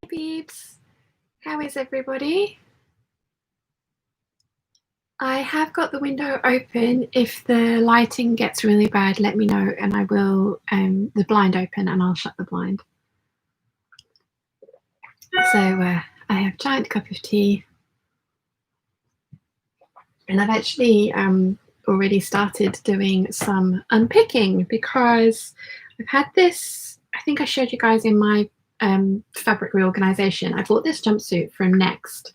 Peeps, how is everybody? I have got the window open. If the lighting gets really bad, let me know and I will, the blind open and I'll shut the blind. So I have a giant cup of tea and I've actually already started doing some unpicking because I've had this, I think I showed you guys in my fabric reorganization. I bought this jumpsuit from Next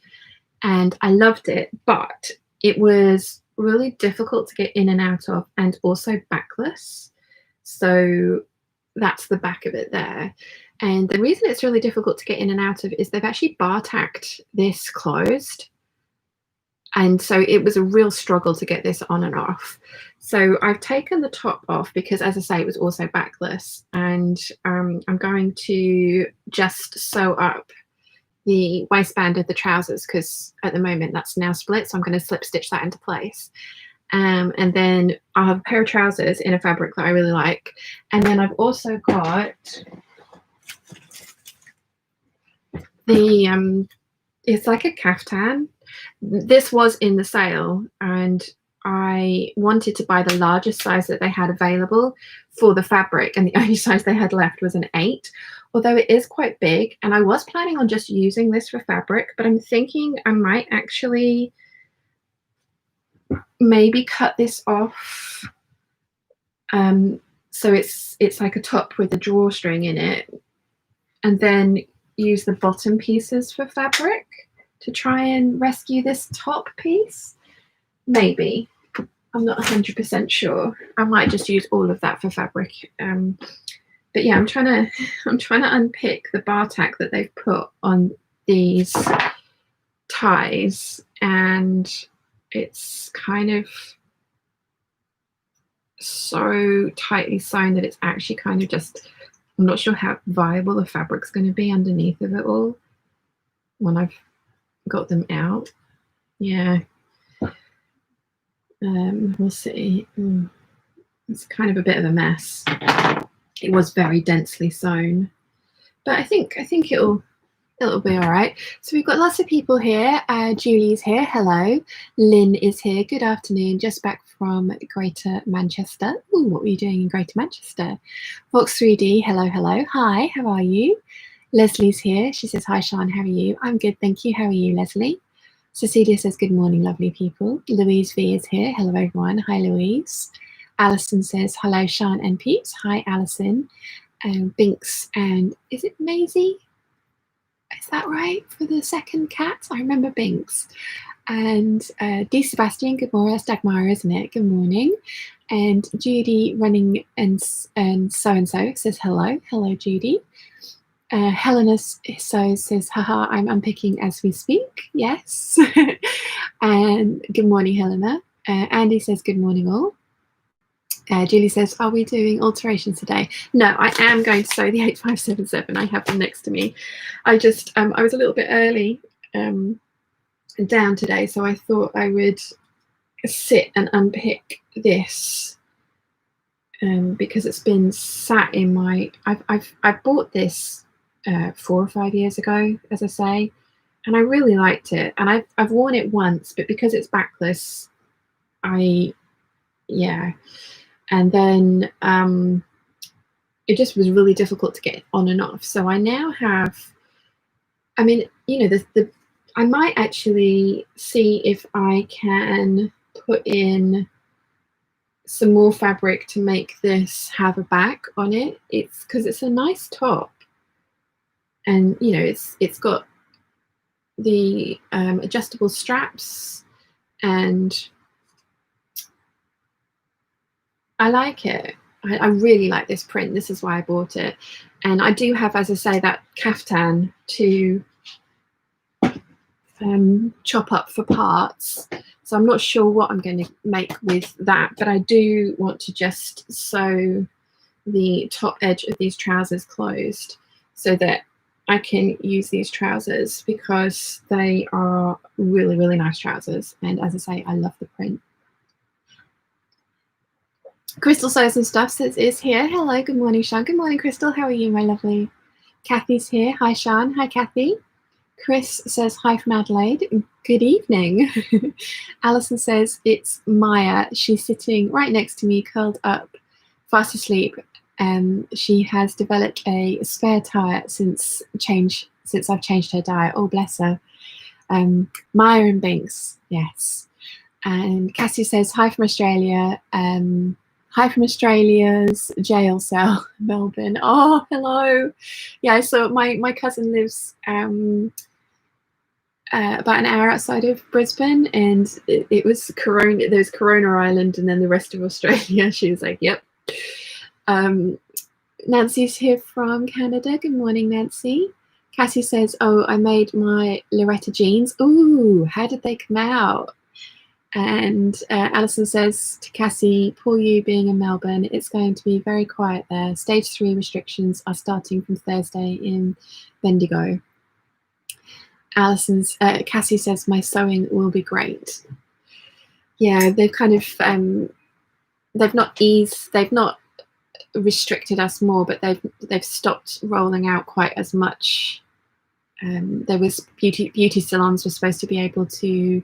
and I loved it, but it was really difficult to get in and out of and also backless. So that's the back of it there. And the reason it's really difficult to get in and out of is they've actually bar tacked this closed. And so it was a real struggle to get this on and off. So I've taken the top off because, as I say, it was also backless. And I'm going to just sew up the waistband of the trousers because at the moment that's now split. So I'm going to slip stitch that into place. And then I'll have a pair of trousers in a fabric that I really like. And then I've also got the, it's like a caftan. This was in the sale and I wanted to buy the largest size that they had available for the fabric, and the only size they had left was an 8, although it is quite big. And I was planning on just using this for fabric, but I'm thinking I might actually maybe cut this off. So it's like a top with a drawstring in it, and then use the bottom pieces for fabric to try and rescue this top piece. Maybe. I'm not 100% sure. I might just use all of that for fabric. But yeah, I'm trying to unpick the bar tack that they've put on these ties, and it's kind of so tightly sewn that it's actually kind of just, I'm not sure how viable the fabric's going to be underneath of it all when I've got them out. Yeah. We'll see. It's kind of a bit of a mess. It was very densely sewn, but I think it'll be all right. So we've got lots of people here. Julie's here. Hello. Lynn is here. Good afternoon. Just back from Greater Manchester. Ooh, what were you doing in Greater Manchester? Vox 3D. Hello, hello. Hi. How are you? Leslie's here. She says, hi, Sean. How are you? I'm good, thank you. How are you, Leslie? Cecilia says, good morning, lovely people. Louise V is here. Hello, everyone. Hi, Louise. Alison says, hello, Sean and Peeps. Hi, Alison. Binks and, is it Maisie? Is that right for the second cat? I remember Binks. And D. Sebastian, good morning. That's Dagmar, isn't it? Good morning. And Judy running and so-and-so says hello. Hello, Judy. Helena says, haha, I'm unpicking as we speak. Yes. And good morning, Helena. Andy says, good morning, all. Julie says, are we doing alterations today? No, I am going to sew the 8577. I have them next to me. I was a little bit early down today, so I thought I would sit and unpick this because it's been sat in my, I've bought this 4 or 5 years ago, as I say, and I really liked it, and I've worn it once, but because it's backless, yeah. And then it just was really difficult to get on and off. So I now have, I mean, you know, I might actually see if I can put in some more fabric to make this have a back on it. It's because it's a nice top, and you know, it's got the adjustable straps, and I like it. I really like this print. This is why I bought it. And I do have, as I say, that caftan to chop up for parts. So I'm not sure what I'm going to make with that, but I do want to just sew the top edge of these trousers closed so that I can use these trousers because they are really, really nice trousers. And as I say, I love the print. Crystal Sews and Stuff says is here. Hello, good morning, Sean. Good morning, Crystal. How are you, my lovely? Kathy's here. Hi, Sean. Hi, Kathy. Chris says hi from Adelaide. Good evening. Alison says it's Maya. She's sitting right next to me, curled up, fast asleep. She has developed a spare tire since I've changed her diet. Oh, bless her. Maya and Binks, yes. And Cassie says hi from Australia. Hi from Australia's jail cell, Melbourne. Oh, hello. Yeah, so my cousin lives about an hour outside of Brisbane, and it was Corona. There's Corona Island, and then the rest of Australia. She was like, "Yep." Nancy's here from Canada. Good morning, Nancy. Cassie says, "Oh, I made my Loretta jeans. Ooh, how did they come out?" And Alison says to Cassie, "Poor you being in Melbourne. It's going to be very quiet there. Stage 3 restrictions are starting from Thursday in Bendigo." Cassie says, "My sewing will be great." Yeah, they've kind of they've not restricted us more, but they've stopped rolling out quite as much. There was beauty salons were supposed to be able to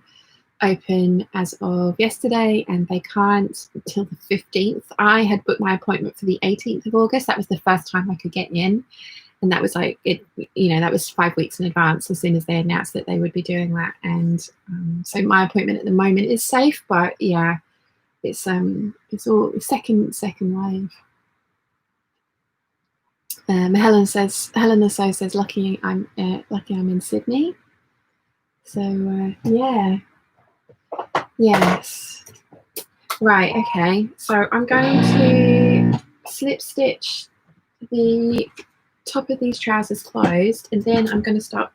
open as of yesterday, and they can't until the 15th. I had booked my appointment for the 18th of August. That was the first time I could get in, and that was like that was 5 weeks in advance, as soon as they announced that they would be doing that. And so my appointment at the moment is safe, but yeah, it's all second wave. Helena So says, lucky I'm in Sydney. So yeah. Yes. Right, okay. So I'm going to slip stitch the top of these trousers closed, and then I'm going to start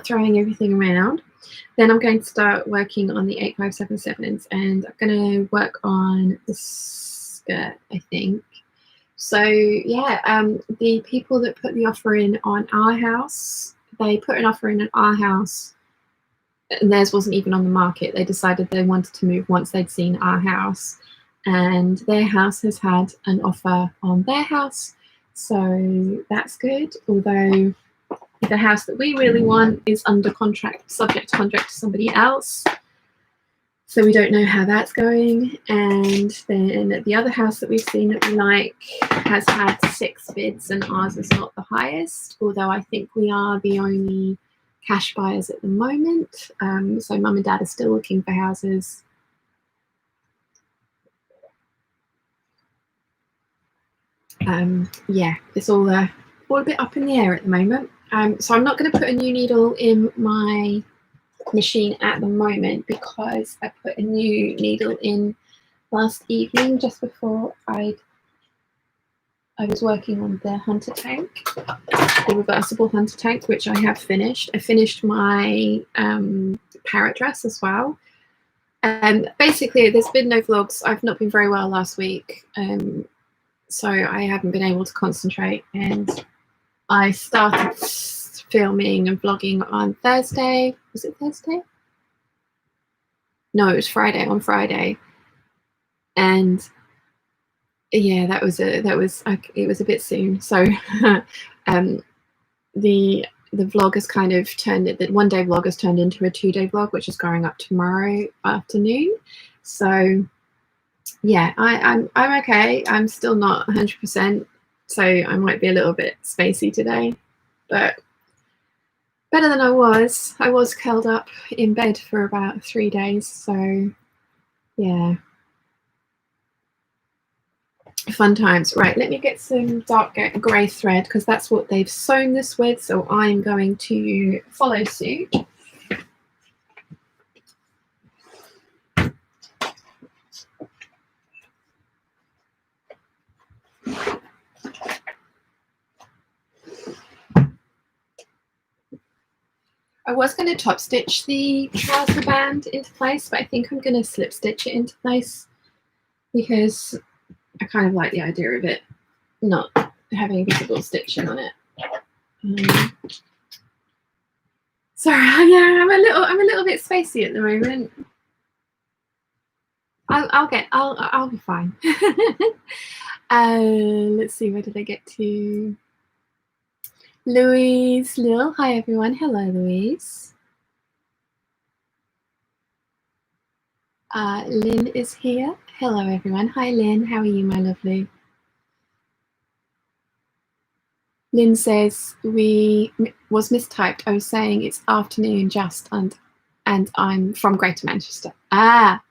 throwing everything around. Then I'm going to start working on the 8577's, and I'm going to work on the skirt, I think. So yeah, the people that put the offer in on Our House, they put an offer in Our House, and theirs wasn't even on the market. They decided they wanted to move once they'd seen Our House, and their house has had an offer on their house, so that's good. Although the house that we really want is under contract, subject to contract to somebody else, so we don't know how that's going. And then the other house that we've seen that we like has had 6 bids, and ours is not the highest, although I think we are the only cash buyers at the moment. So mum and dad are still looking for houses. Yeah, it's all a bit up in the air at the moment. So I'm not going to put a new needle in my machine at the moment, because I put a new needle in last evening just before I was working on the hunter tank, the reversible hunter tank, which I have finished. I finished my parrot dress as well. Basically, there's been no vlogs. I've not been very well last week, so I haven't been able to concentrate, and I started filming and vlogging on Thursday. Was it Thursday? No, it was Friday. On Friday, and yeah, it was a bit soon. So the vlog has kind of turned it. That one day vlog has turned into a 2-day vlog, which is going up tomorrow afternoon. So yeah, I'm okay. I'm still not 100%, so I might be a little bit spacey today, but better than I was. I was curled up in bed for about 3 days, so yeah, fun times. Right, let me get some dark grey thread, because that's what they've sewn this with, so I'm going to follow suit. I was going to top stitch the trouser band into place, but I think I'm going to slip stitch it into place, because I kind of like the idea of it not having visible stitching on it. Sorry, yeah, I'm a little bit spacey at the moment. I'll be fine. Let's see, where did I get to? Louise, Lil, hi everyone. Hello, Louise. Lynn is here. Hello, everyone. Hi, Lynn. How are you, my lovely? Lynn says was mistyped. I was saying it's afternoon just, and I'm from Greater Manchester. Ah.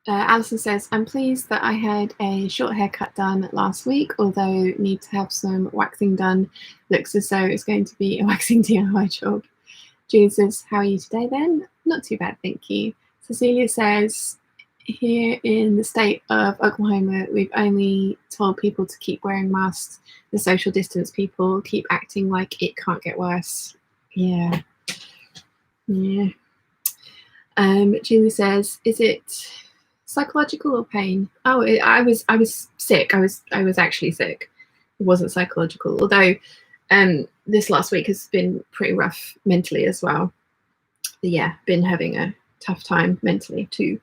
Alison says, I'm pleased that I had a short haircut done last week, although need to have some waxing done. Looks as though it's going to be a waxing DIY job. Julie says, how are you today then? Not too bad, thank you. Cecilia says, here in the state of Oklahoma, we've only told people to keep wearing masks. The social distance people keep acting like it can't get worse. Yeah. Julie says, is it psychological or pain? Oh, I was sick. I was actually sick. It wasn't psychological, although this last week has been pretty rough mentally as well. Yeah, been having a tough time mentally too.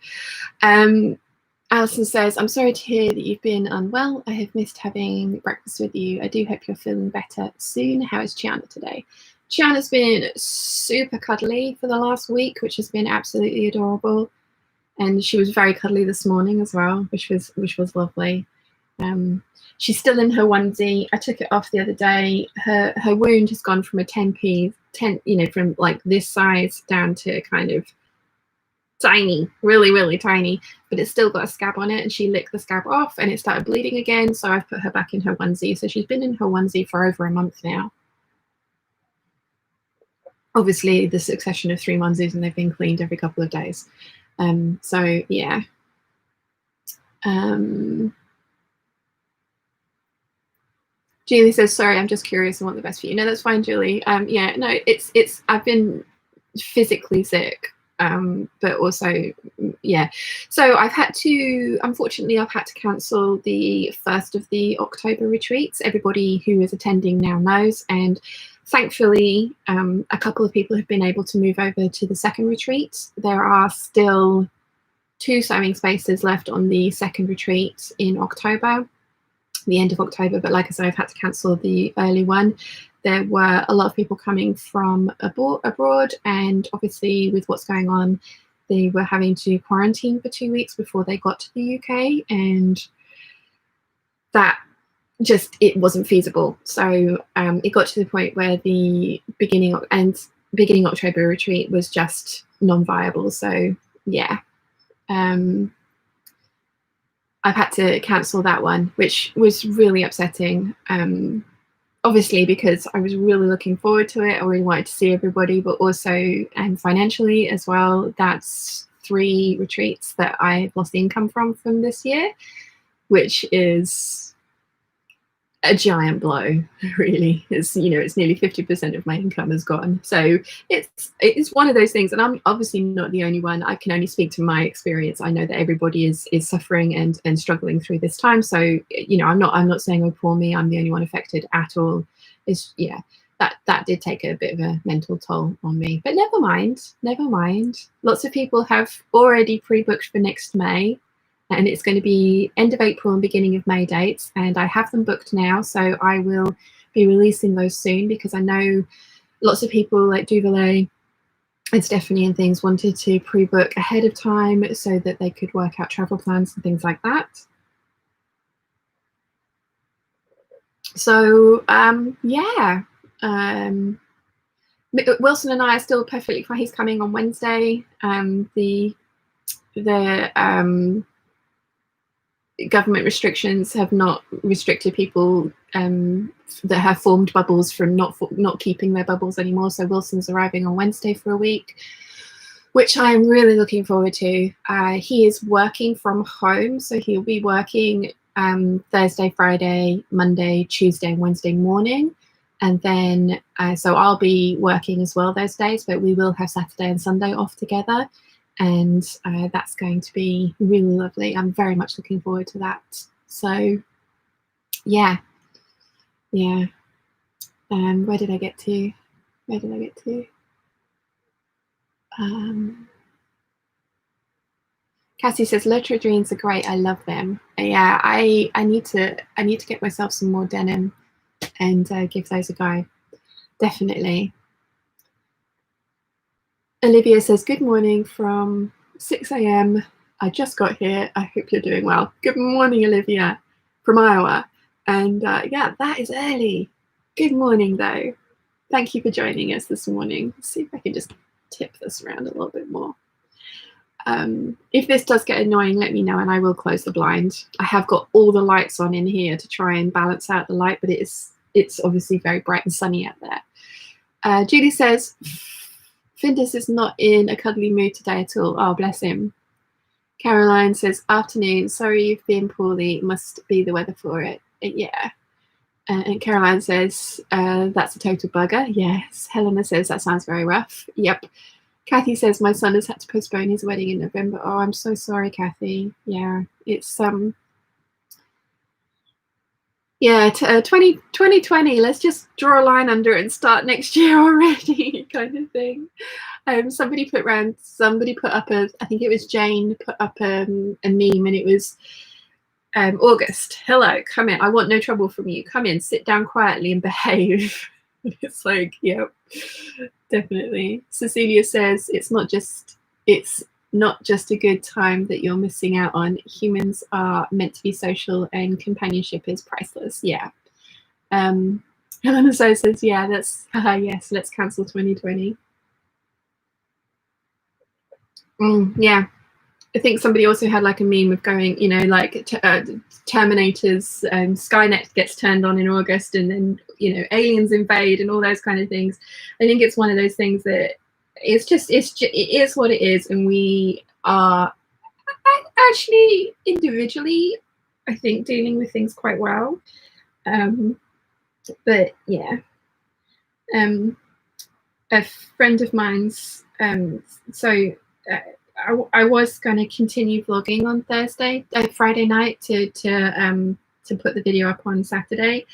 Alison says, I'm sorry to hear that you've been unwell. I have missed having breakfast with you. I do hope you're feeling better soon. How is Chiana today? Chiana's been super cuddly for the last week, which has been absolutely adorable. And she was very cuddly this morning as well, which was lovely. She's still in her onesie. I took it off the other day. Her wound has gone from a 10p, from like this size down to kind of tiny, really, really tiny, but it's still got a scab on it, and she licked the scab off and it started bleeding again, so I've put her back in her onesie. So she's been in her onesie for over a month now. Obviously the succession of 3 onesies, and they've been cleaned every couple of days. So yeah. Julie says, sorry, I'm just curious and want the best for you. No, that's fine, Julie. Yeah, no, it's I've been physically sick, but also, yeah. So unfortunately, I've had to cancel the first of the October retreats. Everybody who is attending now knows, and thankfully, a couple of people have been able to move over to the second retreat. There are still 2 sewing spaces left on the second retreat in October, the end of October, but like I said, I've had to cancel the early one. There were a lot of people coming from abroad, and obviously with what's going on, they were having to quarantine for 2 weeks before they got to the UK, and that it wasn't feasible. So it got to the point where the beginning October retreat was just non-viable. So yeah, I've had to cancel that one, which was really upsetting. Obviously, because I was really looking forward to it. I really wanted to see everybody, but also financially as well. That's 3 retreats that I've lost income from this year, which is a giant blow, really. It's nearly 50% of my income is gone. So it's one of those things, and I'm obviously not the only one. I can only speak to my experience. I know that everybody is suffering and struggling through this time. So I'm not saying, oh, poor me, I'm the only one affected at all. It's that did take a bit of a mental toll on me, but never mind. Lots of people have already pre-booked for next May, and it's going to be end of April and beginning of May dates, and I have them booked now, so I will be releasing those soon, because I know lots of people like Duvalet and Stephanie and things wanted to pre-book ahead of time so that they could work out travel plans and things like that. So yeah, Wilson and I are still perfectly fine. He's coming on Wednesday. The government restrictions have not restricted people that have formed bubbles from not keeping their bubbles anymore. So Wilson's arriving on Wednesday for a week, which I'm really looking forward to. He is working from home, so he'll be working Thursday, Friday, Monday, Tuesday, and Wednesday morning. And then, so I'll be working as well those days, but we will have Saturday and Sunday off together. And that's going to be really lovely. I'm very much looking forward to that. So yeah. Where did I get to? Cassie says Lottery jeans are great. I love them. Yeah, I need to get myself some more denim and give those a go. Definitely. Olivia says good morning from 6 a.m. I just got here. I hope you're doing well. Good morning, Olivia, from Iowa. And yeah, that is early. Good morning, though. Thank you for joining us this morning. Let's see if I can just tip this around a little bit more. If this does get annoying, let me know and I will close the blind. I have got all the lights on in here to try and balance out the light, but it's obviously very bright and sunny out there. Julie says, Findus is not in a cuddly mood today at all. Oh, bless him. Caroline says, afternoon. Sorry you've been poorly. Must be the weather for it. Yeah. And Caroline says, that's a total bugger. Yes. Helena says, that sounds very rough. Yep. Kathy says, my son has had to postpone his wedding in November. Oh, I'm so sorry, Kathy. Yeah, it's yeah, 2020, let's just draw a line under it and start next year already, kind of thing. Somebody put up I think it was Jane, put up a meme, and it was August. Hello, come in. I want no trouble from you. Come in, sit down quietly and behave. It's like, yep, definitely. Cecilia says it's not just a good time that you're missing out on. Humans are meant to be social and companionship is priceless. Yeah. Helena says, yeah, that's yes, let's cancel 2020. Yeah. I think somebody also had like a meme of going, you know, like Terminators and Skynet gets turned on in August, and then, you know, aliens invade and all those kind of things. I think it's one of those things that it is what it is, and we are actually individually, I think, dealing with things quite well. But yeah, a friend of mine's, I was going to continue vlogging on Friday night to put the video up on Saturday,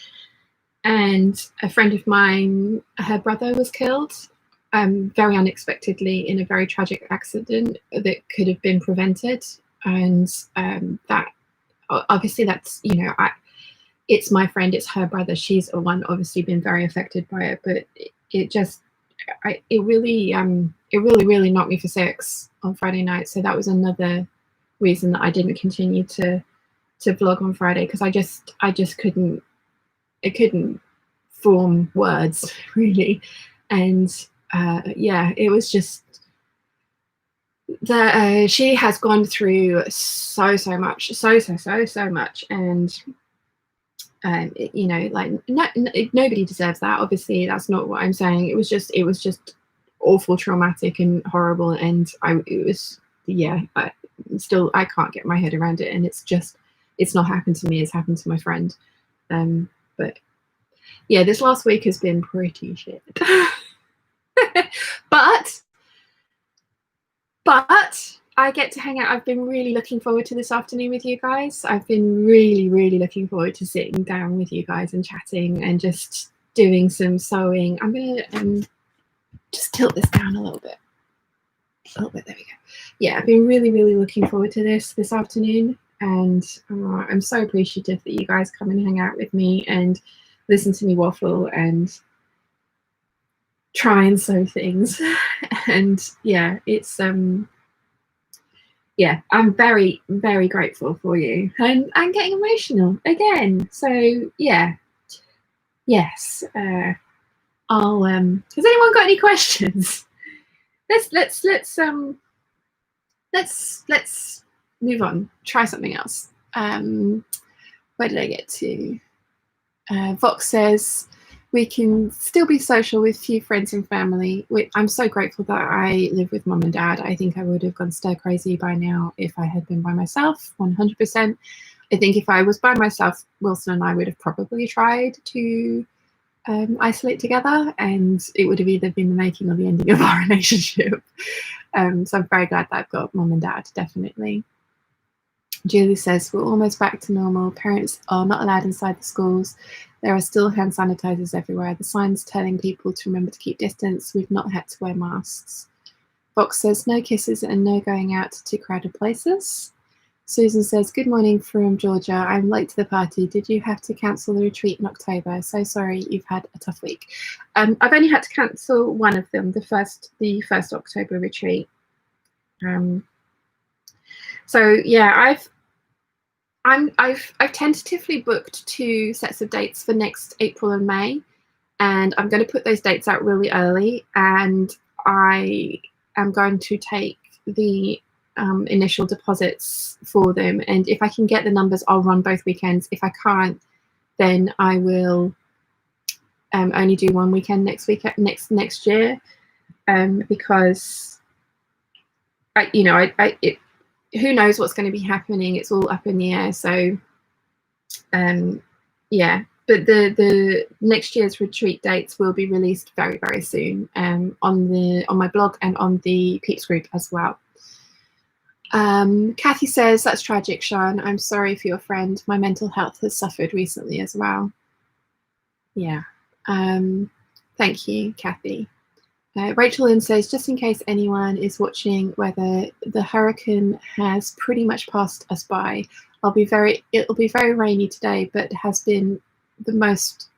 and a friend of mine, her brother was killed very unexpectedly in a very tragic accident that could have been prevented, and that obviously that's, you know, it's my friend, it's her brother, she's the one obviously been very affected by it, but it really knocked me for six on Friday night. So that was another reason that I didn't continue to vlog on Friday, because I just couldn't form words really. And yeah, it was just that she has gone through so much, and you know, like nobody deserves that. Obviously, that's not what I'm saying. It was just awful, traumatic, and horrible. And I can't get my head around it. And it's not happened to me. It's happened to my friend. But yeah, this last week has been pretty shit. But I get to hang out. I've been really looking forward to this afternoon with you guys. I've been really looking forward to sitting down with you guys and chatting and just doing some sewing. I'm gonna just tilt this down a little bit. There we go. Yeah, I've been really looking forward to this afternoon, and I'm so appreciative that you guys come and hang out with me and listen to me waffle and try and sew things. And yeah, it's yeah, I'm very grateful for you, and I'm getting emotional again. So yeah, yes. I'll has anyone got any questions? Let's move on. Try something else. Where did I get to? Vox says we can still be social with few friends and family. I'm so grateful that I live with mum and dad. I think I would have gone stir crazy by now if I had been by myself, 100%. I think if I was by myself, Wilson and I would have probably tried to isolate together, and it would have either been the making or the ending of our relationship. So I'm very glad that I've got mum and dad, definitely. Julie says, we're almost back to normal. Parents are not allowed inside the schools. There are still hand sanitizers everywhere. The signs telling people to remember to keep distance. We've not had to wear masks. Fox says, no kisses and no going out to crowded places. Susan says, good morning from Georgia. I'm late to the party. Did you have to cancel the retreat in October? So sorry, you've had a tough week. I've only had to cancel one of them, the first October retreat. So yeah, I've tentatively booked 2 sets of dates for next April and May, and I'm going to put those dates out really early, and I am going to take the initial deposits for them, and if I can get the numbers, I'll run both weekends. If I can't, then I will only do one weekend next year, because who knows what's going to be happening. It's all up in the air. So yeah, but the next year's retreat dates will be released very, very soon on my blog and on the Peeps group as well. Kathy says, that's tragic, Sean. I'm sorry for your friend. My mental health has suffered recently as well. Yeah. Thank you, Kathy. Rachel Lynn says, just in case anyone is watching whether the hurricane has pretty much passed us by, it'll be very rainy today, but it has been the most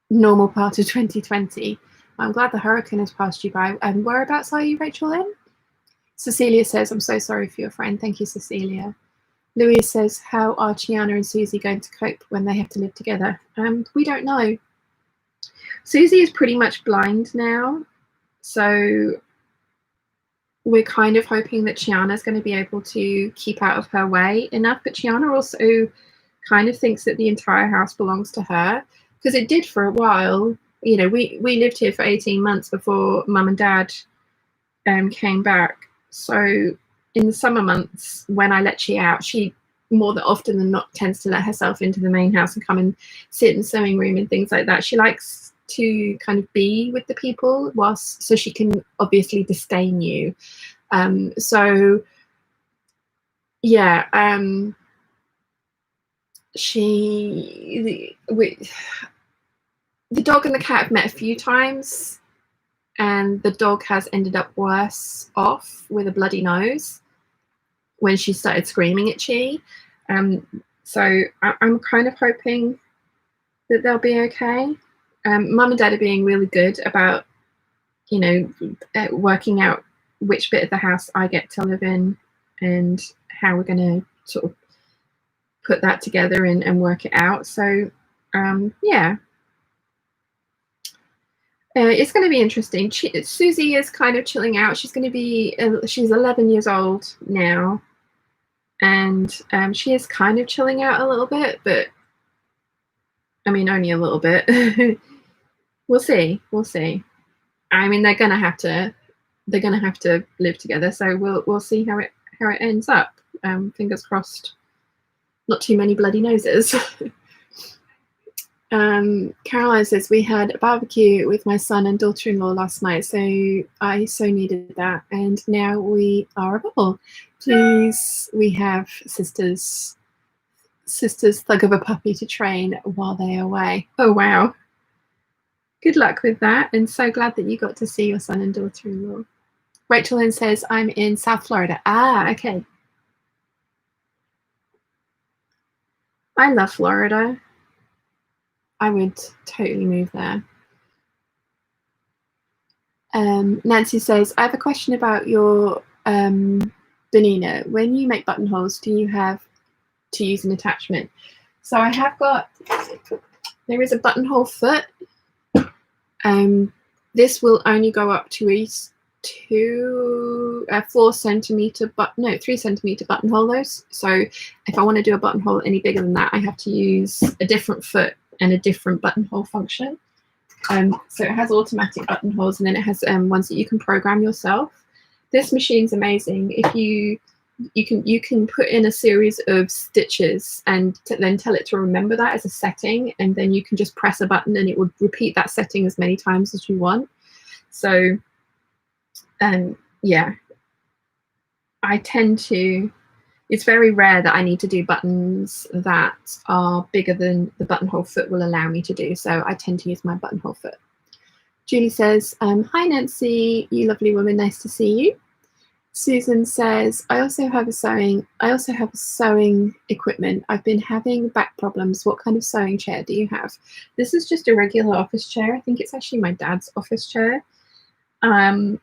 normal part of 2020. I'm glad the hurricane has passed you by. And whereabouts are you, Rachel Lynn? Cecilia says, I'm so sorry for your friend. Thank you, Cecilia. Louise says, how are Chiana and Susie going to cope when they have to live together? We don't know. Susie is pretty much blind now, so we're kind of hoping that Chiana's going to be able to keep out of her way enough, but Chiana also kind of thinks that the entire house belongs to her, because it did for a while. You know, we lived here for 18 months before Mum and Dad came back. So in the summer months, when I let Chi out, she more than often than not tends to let herself into the main house and come and sit in the sewing room and things like that. She likes to kind of be with the people so she can obviously disdain you. So yeah, the dog and the cat have met a few times, and the dog has ended up worse off with a bloody nose when she started screaming at Chi. So I'm kind of hoping that they'll be okay. Mum and Dad are being really good about, working out which bit of the house I get to live in and how we're going to sort of put that together and work it out. So yeah. It's going to be interesting. Susie is kind of chilling out. She's 11 years old now, and she is kind of chilling out a little bit, but I mean, only a little bit. We'll see. I mean, they're going to have to live together, so we'll see how it ends up. Fingers crossed, not too many bloody noses. Caroline says, we had a barbecue with my son and daughter-in-law last night, so I so needed that, and now we are a bubble. Please, we have sister's thug of a puppy to train while they're away. Oh wow, good luck with that, and so glad that you got to see your son and daughter-in-law. Rachel Lynn says, I'm in South Florida. Okay. I love Florida. I would totally move there. Nancy says, I have a question about your Benina. When you make buttonholes, do you have to use an attachment? So I have got, there is a buttonhole foot. This will only go up to a 4 centimeter, 3 centimeter buttonhole though. So if I want to do a buttonhole any bigger than that, I have to use a different foot and a different buttonhole function. So it has automatic buttonholes, and then it has ones that you can program yourself. This machine's amazing. If you can put in a series of stitches and then tell it to remember that as a setting, and then you can just press a button and it would repeat that setting as many times as you want. So yeah, I tend to, it's very rare that I need to do buttons that are bigger than the buttonhole foot will allow me to do, so I tend to use my buttonhole foot. Julie says, hi Nancy, you lovely woman, nice to see you. Susan says, I also have sewing equipment. I've been having back problems. What kind of sewing chair do you have? This is just a regular office chair. I think it's actually my dad's office chair. I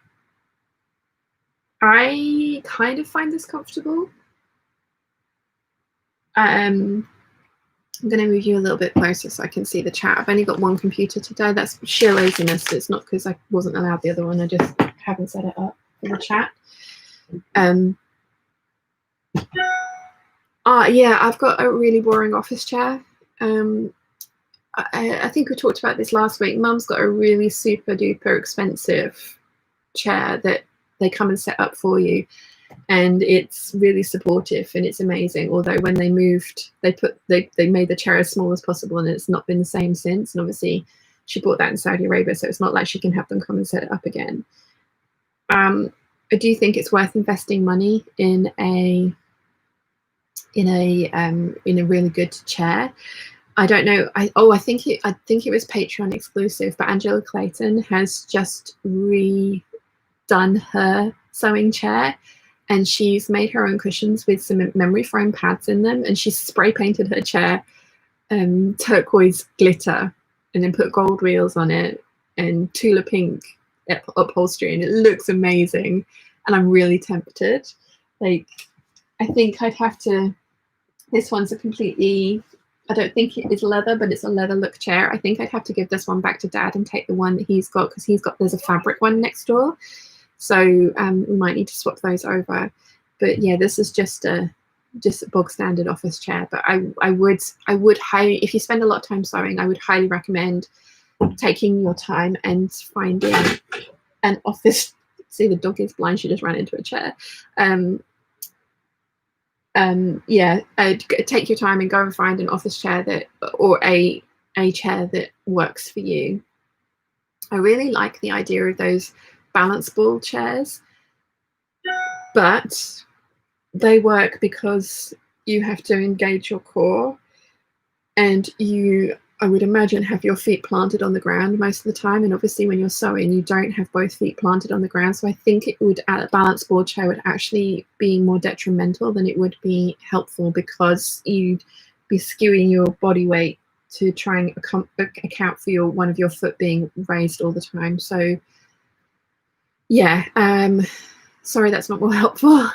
kind of find this comfortable. I'm going to move you a little bit closer so I can see the chat. I've only got one computer today. That's sheer laziness. It's not because I wasn't allowed the other one. I just haven't set it up for the chat. Yeah, I've got a really boring office chair. I think we talked about this last week. Mum's got a really super duper expensive chair that they come and set up for you, and it's really supportive and it's amazing. Although when they moved, they made the chair as small as possible, and it's not been the same since. And obviously she bought that in Saudi Arabia, so it's not like she can have them come and set it up again. I do think it's worth investing money in a really good chair. I don't know. I think it was Patreon exclusive, but Angela Clayton has just redone her sewing chair, and she's made her own cushions with some memory foam pads in them, and she's spray painted her chair turquoise glitter, and then put gold wheels on it and Tula pink upholstery, and it looks amazing. And I'm really tempted. Like, I think I'd have to. This one's a completely. I don't think it is leather, but it's a leather look chair. I think I'd have to give this one back to Dad and take the one that he's got, because there's a fabric one next door. So we might need to swap those over. But yeah, this is just a bog standard office chair. But I would highly, if you spend a lot of time sewing, I would highly recommend taking your time and finding an office. See, the dog is blind. She just ran into a chair. Take your time and go and find an office chair or a chair that works for you. I really like the idea of those balance ball chairs, but they work because you have to engage your core, and I would imagine, have your feet planted on the ground most of the time. And obviously when you're sewing, you don't have both feet planted on the ground. So I think a balance board chair would actually be more detrimental than it would be helpful, because you'd be skewing your body weight to try and account for one of your foot being raised all the time. So yeah, sorry, that's not more helpful.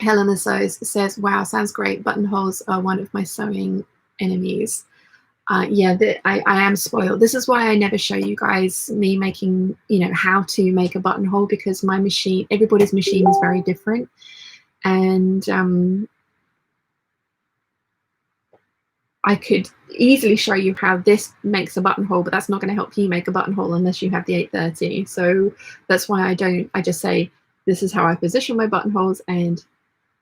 Helena says, wow, sounds great. Buttonholes are one of my sewing enemies. I am spoiled. This is why I never show you guys me making, how to make a buttonhole, because my machine, everybody's machine is very different. And I could easily show you how this makes a buttonhole, but that's not going to help you make a buttonhole unless you have the 830. So that's why I just say, this is how I position my buttonholes, and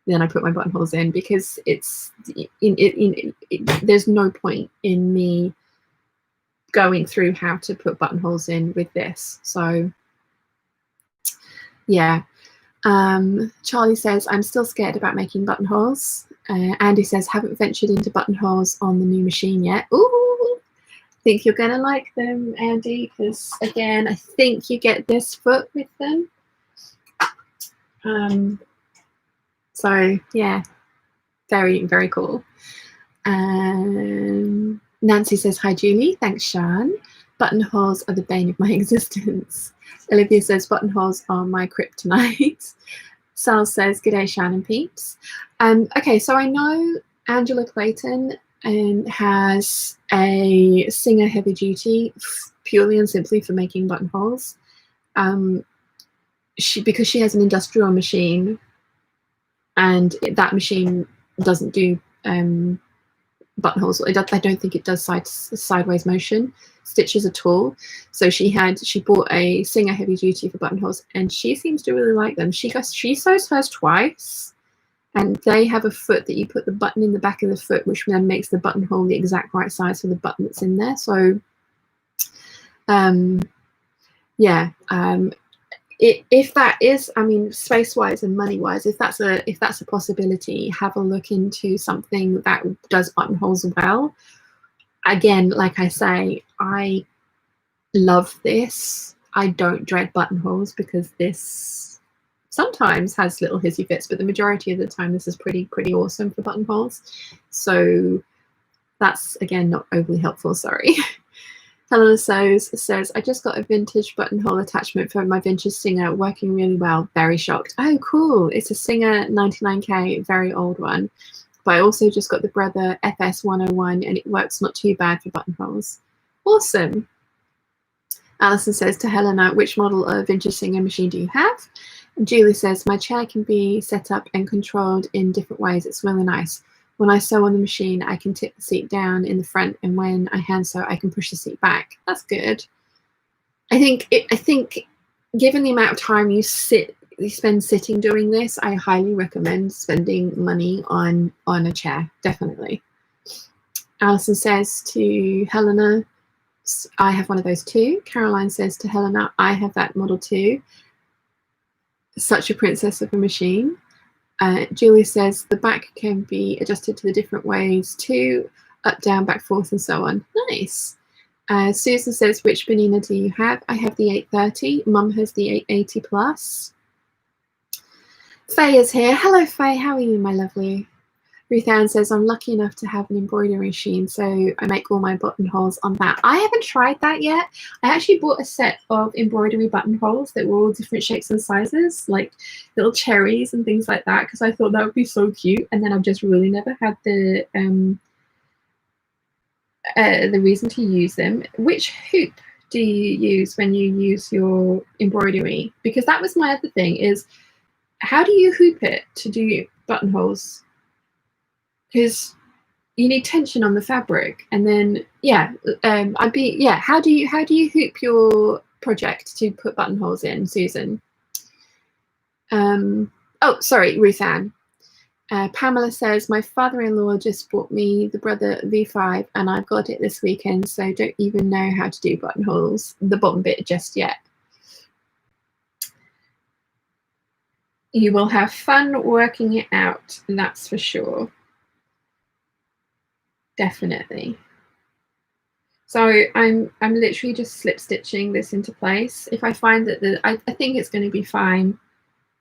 then I put my buttonholes in, because there's no point in me going through how to put buttonholes in with this. So yeah. Charlie says, I'm still scared about making buttonholes. Andy says, haven't ventured into buttonholes on the new machine yet. Ooh, think you're gonna like them, Andy, because again, I think you get this foot with them. So yeah, very, very cool. Nancy says, hi Julie, thanks Sean. Buttonholes are the bane of my existence. Olivia says, buttonholes are my kryptonite. Sal says, g'day Sean and Peeps. Okay, so I know Angela Clayton has a Singer heavy duty purely and simply for making buttonholes. Because she has an industrial machine, and that machine doesn't do buttonholes. I don't think it does sideways motion stitches at all. So she bought a Singer heavy duty for buttonholes, and she seems to really like them. She sews hers twice, and they have a foot that you put the button in the back of the foot, which then makes the buttonhole the exact right size for the button that's in there. So yeah, if that is, I mean, space-wise and money-wise, if that's a possibility, have a look into something that does buttonholes well. Again, like I say, I love this. I don't dread buttonholes because this sometimes has little hissy fits, but the majority of the time this is pretty awesome for buttonholes. So that's, again, not overly helpful, sorry. Helena says, I just got a vintage buttonhole attachment for my vintage Singer, working really well. Very shocked. Oh, cool. It's a Singer 99K, very old one. But I also just got the Brother FS 101 and it works not too bad for buttonholes. Awesome. Alison says to Helena, which model of vintage Singer machine do you have? And Julie says, my chair can be set up and controlled in different ways. It's really nice. When I sew on the machine, I can tip the seat down in the front, and when I hand sew, I can push the seat back. That's good. I think given the amount of time you spend sitting doing this, I highly recommend spending money on a chair, definitely. Alison says to Helena, I have one of those too. Caroline says to Helena, I have that model too. Such a princess of a machine. Julie says the back can be adjusted to the different ways too, up, down, back, forth, and so on. Nice. Susan says, which Benina do you have? I have the 830. Mum has the 880 plus. Faye is here. Hello, Faye. How are you, my lovely? Ruth Ann says, I'm lucky enough to have an embroidery machine, so I make all my buttonholes on that. I haven't tried that yet. I actually bought a set of embroidery buttonholes that were all different shapes and sizes, like little cherries and things like that, because I thought that would be so cute. And then I've just really never had the reason to use them. Which hoop do you use when you use your embroidery? Because that was my other thing, is how do you hoop it to do buttonholes? Because you need tension on the fabric, and then how do you hoop your project to put buttonholes in, Susan? Oh, sorry, Ruth Ann. Pamela says, my father-in-law just bought me the Brother V5 and I've got it this weekend, so don't even know how to do buttonholes, the bottom bit, just yet. You will have fun working it out, that's for sure. Definitely. So I'm literally just slip stitching this into place. If I find that I think it's going to be fine.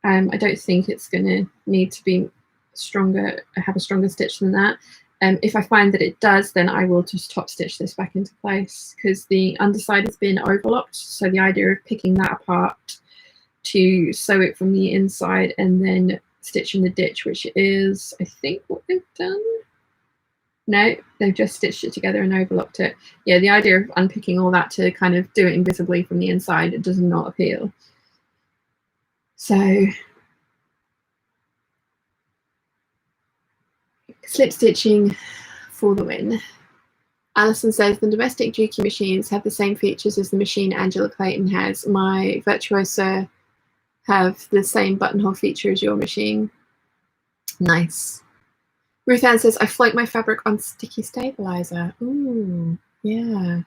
I don't think it's going to need to be stronger, have a stronger stitch than that. If I find that it does, then I will just top stitch this back into place, because the underside has been overlocked. So the idea of picking that apart to sew it from the inside and then stitching the ditch, which is, I think, what they've done. No, they've just stitched it together and overlocked it. Yeah, the idea of unpicking all that to kind of do it invisibly from the inside, it does not appeal. So slip stitching for the win. Alison says, the domestic Juki machines have the same features as the machine Angela Clayton has. My Virtuosa have the same buttonhole feature as your machine. Nice. Ruth Ann says, I float my fabric on sticky stabilizer. Ooh, yeah. I'm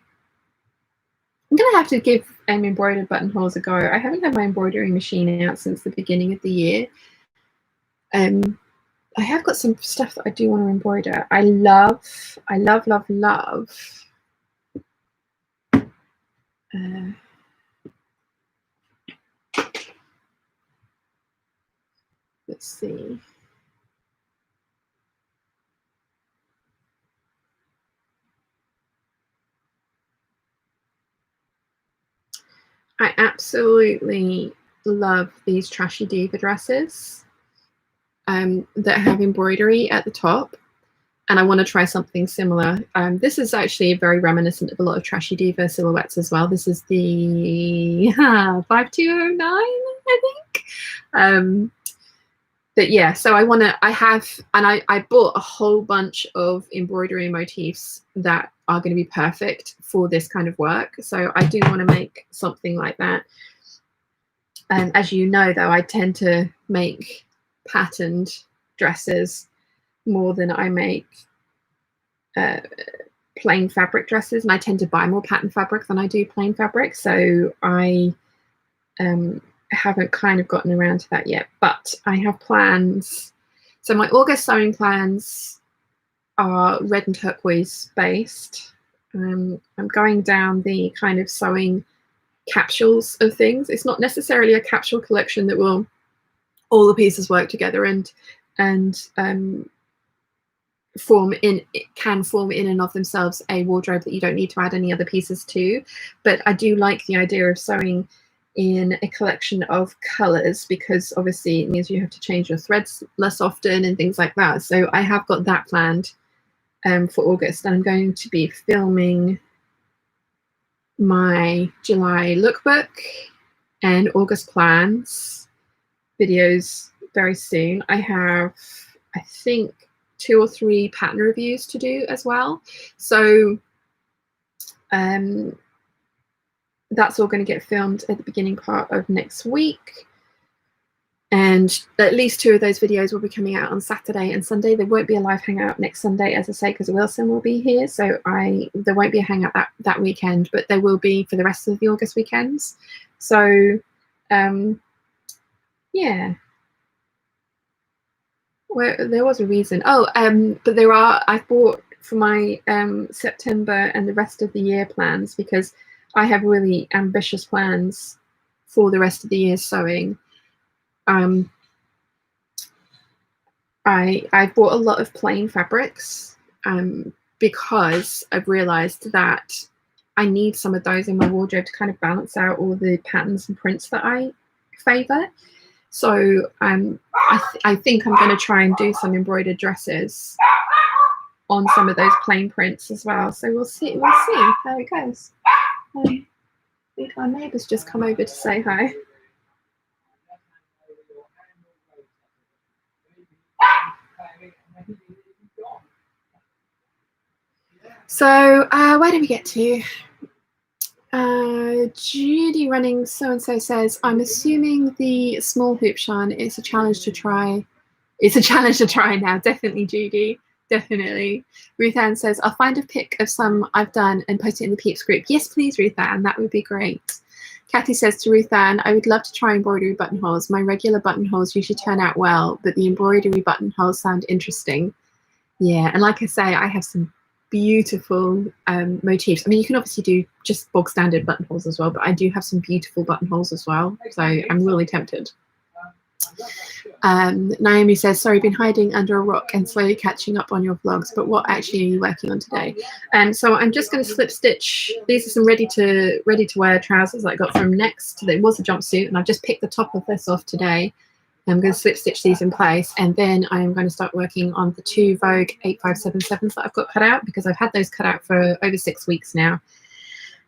going to have to give embroidered buttonholes a go. I haven't had my embroidery machine out since the beginning of the year. I have got some stuff that I do want to embroider. I love. Let's see. I absolutely love these Trashy Diva dresses that have embroidery at the top, and I want to try something similar. This is actually very reminiscent of a lot of Trashy Diva silhouettes as well. This is the 5209, I think. But yeah, so I bought a whole bunch of embroidery motifs that are going to be perfect for this kind of work. So I do want to make something like that. And as you know, though, I tend to make patterned dresses more than I make plain fabric dresses, and I tend to buy more pattern fabric than I do plain fabric. So I haven't kind of gotten around to that yet, but I have plans. So my August sewing plans are red and turquoise based. I'm going down the kind of sewing capsules of things. It's not necessarily a capsule collection that will all the pieces work together and form in and of themselves a wardrobe that you don't need to add any other pieces to. But I do like the idea of sewing in a collection of colors, because obviously it means you have to change your threads less often and things like that. So I have got that planned for August, and I'm going to be filming my July lookbook and August plans videos very soon. I have, I think, 2 or 3 pattern reviews to do as well. So that's all going to get filmed at the beginning part of next week. And at least 2 of those videos will be coming out on Saturday and Sunday. There won't be a live hangout next Sunday, as I say, because Wilson will be here. So there won't be a hangout that weekend, but there will be for the rest of the August weekends. So yeah. Well, there was a reason. Oh, but I bought for my September and the rest of the year plans, because I have really ambitious plans for the rest of the year sewing. I bought a lot of plain fabrics because I've realized that I need some of those in my wardrobe to kind of balance out all the patterns and prints that I favor. So I think I'm going to try and do some embroidered dresses on some of those plain prints as well. So we'll see how it goes. I think our neighbour's just come over to say hi. So where did we get to? Judy running so-and-so says, I'm assuming the small hoop shan is a challenge to try. It's a challenge to try now. Definitely, Judy. Definitely. Ruth Ann says, I'll find a pic of some I've done and post it in the Peeps group. Yes, please, Ruth Ann. That would be great. Kathy says to Ruth Ann, I would love to try embroidery buttonholes. My regular buttonholes usually turn out well, but the embroidery buttonholes sound interesting. Yeah, and like I say, I have some beautiful motifs. I mean, you can obviously do just bog standard buttonholes as well, but I do have some beautiful buttonholes as well. So I'm really tempted. Naomi says, sorry, been hiding under a rock and slowly catching up on your vlogs, but what actually are you working on today? So I'm just going to slip stitch. These are some ready to wear trousers that I got from Next. There was a jumpsuit, and I've just picked the top of this off today. I'm going to slip stitch these in place, and then I'm going to start working on the 2 Vogue 8577's that I've got cut out, because I've had those cut out for over 6 weeks now.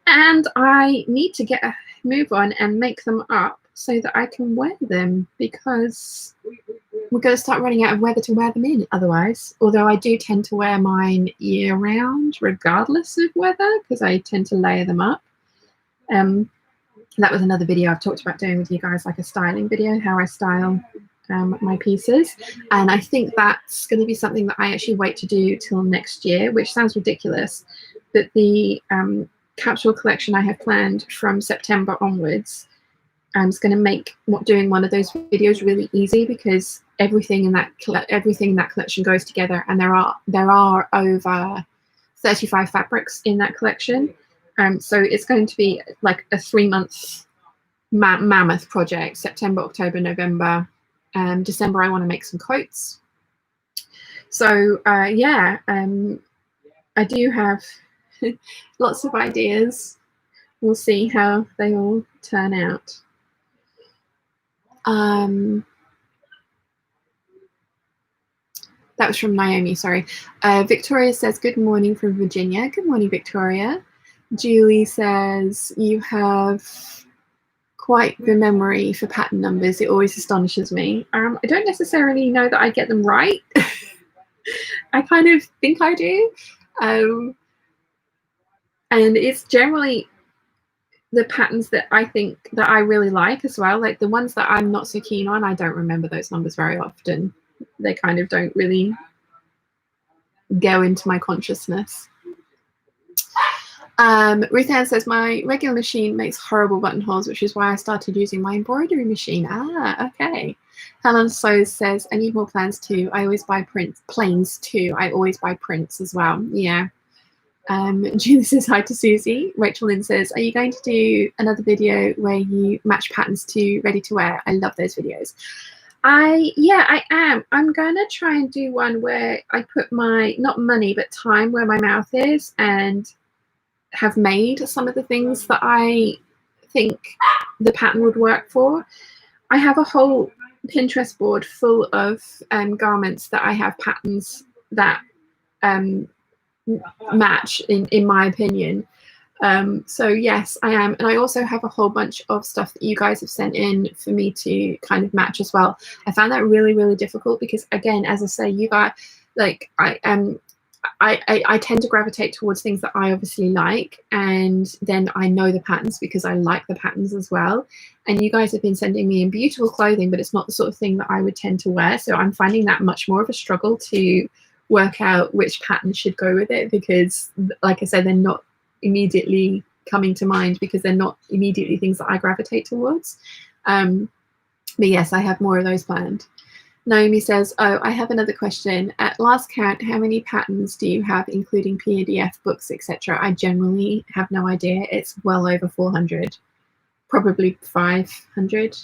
And I need to get a move on and make them up so that I can wear them, because we're going to start running out of weather to wear them in otherwise. Although I do tend to wear mine year round regardless of weather, because I tend to layer them up. That was another video I've talked about doing with you guys, like a styling video, how I style my pieces. And I think that's going to be something that I actually wait to do till next year, which sounds ridiculous. But the capsule collection I have planned from September onwards, I'm just going to make doing one of those videos really easy, because everything in that collection goes together, and there are over 35 fabrics in that collection. So it's going to be like a 3-month mammoth project. September, October, November, December I want to make some coats. So yeah, I do have lots of ideas. We'll see how they all turn out. That was from Naomi, sorry. Victoria says, good morning from Virginia. Good morning, Victoria. Julie says, you have quite the memory for pattern numbers. It always astonishes me. I don't necessarily know that I get them right. I kind of think I do. And it's generally the patterns that I think that I really like as well. Like the ones that I'm not so keen on, I don't remember those numbers very often. They kind of don't really go into my consciousness. Ruth Ann says, my regular machine makes horrible buttonholes, which is why I started using my embroidery machine. Ah, okay. Helen So says, I need more plans too. I always buy plains too. I always buy prints as well. Yeah. Julie says hi to Susie. Rachel Lynn says, are you going to do another video where you match patterns to ready to wear? I love those videos. Yeah, I am. I'm gonna try and do one where I put my, not money, but time where my mouth is, and have made some of the things that I think the pattern would work for. I have a whole Pinterest board full of garments that I have patterns that match in my opinion. So yes, I am. And I also have a whole bunch of stuff that you guys have sent in for me to kind of match as well. I found that really, really difficult because, again, as I say, you guys, like, I tend to gravitate towards things that I obviously like, and then I know the patterns because I like the patterns as well. And you guys have been sending me in beautiful clothing, but it's not the sort of thing that I would tend to wear. So I'm finding that much more of a struggle to work out which pattern should go with it, because, like I said, they're not immediately coming to mind because they're not immediately things that I gravitate towards. But yes, I have more of those planned. Naomi says, oh, I have another question. At last count, how many patterns do you have, including PDF, books, etc.? I generally have no idea. It's well over 400, probably 500.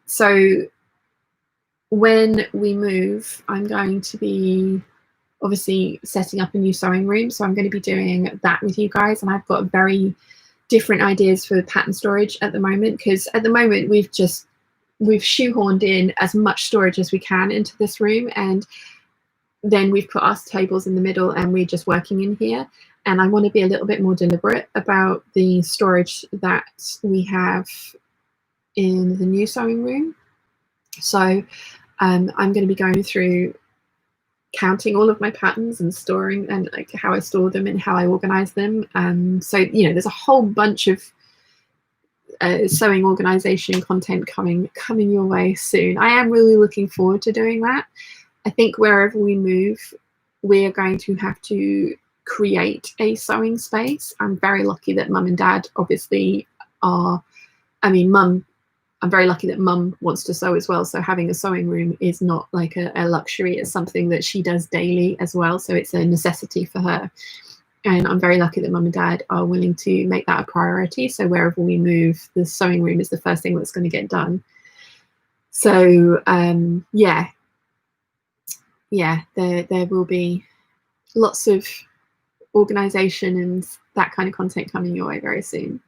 So when we move, I'm going to be obviously setting up a new sewing room. So I'm going to be doing that with you guys. And I've got very different ideas for pattern storage at the moment, because at the moment we've shoehorned in as much storage as we can into this room, and then we've put our tables in the middle and we're just working in here. And I want to be a little bit more deliberate about the storage that we have in the new sewing room. So I'm going to be going through counting all of my patterns and storing, and like how I store them and how I organize them. So, you know, there's a whole bunch of sewing organization content coming your way soon. I am really looking forward to doing that. I think wherever we move, we are going to have to create a sewing space. I'm very lucky that mum and dad obviously are, I'm very lucky that mum wants to sew as well. So having a sewing room is not like a luxury. It's something that she does daily as well. So it's a necessity for her. And I'm very lucky that mum and dad are willing to make that a priority. So wherever we move, the sewing room is the first thing that's going to get done. So yeah, there will be lots of organization and that kind of content coming your way very soon.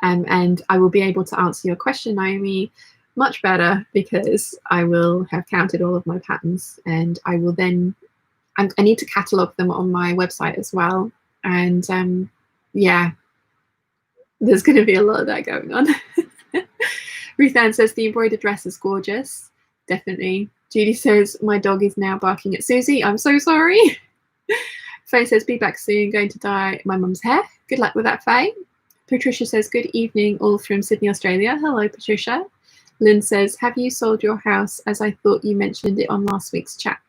And I will be able to answer your question, Naomi, much better, because I will have counted all of my patterns, and I will then, I need to catalog them on my website as well. And yeah, there's going to be a lot of that going on. Ruth Ann says the embroidered dress is gorgeous. Definitely. Judy says my dog is now barking at Susie. I'm so sorry. Faye says be back soon, going to dye my mum's hair. Good luck with that, Faye. Patricia says good evening, all from Sydney, Australia. Hello, Patricia. Lynn says, have you sold your house, as I thought you mentioned it on last week's chat?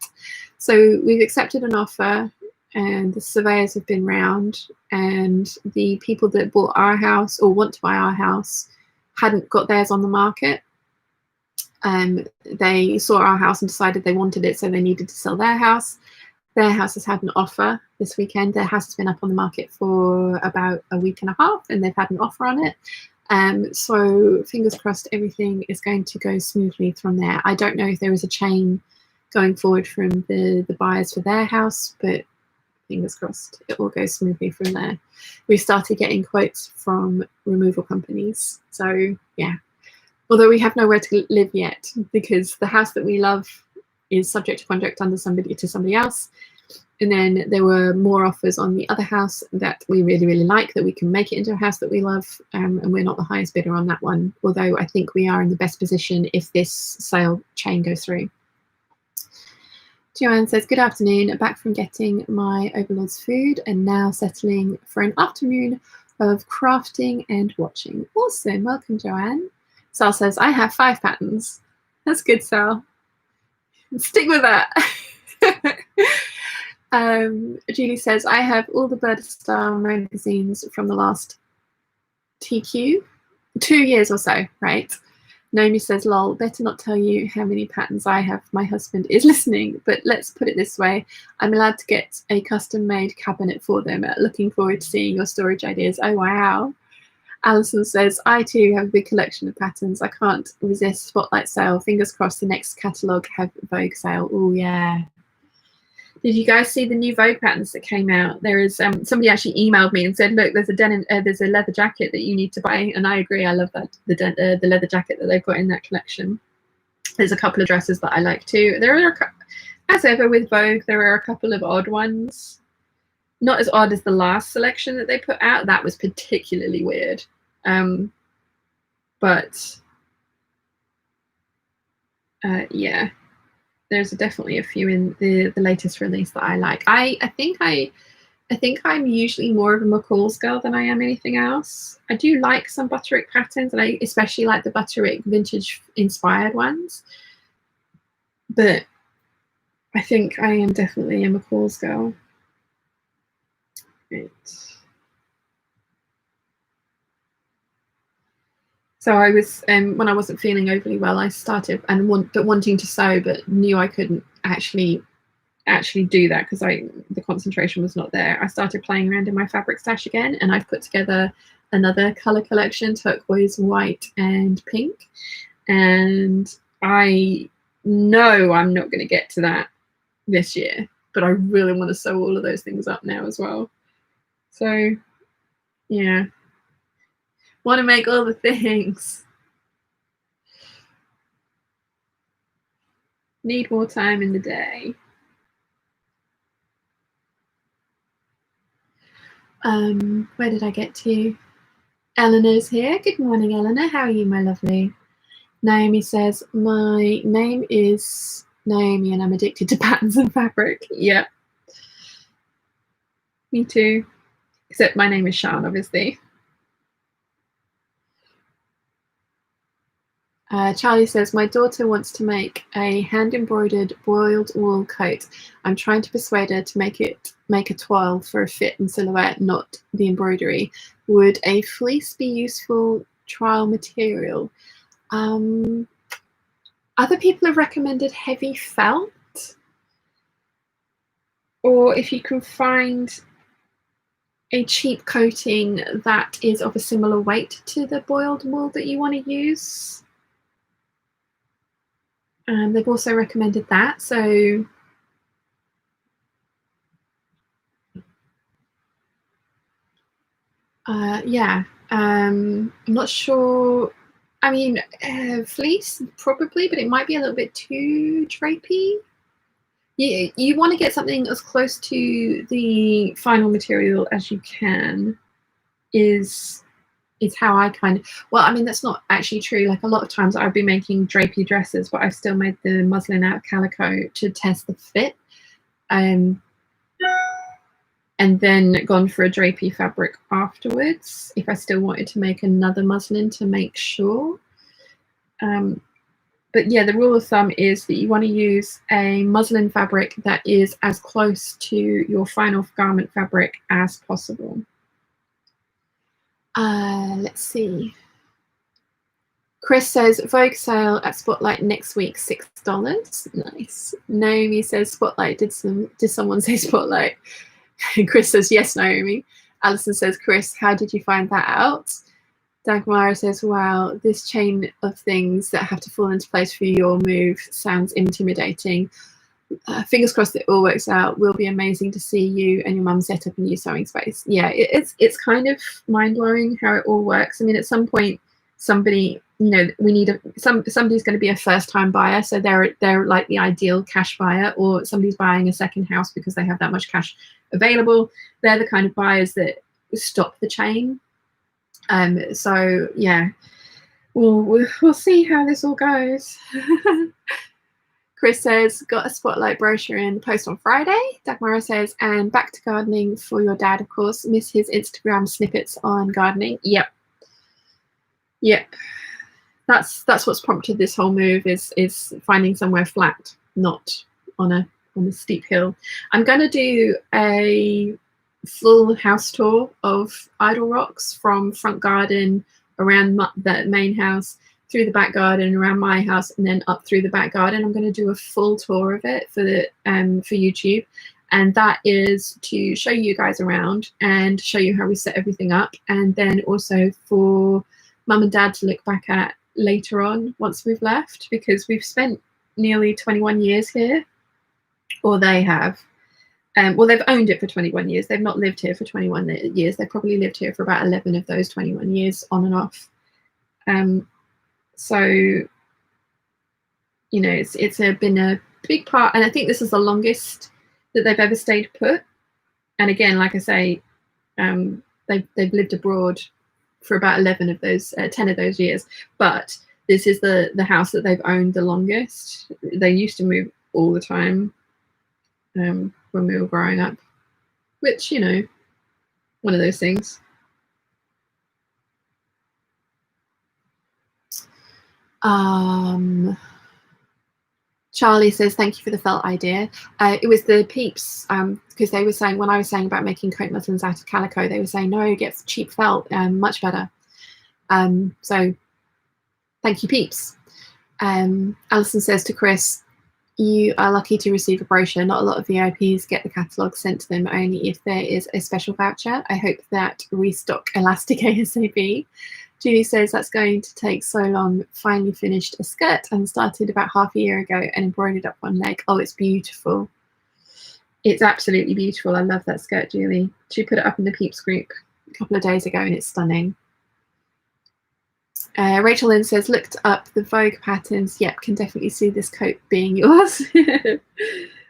So we've accepted an offer, and the surveyors have been round, and the people that bought our house or want to buy our house hadn't got theirs on the market. They saw our house and decided they wanted it, so they needed to sell their house. Their house has had an offer this weekend. Their house has been up on the market for about a week and a half, and they've had an offer on it. So fingers crossed everything is going to go smoothly from there. I don't know if there is a chain going forward from the buyers for their house, but fingers crossed it will go smoothly from there. We've started getting quotes from removal companies. So yeah, although we have nowhere to live yet, because the house that we love is subject to contract under somebody else. And then there were more offers on the other house that we really, really like, that we can make it into a house that we love. And we're not the highest bidder on that one, although I think we are in the best position if this sale chain goes through. Joanne says, good afternoon, back from getting my overlord's food and now settling for an afternoon of crafting and watching. Awesome, welcome, Joanne. Sal says, I have 5 patterns. That's good, Sal. Stick with that. Julie says, I have all the Bird Star magazines from the last TQ, 2 years or so, right? Naomi says, lol, better not tell you how many patterns I have. My husband is listening, but let's put it this way. I'm allowed to get a custom-made cabinet for them. Looking forward to seeing your storage ideas. Oh, wow. Alison says, I too have a big collection of patterns. I can't resist Spotlight sale. Fingers crossed the next catalogue have Vogue sale. Oh, yeah. Did you guys see the new Vogue patterns that came out? There is somebody actually emailed me and said, look, there's a denim, there's a leather jacket that you need to buy. And I agree. I love that, the leather jacket that they've got in that collection. There's a couple of dresses that I like too. There are, as ever with Vogue, there are a couple of odd ones. Not as odd as the last selection that they put out. That was particularly weird. Yeah. There's definitely a few in the latest release that I like. I think I'm usually more of a McCall's girl than I am anything else. I do like some Butterick patterns, and I especially like the Butterick vintage inspired ones. But I think I am definitely a McCall's girl. Right. So I was, when I wasn't feeling overly well, I started wanting to sew, but knew I couldn't actually do that because the concentration was not there. I started playing around in my fabric stash again, and I've put together another color collection, turquoise, white, and pink. And I know I'm not going to get to that this year, but I really want to sew all of those things up now as well. So yeah. Want to make all the things. Need more time in the day. Where did I get to? Eleanor's here. Good morning, Eleanor. How are you, my lovely? Naomi says, my name is Naomi and I'm addicted to patterns and fabric. Yeah. Me too. Except my name is Sean, obviously. Charlie says, my daughter wants to make a hand-embroidered boiled wool coat. I'm trying to persuade her to make a toile for a fit and silhouette, not the embroidery. Would a fleece be useful trial material? Other people have recommended heavy felt. Or if you can find a cheap coating that is of a similar weight to the boiled wool that you want to use. They've also recommended that. So yeah, I'm not sure. I mean, fleece probably, but it might be a little bit too drapey. You want to get something as close to the final material as you can. Is how I kind of, well, I mean, that's not actually true. Like a lot of times I've been making drapey dresses, but I've still made the muslin out of calico to test the fit. And then gone for a drapey fabric afterwards if I still wanted to make another muslin to make sure. But yeah, the rule of thumb is that you want to use a muslin fabric that is as close to your final garment fabric as possible. Let's see. Chris says, Vogue sale at Spotlight next week, $6. Nice. Naomi says, Spotlight, did someone say Spotlight? Chris says, yes, Naomi. Alison says, Chris, how did you find that out? Dagmara says, wow, this chain of things that have to fall into place for your move sounds intimidating. Fingers crossed it all works out. Will be amazing to see you and your mum set up a new sewing space. Yeah, it's kind of mind-blowing how it all works. I mean, at some point, somebody, you know, we need somebody's going to be a first-time buyer, so they're like the ideal cash buyer, or somebody's buying a second house because they have that much cash available. They're the kind of buyers that stop the chain. So yeah, we'll see how this all goes. Chris says, got a Spotlight brochure in the post on Friday. Dagmara says, and back to gardening for your dad, of course. Miss his Instagram snippets on gardening. Yep. That's what's prompted this whole move, is finding somewhere flat, not on a steep hill. I'm going to do a full house tour of Idle Rocks from front garden around the main house through the back garden, around my house, and then up through the back garden. I'm going to do a full tour of it for YouTube, and that is to show you guys around and show you how we set everything up, and then also for Mum and Dad to look back at later on once we've left, because we've spent nearly 21 years here, or they have. Well, they've owned it for 21 years. They've not lived here for 21 years. They probably lived here for about 11 of those 21 years, on and off. So, you know, it's been a big part, and I think this is the longest that they've ever stayed put. And again, like I say, they've lived abroad for about 11 of those, 10 of those years. But this is the house that they've owned the longest. They used to move all the time when we were growing up, which, you know, one of those things. Charlie says, thank you for the felt idea. It was the Peeps, because they were saying, when I was saying about making coat muslins out of calico, they were saying, no, get cheap felt, much better. So thank you, Peeps. Alison says to Chris, you are lucky to receive a brochure. Not a lot of VIPs get the catalogue sent to them, only if there is a special voucher. I hope that restock elastic ASAP. Julie says, that's going to take so long. Finally finished a skirt and started about half a year ago and embroidered up one leg. Oh, it's beautiful. It's absolutely beautiful. I love that skirt, Julie. She put it up in the Peeps group a couple of days ago and it's stunning. Rachel Lynn says, looked up the Vogue patterns. Yep, can definitely see this coat being yours.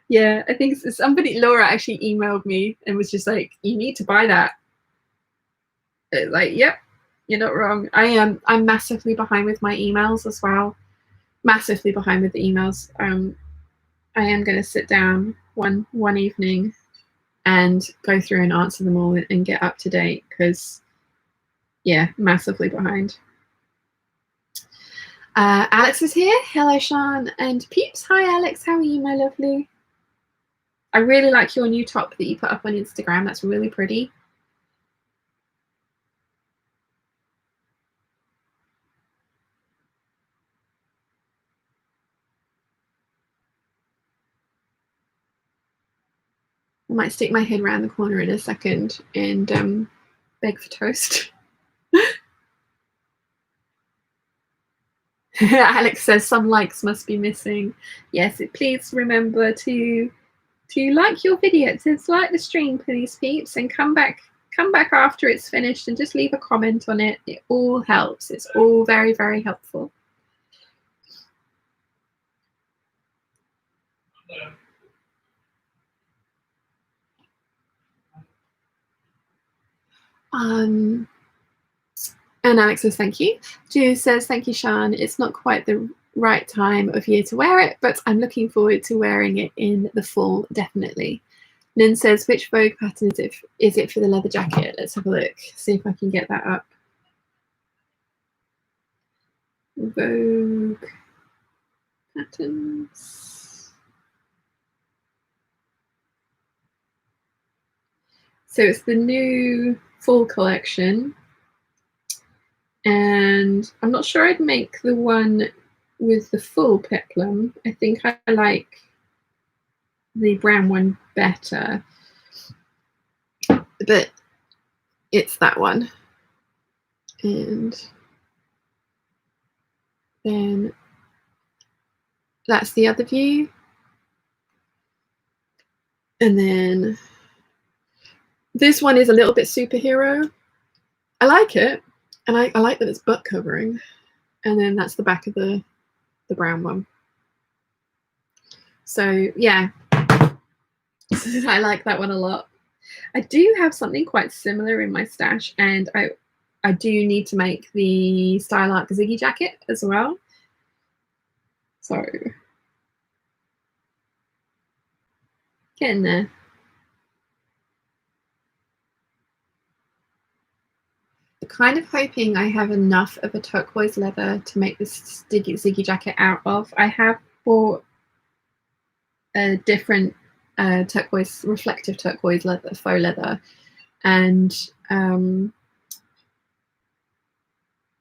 Yeah, I think somebody, Laura, actually emailed me and was just like, you need to buy that. Like, yep, you're not wrong. I'm massively behind with my emails as well. Massively behind with the emails. I am going to sit down one evening and go through and answer them all and get up to date, because, yeah, massively behind. Alex is here. Hello, Sean and Peeps. Hi, Alex. How are you, my lovely? I really like your new top that you put up on Instagram. That's really pretty. I might stick my head around the corner in a second and beg for toast. Alex says some likes must be missing. Yes, please remember to like your video, to like the stream, please, Peeps, and come back after it's finished and just leave a comment on it. It all helps. It's all very, very helpful. And Alex says, thank you. Julie says, thank you, Sean. It's not quite the right time of year to wear it, but I'm looking forward to wearing it in the fall, definitely. Lynn says, which Vogue pattern is it for the leather jacket? Let's have a look, see if I can get that up. Vogue patterns. So it's the new fall collection. And I'm not sure I'd make the one with the full peplum. I think I like the brown one better. But it's that one. And then that's the other view. And then this one is a little bit superhero. I like it. And I like that it's butt covering. And then that's the back of the brown one. So yeah, I like that one a lot. I do have something quite similar in my stash, and I do need to make the Style Art Ziggy jacket as well. So getting there. I'm kind of hoping I have enough of a turquoise leather to make this Ziggy jacket out of. I have bought a different turquoise, reflective turquoise leather, faux leather, and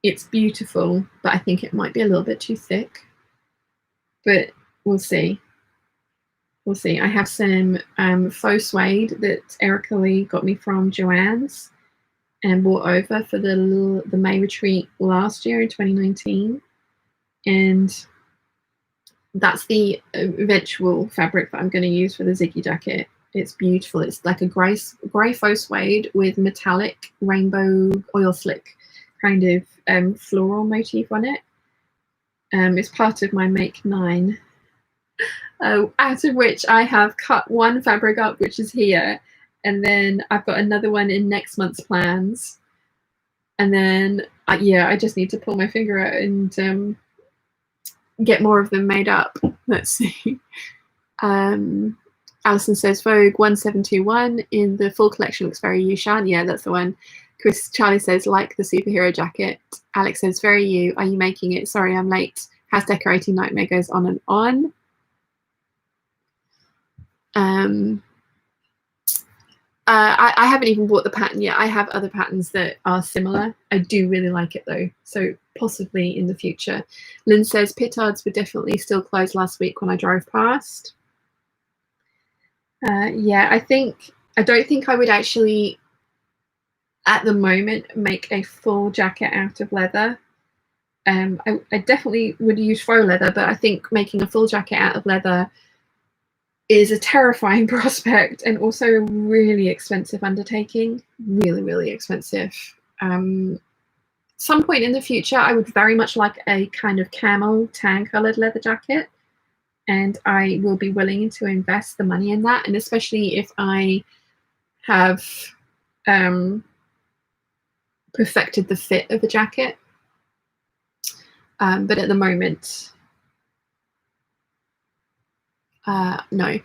It's beautiful, but I think it might be a little bit too thick. But we'll see. We'll see. I have some faux suede that Erica Lee got me from Joann's and brought over for the May retreat last year in 2019. And that's the eventual fabric that I'm going to use for the Ziggy jacket. It's beautiful. It's like a grey faux suede with metallic rainbow oil slick kind of floral motif on it. It's part of my Make 9, out of which I have cut one fabric up, which is here, and then I've got another one in next month's plans. And then, yeah, I just need to pull my finger out and get more of them made up. Let's see. Alison says Vogue 1721 in the full collection looks very you, Shan. Yeah, that's the one. Charlie says like the superhero jacket. Alex says very you. Are you making it? Sorry, I'm late. House decorating nightmare goes on and on. I haven't even bought the pattern yet. I have other patterns that are similar. I do really like it though, so possibly in the future. Lynn says Pittards were definitely still closed last week when I drove past. Yeah, I don't think I would actually at the moment make a full jacket out of leather. I definitely would use faux leather, but I think making a full jacket out of leather is a terrifying prospect and also a really expensive undertaking. Really, really expensive. Some point in the future, I would very much like a kind of camel tan-colored leather jacket, and I will be willing to invest the money in that, and especially if I have perfected the fit of the jacket. But at the moment, no.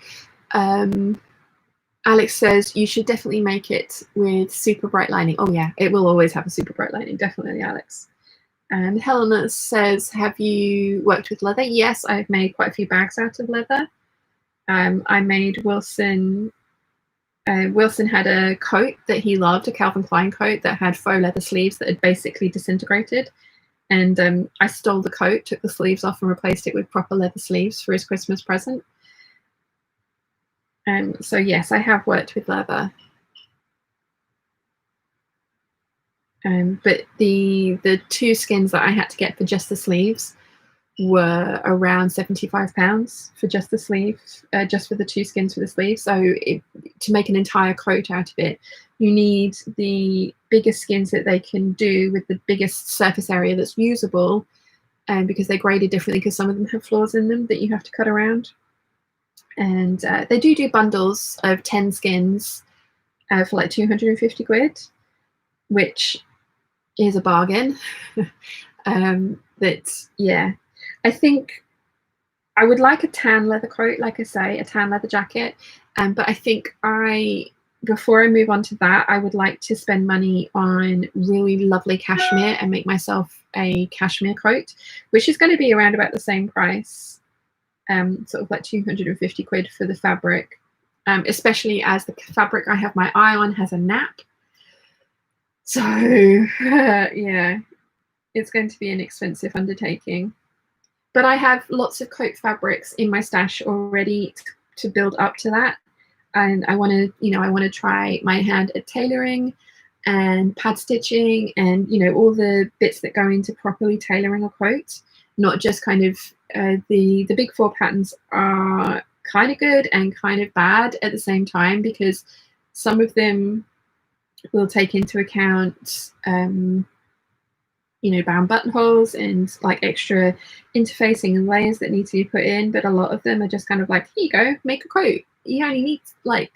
Alex says you should definitely make it with super bright lining. Oh yeah, it will always have a super bright lining, definitely, Alex. And Helena says, have you worked with leather? Yes, I've made quite a few bags out of leather. I made Wilson. Wilson had a coat that he loved, a Calvin Klein coat that had faux leather sleeves that had basically disintegrated. And I stole the coat, took the sleeves off and replaced it with proper leather sleeves for his Christmas present. So yes, I have worked with leather. But the two skins that I had to get for just the sleeves were around £75 for just the sleeves, just for the two skins for the sleeves. So to make an entire coat out of it, you need the biggest skins that they can do with the biggest surface area that's usable, because they're graded differently because some of them have flaws in them that you have to cut around. And they do bundles of 10 skins for like 250 quid, which is a bargain. Yeah, I think I would like a tan leather coat, like I say, a tan leather jacket. But I think before I move on to that, I would like to spend money on really lovely cashmere and make myself a cashmere coat, which is going to be around about the same price, sort of like 250 quid for the fabric, especially as the fabric I have my eye on has a nap. So yeah, it's going to be an expensive undertaking. But I have lots of coat fabrics in my stash already to build up to that. And I want to try my hand at tailoring and pad stitching and, all the bits that go into properly tailoring a coat, not just kind of the big four patterns are kind of good and kind of bad at the same time, because some of them will take into account bound buttonholes and like extra interfacing and layers that need to be put in, but a lot of them are just kind of like, here you go, make a coat. You only need like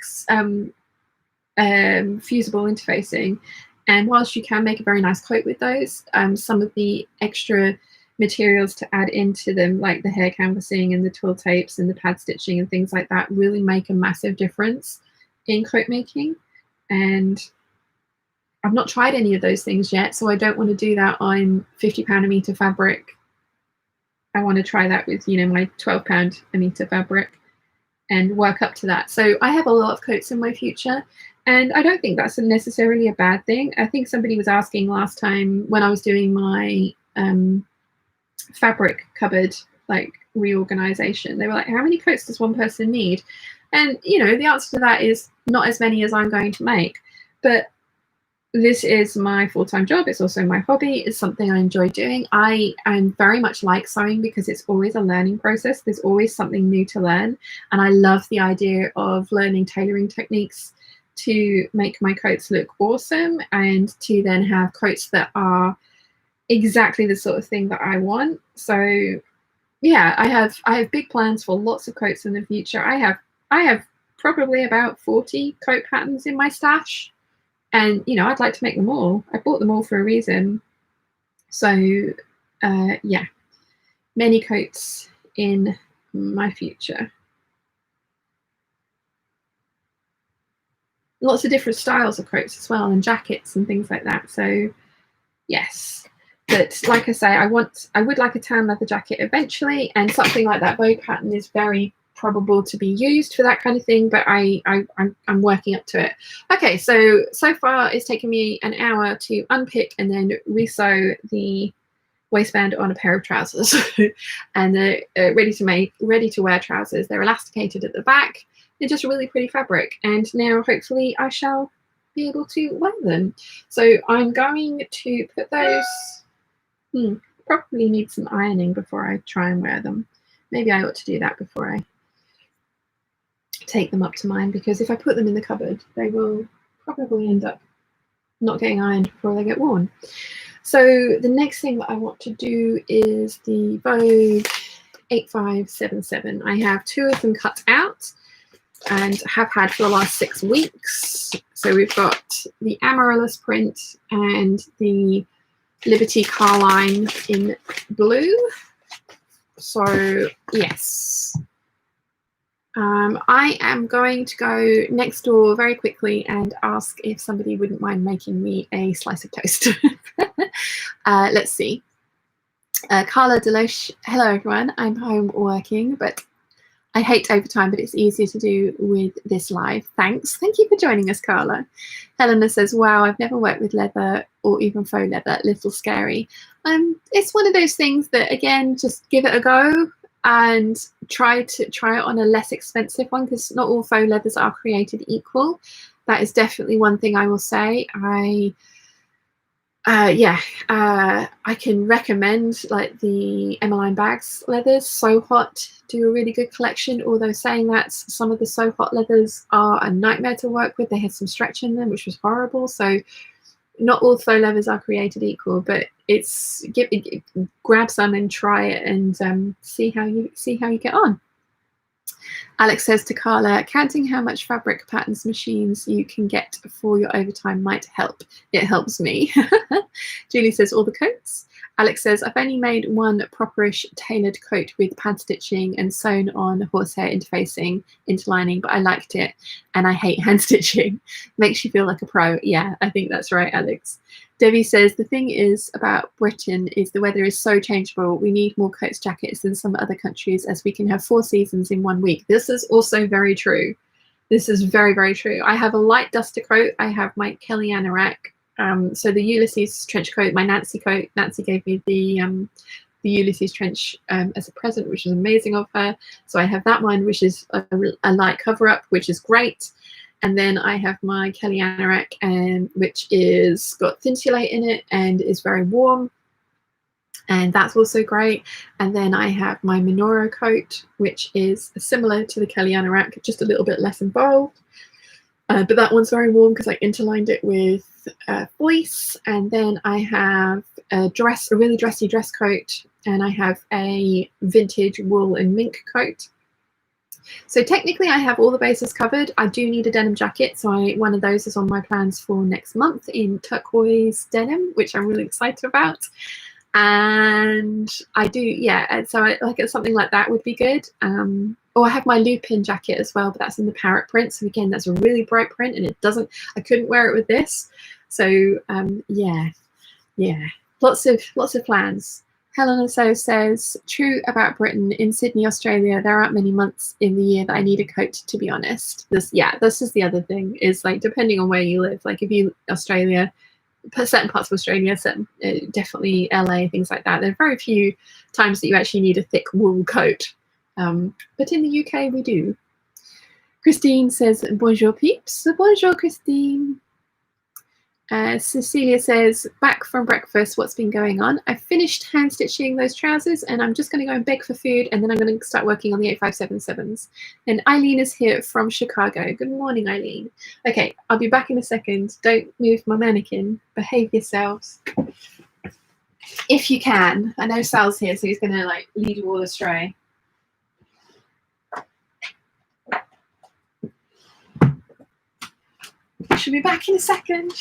fusible interfacing, and whilst you can make a very nice coat with those, some of the extra materials to add into them, like the hair canvassing and the twill tapes and the pad stitching and things like that, really make a massive difference in coat making. And I've not tried any of those things yet, so I don't want to do that on £50 a meter fabric. I want to try that with, my £12 a meter fabric and work up to that. So I have a lot of coats in my future, And I don't think that's necessarily a bad thing. I think somebody was asking last time when I was doing my fabric cupboard like reorganization. They were like, how many coats does one person need? And, you know, the answer to that is not as many as I'm going to make. But this is my full-time job. It's also my hobby. It's something I enjoy doing. I am very much like sewing because it's always a learning process. There's always something new to learn. And I love the idea of learning tailoring techniques to make my coats look awesome and to then have coats that are exactly the sort of thing that I want. So yeah, I have big plans for lots of coats in the future. I have probably about 40 coat patterns in my stash. And, you know, I'd like to make them all. I bought them all for a reason. So, yeah, many coats in my future. Lots of different styles of coats as well, and jackets and things like that. So, yes. But like I say, I would like a tan leather jacket eventually, and something like that Vogue pattern is very probable to be used for that kind of thing, but I'm working up to it. Okay, so far it's taken me an hour to unpick and then resew the waistband on a pair of trousers. And they're ready to wear trousers. They're elasticated at the back. They're just really pretty fabric, and now hopefully I shall be able to wear them. So I'm going to put those, probably need some ironing before I try and wear them. Maybe I ought to do that before I take them up to mine, because if I put them in the cupboard, they will probably end up not getting ironed before they get worn. So the next thing that I want to do is the Vogue 8577. I have 2 of them cut out and have had for the last 6 weeks. So we've got the Amaryllis print and the Liberty Carline in blue. So yes. I am going to go next door very quickly and ask if somebody wouldn't mind making me a slice of toast. Let's see. Carla Deloche, hello everyone. I'm home working, but I hate overtime, but it's easier to do with this live. Thanks. Thank you for joining us, Carla. Helena says, wow, I've never worked with leather or even faux leather. Little scary. It's one of those things that, again, just give it a go and try it on a less expensive one, because not all faux leathers are created equal. That is definitely one thing I will say. I can recommend like the Emmeline Bags leathers. So Hot do a really good collection, although saying that, some of the So Hot leathers are a nightmare to work with. They had some stretch in them, which was horrible. So not all faux leathers are created equal, but grab some and try it and see how you get on. Alex says to Carla, counting how much fabric patterns machines you can get for your overtime might help. It helps me. Julie says, all the coats. Alex says, I've only made one properish tailored coat with pad stitching and sewn on horsehair interfacing, interlining, but I liked it and I hate hand stitching. Makes you feel like a pro. Yeah, I think that's right, Alex. Debbie says, the thing is about Britain is the weather is so changeable. We need more coats, jackets than some other countries, as we can have 4 seasons in 1 week. This is also very true. This is very, very true. I have a light duster coat. I have my Kelly Anorak. So the Ulysses trench coat, my Nancy coat. Nancy gave me the Ulysses trench as a present, which is amazing of her. So I have that one, which is a light cover-up, which is great. And then I have my Kelly Anorak, which is got Thinsulate in it and is very warm. And that's also great. And then I have my Minoro coat, which is similar to the Kelly Anorak, just a little bit less involved. But that one's very warm because I interlined it with fleece. And then I have a really dressy dress coat, and I have a vintage wool and mink coat. So technically I have all the bases covered. I do need a denim jacket, so one of those is on my plans for next month in turquoise denim, which I'm really excited about. And I do, yeah, so something like that would be good. Or I have my Lupin jacket as well, but that's in the parrot print. So again, that's a really bright print, and I couldn't wear it with this. So yeah, lots of plans. Helena So says, true about Britain. In Sydney, Australia, there aren't many months in the year that I need a coat, to be honest. This is the other thing, is like, depending on where you live, like if you Australia, certain parts of Australia, certain, definitely LA, things like that, there are very few times that you actually need a thick wool coat. But in the UK, we do. Christine says, bonjour peeps. Bonjour, Christine. Cecilia says, back from breakfast, what's been going on? I finished hand stitching those trousers and I'm just going to go and beg for food, and then I'm going to start working on the 8577's. And Eileen is here from Chicago. Good morning, Eileen. Okay, I'll be back in a second. Don't move my mannequin. Behave yourselves. If you can. I know Sal's here, so he's going to like lead you all astray. I should be back in a second.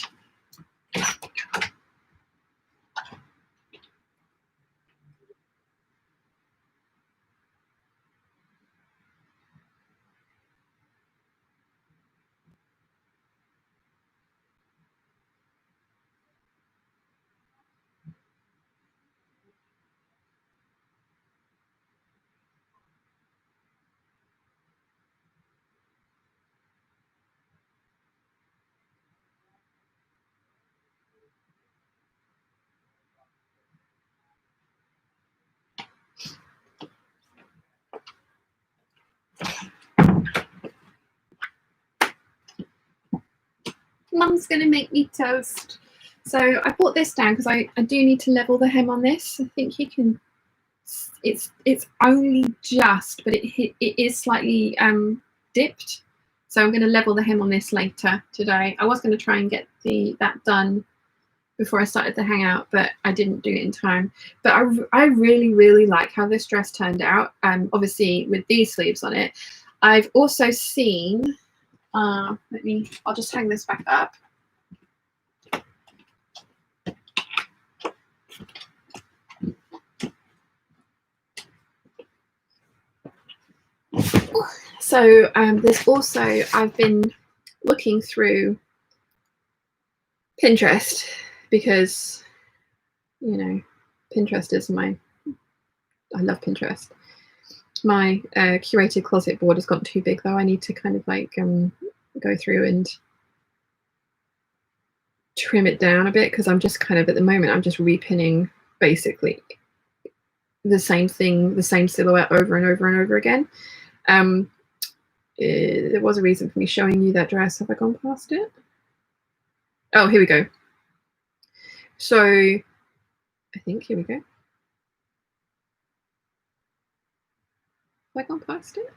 Mum's going to make me toast. So I brought this down because I do need to level the hem on this. I think you can, it's only just, but it is slightly dipped. So I'm going to level the hem on this later today. I was going to try and get that done before I started the hangout, but I didn't do it in time. But I really, really like how this dress turned out. Obviously with these sleeves on it. I've also seen, I'll just hang this back up. So there's also, I've been looking through Pinterest because, you know, Pinterest is I love Pinterest. My curated closet board has gotten too big though. I need to kind of like go through and trim it down a bit, because I'm just kind of, at the moment, I'm just repinning basically the same thing, the same silhouette over and over and over again. There was a reason for me showing you that dress. Have I gone past it? Oh, here we go. So I think, here we go. Have I gone past it?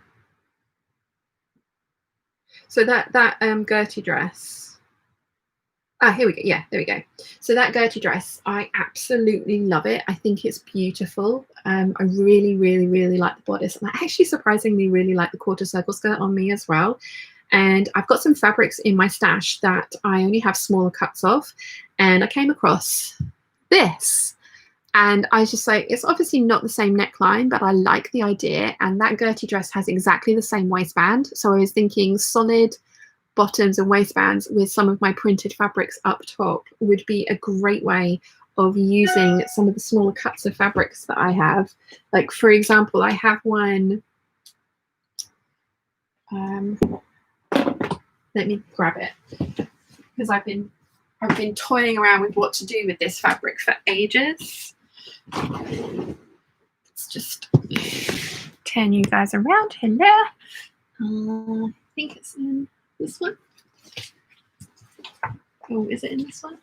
So that Gertie dress. Here we go. Yeah, there we go. So that Gertie dress, I absolutely love it. I think it's beautiful. I really, really, really like the bodice. And I actually surprisingly really like the quarter circle skirt on me as well. And I've got some fabrics in my stash that I only have smaller cuts of. And I came across this. And I was just like, it's obviously not the same neckline, but I like the idea. And that Gertie dress has exactly the same waistband. So I was thinking solid bottoms and waistbands with some of my printed fabrics up top would be a great way of using some of the smaller cuts of fabrics that I have. Like, for example, I have one, let me grab it, because I've been toying around with what to do with this fabric for ages. Let's just turn you guys around. Hello. I think it's in this one. Oh, is it in this one?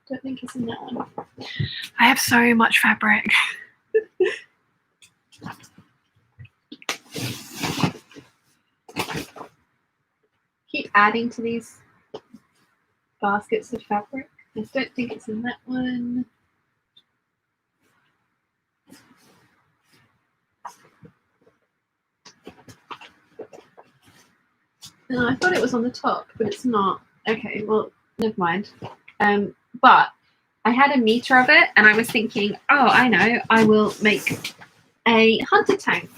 Don't think it's in that one. I have so much fabric. Keep adding to these baskets of fabric. I don't think it's in that one. No, I thought it was on the top, but it's not. Okay, well, never mind. But I had a meter of it, and I was thinking, oh, I know, I will make a hunter tank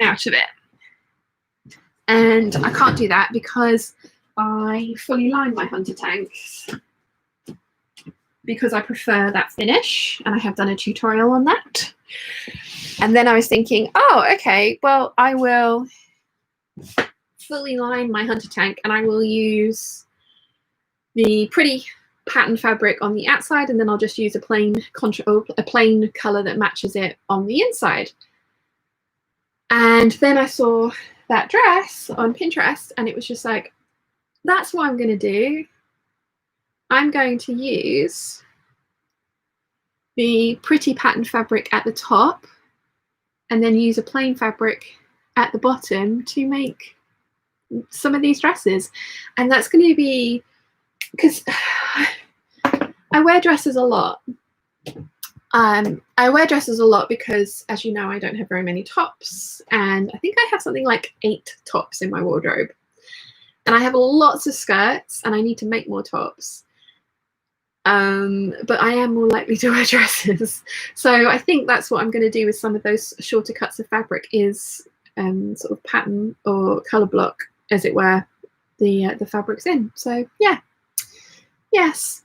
out of it. And I can't do that because I fully line my hunter tanks because I prefer that finish, and I have done a tutorial on that. And then I was thinking, oh, okay, well, I will fully line my hunter tank and I will use the pretty pattern fabric on the outside, and then I'll just use a plain color that matches it on the inside. And then I saw that dress on Pinterest and it was just like, that's what I'm going to do. I'm going to use the pretty pattern fabric at the top and then use a plain fabric at the bottom to make some of these dresses. And that's going to be, because I wear dresses a lot. I wear dresses a lot because, as you know, I don't have very many tops, and I think I have something like 8 tops in my wardrobe. And I have lots of skirts, and I need to make more tops. But I am more likely to wear dresses. So I think that's what I'm going to do with some of those shorter cuts of fabric is sort of pattern or colour block, as it were, the fabrics in. So yeah, yes.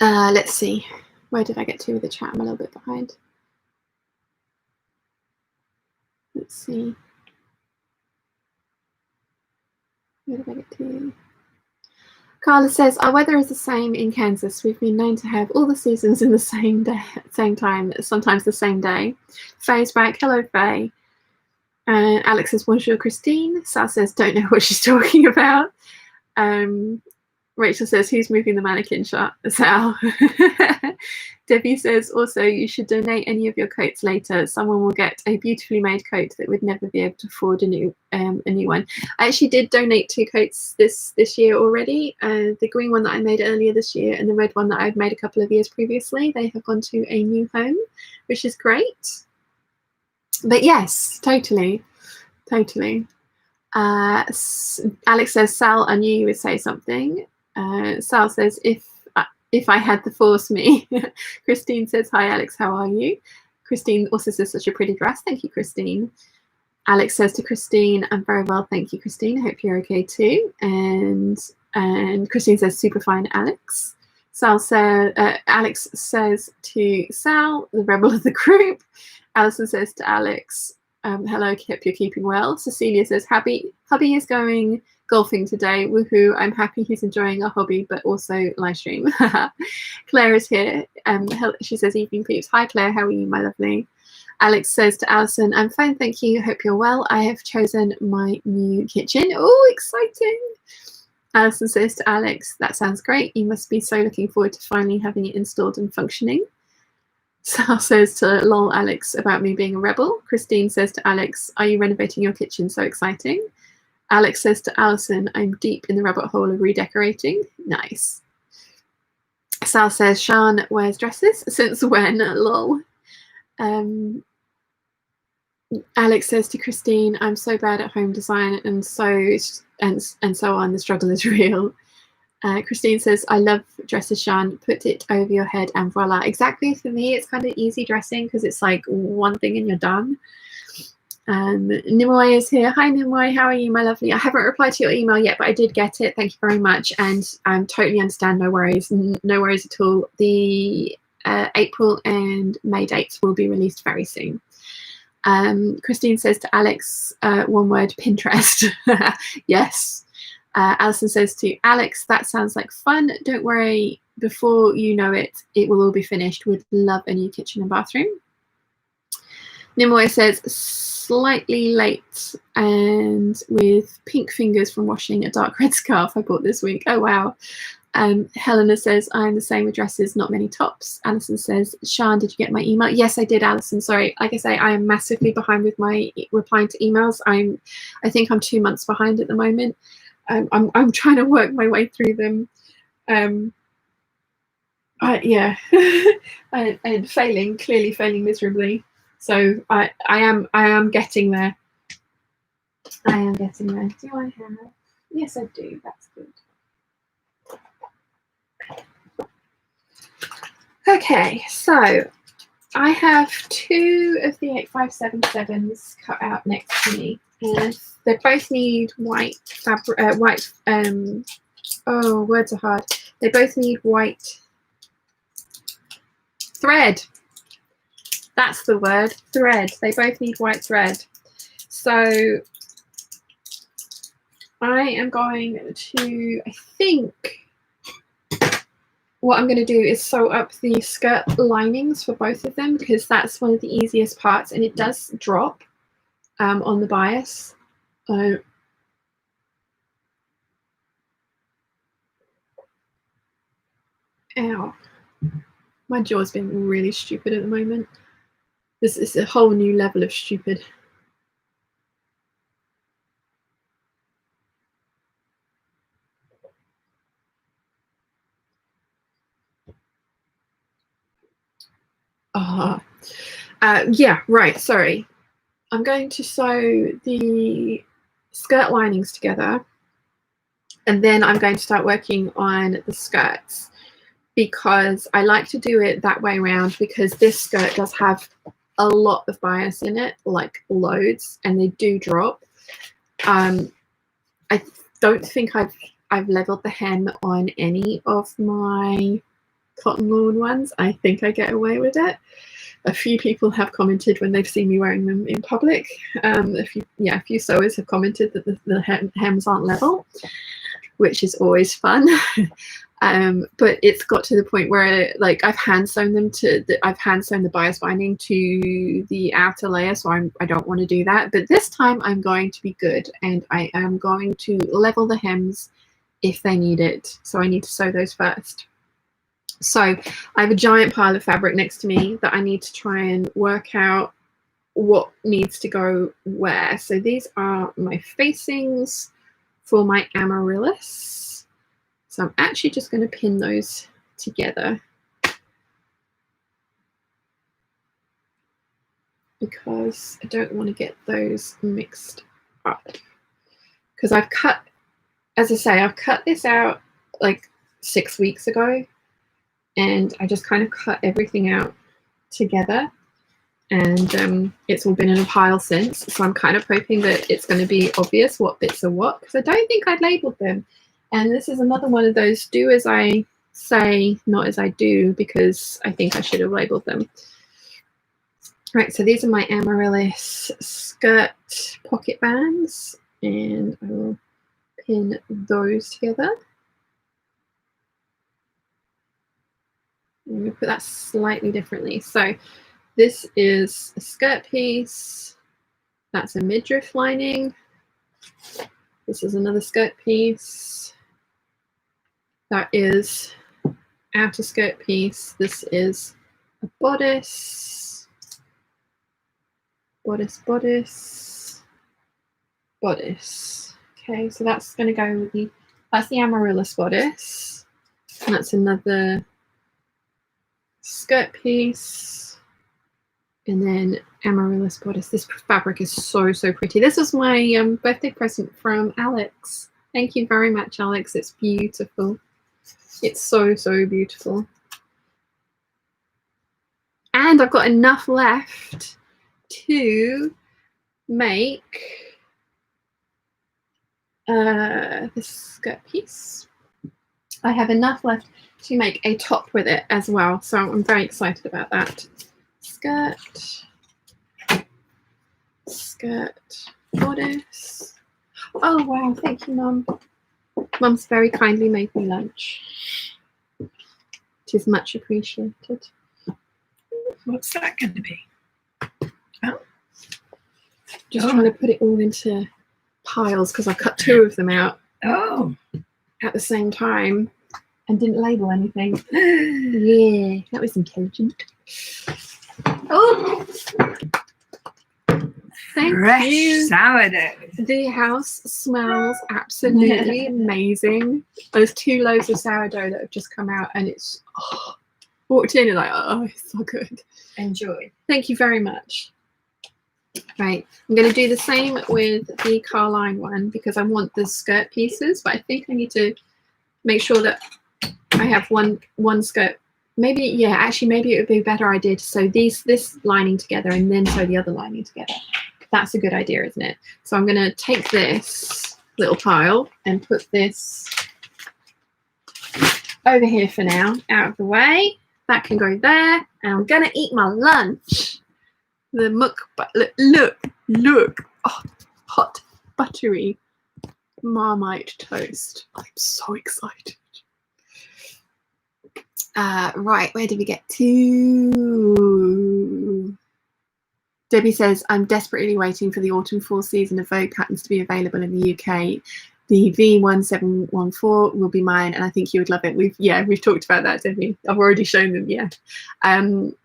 Let's see. Where did I get to with the chat? I'm a little bit behind. Let's see. Where did I get to? Carla says, our weather is the same in Kansas. We've been known to have all the seasons in the same day, same time, sometimes the same day. Faye's back. Hello, Faye. Alex says, bonjour, Christine. Sal says, don't know what she's talking about. Rachel says, who's moving the mannequin shot? Sal. Debbie says, also, you should donate any of your coats later. Someone will get a beautifully made coat that would never be able to afford a new one. I actually did donate 2 coats this year already. The green one that I made earlier this year and the red one that I've made a couple of years previously. They have gone to a new home, which is great. But yes, totally. Alex says, Sal, I knew you would say something. Sal says, if I had the force me. Christine says, hi, Alex, how are you? Christine also says, such a pretty dress. Thank you, Christine. Alex says to Christine, I'm very well, thank you, Christine. I hope you're okay too. And Christine says, super fine, Alex. Alex says to Sal, the rebel of the group. Alison says to Alex, hello, Kip, you're keeping well. Cecilia says, hubby is going golfing today. Woohoo, I'm happy he's enjoying a hobby, but also live stream. Claire is here. She says, evening, Peeps. Hi, Claire. How are you, my lovely? Alex says to Alison, I'm fine, thank you. Hope you're well. I have chosen my new kitchen. Oh, exciting. Alison says to Alex, that sounds great. You must be so looking forward to finally having it installed and functioning. Sal says to lol Alex about me being a rebel. Christine says to Alex, are you renovating your kitchen? So exciting. Alex says to Alison, I'm deep in the rabbit hole of redecorating. Nice. Sal says, Sian wears dresses. Since when? Lol. Alex says to Christine, I'm so bad at home design and so on. The struggle is real. Christine says, I love dresses, Sian. Put it over your head and voila. Exactly. For me, it's kind of easy dressing because it's like one thing and you're done. Nimoy is here. Hi, Nimoy. How are you, my lovely? I haven't replied to your email yet, but I did get it. Thank you very much. And I totally understand. No worries. No worries at all. The April and May dates will be released very soon. Christine says to Alex, one word, Pinterest. Yes. Alison says to Alex, that sounds like fun. Don't worry, before you know it, it will all be finished. Would love a new kitchen and bathroom. Nimoy says, slightly late and with pink fingers from washing a dark red scarf I bought this week. Oh, wow. Helena says, I'm the same with dresses, not many tops. Alison says, Sian, did you get my email? Yes, I did, Alison. Sorry. Like I say, I am massively behind with my replying to emails. I think I'm 2 months behind at the moment. I'm trying to work my way through them. Yeah, and clearly failing miserably. So I am getting there. I am getting there. Do I have? Yes, I do. That's good. Okay, so I have 2 of the 8577's cut out next to me, They both need white fabric, oh, words are hard. They both need white thread. That's the word, thread. They both need white thread. So I am going to, I think what I'm going to do is sew up the skirt linings for both of them, because that's one of the easiest parts, and it does drop on the bias. Ow. My jaw's being really stupid at the moment. This is a whole new level of stupid. Yeah, right, sorry. I'm going to sew the skirt linings together, and then I'm going to start working on the skirts, because I like to do it that way around, because this skirt does have a lot of bias in it, like loads, and they do drop. I don't think I've leveled the hem on any of my cotton lawn ones. I think I get away with it. A few people have commented when they've seen me wearing them in public. A few sewers have commented that the hems aren't level, which is always fun. But it's got to the point where, like, I've hand sewn them I've hand sewn the bias binding to the outer layer, so I don't want to do that. But this time I'm going to be good, and I am going to level the hems if they need it. So I need to sew those first. So I have a giant pile of fabric next to me that I need to try and work out what needs to go where. So these are my facings for my amaryllis. So I'm actually just going to pin those together, because I don't want to get those mixed up. Because I've cut, as I say, I've cut this out like 6 weeks ago, and I just kind of cut everything out together, and it's all been in a pile since. So I'm kind of hoping that it's going to be obvious what bits are what, because I don't think I'd labeled them. And this is another one of those do as I say, not as I do, because I think I should have labeled them. Right, so these are my amaryllis skirt pocket bands, and I will pin those together. I'm going to put that slightly differently. So this is a skirt piece. That's a midriff lining. This is another skirt piece. That is outer skirt piece. This is a bodice. Bodice, bodice, bodice. Okay, so that's going to go with that's the amaryllis bodice. And that's another skirt piece, and then amaryllis bodice. This fabric is so pretty. This was my birthday present from Alex. Thank you very much, Alex. It's beautiful. It's so beautiful. And I've got enough left to make this skirt piece. I have enough left to make a top with it as well, so I'm very excited about that. Skirt, bodice. Oh wow, thank you, Mum. Mum's very kindly made me lunch. It is much appreciated. What's that going to be? Oh. Just trying to put it all into piles, because I cut 2 of them out at the same time and didn't label anything. Yeah, that was intelligent. Oh, thank you. Sourdough. The house smells absolutely amazing. Those 2 loaves of sourdough that have just come out, and it's walked in and like, oh, it's so good. Enjoy. Thank you very much. Right, I'm going to do the same with the Carline one, because I want the skirt pieces, but I think I need to make sure that I have one skirt. Maybe, yeah, actually maybe it would be a better idea to sew this lining together and then sew the other lining together. That's a good idea, isn't it? So I'm going to take this little pile and put this over here for now, out of the way. That can go there, and I'm going to eat my lunch. The look, oh, hot, buttery Marmite toast. I'm so excited. Right, where did we get to? Debbie says, I'm desperately waiting for the autumn fall season of Vogue patterns to be available in the UK. The V1714 will be mine, and I think you would love it. We've talked about that, Debbie. I've already shown them, yeah. The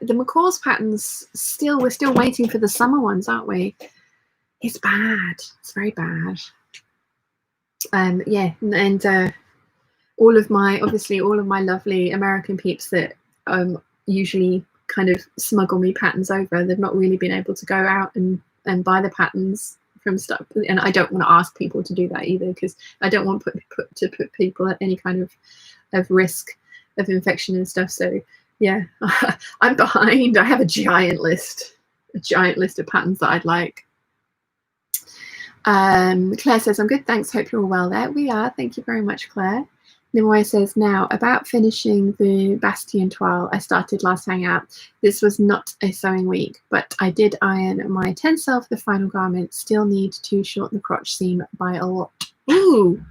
McCall's patterns, we're still waiting for the summer ones, aren't we? It's bad. It's very bad. All of my lovely American peeps that usually kind of smuggle me patterns over, they've not really been able to go out and buy the patterns from stuff, and I don't want to ask people to do that either, because I don't want to put people at any kind of risk of infection and stuff. So yeah, I'm behind. I have a giant list of patterns that I'd like. Claire says, I'm good, thanks, hope you're all well there. We are, thank you very much, Claire. Nimoy says, now about finishing the Bastien toile I started last hangout. This was not a sewing week, but I did iron my tencel for the final garment. Still need to shorten the crotch seam by a lot. Ooh,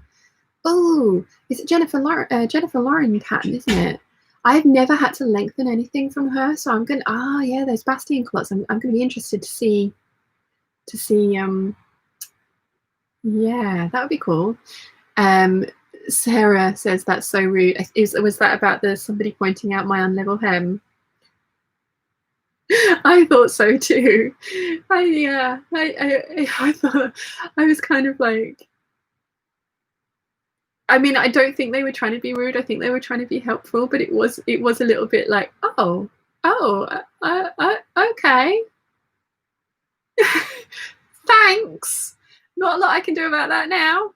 is it Jennifer Lauren pattern, isn't it? I've never had to lengthen anything from her, so I'm gonna those Bastien clots. I'm gonna be interested to see yeah, that would be cool. Sarah says, that's so rude. Was that about somebody pointing out my unlevel hem? I thought so too. I thought, I was kind of like, I mean, I don't think they were trying to be rude. I think they were trying to be helpful, but it was a little bit like, okay. Thanks. Not a lot I can do about that now.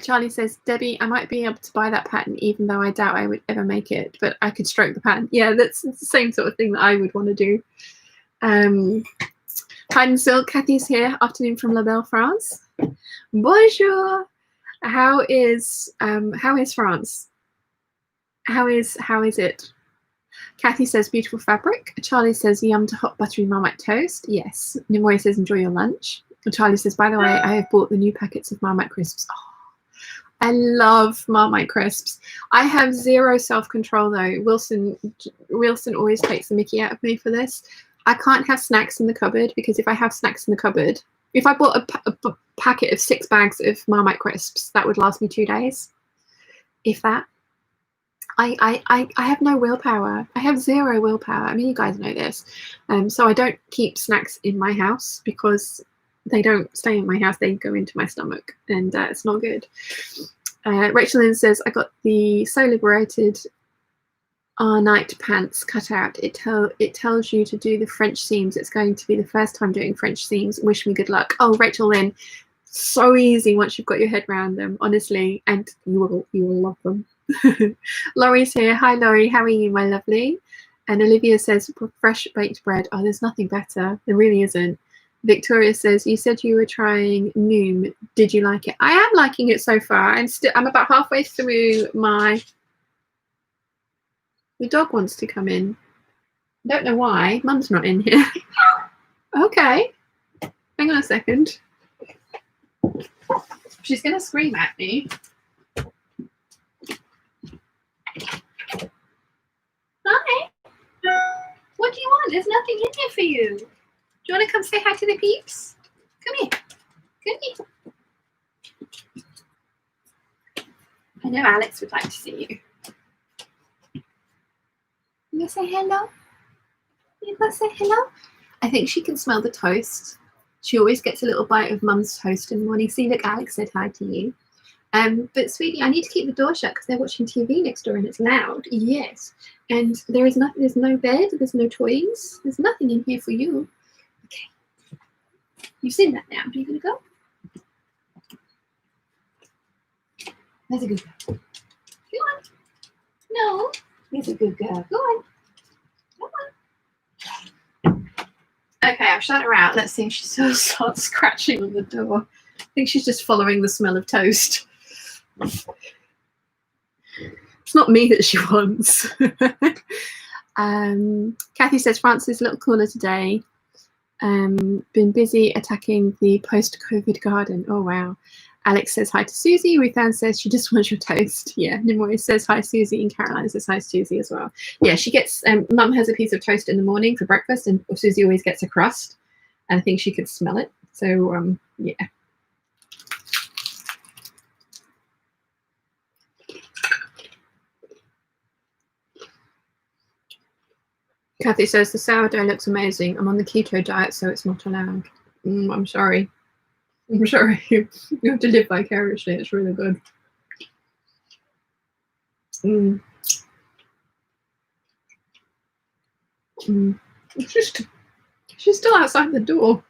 Charlie says, Debbie, I might be able to buy that pattern, even though I doubt I would ever make it, but I could stroke the pattern. Yeah, that's the same sort of thing that I would want to do. Hide and Silk, Kathy's here. Afternoon from La Belle, France. Bonjour. How is France? How is it? Kathy says, beautiful fabric. Charlie says, yum to hot buttery Marmite toast. Yes. Nimoy says, enjoy your lunch. Charlie says, by the way, I have bought the new packets of Marmite crisps. Oh, I love Marmite crisps. I have zero self-control though. Wilson always takes the mickey out of me for this. I can't have snacks in the cupboard, because if I have snacks in the cupboard, if I bought a packet of 6 bags of Marmite crisps, that would last me 2 days. If that. I have no willpower. I have zero willpower. I mean, you guys know this. So I don't keep snacks in my house, because they don't stay in my house. They go into my stomach, and it's not good. Rachel Lynn says, I got the So Liberated R-Night pants cut out. It tells you to do the French seams. It's going to be the first time doing French seams. Wish me good luck. Oh, Rachel Lynn, so easy once you've got your head around them, honestly, and you will love them. Laurie's here. Hi Laurie, how are you, my lovely? And Olivia says, fresh baked bread. Oh, there's nothing better. There really isn't. Victoria says, you said you were trying Noom. Did you like it? I am liking it so far. I'm about halfway through the dog wants to come in. I don't know why. Mum's not in here. Okay. Hang on a second. She's going to scream at me. Hi. What do you want? There's nothing in here for you. Do you want to come say hi to the peeps? Come here. Come here. I know Alex would like to see you. You gonna say hello? You gonna say hello? I think she can smell the toast. She always gets a little bite of Mum's toast in the morning. See, look, Alex said hi to you. But sweetie, I need to keep the door shut because they're watching TV next door and it's loud. Yes. And there's no bed, there's no toys, there's nothing in here for you. Okay. You've seen that now. Are you gonna go? That's a good girl. Go on. No. That's a good girl. Go on. Go on. Okay, I've shut her out. Let's see if she still starts scratching on the door. I think she's just following the smell of toast. It's not me that she wants. Kathy says France is a little cooler today. Been busy attacking the post-COVID garden. Oh wow. Alex says hi to Susie. Ruth Ann says she just wants your toast. Yeah, Nimoy says hi Susie, and Caroline says hi Susie as well. Yeah, she gets Mum has a piece of toast in the morning for breakfast, and Susie always gets a crust, and I think she could smell it. So yeah. Kathy says the sourdough looks amazing. I'm on the keto diet, so it's not allowed. I'm sorry. I'm sorry. You have to live vicariously. It's really good. She's still outside the door.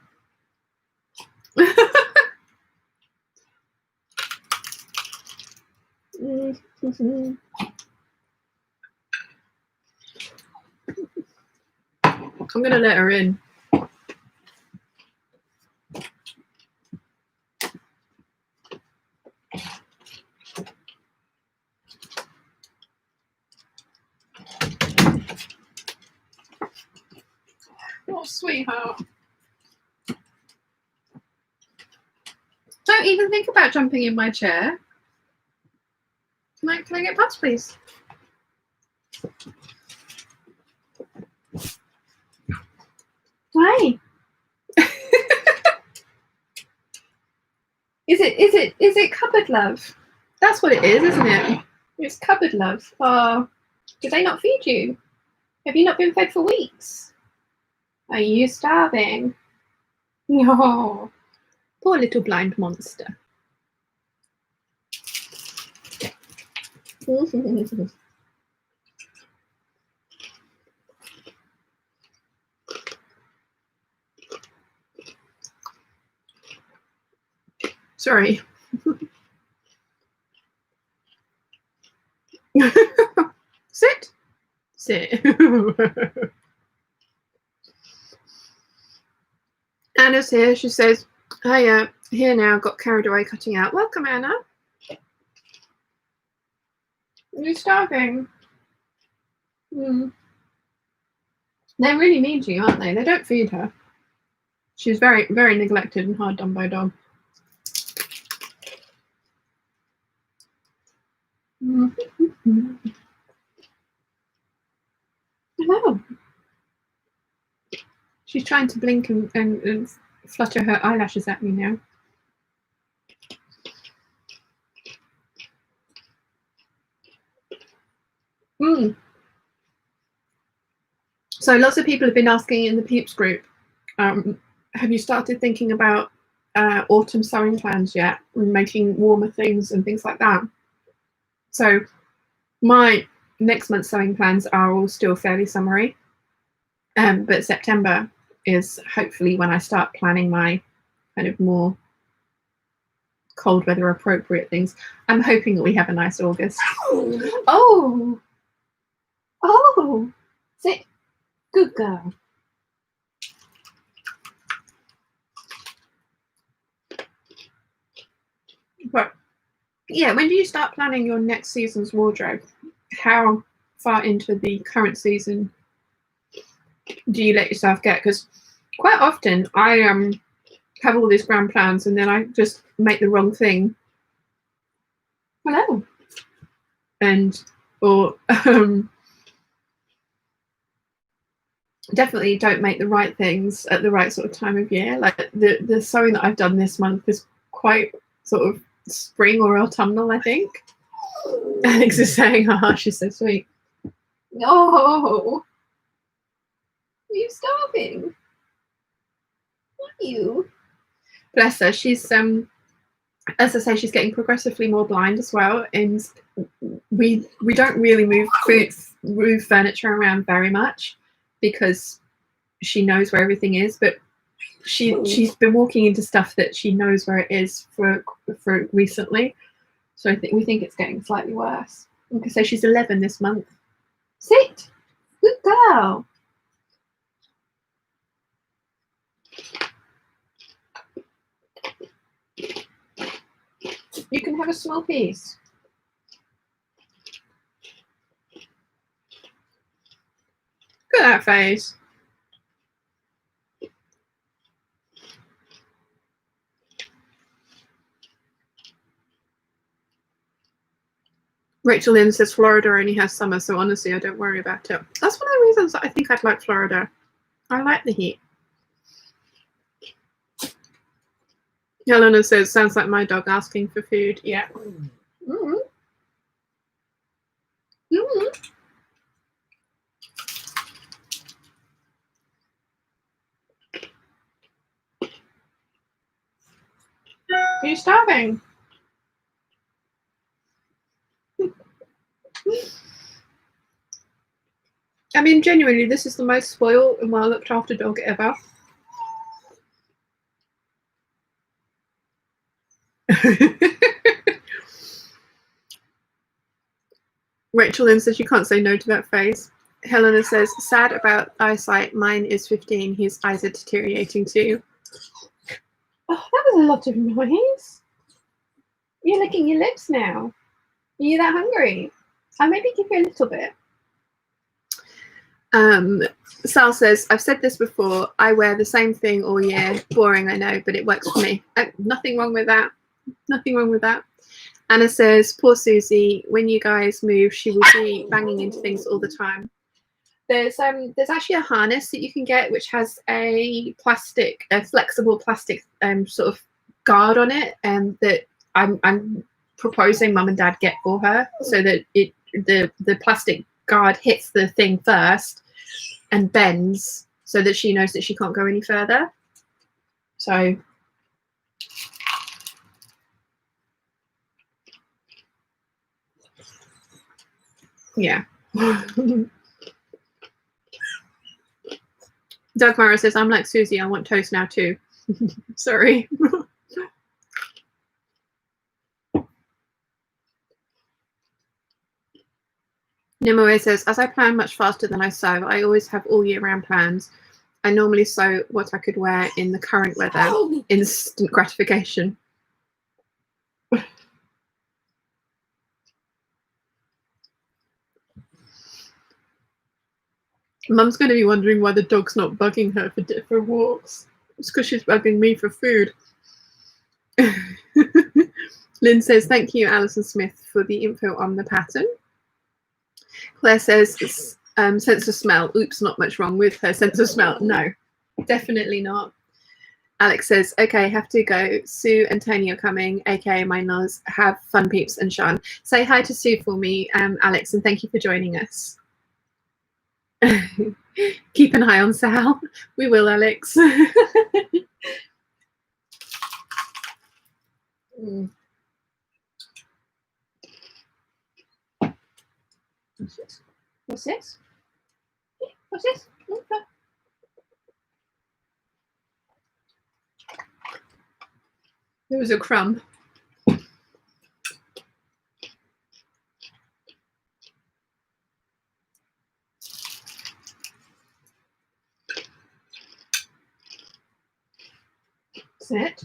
I'm gonna let her in. Oh, sweetheart. Don't even think about jumping in my chair. Can I get past, please? Why? Is it cupboard love? That's what it is, isn't it? It's cupboard love. Oh, did they not feed you? Have you not been fed for weeks? Are you starving? No. Poor little blind monster. Sorry. Sit. Sit. Anna's here. She says, hiya, here now, got carried away cutting out. Welcome, Anna. Are you starving? They're really mean to you, aren't they? They don't feed her. She's very, very neglected and hard done by dog. Hello. She's trying to blink and flutter her eyelashes at me now. So lots of people have been asking in the Peeps group, have you started thinking about autumn sewing plans yet, and making warmer things and things like that? So my next month's sewing plans are all still fairly summery, but September is hopefully when I start planning my kind of more cold weather appropriate things. I'm hoping that we have a nice August. Oh, sit, good girl. But yeah, when do you start planning your next season's wardrobe? How far into the current season do you let yourself get? Because quite often I have all these grand plans and then I just make the wrong thing. Hello. Or definitely don't make the right things at the right sort of time of year. Like the sewing that I've done this month is quite sort of spring or autumnal, I think. Alex is saying, haha, she's so sweet. No. Are you starving? Are you? Bless her. She's as I say, she's getting progressively more blind as well, and we don't really move furniture around very much because she knows where everything is, but she's been walking into stuff that she knows where it is for recently. So we think it's getting slightly worse. Okay, so she's 11 this month. Sit, good girl. a small piece. Look at that face. Rachel Lynn says Florida only has summer, so honestly, I don't worry about it. That's one of the reasons that I think I'd like Florida. I like the heat. Helena says, sounds like my dog asking for food. Yeah. Mm-hmm. Mm-hmm. Are you starving? I mean, genuinely, this is the most spoiled and well looked after dog ever. Rachel Lynn says you can't say no to that face. Helena says, sad about eyesight. Mine is 15. His eyes are deteriorating too. Oh, that was a lot of noise. You're licking your lips now. Are you that hungry? I'll maybe give you a little bit. Sal says, I've said this before. I wear the same thing all year. Boring, I know, but it works for me. Nothing wrong with that. Nothing wrong with that. Anna says, poor Susie, when you guys move, she will be banging into things all the time. There's actually a harness that you can get which has a flexible plastic sort of guard on it, and that I'm proposing mum and dad get for her, so that the plastic guard hits the thing first and bends so that she knows that she can't go any further. So yeah. Doug Mara says, I'm like Susie, I want toast now too. Sorry. Nimue says, as I plan much faster than I sew, I always have all year round plans. I normally sew what I could wear in the current weather. Instant gratification. Mum's going to be wondering why the dog's not bugging her for walks. It's because she's bugging me for food. Lynn says, thank you, Alison Smith, for the info on the pattern. Claire says, sense of smell. Oops, not much wrong with her sense of smell. No, definitely not. Alex says, okay, have to go. Sue and Tony are coming, aka my Noz. Have fun, Peeps and Sean. Say hi to Sue for me, Alex, and thank you for joining us. Keep an eye on Sal. We will, Alex. What's this? What's this? What's this? Okay. There was a crumb. Sit.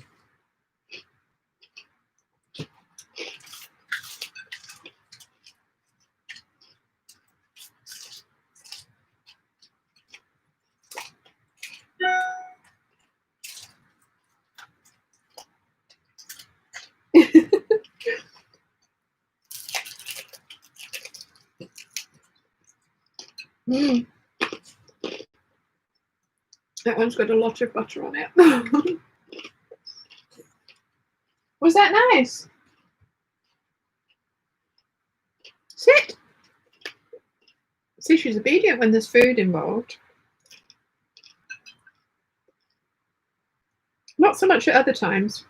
That one's got a lot of butter on it. Was that nice? Sit. See, she's obedient when there's food involved. Not so much at other times.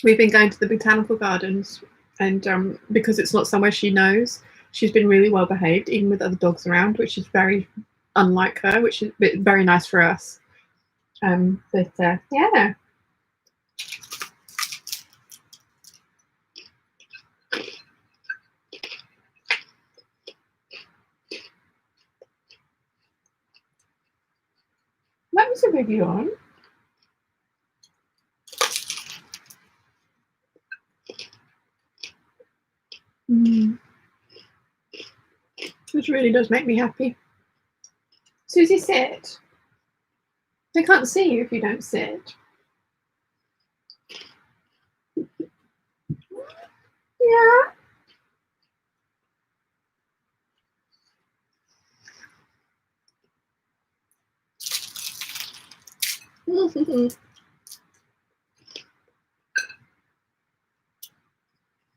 We've been going to the botanical gardens, and because it's not somewhere she knows, she's been really well behaved, even with other dogs around, which is very unlike her, which is very nice for us. Yeah. That was a big yawn. This really does make me happy. Susie, sit. They can't see you if you don't sit. Yeah.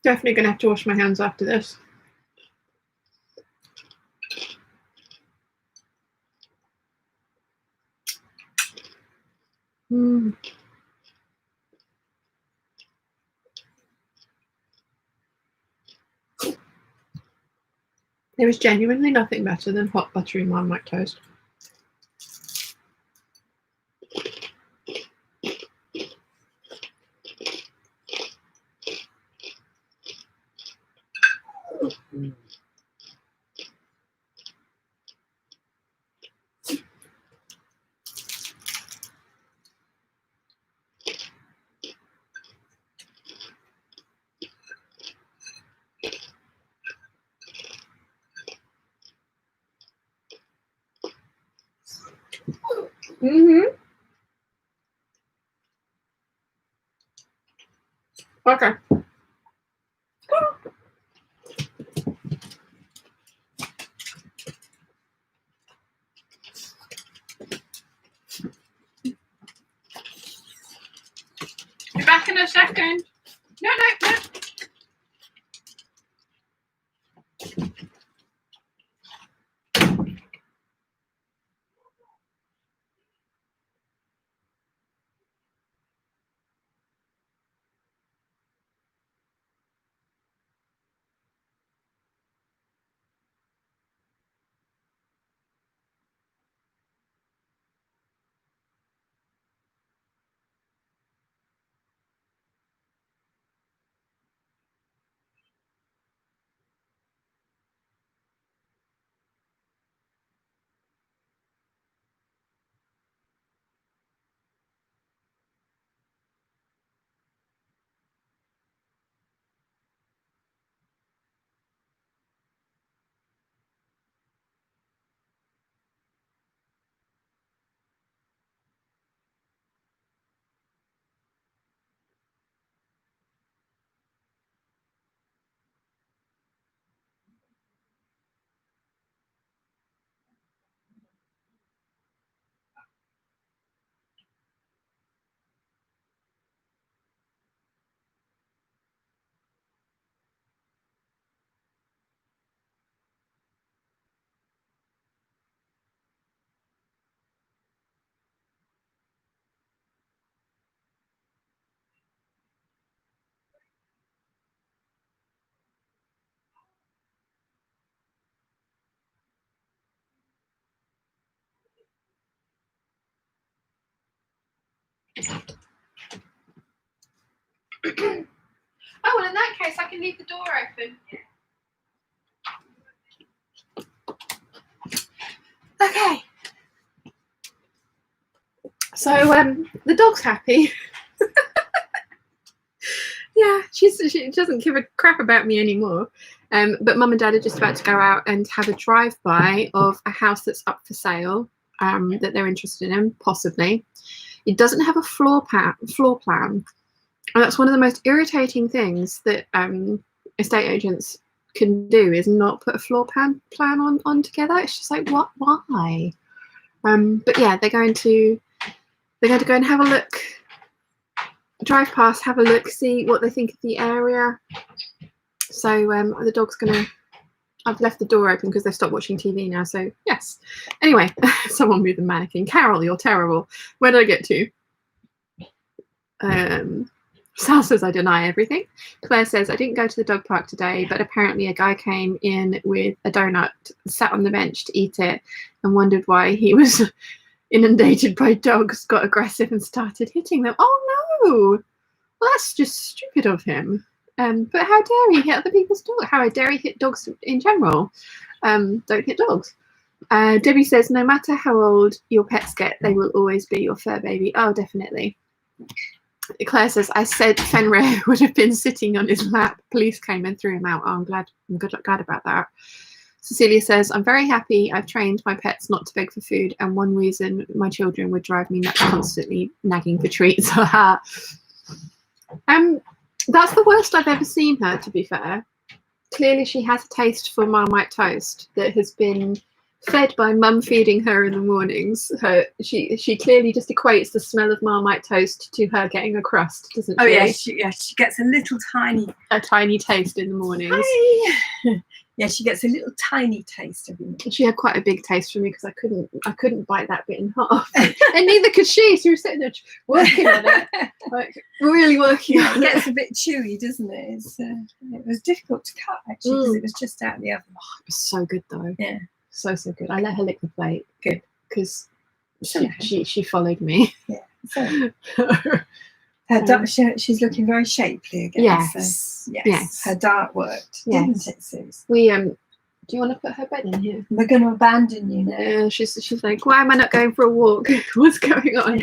Definitely gonna have to wash my hands after this. There is genuinely nothing better than hot buttery Marmite toast. Okay. Be back in a second. No. Oh, well, in that case, I can leave the door open. Okay. So, the dog's happy. Yeah, she doesn't give a crap about me anymore. But Mum and Dad are just about to go out and have a drive-by of a house that's up for sale that they're interested in, possibly. It doesn't have a floor plan. And that's one of the most irritating things that estate agents can do, is not put a floor plan on together. It's just like, what? Why? But yeah, they're going to go and have a look, drive past, have a look, see what they think of the area. So the dog's gonna. I've left the door open because they've stopped watching TV now. So yes. Anyway, someone move the mannequin. Carol, you're terrible. Where did I get to? Sal says I deny everything. Claire says I didn't go to the dog park today, but apparently a guy came in with a donut, sat on the bench to eat it, and wondered why he was inundated by dogs, got aggressive and started hitting them. Oh no! Well, that's just stupid of him. But how dare he hit other people's dogs? How dare he hit dogs in general? Don't hit dogs. Debbie says no matter how old your pets get, they will always be your fur baby. Oh, definitely. Claire says, I said Fenrir would have been sitting on his lap. Police came and threw him out. Oh, I'm glad about that. Cecilia says, I'm very happy I've trained my pets not to beg for food, and one reason my children would drive me nuts constantly nagging for treats. That's the worst I've ever seen her, to be fair. Clearly she has a taste for Marmite toast that has been fed by mum feeding her in the mornings. She clearly just equates the smell of Marmite toast to her getting a crust, doesn't she? Oh yeah, she gets a little tiny taste in the mornings. Yeah, she gets a little tiny taste every morning. She had quite a big taste for me because I couldn't bite that bit in half, and neither could she. She was sitting there working on it, like really working. It gets a bit chewy, doesn't it? It was difficult to cut actually because it was just out of the oven. Oh, it was so good though. Yeah, so good. I let her lick the plate. Good, because she followed me. Yeah. So. She's looking very shapely again. Yes. So, yes. Her diet worked, didn't it, Suze? We do you want to put her bed in here? We're going to abandon you now. Yeah, she's like, why am I not going for a walk? What's going on?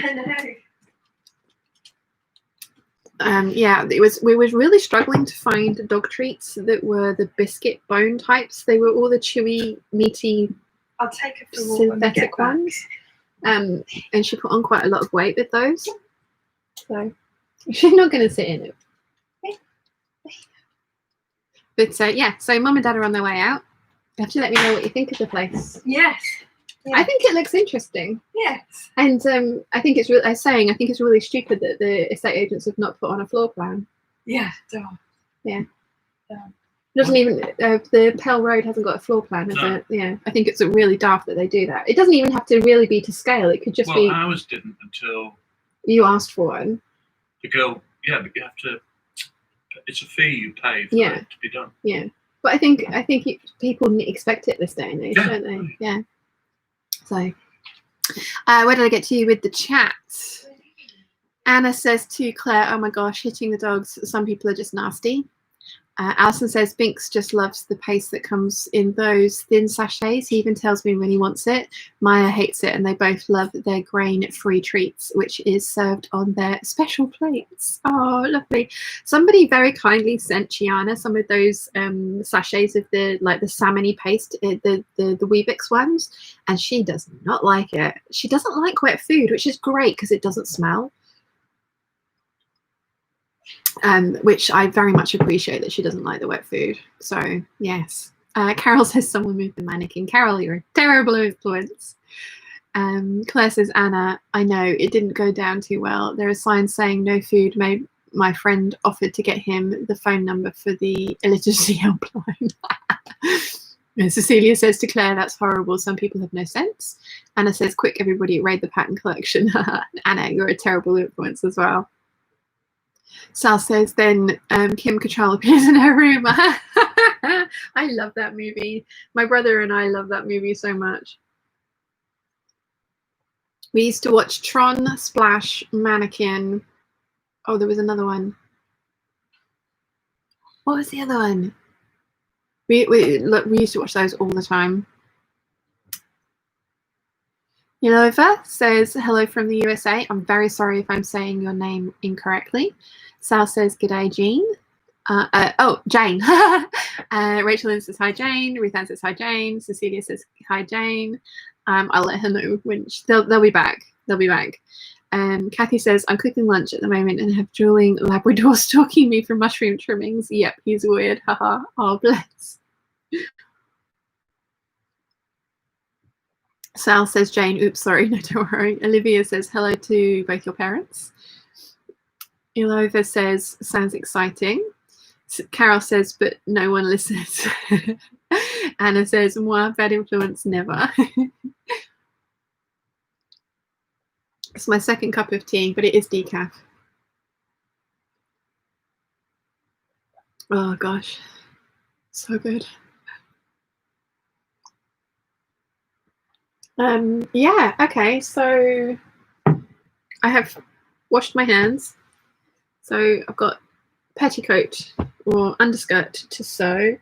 Yeah, we were really struggling to find dog treats that were the biscuit bone types. They were all the chewy, meaty, I'll take her for a walk synthetic ones. And she put on quite a lot of weight with those. So she's not going to sit in it. But yeah, so mum and dad are on their way out. You have to let me know what you think of the place. Yes. Yeah. I think it looks interesting. Yes. And I think it's really, I think it's really stupid that the estate agents have not put on a floor plan. Yeah. Yeah. Doesn't even the Pell Road hasn't got a floor plan, has it? Yeah. I think it's really daft that they do that. It doesn't even have to really be to scale. It could just be. Well, ours didn't until you asked for one. The girl, yeah, but you have to. It's a fee you pay for it to be done. Yeah, but I think people expect it this day and age, don't they? Yeah. So, where did I get to with the chat? Anna says to Claire, "Oh my gosh, hitting the dogs. Some people are just nasty." Alison says Binks just loves the paste that comes in those thin sachets. He even tells me when he wants it. Maya hates it, and they both love their grain-free treats, which is served on their special plates. Oh, lovely! Somebody very kindly sent Chiana some of those sachets of the salmon-y paste, the Weebix ones, and she does not like it. She doesn't like wet food, which is great because it doesn't smell. Which I very much appreciate that she doesn't like the wet food. So yes. Carol says someone moved the mannequin. Carol, you're a terrible influence. Claire says, Anna, I know it didn't go down too well. There are signs saying no food. My friend offered to get him the phone number for the illiteracy helpline. And Cecilia says to Claire, that's horrible. Some people have no sense. Anna says, quick, everybody, raid the pattern collection. Anna, you're a terrible influence as well. Sal says, then Kim Cattrall appears in her room. I love that movie. My brother and I love that movie so much. We used to watch Tron, Splash, Mannequin. Oh, there was another one. What was the other one? We used to watch those all the time. Yelova says, hello from the USA. I'm very sorry if I'm saying your name incorrectly. Sal says, g'day, Jean. Jane. Rachel Lynn says, hi, Jane. Ruth Ann says, hi, Jane. Cecilia says, hi, Jane. I'll let her know when they'll be back. They'll be back. Kathy says, I'm cooking lunch at the moment and have drooling Labrador stalking me for mushroom trimmings. Yep, he's weird. Haha. Oh, bless. Sal says, Jane, oops, sorry, no, don't worry. Olivia says, hello to both your parents. Ilova says, sounds exciting. Carol says, but no one listens. Anna says, moi, bad influence, never. It's my second cup of tea, but it is decaf. Oh, gosh. So good. Yeah, okay, so I have washed my hands. So I've got petticoat or underskirt to sew.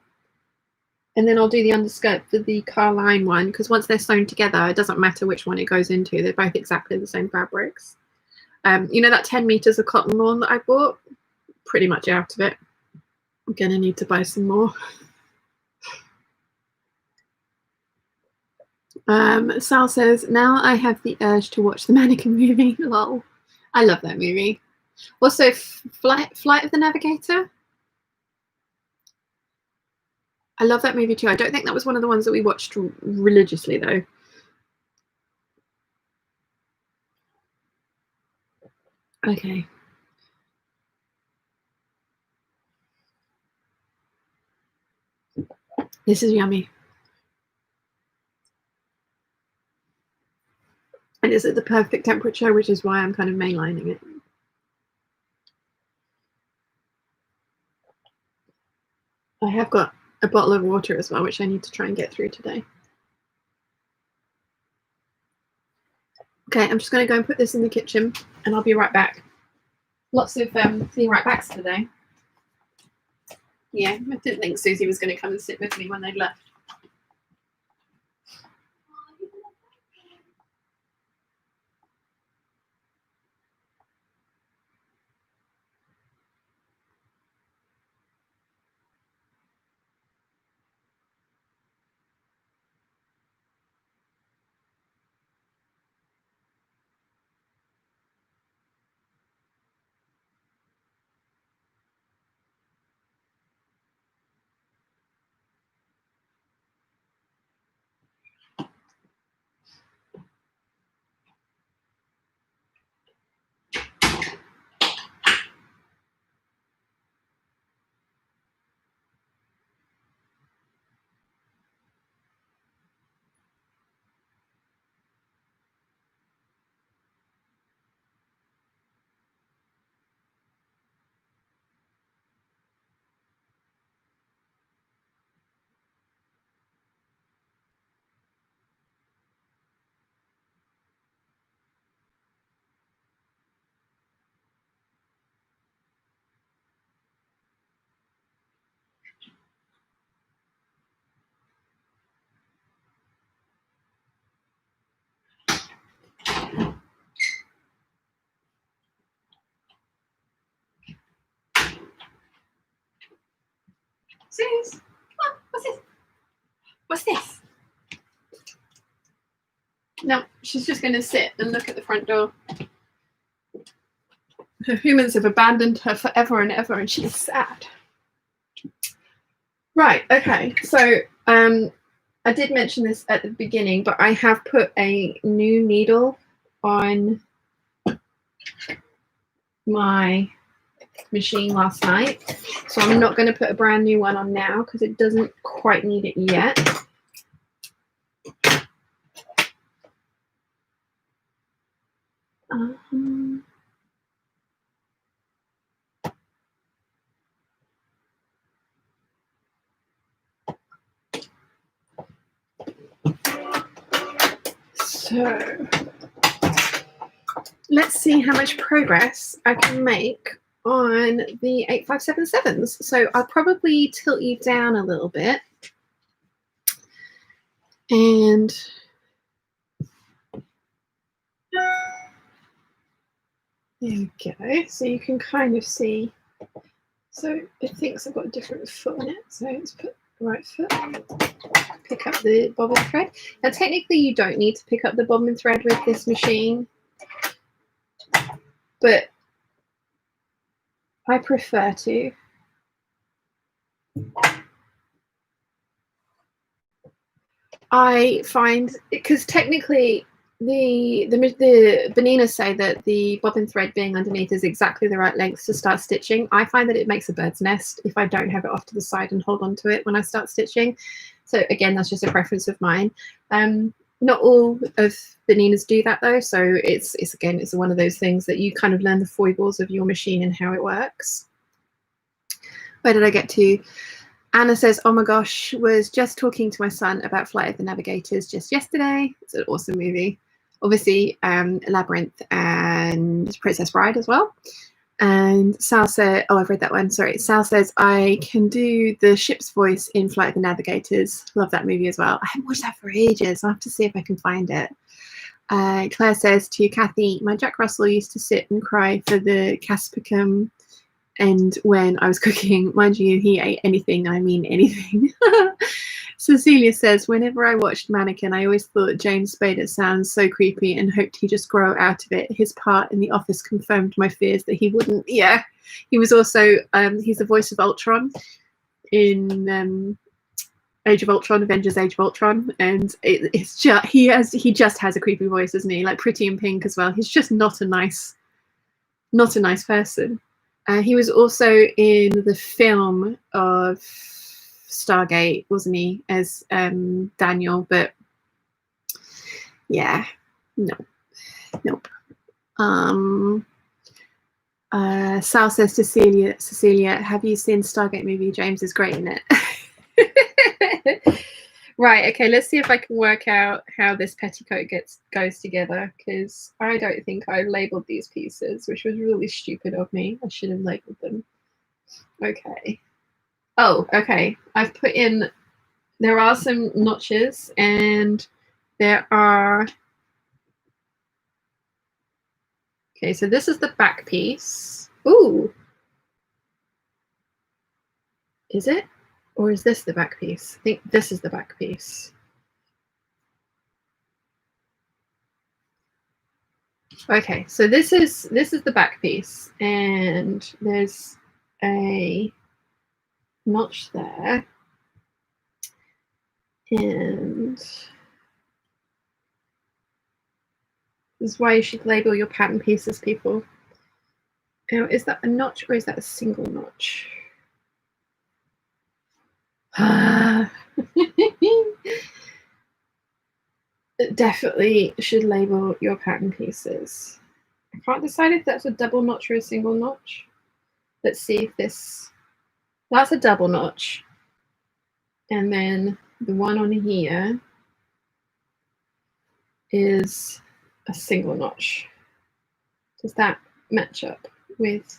And then I'll do the underskirt for the Carline one, because once they're sewn together, it doesn't matter which one it goes into. They're both exactly the same fabrics. You know that 10 meters of cotton lawn that I bought? Pretty much out of it. I'm going to need to buy some more. Sal says, now I have the urge to watch the Mannequin movie. Lol. I love that movie. Also, Flight of the Navigator. I love that movie too. I don't think that was one of the ones that we watched religiously though. Okay. This is yummy. And it's at the perfect temperature, which is why I'm kind of mainlining it. I have got a bottle of water as well, which I need to try and get through today. Okay, I'm just going to go and put this in the kitchen and I'll be right back. Lots of see right backs today. Yeah, I didn't think Susie was going to come and sit with me when they'd left. Sus, come on, what's this? What's this? No, she's just going to sit and look at the front door. Her humans have abandoned her forever and ever, and she's sad. Right, okay, so I did mention this at the beginning, but I have put a new needle on my machine last night, so I'm not going to put a brand new one on now because it doesn't quite need it yet. So let's see how much progress I can make on the 8577's. So I'll probably tilt you down a little bit. And there we go. So you can kind of see. So it thinks I've got a different foot on it. So let's put the right foot. Pick up the bobbin thread. Now technically you don't need to pick up the bobbin thread with this machine, but I prefer to. I find, because technically the Beninas say that the bobbin thread being underneath is exactly the right length to start stitching. I find that it makes a bird's nest if I don't have it off to the side and hold on to it when I start stitching. So again, that's just a preference of mine. Not all of Beninas do that though, so it's one of those things that you kind of learn the foibles of your machine and how it works. Where did I get to? Anna says, oh my gosh, was just talking to my son about Flight of the Navigators just yesterday. It's an awesome movie. Obviously, Labyrinth and Princess Bride as well. And Sal said, oh, I've read that one, sorry. Sal says, I can do the ship's voice in Flight of the Navigators. Love that movie as well. I haven't watched that for ages. I'll have to see if I can find it. Claire says to Kathy, my Jack Russell used to sit and cry for the Caspicum. And when I was cooking, mind you, he ate anything, I mean anything. Cecilia says, whenever I watched Mannequin, I always thought James Spader sounds so creepy and hoped he'd just grow out of it. His part in The Office confirmed my fears that he wouldn't. Yeah, he was also, he's the voice of Ultron in Age of Ultron, Avengers Age of Ultron. And it's just, he just has a creepy voice, doesn't he? Like Pretty in Pink as well. He's just not a nice person. He was also in the film of Stargate, wasn't he, as Daniel? But yeah, nope. Sal says to Cecilia, have you seen Stargate movie? James is great in it. Right, okay, let's see if I can work out how this petticoat goes together, because I don't think I've labelled these pieces, which was really stupid of me. I should have labelled them. Okay. Oh, okay. I've put in, there are some notches, and there are, okay, so this is the back piece. Ooh. Is it? Or is this the back piece? I think this is the back piece. Okay, so this is the back piece, and there's a notch there, and this is why you should label your pattern pieces, people. Now, is that a notch or is that a single notch? Definitely should label your pattern pieces. I can't decide if that's a double notch or a single notch. Let's see if this, that's a double notch. And then the one on here is a single notch. Does that match up with?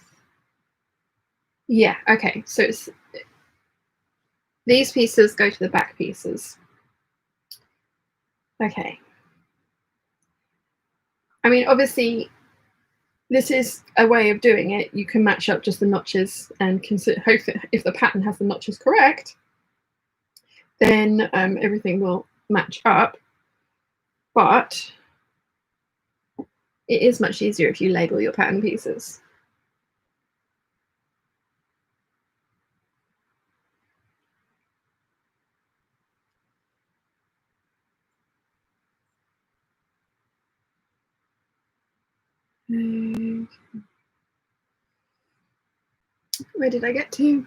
Yeah, okay. So it's, these pieces go to the back pieces. Okay. I mean, obviously, this is a way of doing it. You can match up just the notches and consider, hope that if the pattern has the notches correct, then everything will match up. But it is much easier if you label your pattern pieces. Where did I get to?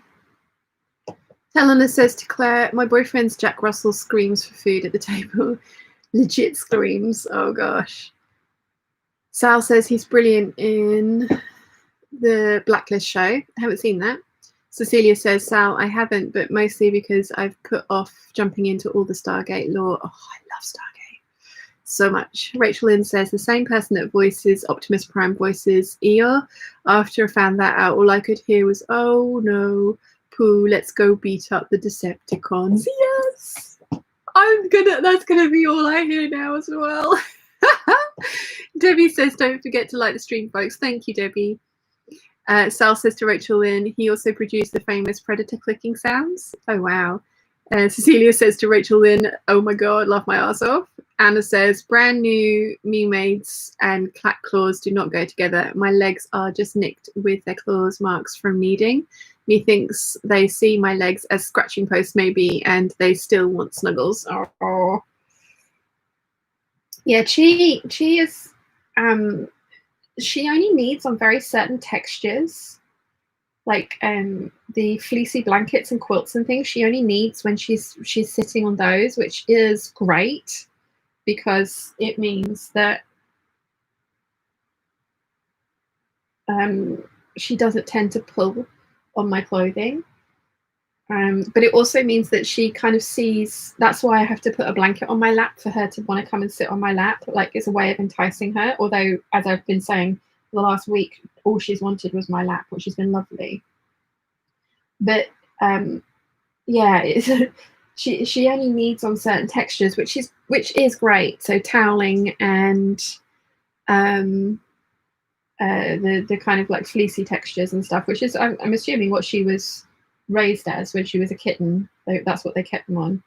Helena says to Claire, my boyfriend's Jack Russell screams for food at the table. Legit screams. Oh gosh. Sal says he's brilliant in the Blacklist show. I haven't seen that. Cecilia says, Sal, I haven't, but mostly because I've put off jumping into all the Stargate lore. Oh, I love Stargate so much. Rachel Lynn says, the same person that voices Optimus Prime voices Eeyore. After I found that out, all I could hear was, oh no, Pooh, let's go beat up the Decepticons. Yes! That's gonna be all I hear now as well. Debbie says, don't forget to like the stream, folks. Thank you, Debbie. Sal says to Rachel Lynn, he also produced the famous predator clicking sounds. Oh, wow. Cecilia says to Rachel Lynn, oh my God, laugh my ass off. Anna says, brand new mermaids and clack claws do not go together. My legs are just nicked with their claws marks from kneading. Methinks they see my legs as scratching posts maybe, and they still want snuggles. Oh. Yeah, Chi is, she only needs on very certain textures, like the fleecy blankets and quilts and things. She only needs when she's sitting on those, which is great because it means that she doesn't tend to pull on my clothing. But it also means that she kind of sees, that's why I have to put a blanket on my lap for her to want to come and sit on my lap. Like, it's a way of enticing her. Although, as I've been saying for the last week, all she's wanted was my lap, which has been lovely. But yeah, she only needs on certain textures, which is great. So toweling and the kind of like fleecy textures and stuff, which is I'm assuming what she was raised as when she was a kitten. That's what they kept them on.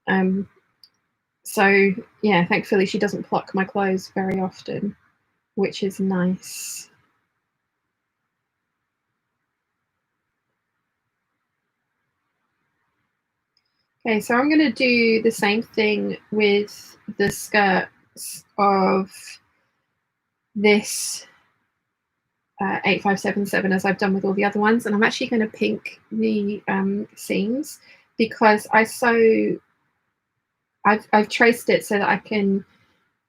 So yeah, thankfully she doesn't pluck my clothes very often, which is nice. Okay, so I'm going to do the same thing with the skirts of this 8577 as I've done with all the other ones, and I'm actually going to pink the seams because I've traced it so that I can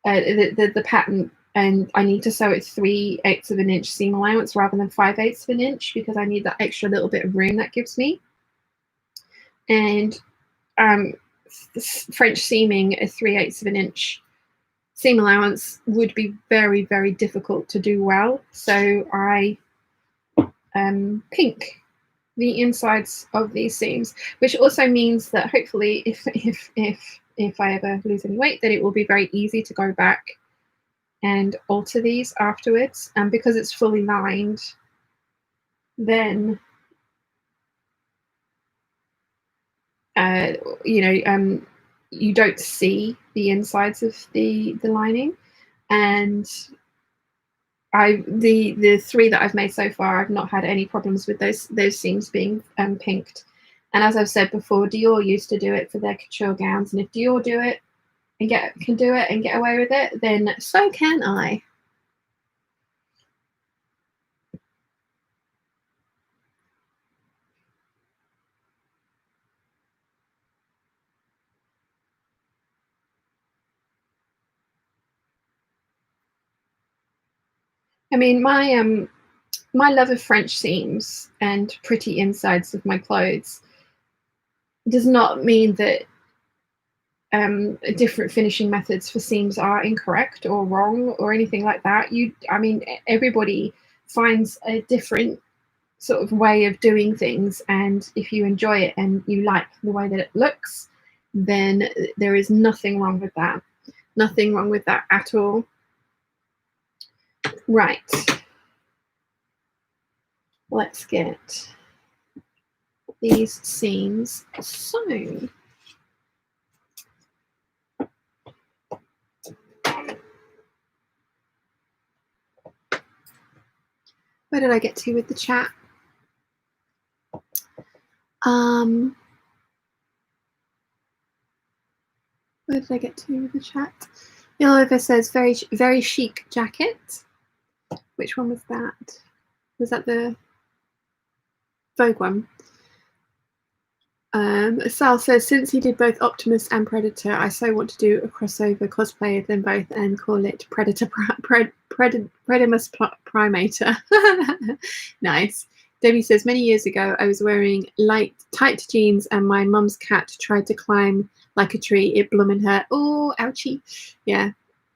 the pattern, and I need to sew it 3/8 of an inch seam allowance rather than 5/8 of an inch because I need that extra little bit of room that gives me. And French seaming a 3/8 of an inch seam allowance would be very, very difficult to do well. So I pink the insides of these seams, which also means that hopefully if I ever lose any weight, that it will be very easy to go back and alter these afterwards. And because it's fully lined, then you don't see the insides of the lining. And the 3 that I've made so far, I've not had any problems with those seams being pinked. And as I've said before, Dior used to do it for their couture gowns, and if Dior do it and can do it and get away with it, then so can I. I mean, my love of French seams and pretty insides of my clothes does not mean that different finishing methods for seams are incorrect or wrong or anything like that. I mean, everybody finds a different sort of way of doing things, and if you enjoy it and you like the way that it looks, then there is nothing wrong with that. Nothing wrong with that at all. Right. Let's get these seams sewn. Where did I get to with the chat? Where did I get to with the chat? Ilova says very, very chic jacket. Which one was that? Was that the Vogue one? Sal says, since he did both Optimus and Predator, I so want to do a crossover cosplay of them both and call it Predator Predimus Primator. Nice. Debbie says, many years ago, I was wearing tight jeans and my mum's cat tried to climb like a tree. It bloomin' hurt. Oh, ouchie. Yeah.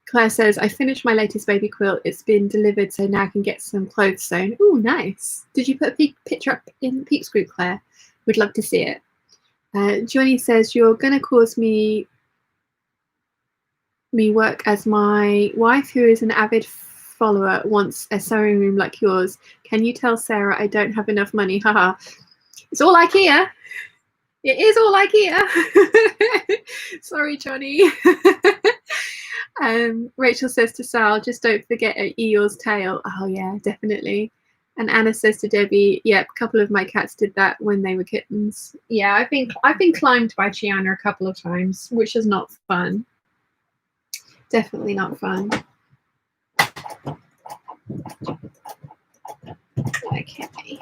Claire says, I finished my latest baby quilt. It's been delivered, so now I can get some clothes sewn. Oh, nice. Did you put a picture up in the Peeps group, Claire? Would love to see it. Johnny says, you're going to cause me work as my wife, who is an avid follower, wants a sewing room like yours. Can you tell Sarah I don't have enough money? Haha. It's all IKEA. It is all IKEA. Sorry, Johnny. Rachel says to Sal, just don't forget Eeyore's tail. Oh, yeah, definitely. And Anna says to Debbie, yep, a couple of my cats did that when they were kittens. Yeah, I've been climbed by Chiana a couple of times, which is not fun. Definitely not fun. Okay.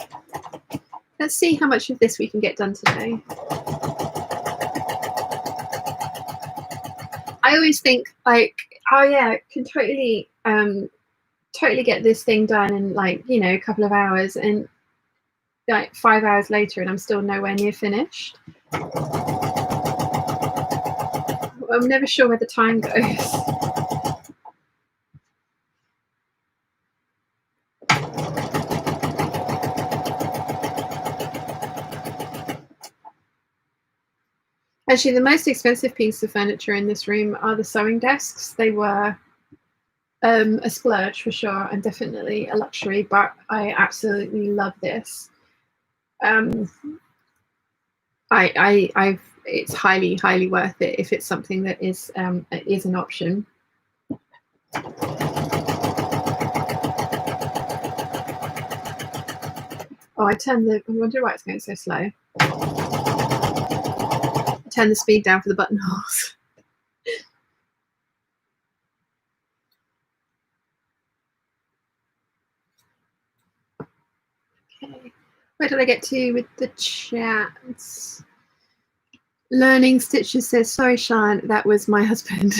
Let's see how much of this we can get done today. I always think like, oh yeah, I can totally get this thing done in like, you know, a couple of hours, and like 5 hours later and I'm still nowhere near finished. I'm never sure where the time goes. Actually, the most expensive piece of furniture in this room are the sewing desks. They were a splurge for sure, and definitely a luxury, but I absolutely love this. it's highly, highly worth it if it's something that is an option. Oh, I wonder why it's going so slow. Turn the speed down for the buttonholes. Okay, where did I get to with the chats? Learning Stitches says, sorry, Sean, that was my husband.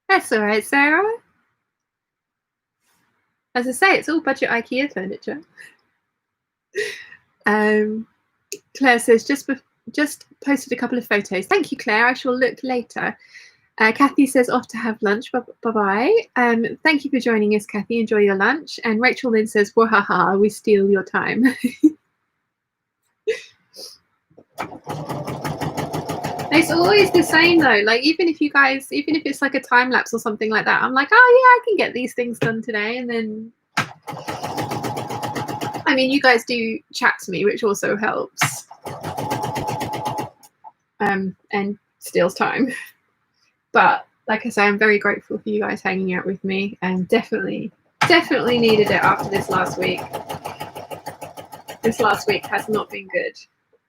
That's all right, Sarah. As I say, it's all budget IKEA furniture. Claire says, just posted a couple of photos. Thank you, Claire. I shall look later. Kathy says, off to have lunch. Bye-bye. Thank you for joining us, Kathy. Enjoy your lunch. And Rachel then says, wahaha, we steal your time. It's always the same though. Like even if it's like a time lapse or something like that, I'm like, oh yeah, I can get these things done today. And then, I mean, you guys do chat to me, which also helps. And steals time. But like I say, I'm very grateful for you guys hanging out with me, and definitely needed it after this last week. This last week has not been good.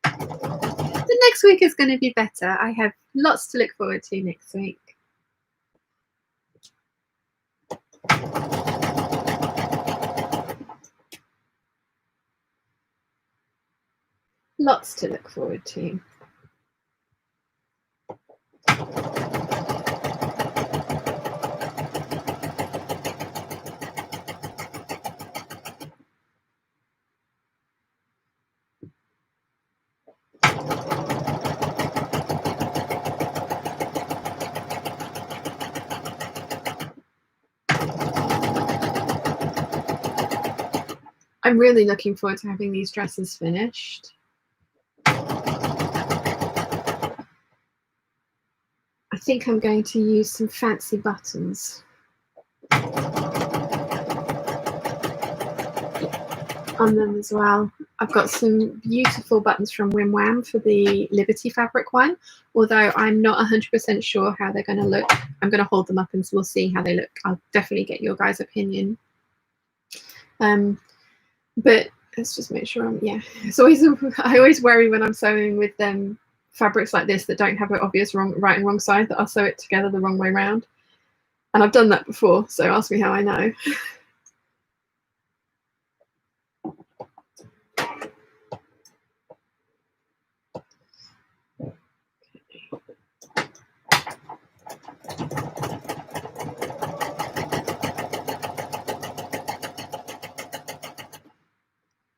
The next week is going to be better. I have lots to look forward to next week. Lots to look forward to. I'm really looking forward to having these dresses finished. I think I'm going to use some fancy buttons on them as well. I've got some beautiful buttons from Wim Wam for the Liberty fabric one, although I'm not 100% sure how they're going to look. I'm going to hold them up and we'll see how they look. I'll definitely get your guys' opinion. But let's just make sure it's always, I always worry when I'm sewing with fabrics like this that don't have an obvious right and wrong side, that I'll sew it together the wrong way around. And I've done that before, so ask me how I know.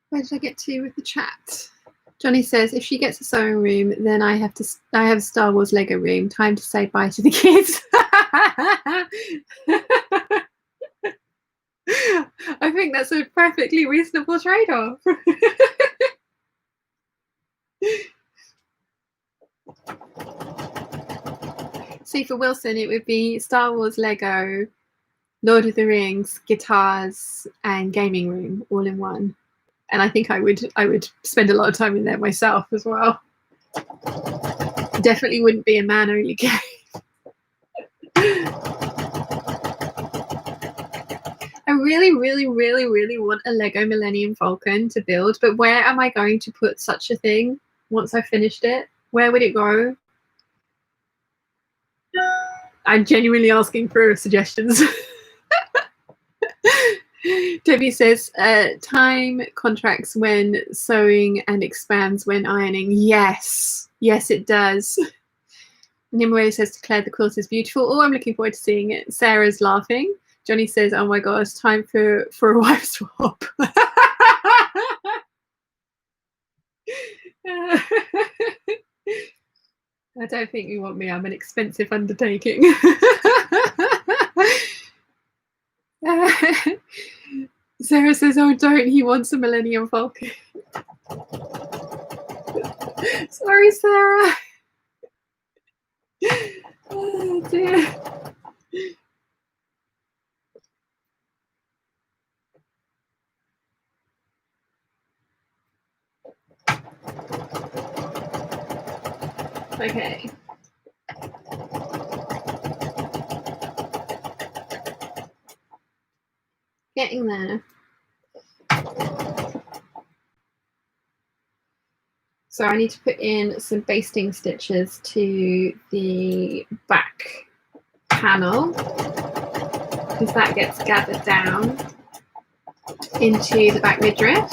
Where did I get to with the chat? Johnny says, if she gets a sewing room, then I have a Star Wars Lego room. Time to say bye to the kids. I think that's a perfectly reasonable trade-off. See, for Wilson, it would be Star Wars Lego, Lord of the Rings, guitars, and gaming room all in one. And I think I would spend a lot of time in there myself as well. Definitely wouldn't be a man-only game. I really, really, really, really want a Lego Millennium Falcon to build, but where am I going to put such a thing once I've finished it? Where would it go? I'm genuinely asking for suggestions. Debbie says, time contracts when sewing and expands when ironing. Yes, it does. Nimue says to Claire, the quilt is beautiful. Oh, I'm looking forward to seeing it. Sarah's laughing. Johnny says, oh my gosh, time for a wife swap. I don't think you want me. I'm an expensive undertaking. Sarah says, oh, don't. He wants a Millennium Falcon. Sorry, Sarah. Oh, dear. Okay. Getting there. So I need to put in some basting stitches to the back panel because that gets gathered down into the back midriff.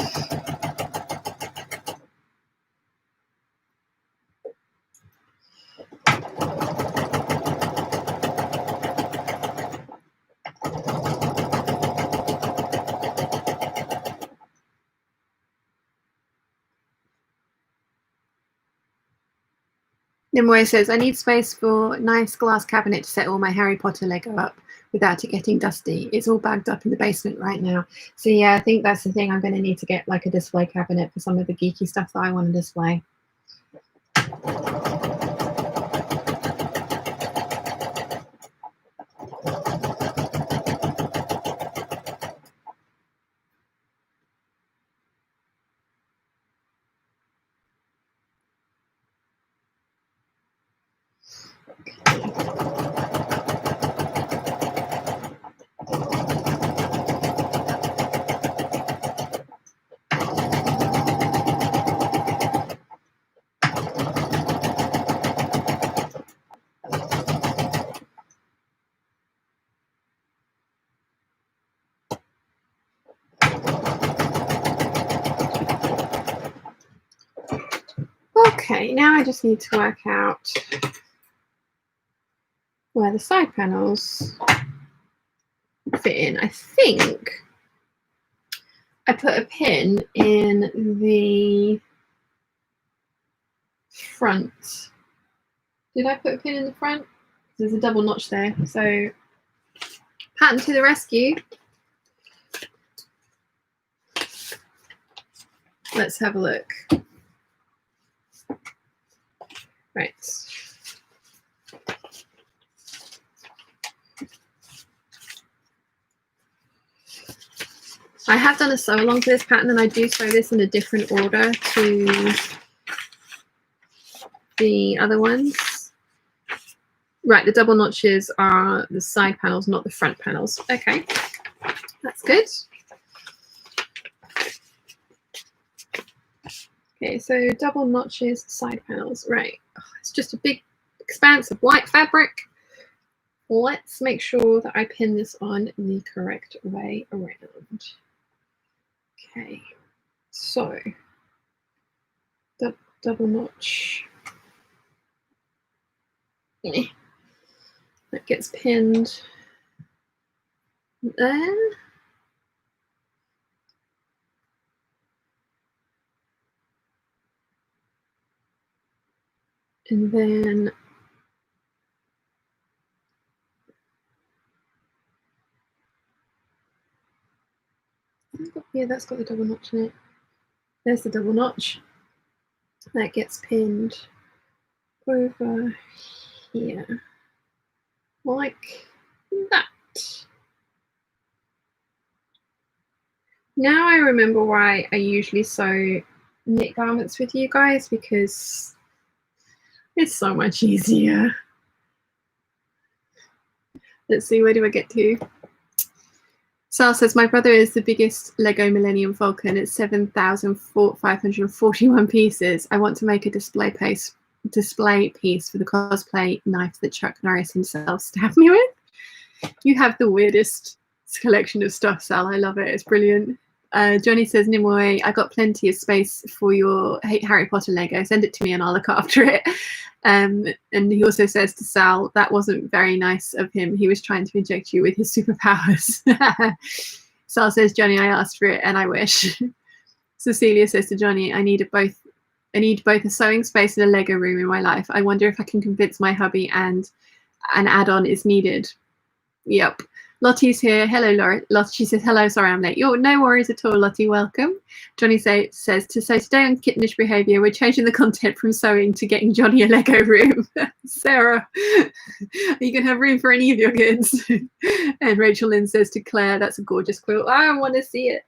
Nimue says, I need space for a nice glass cabinet to set all my Harry Potter Lego up without it getting dusty. It's all bagged up in the basement right now. So yeah, I think that's the thing. I'm going to need to get like a display cabinet for some of the geeky stuff that I want to display. Okay, now I just need to work out where the side panels fit in. I think I put a pin in the front. Did I put a pin in the front? There's a double notch there. So pattern to the rescue. Let's have a look. Right. I have done a sew along for this pattern and I do sew this in a different order to the other ones. Right, the double notches are the side panels, not the front panels. Okay, that's good. Okay, so double notches, side panels. Right, it's just a big expanse of white fabric. Let's make sure that I pin this on the correct way around. Okay, so double notch. That gets pinned there. And then yeah, that's got the double notch in it. There's the double notch. That gets pinned over here. Like that. Now I remember why I usually sew knit garments with you guys, because it's so much easier. Let's see, where do I get to? Sal says, my brother is the biggest Lego Millennium Falcon. It's 7,541 pieces. I want to make a display piece for the cosplay knife that Chuck Norris himself stabbed me with. You have the weirdest collection of stuff, Sal. I love it. It's brilliant. Johnny says, Nimue, I got plenty of space for your Harry Potter Lego. Send it to me and I'll look after it. And he also says to Sal, that wasn't very nice of him. He was trying to inject you with his superpowers. Sal says, Johnny, I asked for it and I wish. Cecilia says to Johnny, I need both a sewing space and a Lego room in my life. I wonder if I can convince my hubby and an add-on is needed. Yep. Lottie's here. Hello, Laura. Lottie, she says, hello, sorry I'm late. Yo, no worries at all, Lottie, welcome. Johnny says, so today on Kittenish Behaviour, we're changing the content from sewing to getting Johnny a Lego room. Sarah, you can have room for any of your goods. And Rachel Lynn says to Claire, that's a gorgeous quilt. I want to see it.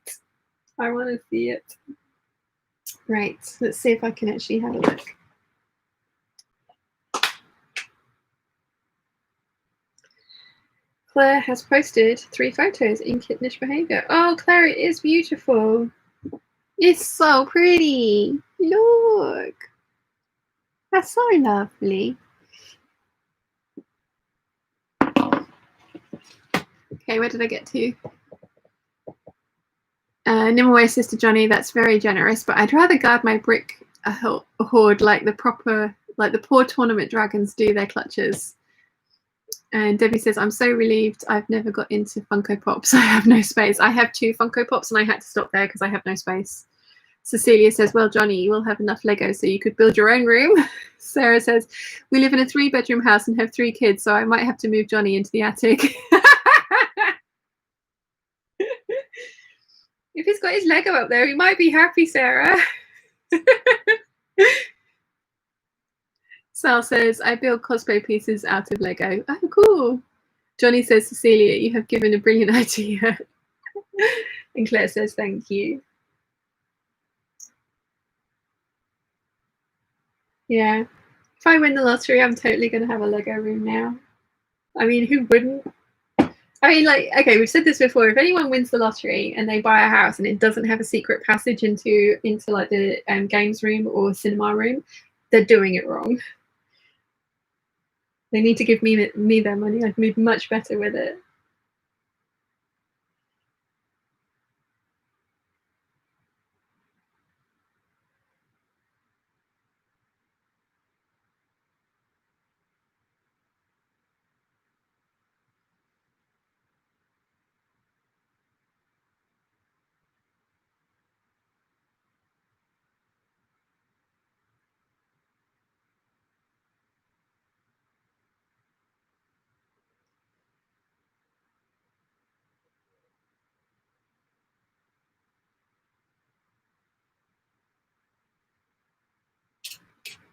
I want to see it. Right, let's see if I can actually have a look. Claire has posted 3 photos in kittenish behaviour. Oh, Claire, it is beautiful. It's so pretty. Look. That's so lovely. Okay, where did I get to? Nimue says to Johnny, that's very generous, but I'd rather guard my brick hoard like the poor tournament dragons do their clutches. And Debbie says, I'm so relieved I've never got into Funko Pops. I have no space. I have 2 Funko Pops and I had to stop there because I have no space. Cecilia says, well, Johnny, you will have enough Lego so you could build your own room. Sarah says, we live in a 3-bedroom house and have 3 kids, so I might have to move Johnny into the attic. If he's got his Lego up there, he might be happy, Sarah. Sal says, I build cosplay pieces out of Lego. Oh, cool. Johnny says, Cecilia, you have given a brilliant idea. And Claire says, thank you. Yeah. If I win the lottery, I'm totally going to have a Lego room now. I mean, who wouldn't? I mean, like, okay, we've said this before. If anyone wins the lottery and they buy a house and it doesn't have a secret passage into like the games room or cinema room, they're doing it wrong. They need to give me their money. I'd move much better with it.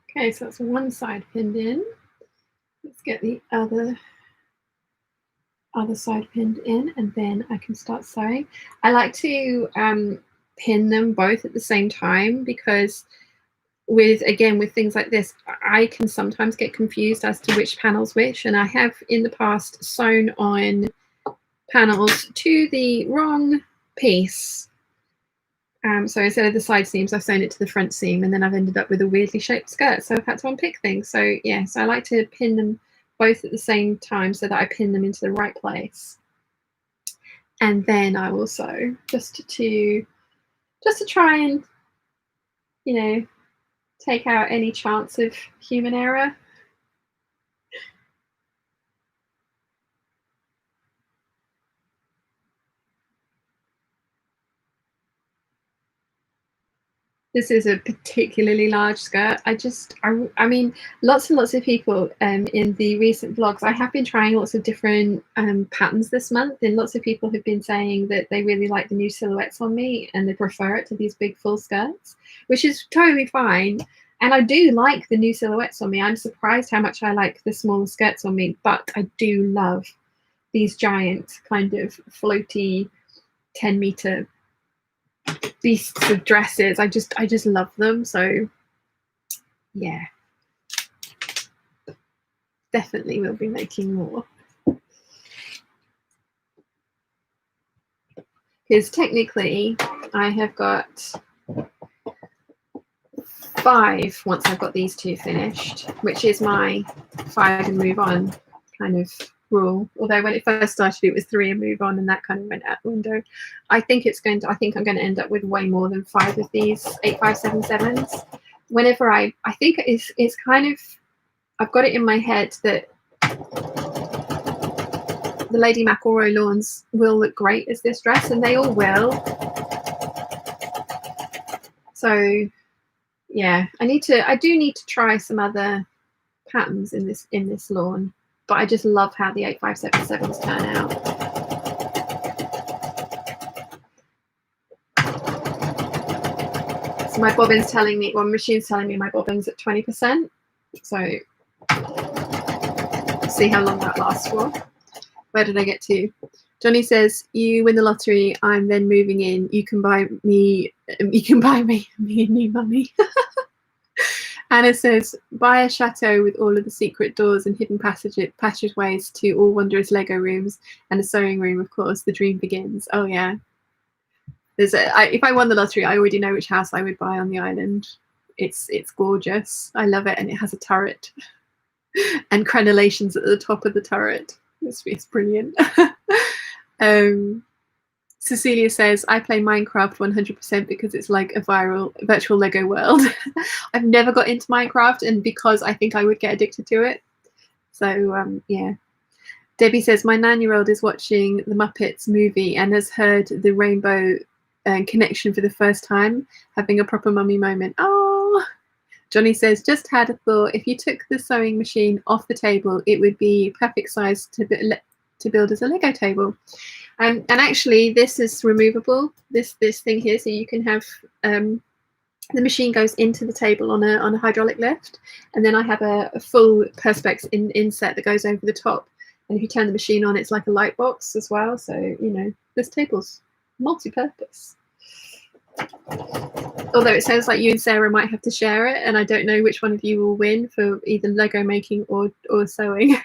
Okay, so that's one side pinned in. Let's get the other side pinned in, and then I can start sewing. I like to pin them both at the same time because with things like this, I can sometimes get confused as to which panel's which, and I have in the past sewn on panels to the wrong piece. So instead of the side seams, I've sewn it to the front seam, and then I've ended up with a weirdly shaped skirt. So I've had to unpick things. So yeah, so I like to pin them both at the same time so that I pin them into the right place. And then I will sew just to try and, you know, take out any chance of human error. This is a particularly large skirt. I mean, lots and lots of people in the recent vlogs, I have been trying lots of different patterns this month, and lots of people have been saying that they really like the new silhouettes on me and they prefer it to these big full skirts, which is totally fine. And I do like the new silhouettes on me. I'm surprised how much I like the smaller skirts on me, but I do love these giant kind of floaty 10-meter beasts of dresses. I just love them. So yeah, definitely we'll be making more, because technically I have got 5 once I've got these 2 finished, which is my 5 and move on kind of rule. Although when it first started it was 3 and move on, and that kind of went out the window. I think I'm going to end up with way more than 5 of these 8577's. Whenever I think it's kind of, I've got it in my head that the Lady McElroy lawns will look great as this dress, and they all will. So yeah, I do need to try some other patterns in this lawn, but I just love how the 8577's turn out. So my bobbin's telling me, machine's telling me my bobbin's at 20%. So see how long that lasts for. Where did I get to? Johnny says, you win the lottery, I'm then moving in. You can buy me a new mummy. Anna says, buy a chateau with all of the secret doors and hidden passageways to all wondrous Lego rooms and a sewing room, of course. The dream begins. Oh, yeah. If I won the lottery, I already know which house I would buy on the island. It's gorgeous. I love it. And it has a turret and crenellations at the top of the turret. It's brilliant. Cecilia says, I play Minecraft 100% because it's like a virtual Lego world. I've never got into Minecraft, and because I think I would get addicted to it. So, yeah. Debbie says, my 9-year-old is watching the Muppets movie and has heard the rainbow connection for the first time, having a proper mummy moment. Oh! Johnny says, just had a thought. If you took the sewing machine off the table, it would be perfect size to build as a Lego table. And actually, this is removable. This thing here, so you can have the machine goes into the table on a hydraulic lift, and then I have a full perspex inset that goes over the top. And if you turn the machine on, it's like a light box as well. So this table's multi-purpose. Although it sounds like you and Sarah might have to share it, and I don't know which one of you will win for either Lego making or sewing.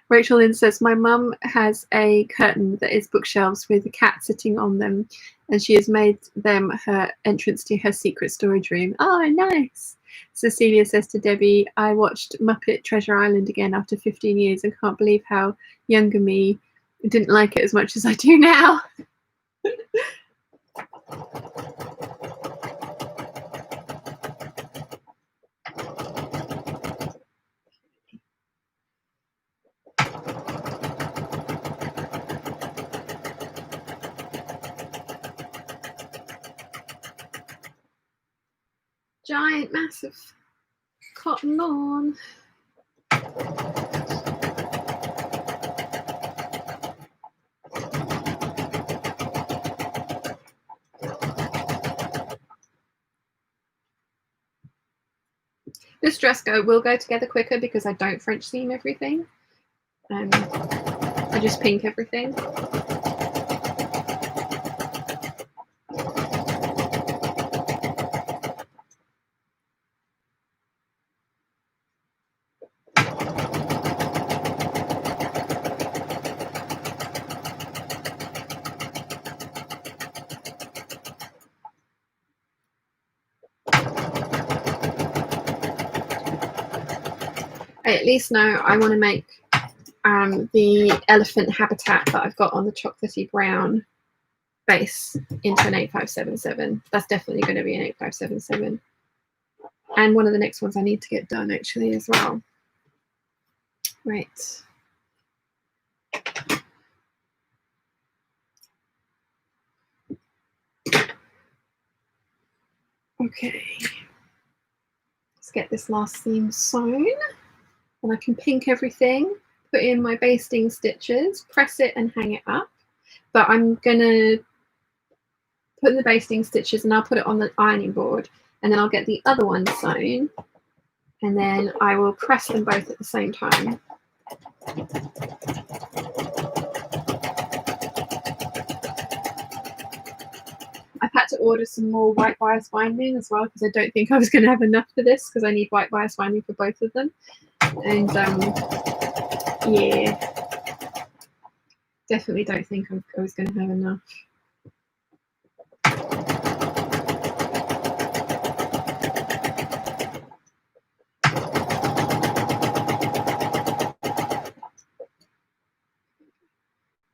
Rachel Lynn says, my mum has a curtain that is bookshelves with a cat sitting on them, and she has made them her entrance to her secret storage room. Oh, nice. Cecilia says to Debbie, I watched Muppet Treasure Island again after 15 years and can't believe how younger me didn't like it as much as I do now. Giant, massive cotton lawn. This dress will go together quicker because I don't French seam everything. I just pink everything. I at least know I want to make the elephant habitat that I've got on the chocolatey brown base into an 8577. That's definitely going to be an 8577. And one of the next ones I need to get done actually as well. Right. Okay. Let's get this last seam sewn. And I can pink everything, put in my basting stitches, press it and hang it up. But I'm going to put in the basting stitches and I'll put it on the ironing board, and then I'll get the other one sewn, and then I will press them both at the same time. I've had to order some more white bias binding as well because I don't think I was going to have enough for this, because I need white bias binding for both of them. And yeah, definitely don't think I was going to have enough.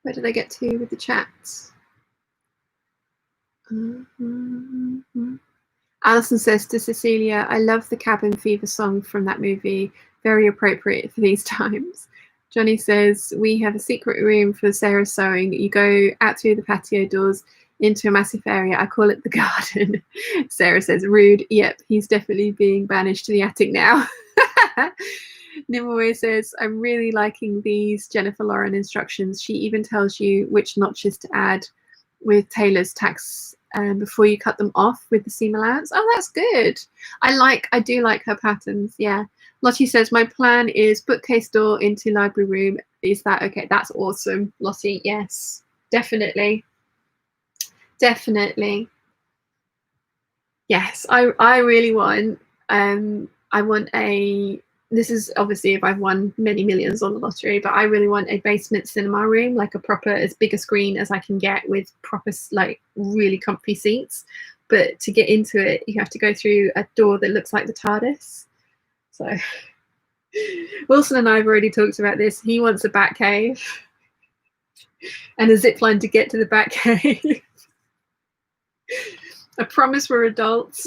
Where did I get to with the chats? Alison says to Cecilia, I love the cabin fever song from that movie. Very appropriate for these times. Johnny says, we have a secret room for Sarah's sewing. You go out through the patio doors into a massive area. I call it the garden. Sarah says, rude. Yep, he's definitely being banished to the attic now. Nimue says, I'm really liking these Jennifer Lauren instructions. She even tells you which notches to add with tailor's tacks before you cut them off with the seam allowance. Oh, that's good. I do like her patterns. Yeah. Lottie says, my plan is bookcase door into library room. Is that okay? That's awesome, Lottie. Yes, definitely. Definitely. Yes, I really want I want this is obviously if I've won many millions on the lottery, but I really want a basement cinema room, like a proper, as big a screen as I can get with proper, like really comfy seats. But to get into it, you have to go through a door that looks like the TARDIS. So Wilson and I have already talked about this. He wants a bat cave and a zip line to get to the bat cave. I promise we're adults.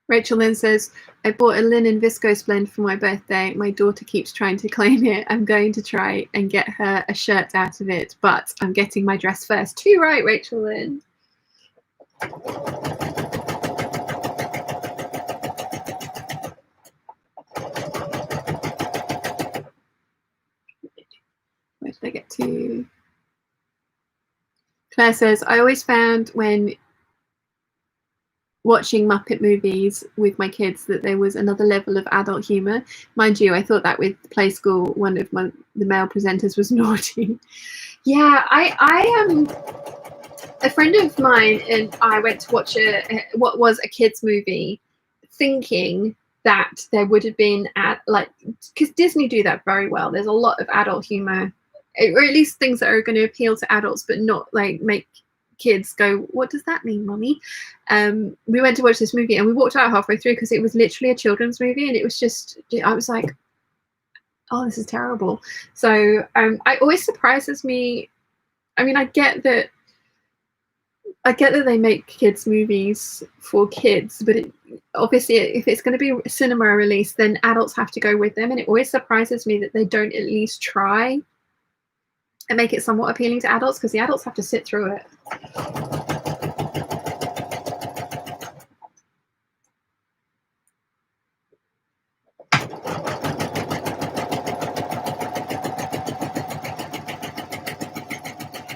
Rachel then says, I bought a linen viscose blend for my birthday. My daughter keeps trying to claim it. I'm going to try and get her a shirt out of it, but I'm getting my dress first. Too right, Rachel Lynn. Where did I get to? Claire says, I always found when watching Muppet movies with my kids that there was another level of adult humor. Mind you, I thought that with Play School, one of the male presenters was naughty. Yeah, I am a friend of mine and I went to watch what was a kids movie, thinking that there would have been because Disney do that very well. There's a lot of adult humor, or at least things that are going to appeal to adults, but not like make kids go, what does that mean, Mummy? We went to watch this movie and we walked out halfway through because it was literally a children's movie, and it was just, I was like, oh, this is terrible. So it always surprises me. I mean, I get that they make kids movies for kids, but obviously if it's going to be a cinema release, then adults have to go with them, and it always surprises me that they don't at least try and make it somewhat appealing to adults, because the adults have to sit through it.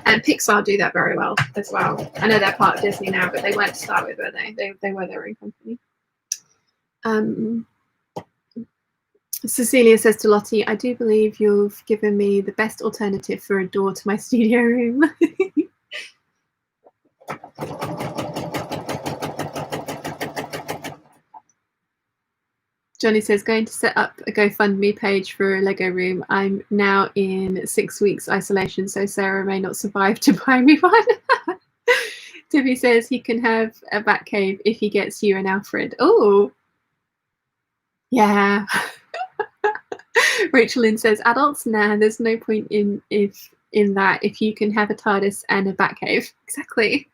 And Pixar do that very well as well. I know they're part of Disney now, but they weren't to start with, were they? They were their own company. Cecilia says to Lottie, I do believe you've given me the best alternative for a door to my studio room. Johnny says, going to set up a GoFundMe page for a Lego room. I'm now in 6 weeks isolation, so Sarah may not survive to buy me one. Tiffy says he can have a bat cave if he gets you and Alfred. Oh, yeah. Rachel Lynn says, adults, nah, there's no point in that if you can have a TARDIS and a bat cave. Exactly.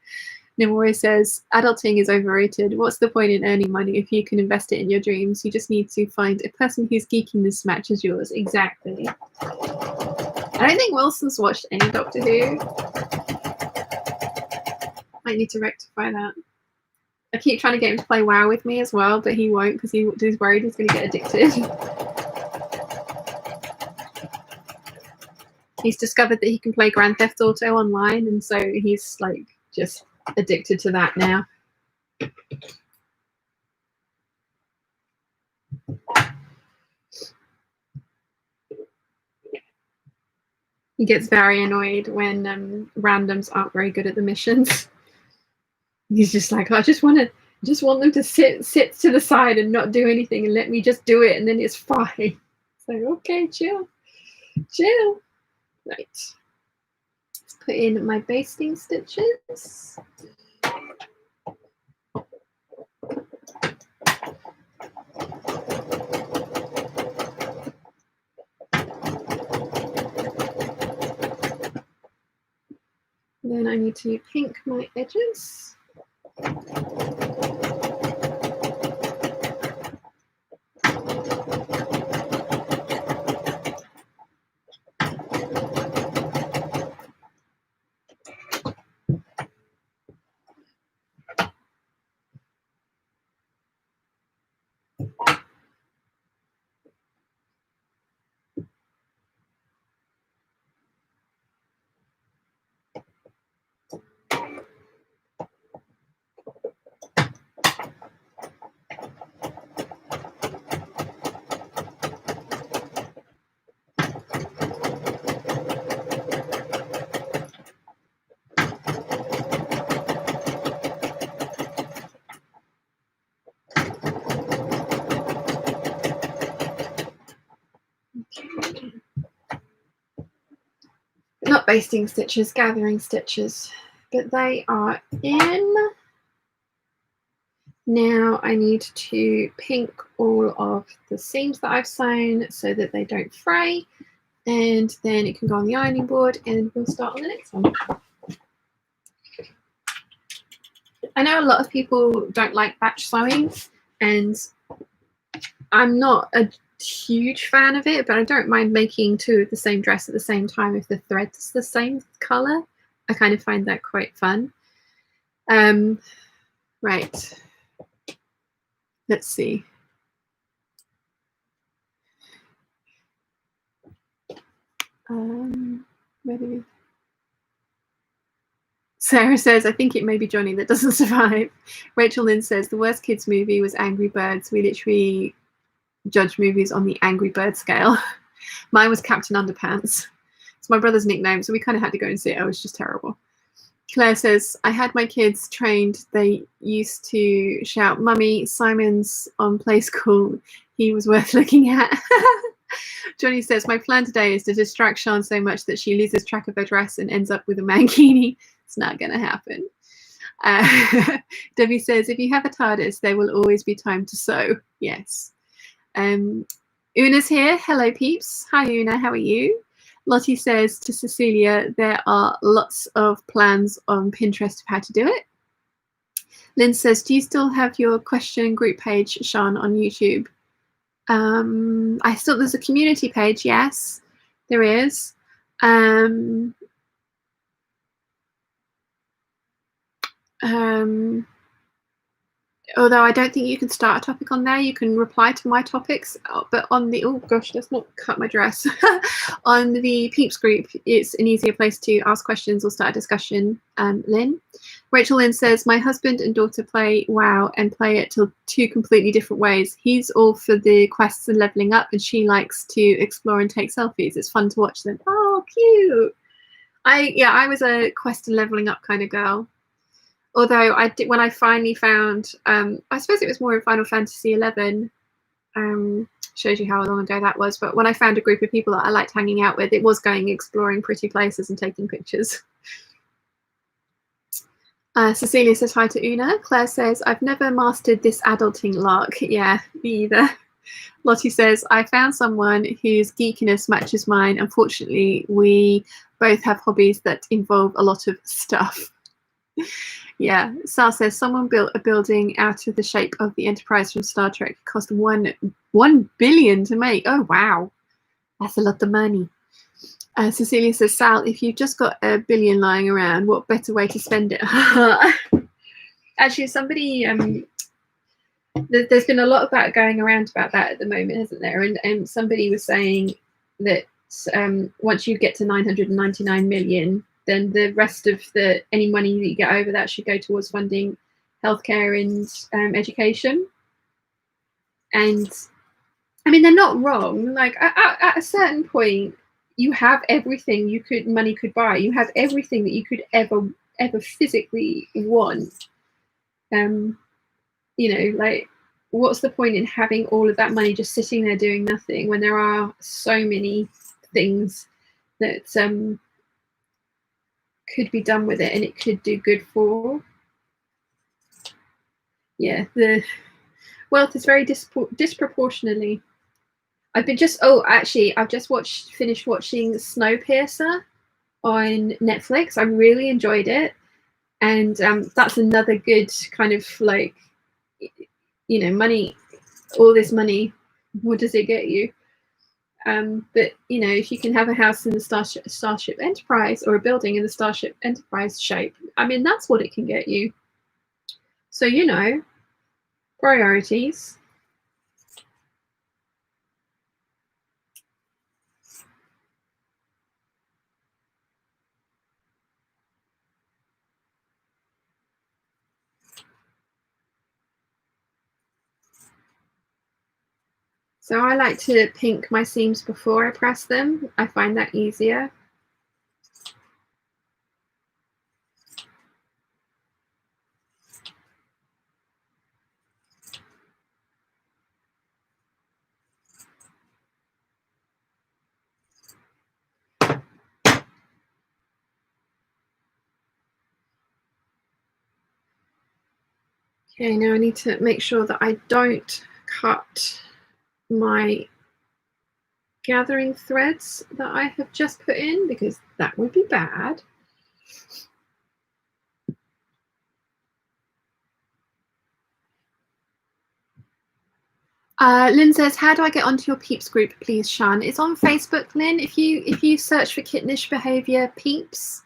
Nimori says, adulting is overrated. What's the point in earning money if you can invest it in your dreams? You just need to find a person whose geekiness matches yours. Exactly. I don't think Wilson's watched any Doctor Who. Might need to rectify that. I keep trying to get him to play WoW with me as well, but he won't because he's worried he's going to get addicted. He's discovered that he can play Grand Theft Auto online, and so he's like just addicted to that now. He gets very annoyed when randoms aren't very good at the missions. He's just like, I just want them to sit to the side and not do anything and let me just do it, and then it's fine. It's like, okay, chill. Right. Let's put in my basting stitches. Then I need to pink my edges. not basting stitches, gathering stitches, but they are in. Now I need to pink all of the seams that I've sewn so that they don't fray, and then it can go on the ironing board and we'll start on the next one. I know a lot of people don't like batch sewing, and I'm not a huge fan of it, but I don't mind making two of the same dress at the same time if the thread's the same color. I kind of find that quite fun. Right. Let's see. Where do we... Sarah says, I think it may be Johnny that doesn't survive. Rachel Lynn says, the worst kids movie was Angry Birds. We literally judge movies on the Angry Bird scale. Mine was Captain Underpants. It's my brother's nickname, so we kind of had to go and see it. It was just terrible. Claire says, I had my kids trained. They used to shout, Mummy, Simon's on Play School. He was worth looking at. Johnny says, my plan today is to distract Sean so much that she loses track of her dress and ends up with a mankini. It's not going to happen. Debbie says, if you have a TARDIS, there will always be time to sew. Yes. Una's here. Hello, peeps. Hi, Una. How are you? Lottie says to Cecilia, there are lots of plans on Pinterest of how to do it. Lynn says, do you still have your question group page, Sean, on YouTube? There's a community page. Yes, there is. Although I don't think you can start a topic on there. You can reply to my topics, but on the, oh gosh, let's not cut my dress. On the Peeps group, it's an easier place to ask questions or start a discussion. Lynn. Rachel Lynn says, my husband and daughter play WoW and play it two completely different ways. He's all for the quests and leveling up, and she likes to explore and take selfies. It's fun to watch them. Oh, cute. I was a quest and leveling up kind of girl. Although I did, when I finally found, I suppose it was more in Final Fantasy XI, shows you how long ago that was, but when I found a group of people that I liked hanging out with, it was going exploring pretty places and taking pictures. Cecilia says hi to Una. Claire says, I've never mastered this adulting lark. Yeah, me either. Lottie says, I found someone whose geekiness matches mine. Unfortunately, we both have hobbies that involve a lot of stuff. Yeah, Sal says someone built a building out of the shape of the Enterprise from Star Trek. It cost $1 billion to make. Oh wow, that's a lot of money. Cecilia says, Sal, if you've just got $1 billion lying around, what better way to spend it? Actually, somebody there's been a lot about going around about that at the moment, hasn't there? And somebody was saying that once you get to 999 million, then the rest of any money that you get over that should go towards funding healthcare and education. And I mean, they're not wrong. Like at a certain point, you have everything money could buy. You have everything that you could ever physically want. Like, what's the point in having all of that money just sitting there doing nothing when there are so many things that could be done with it and it could do good for? Yeah, the wealth is very disproportionately. I've just finished watching Snowpiercer on Netflix. I really enjoyed it, and that's another good kind of like, money. All this money, what does it get you? But if you can have a house in the Starship Enterprise or a building in the Starship Enterprise shape, I mean, that's what it can get you. So priorities. So I like to pink my seams before I press them. I find that easier. Okay, now I need to make sure that I don't cut my gathering threads that I have just put in, because that would be bad. Lynn says, how do I get onto your Peeps group, please, Shan? It's on Facebook, Lynn. If you search for kittenish behavior Peeps,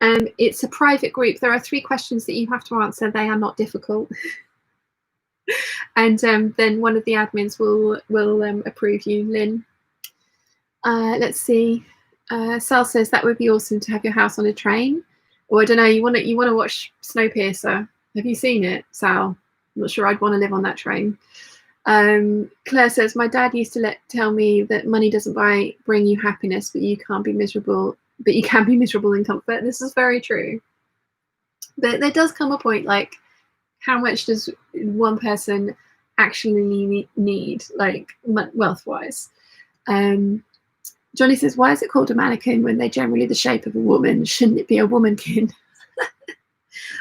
it's a private group. There are 3 questions that you have to answer. They are not difficult. And then one of the admins will approve you, Lynn. Let's see. Sal says that would be awesome to have your house on a train. Or I don't know, you want to watch Snowpiercer. Have you seen it, Sal? I'm not sure I'd want to live on that train. Claire says, my dad used to tell me that money doesn't bring you happiness, but you can't be miserable, but you can be miserable in comfort. This is very true. But there does come a point, like, how much does one person actually need, like, wealth-wise? Johnny says, why is it called a mannequin when they're generally the shape of a woman? Shouldn't it be a womankin?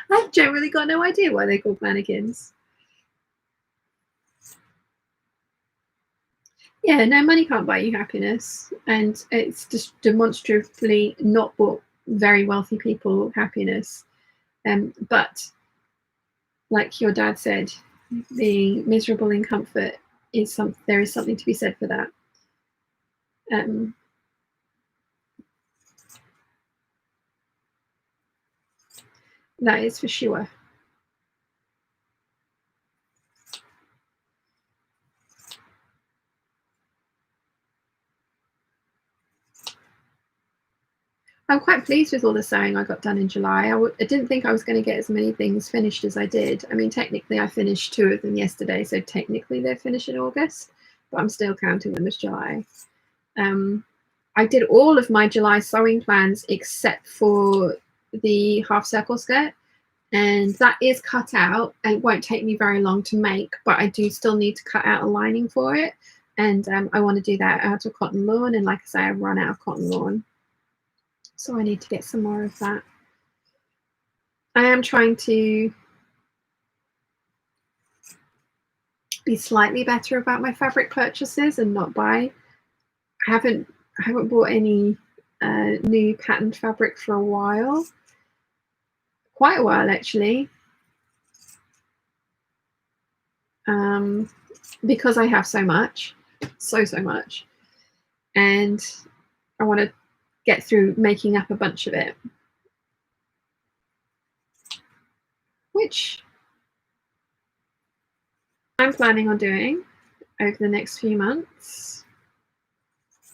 I've generally got no idea why they're called mannequins. Yeah, no, money can't buy you happiness, and it's just demonstrably not bought very wealthy people happiness. But like your dad said, being miserable in comfort is there is something to be said for that. That is for sure. I'm quite pleased with all the sewing I got done in July. I didn't think I was going to get as many things finished as I did. I mean, technically I finished 2 of them yesterday, so technically they're finished in August, but I'm still counting them as July. I did all of my July sewing plans except for the half circle skirt, and that is cut out and it won't take me very long to make, but I do still need to cut out a lining for it, and I want to do that out of cotton lawn, and like I say, I've run out of cotton lawn. So I need to get some more of that. I am trying to be slightly better about my fabric purchases and not buy. I haven't bought any new patterned fabric for a while. Quite a while, actually. Because I have so much. So much. And I want to get through making up a bunch of it. Which I'm planning on doing over the next few months.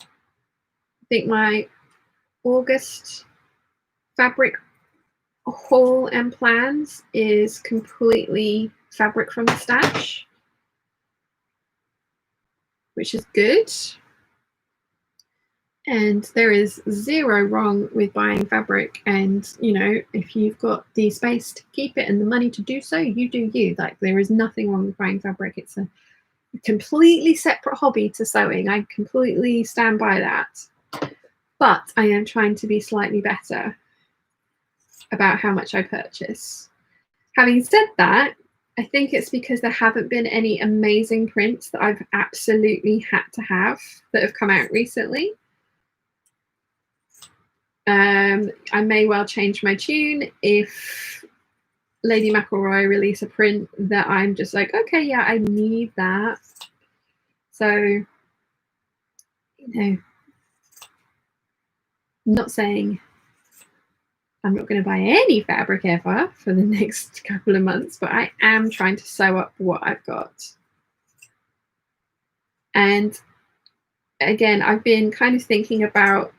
I think my August fabric haul and plans is completely fabric from the stash, which is good. And there is zero wrong with buying fabric, and you know, if you've got the space to keep it and the money to do so, you do you. Like, there is nothing wrong with buying fabric. It's a completely separate hobby to sewing. I completely stand by that. But I am trying to be slightly better about how much I purchase. Having said that, I think it's because there haven't been any amazing prints that I've absolutely had to have that have come out recently. I may well change my tune if Lady McElroy release a print that I'm just like, okay, yeah, I need that. So, you know, I'm not saying I'm not going to buy any fabric ever for the next couple of months, but I am trying to sew up what I've got. And again, I've been kind of thinking about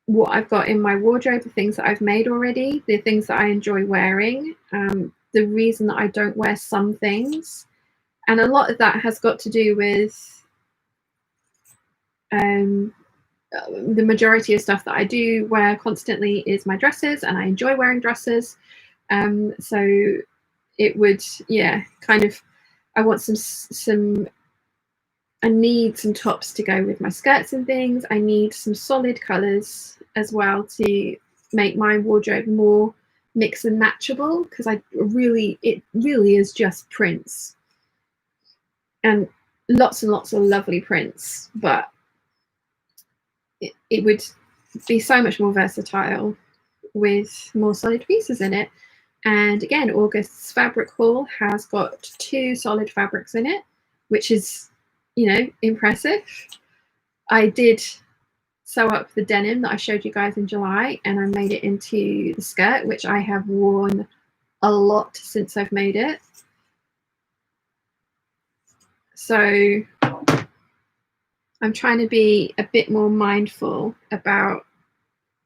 what I've got in my wardrobe, the things that I've made already, the things that I enjoy wearing, the reason that I don't wear some things. And a lot of that has got to do with the majority of stuff that I do wear constantly is my dresses, and I enjoy wearing dresses. So it would, yeah, kind of, I want I need some tops to go with my skirts and things. I need some solid colors as well to make my wardrobe more mix and matchable, because it really is just prints and lots of lovely prints, but it would be so much more versatile with more solid pieces in it. And again, August's fabric haul has got 2 solid fabrics in it, which is, you know, impressive. I did sew up the denim that I showed you guys in July, and I made it into the skirt, which I have worn a lot since I've made it. So I'm trying to be a bit more mindful about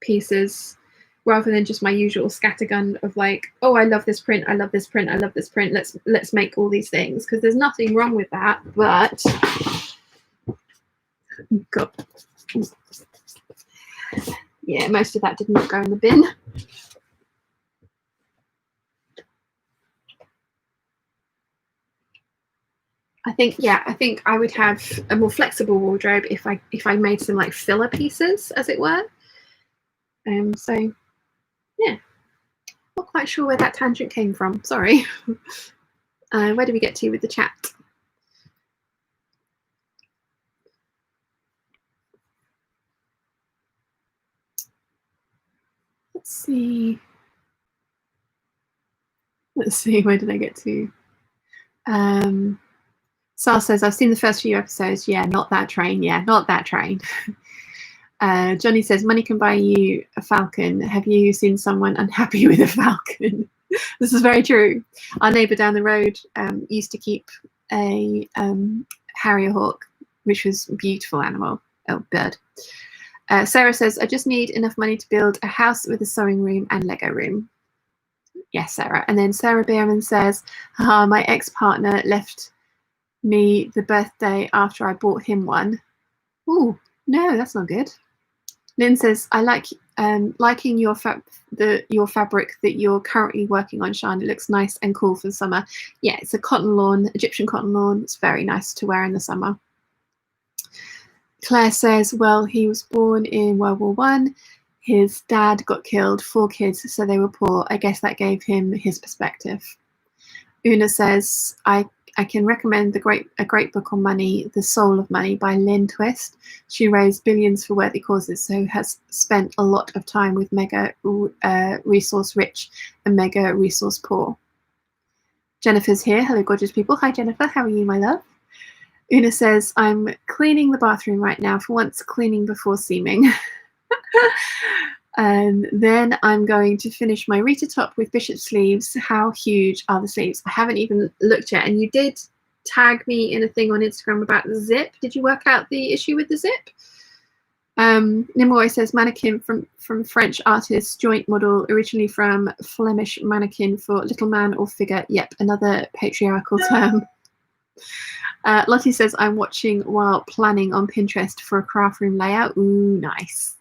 pieces rather than just my usual scattergun of like, oh, I love this print, I love this print, I love this print, let's make all these things, because there's nothing wrong with that. But yeah, most of that did not go in the bin. I think I would have a more flexible wardrobe if I made some like filler pieces, as it were. So yeah, not quite sure where that tangent came from. Sorry. Where did we get to with the chat? Let's see. Where did I get to? Sal says, I've seen the first few episodes. Yeah, not that train. Yeah, not that train. Johnny says, money can buy you a falcon. Have you seen someone unhappy with a falcon? This is very true. Our neighbour down the road used to keep a harrier hawk, which was a beautiful animal. Oh, bird. Sarah says, I just need enough money to build a house with a sewing room and Lego room. Yes, Sarah. And then Sarah Behrman says, my ex-partner left me the birthday after I bought him one. Oh, no, that's not good. Lynn says, I like liking your fabric that you're currently working on, Sean. It looks nice and cool for the summer. Yeah, it's a cotton lawn, Egyptian cotton lawn. It's very nice to wear in the summer. Claire says, well, he was born in World War I. His dad got killed, 4 kids, so they were poor. I guess that gave him his perspective. Una says, I can recommend a great book on money, The Soul of Money by Lynn Twist. She raised billions for worthy causes, so has spent a lot of time with mega resource rich and mega resource poor. Jennifer's here. Hello, gorgeous people. Hi, Jennifer. How are you, my love? Una says, I'm cleaning the bathroom right now. For once, cleaning before seaming. And then I'm going to finish my Rita top with bishop sleeves. How huge are the sleeves? I haven't even looked yet. And you did tag me in a thing on Instagram about the zip. Did you work out the issue with the zip? Nimoy says, mannequin from French artist, joint model, originally from Flemish mannequin for little man or figure. Yep, another patriarchal term. Lottie says, I'm watching while planning on Pinterest for a craft room layout. Ooh, nice.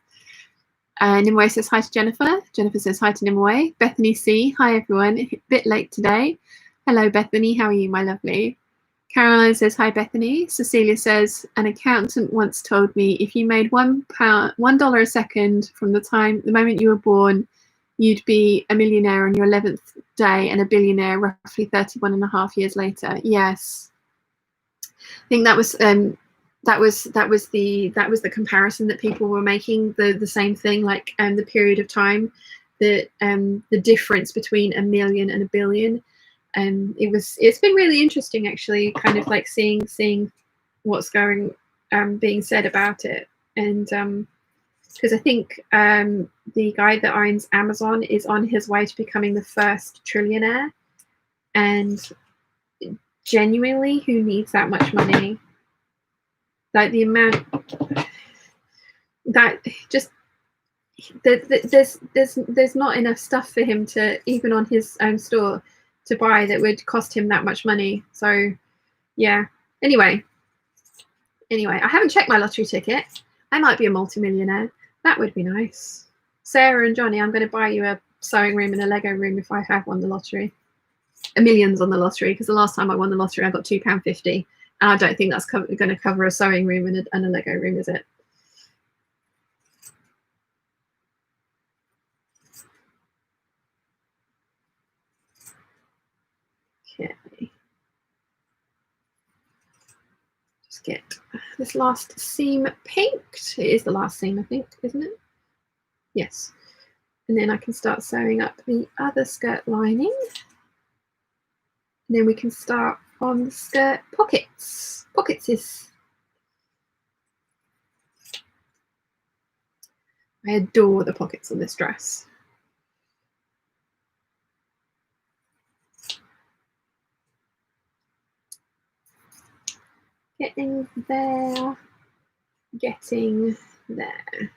Nimue says hi to Jennifer. Jennifer says hi to Nimue. Bethany C. Hi, everyone. A bit late today. Hello, Bethany. How are you, my lovely? Caroline says hi, Bethany. Cecilia says, an accountant once told me if you made $1 a second from the moment you were born, you'd be a millionaire on your 11th day and a billionaire roughly 31 and a half years later. Yes. I think that was the comparison that people were making, the same thing, like the period of time, the difference between a million and a billion. It's been really interesting, actually, kind of like seeing what's being said about it. And because I think the guy that owns Amazon is on his way to becoming the first trillionaire, and genuinely, who needs that much money? Like the amount that just there's not enough stuff for him to, even on his own store, to buy that would cost him that much money. So yeah. Anyway, I haven't checked my lottery ticket. I might be a multimillionaire. That would be nice. Sarah and Johnny, I'm going to buy you a sewing room and a Lego room if I have won the lottery. A millions on the lottery, because the last time I won the lottery I got £2.50. And I don't think that's going to cover a sewing room and a Lego room, is it? get this last seam pinked. It is the last seam, I think, isn't it? Yes. And then I can start sewing up the other skirt lining. And then we can start on the skirt pockets. Pockets is... I adore the pockets on this dress. Getting there, getting there.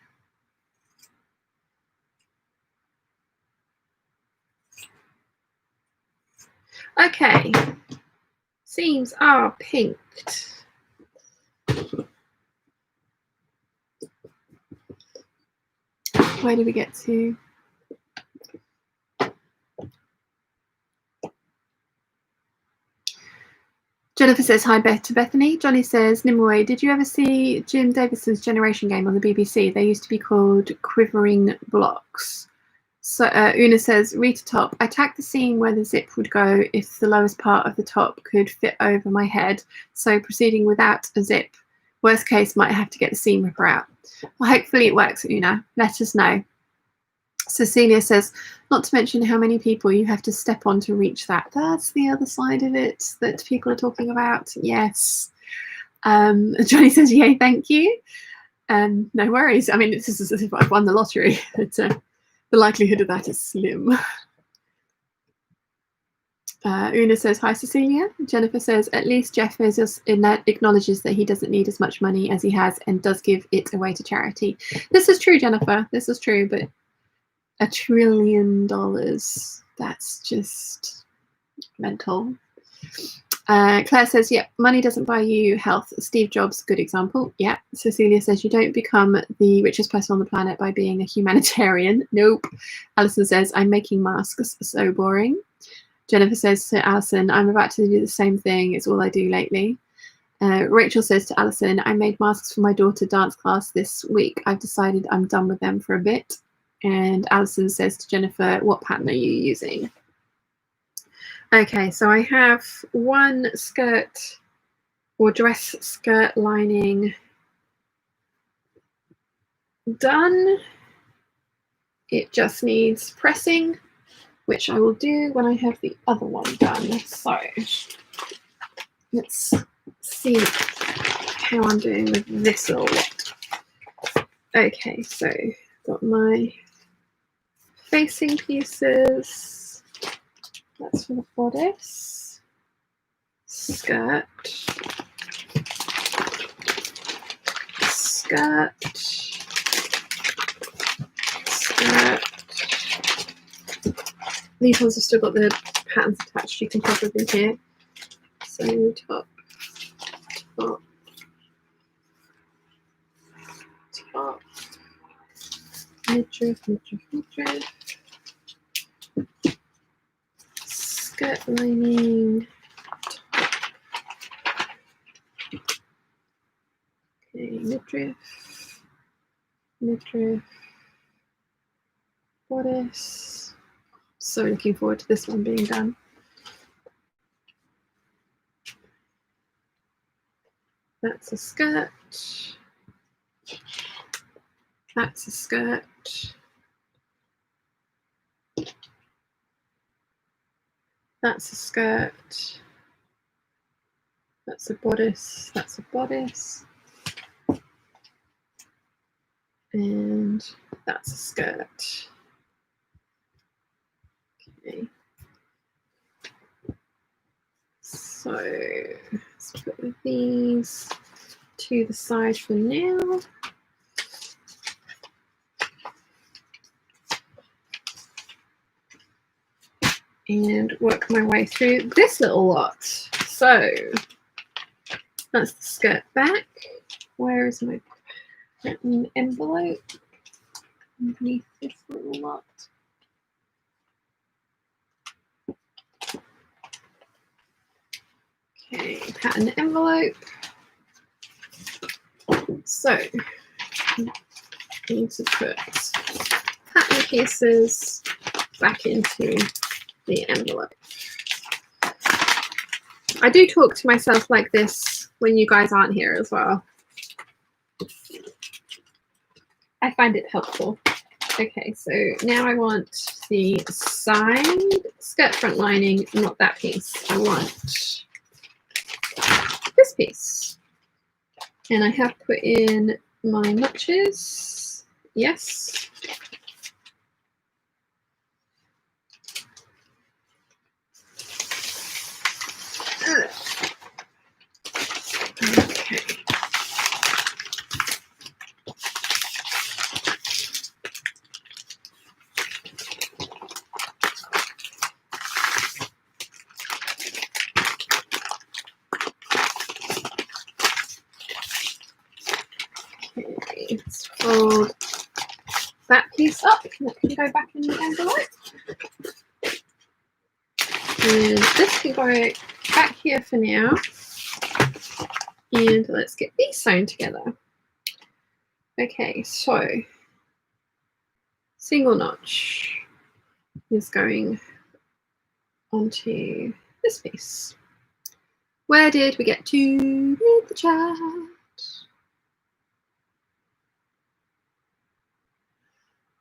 Okay, seams are pinked. Where do we get to? Jennifer says hi to Bethany. Johnny says, Nimue, did you ever see Jim Davison's Generation Game on the BBC? They used to be called Quivering Blocks. So Una says, Rita top, I tacked the seam where the zip would go if the lowest part of the top could fit over my head. So proceeding without a zip. Worst case, might have to get the seam ripper out. Well, hopefully it works, Una. Let us know. Cecilia says, not to mention how many people you have to step on to reach that. That's the other side of it that people are talking about. Yes. Johnny says, yay, thank you. No worries. I mean, it's as if I've won the lottery. But, the likelihood of that is slim. Una says, hi, Cecilia. Jennifer says, at least Jeff acknowledges that he doesn't need as much money as he has and does give it away to charity. This is true, Jennifer. This is true, but $1 trillion, that's just mental. Claire says, yeah, money doesn't buy you health. Steve Jobs, good example. Yeah. Cecilia says, you don't become the richest person on the planet by being a humanitarian. Nope. Alison says, I'm making masks. So boring. Jennifer says to Alison, I'm about to do the same thing. It's all I do lately. Rachel says to Alison, I made masks for my daughter dance class this week. I've decided I'm done with them for a bit. And Alison says to Jennifer, what pattern are you using? Okay, so I have one skirt or dress skirt lining done. It just needs pressing, which I will do when I have the other one done. So let's see how I'm doing with this little lot. Okay, so got my facing pieces. That's for the bodice, skirt, skirt, skirt. These ones have still got the patterns attached, you can probably hear. So top, top, top, midriff, midriff, midriff. Skirt lining, top. Okay, midriff, midriff, bodice. So looking forward to this one being done. That's a skirt. That's a skirt. That's a skirt. That's a bodice. That's a bodice. And that's a skirt. Okay. So let's put these to the side for now. And work my way through this little lot. So that's the skirt back. Where is my pattern envelope? Underneath this little lot. Okay, pattern envelope. So I need to put pattern pieces back into the envelope. I do talk to myself like this when you guys aren't here as well. I find it helpful. Okay, so now I want the side skirt front lining, not that piece. I want this piece. And I have put in my notches. Yes. Okay. Let's fold that piece up. That can go back in the envelope. And this can go back here for now. And let's get these sewn together. Okay, so single notch is going onto this piece. Where did we get to with the chat?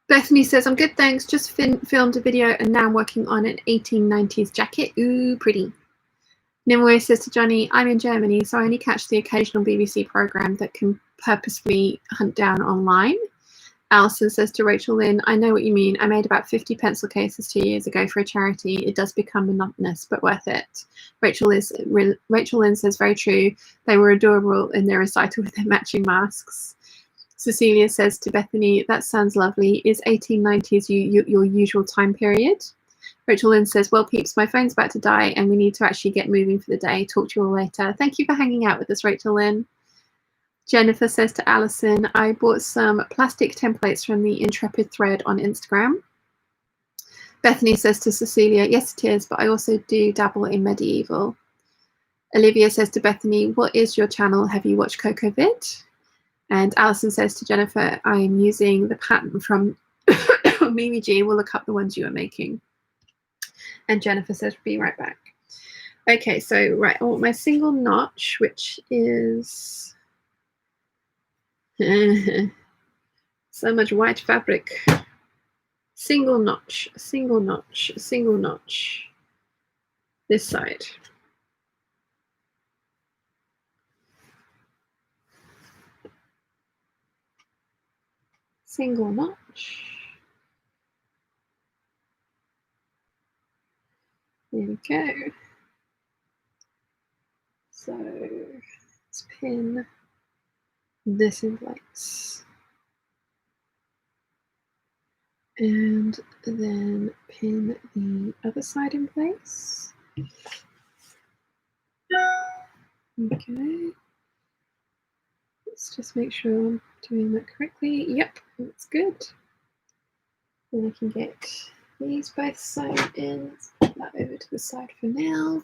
Bethany says, I'm good, thanks. Just filmed a video and now I'm working on an 1890s jacket. Ooh, pretty. Nimue says to Johnny, I'm in Germany, so I only catch the occasional BBC programme that can purposefully hunt down online. Alison says to Rachel Lynn, I know what you mean. I made about 50 pencil cases 2 years ago for a charity. It does become monotonous, but worth it. Rachel Lynn says, very true. They were adorable in their recital with their matching masks. Cecilia says to Bethany, that sounds lovely. Is 1890s your usual time period? Rachel Lynn says, well, peeps, my phone's about to die and we need to actually get moving for the day. Talk to you all later. Thank you for hanging out with us, Rachel Lynn. Jennifer says to Alison, I bought some plastic templates from the Intrepid thread on Instagram. Bethany says to Cecilia, yes, it is, but I also do dabble in medieval. Olivia says to Bethany, what is your channel? Have you watched Coco Vid? And Alison says to Jennifer, I am using the pattern from Mimi G. We'll look up the ones you are making. And Jennifer says, be right back. Okay, so right, I want my single notch, which is so much white fabric. Single notch, single notch, single notch. This side. Single notch. There we go. So let's pin this in place. And then pin the other side in place. Okay. Let's just make sure I'm doing that correctly. Yep, that's good. Then I can get these both sewn in. Let's put that over to the side for now.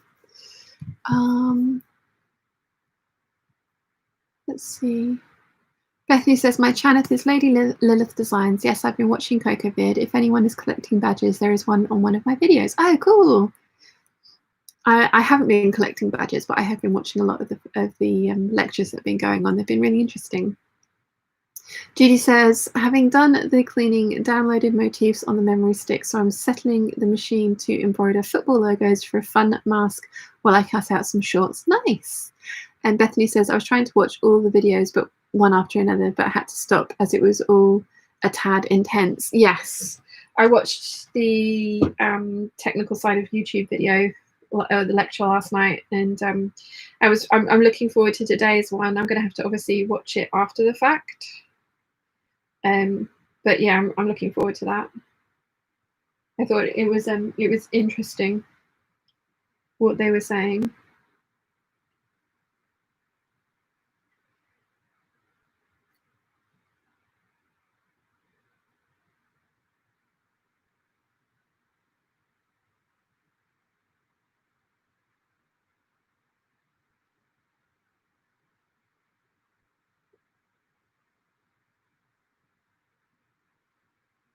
Let's see. Bethany says, my channel is Lady Lilith Designs. Yes, I've been watching Coco Vid. If anyone is collecting badges, there is one on one of my videos. Oh, cool. I haven't been collecting badges, but I have been watching a lot of the lectures that have been going on. They've been really interesting. Judy says, having done the cleaning, downloaded motifs on the memory stick, so I'm settling the machine to embroider football logos for a fun mask while I cut out some shorts. Nice. And Bethany says, I was trying to watch all the videos, but one after another, but I had to stop as it was all a tad intense. Yes, I watched the technical side of YouTube video, the lecture last night, and I'm looking forward to today's one. I'm going to have to obviously watch it after the fact. But yeah, I'm looking forward to that. I thought it was interesting what they were saying.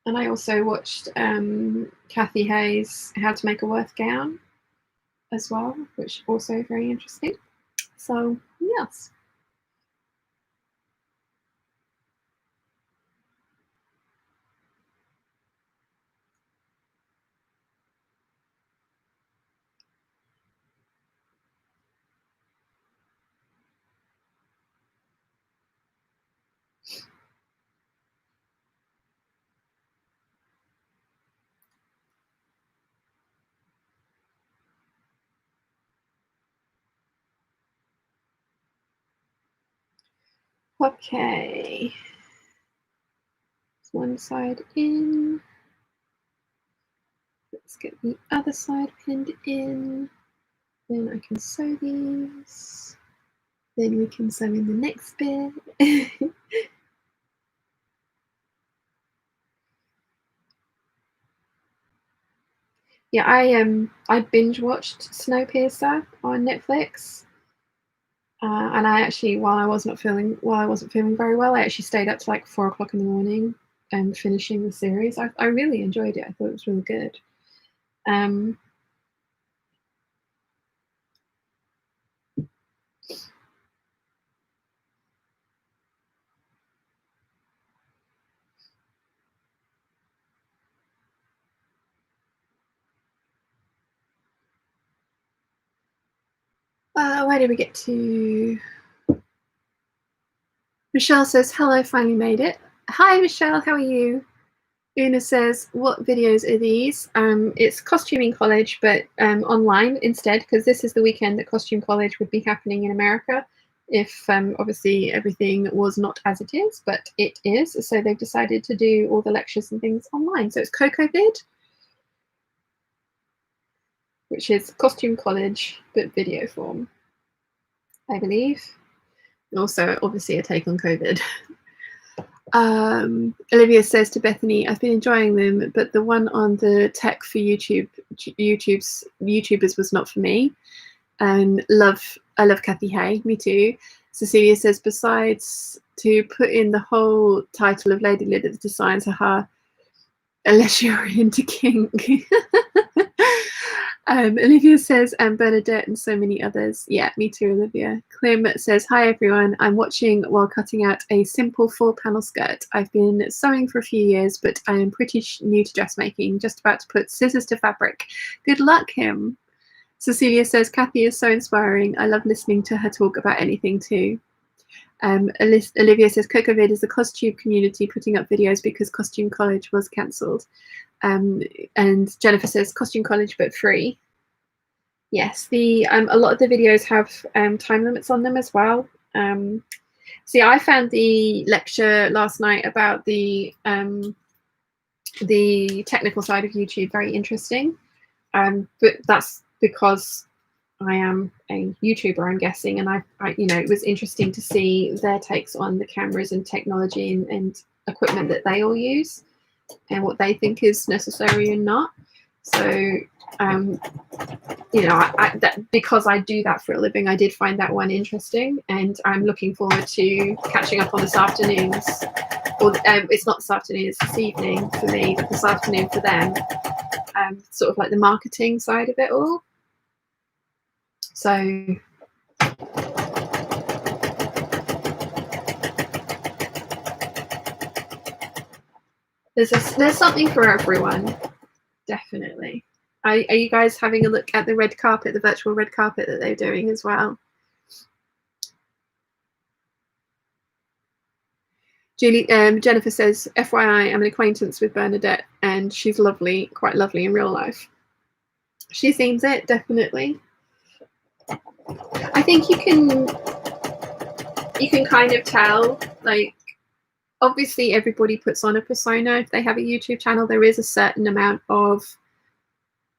And I also watched Kathy Hayes' How to Make a Worth Gown as well, which also very interesting. So Yes. Okay. One side in. Let's get the other side pinned in. Then I can sew these. Then we can sew in the next bit. Yeah, I binge watched Snowpiercer on Netflix. And I actually, while I wasn't feeling very well, I actually stayed up to like 4 o'clock in the morning and finishing the series. I really enjoyed it. I thought it was really good. Where did we get to? Michelle says, hello, finally made it. Hi, Michelle, how are you? Una says, what videos are these? It's Costuming College, but online instead, because this is the weekend that Costume College would be happening in America if obviously everything was not as it is, but it is. So they've decided to do all the lectures and things online. So it's CocoVid, which is Costume College, but video form, I believe. And also, obviously, a take on COVID. Olivia says to Bethany, I've been enjoying them, but the one on the tech for YouTubers was not for me. I love Kathy Hay, me too. Cecilia says, besides to put in the whole title of Lady Lid designs, haha, unless you're into kink. Olivia says, and Bernadette and so many others. Yeah, me too, Olivia. Clem says, hi everyone, I'm watching while cutting out a simple 4-panel skirt. I've been sewing for a few years, but I am pretty new to dressmaking, just about to put scissors to fabric. Good luck, him. Cecilia says, Kathy is so inspiring. I love listening to her talk about anything too. Olivia says, CocoVid is a costume community putting up videos because Costume College was cancelled. And Jennifer says, Costume College but free. Yes, the a lot of the videos have time limits on them as well. See, I found the lecture last night about the technical side of YouTube very interesting, but that's because I am a YouTuber, I'm guessing, and I you know, it was interesting to see their takes on the cameras and technology and equipment that they all use and what they think is necessary and not. So, you know, because I do that for a living, I did find that one interesting, and I'm looking forward to catching up on this afternoon's, or it's not this afternoon, it's this evening for me, but this afternoon for them, sort of like the marketing side of it all. So there's something for everyone, definitely. Are you guys having a look at the red carpet, the virtual red carpet that they're doing as well? Jennifer says, FYI, I'm an acquaintance with Bernadette and she's lovely, quite lovely in real life. She seems it, definitely. I think you can kind of tell, like, obviously everybody puts on a persona if they have a YouTube channel. There is a certain amount of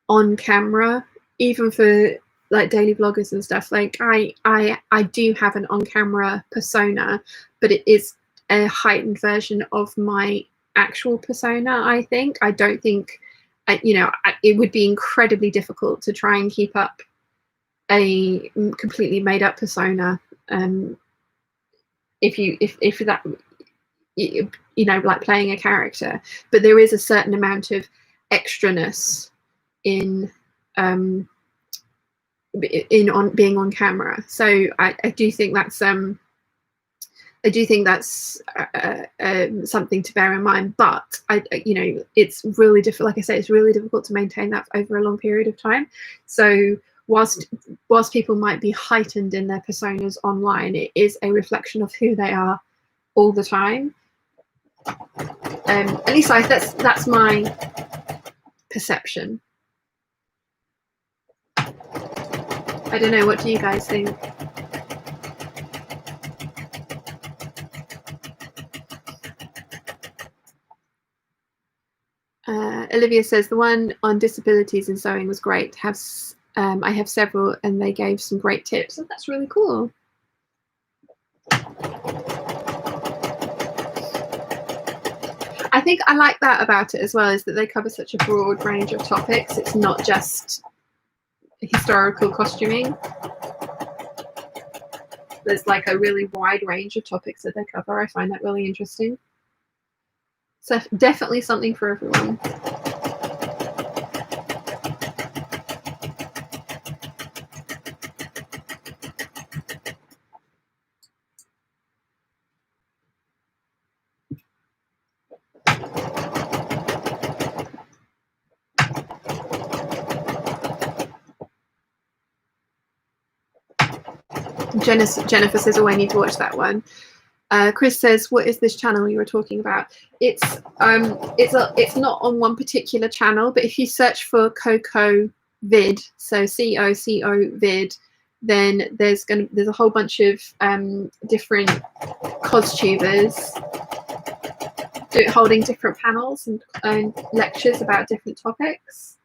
on camera, even for like daily vloggers and stuff. Like I do have an on camera persona, but it is a heightened version of my actual persona. I don't think you know, it would be incredibly difficult to try and keep up a completely made up persona if that, you know, like playing a character. But there is a certain amount of extraness in on being on camera. So I do think that's something to bear in mind. But it's really difficult. Like I say, it's really difficult to maintain that over a long period of time. So whilst people might be heightened in their personas online, it is a reflection of who they are all the time. At least that's my perception. I don't know, what do you guys think? Olivia says the one on disabilities and sewing was great. I have several and they gave some great tips. So that's really cool. I think I like that about it as well, is that they cover such a broad range of topics. It's not just historical costuming. There's like a really wide range of topics that they cover. I find that really interesting. So definitely something for everyone. Jennifer says, oh, I need to watch that one. Chris says, what is this channel you were talking about? It's not on one particular channel, but if you search for Coco Vid, so COCO Vid, then there's a whole bunch of different costubers holding different panels and lectures about different topics.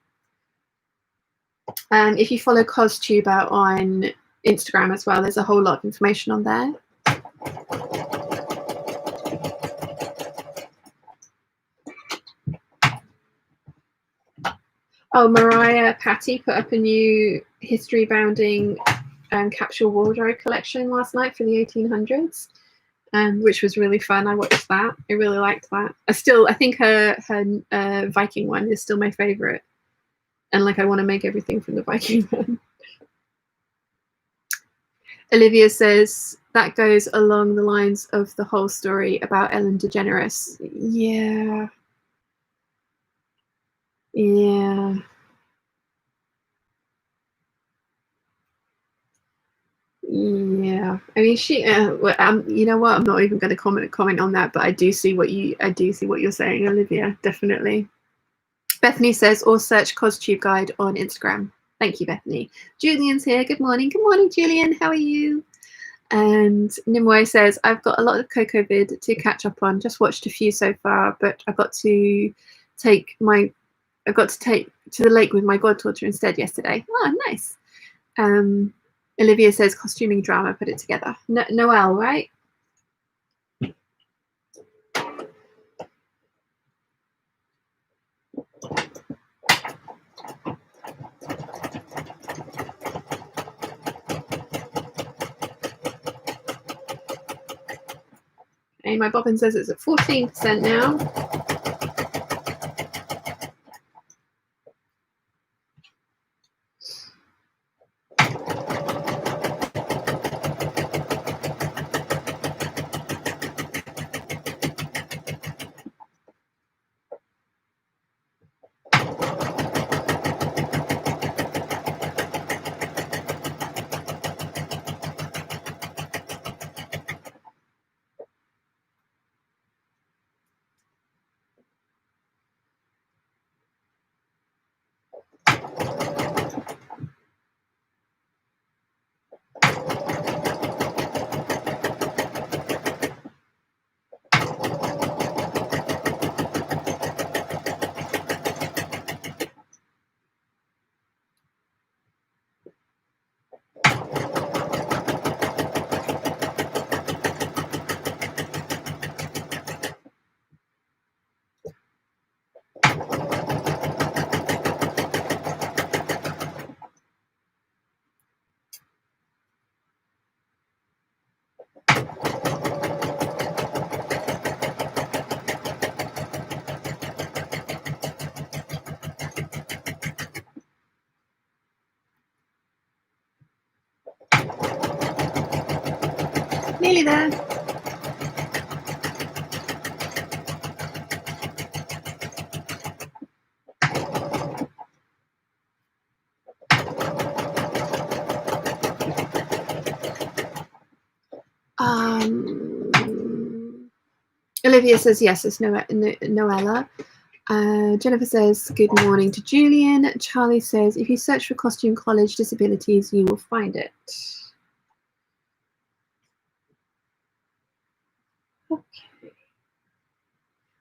If you follow Costuber on Instagram as well, there's a whole lot of information on there. Oh, Mariah Patty put up a new history bounding capsule wardrobe collection last night for the 1800s, which was really fun. I watched that. I really liked that. I think her Viking one is still my favorite, and like I want to make everything from the Viking one. Olivia says that goes along the lines of the whole story about Ellen DeGeneres. Yeah. Yeah. Yeah. I mean, she. You know what? I'm not even going to comment on that, but I do see what you're saying, Olivia. Definitely. Bethany says, or search Costube Guide on Instagram. Thank you, Bethany. Julian's here. Good morning. Good morning, Julian. How are you? And Nimue says, I've got a lot of Coco Vid to catch up on. Just watched a few so far, but I've got to take to the lake with my goddaughter instead yesterday. Oh, nice. Olivia says, costuming drama, put it together. Noelle, right? Okay, my bobbin says it's at 14% now. nearly there. Olivia says yes, it's Noella. Jennifer says good morning to Julian. Charlie says if you search for costume college disabilities, you will find it. Okay.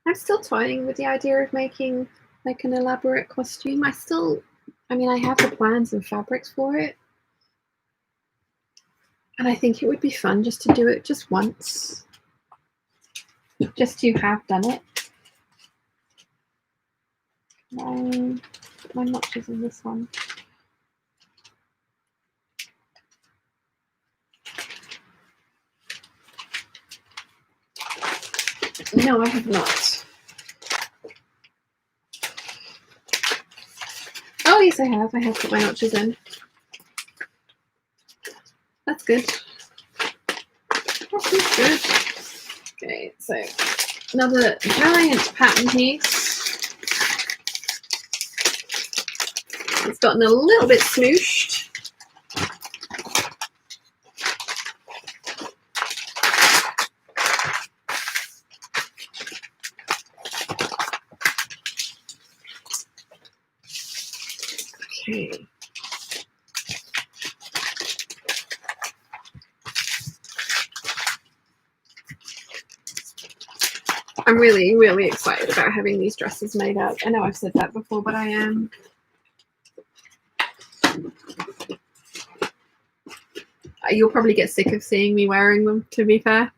I'm still toying with the idea of making like an elaborate costume. I mean, I have the plans and fabrics for it. And I think it would be fun just to do it just once. Just to have done it. My notches in this one. No, I have not. Oh, yes, I have. I have put my notches in. That's good. That is good. Okay, so another giant pattern piece. It's gotten a little bit smooshed. Okay. I'm really, really excited about having these dresses made up. I know I've said that before, but I am. You'll probably get sick of seeing me wearing them, to be fair.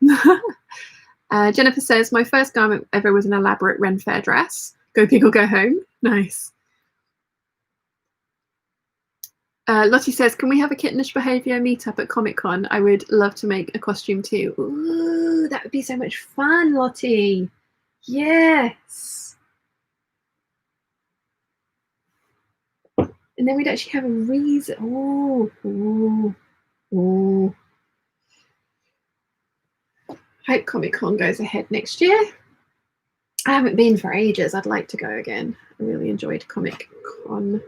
Jennifer says, my first garment ever was an elaborate Ren Fair dress. Go big or go home. Nice. Lottie says, can we have a kittenish behaviour meetup at Comic-Con? I would love to make a costume too. Ooh, that would be so much fun, Lottie. Yes. And then we'd actually have a reason. Oh. Hope Comic-Con goes ahead next year. I haven't been for ages. I'd like to go again. I really enjoyed Comic-Con.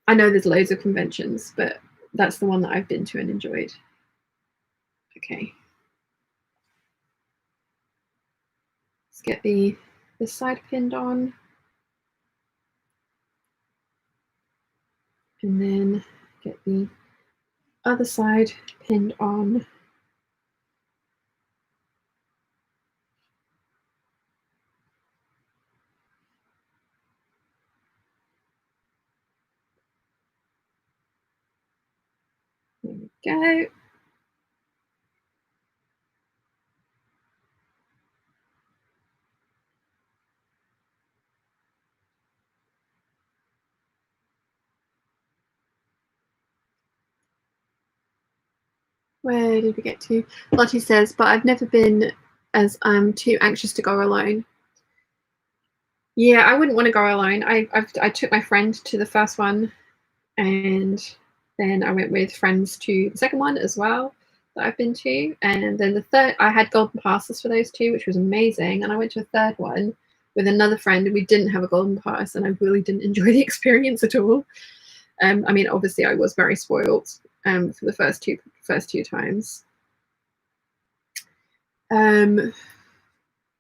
I know there's loads of conventions, but that's the one that I've been to and enjoyed. Okay. Let's get this side pinned on. And then get the other side pinned on. There we go. Where did we get to? Lottie says, but I've never been, as I'm too anxious to go alone. Yeah, I wouldn't want to go alone. I took my friend to the first one, and then I went with friends to the second one as well that I've been to. And then the third, I had golden passes for those two, which was amazing. And I went to a third one with another friend, and we didn't have a golden pass, and I really didn't enjoy the experience at all. I mean, obviously, I was very spoiled for the first two times.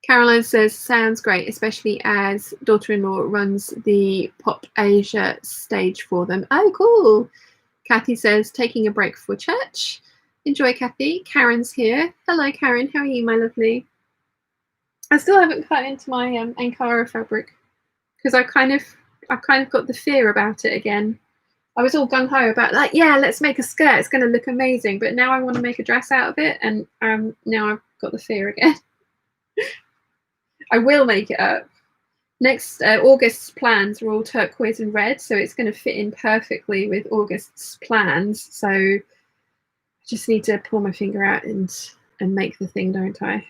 Caroline says, sounds great, especially as daughter-in-law runs the Pop Asia stage for them. Oh, cool. Kathy says, taking a break for church. Enjoy, Kathy. Karen's here. Hello, Karen. How are you, my lovely? I still haven't cut into my Ankara fabric because I've kind of got the fear about it again. I was all gung-ho about like, yeah, let's make a skirt. It's going to look amazing. But now I want to make a dress out of it. And now I've got the fear again. I will make it up. Next, August's plans are all turquoise and red. So it's going to fit in perfectly with August's plans. So I just need to pull my finger out and make the thing, don't I?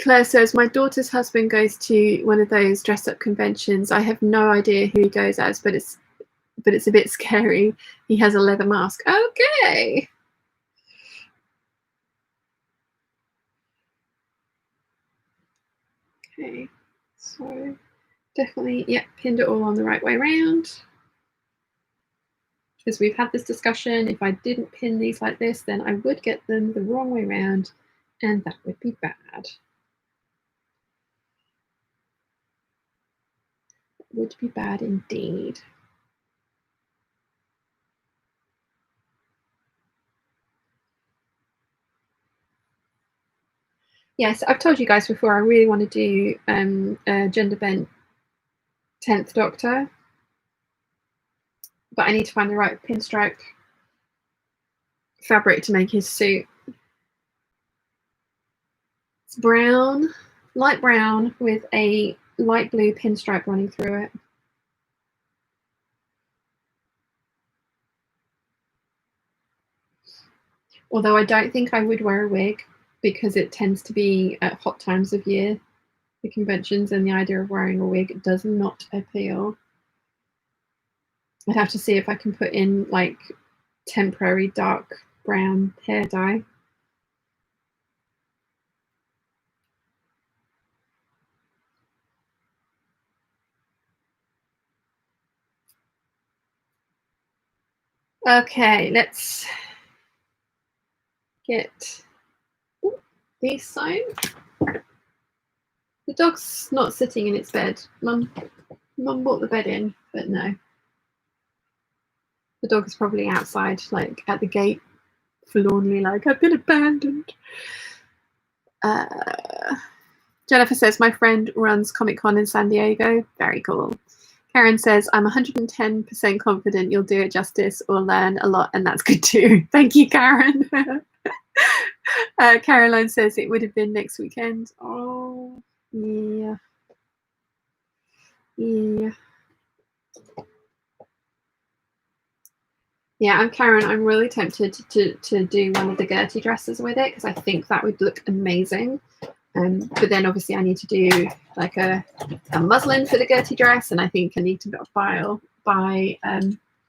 Claire says, my daughter's husband goes to one of those dress-up conventions. I have no idea who he goes as, but it's but it's a bit scary. He has a leather mask. Okay. Okay, so definitely, yep, pinned it all on the right way around. Because we've had this discussion, if I didn't pin these like this, then I would get them the wrong way around, and that would be bad. That would be bad indeed. Yes, I've told you guys before, I really want to do a gender bent 10th Doctor, but I need to find the right pinstripe fabric to make his suit. It's brown, light brown, with a light blue pinstripe running through it. Although I don't think I would wear a wig, because it tends to be at hot times of year, the conventions, and the idea of wearing a wig does not appeal. I'd have to see if I can put in like temporary dark brown hair dye. Okay, let's get these sewn. The dog's not sitting in its bed. Mum brought the bed in, but no. The dog is probably outside, like at the gate, forlornly, like, I've been abandoned. Jennifer says, my friend runs Comic-Con in San Diego. Very cool. Karen says, I'm 110% confident you'll do it justice or learn a lot, and that's good too. Thank you, Karen. Caroline says it would have been next weekend. Oh, yeah. Yeah. Yeah, I'm Karen. I'm really tempted to do one of the Gertie dresses with it, because I think that would look amazing. But then obviously I need to do like a muslin for the Gertie dress, and I think I need to buy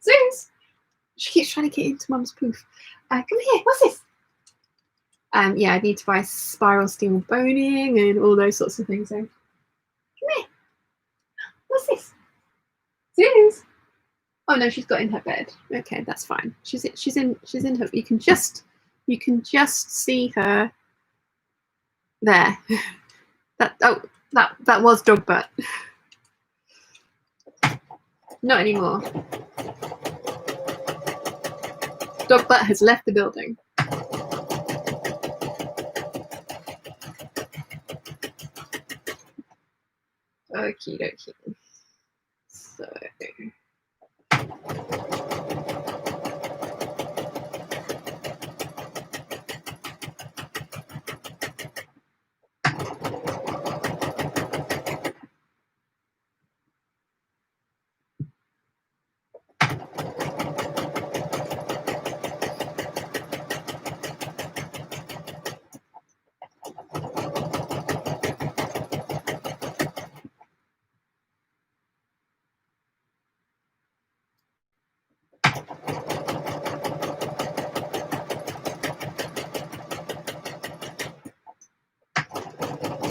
Zeus. She keeps trying to get into Mum's poof. Come here, what's this? Yeah, I need to buy spiral steel boning and all those sorts of things. So come here. What's this? Zeus. Oh no, she's got in her bed. Okay, that's fine. She's in her. You can just see her there. That was dog butt. Not anymore. Dog butt has left the building. Okie dokie. So.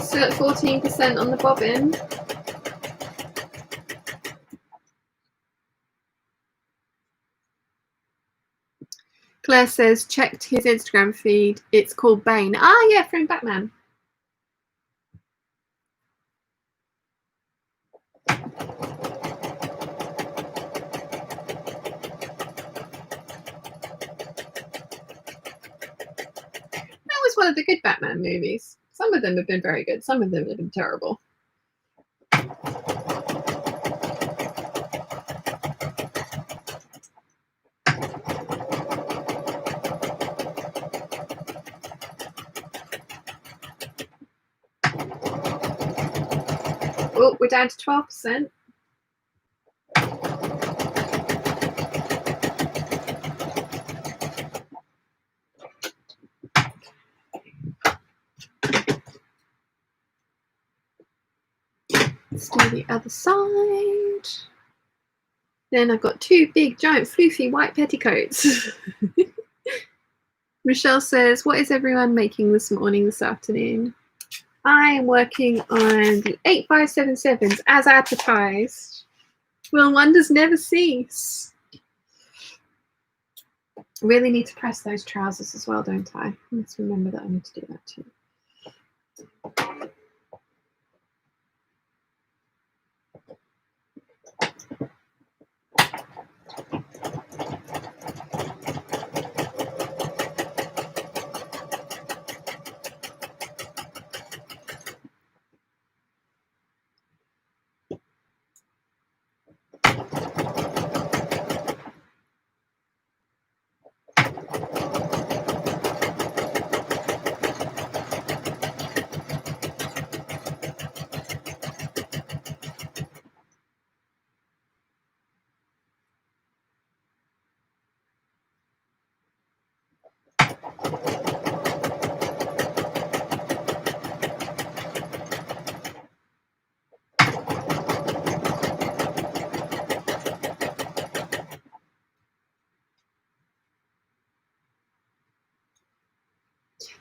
Still at 14% on the bobbin. Claire says, checked his Instagram feed. It's called Bane. Ah, yeah, from Batman. That was one of the good Batman movies. Some of them have been very good. Some of them have been terrible. Oh, we're down to 12%. Let's do the other side. Then I've got 2 big, giant, floofy white petticoats. Michelle says, what is everyone making this afternoon? I am working on the 8577's as advertised. Will wonders never cease? Really need to press those trousers as well, don't I? Let's remember that I need to do that too.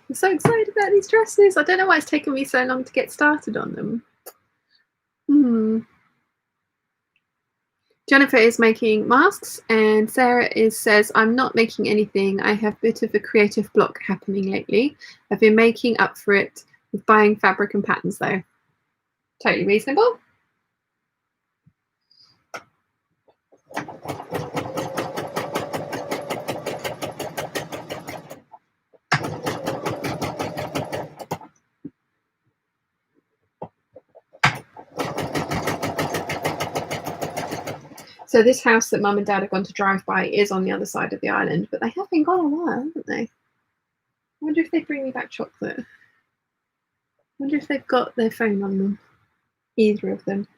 I'm so excited about these dresses. I don't know why it's taken me so long to get started on them. Jennifer is making masks, and Sarah says, I'm not making anything. I have a bit of a creative block happening lately. I've been making up for it with buying fabric and patterns though. Totally reasonable. So this house that Mum and Dad are going to drive by is on the other side of the island, but they have been gone a while, haven't they? I wonder if they bring me back chocolate. I wonder if they've got their phone on them. Either of them.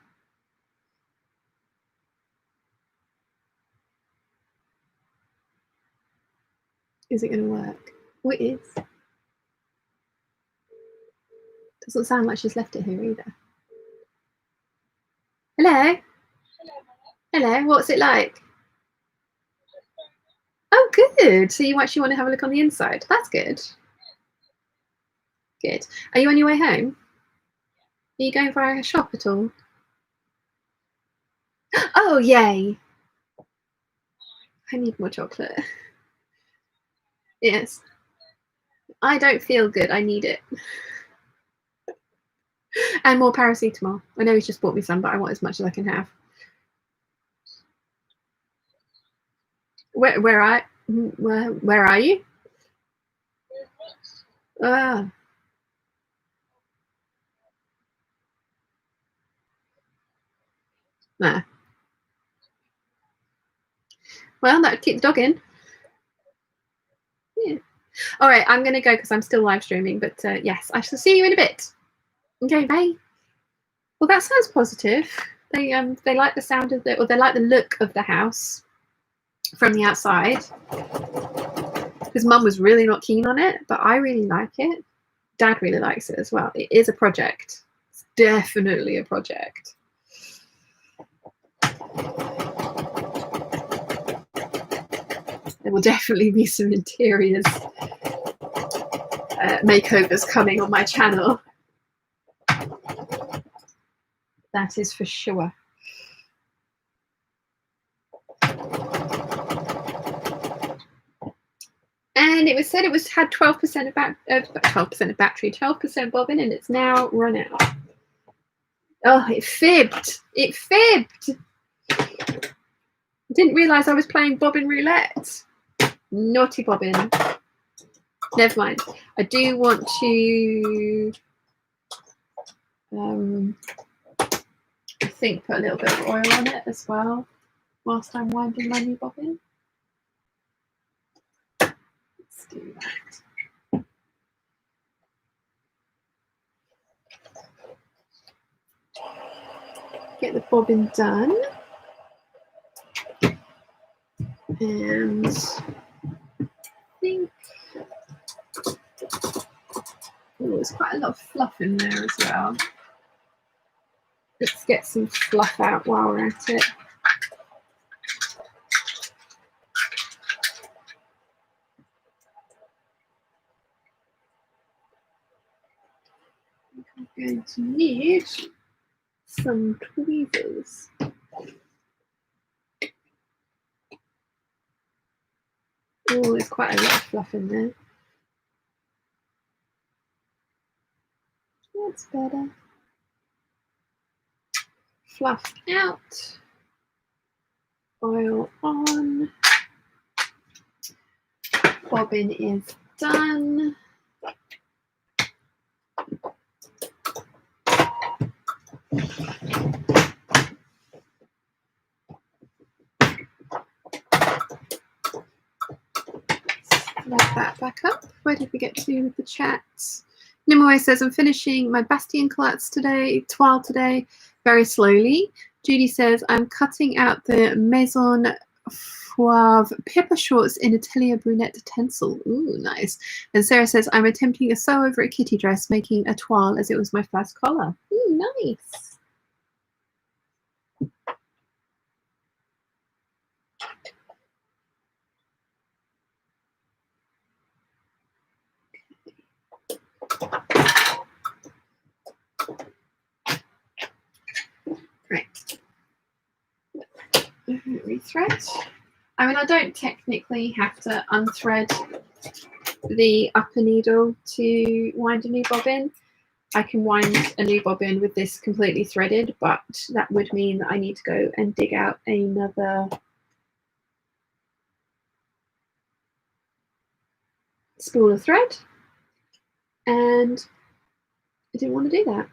Is it going to work? Oh, it is. Doesn't sound like she's left it here either. Hello? Hello, what's it like? Oh, good. So you actually want to have a look on the inside. That's good. Good. Are you on your way home? Are you going via a shop at all? Oh, yay. I need more chocolate. Yes. I don't feel good. I need it. And more paracetamol. I know he's just bought me some, but I want as much as I can have. Where are you? Ah. Nah. Well, that would keep the dog in. Yeah. All right, I'm going to go because I'm still live streaming. But yes, I shall see you in a bit. Okay, bye. Well, that sounds positive. They like the sound of it, or they like the look of the house from the outside. Because Mum was really not keen on it, but I really like it. Dad really likes it as well. It is a project. It's definitely a project. There will definitely be some interiors makeovers coming on my channel. That is for sure. And it was said it had 12% of battery, 12% bobbin, and it's now run out. Oh, it fibbed. It fibbed. I didn't realise I was playing bobbin roulette. Naughty bobbin. Never mind. I do want to I think put a little bit of oil on it as well whilst I'm winding my new bobbin. Let's do that. Get the bobbin done. And I think there's quite a lot of fluff in there as well. Let's get some fluff out while we're at it. I'm going to need some tweezers. Oh, there's quite a lot of fluff in there. That's better. Fluff out. Oil on. Bobbin is done. Load that back up. Where did we get to with the chats? Nimue says, I'm finishing my Bastien class today, toile today, very slowly. Judy says, I'm cutting out the Maison Fauve pepper shorts in Atelier Brunette tencel. Ooh, nice. And Sarah says, I'm attempting a sew over a kitty dress, making a toile as it was my first collar. Ooh, nice. Right. Rethread. I mean, I don't technically have to unthread the upper needle to wind a new bobbin. I can wind a new bobbin with this completely threaded, but that would mean that I need to go and dig out another spool of thread, and I didn't want to do that.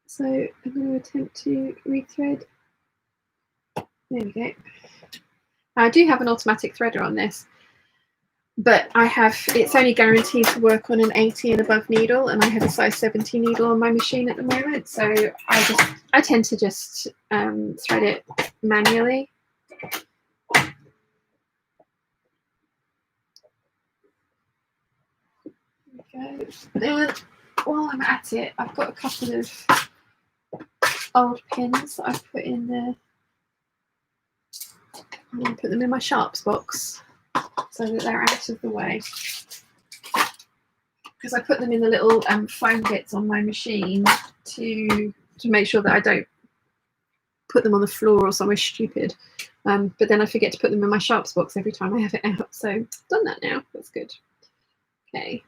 So I'm going to attempt to rethread. There we go. I do have an automatic threader on this, but it's only guaranteed to work on an 80 and above needle, and I have a size 70 needle on my machine at the moment, so I tend to just thread it manually. There we go. While I'm at it, I've got a couple of old pins that I've put in there. I'm going to put them in my sharps box so that they're out of the way, because I put them in the little foam bits on my machine to make sure that I don't put them on the floor or somewhere stupid, but then I forget to put them in my sharps box every time I have it out. So I've done that now. That's good. Okay.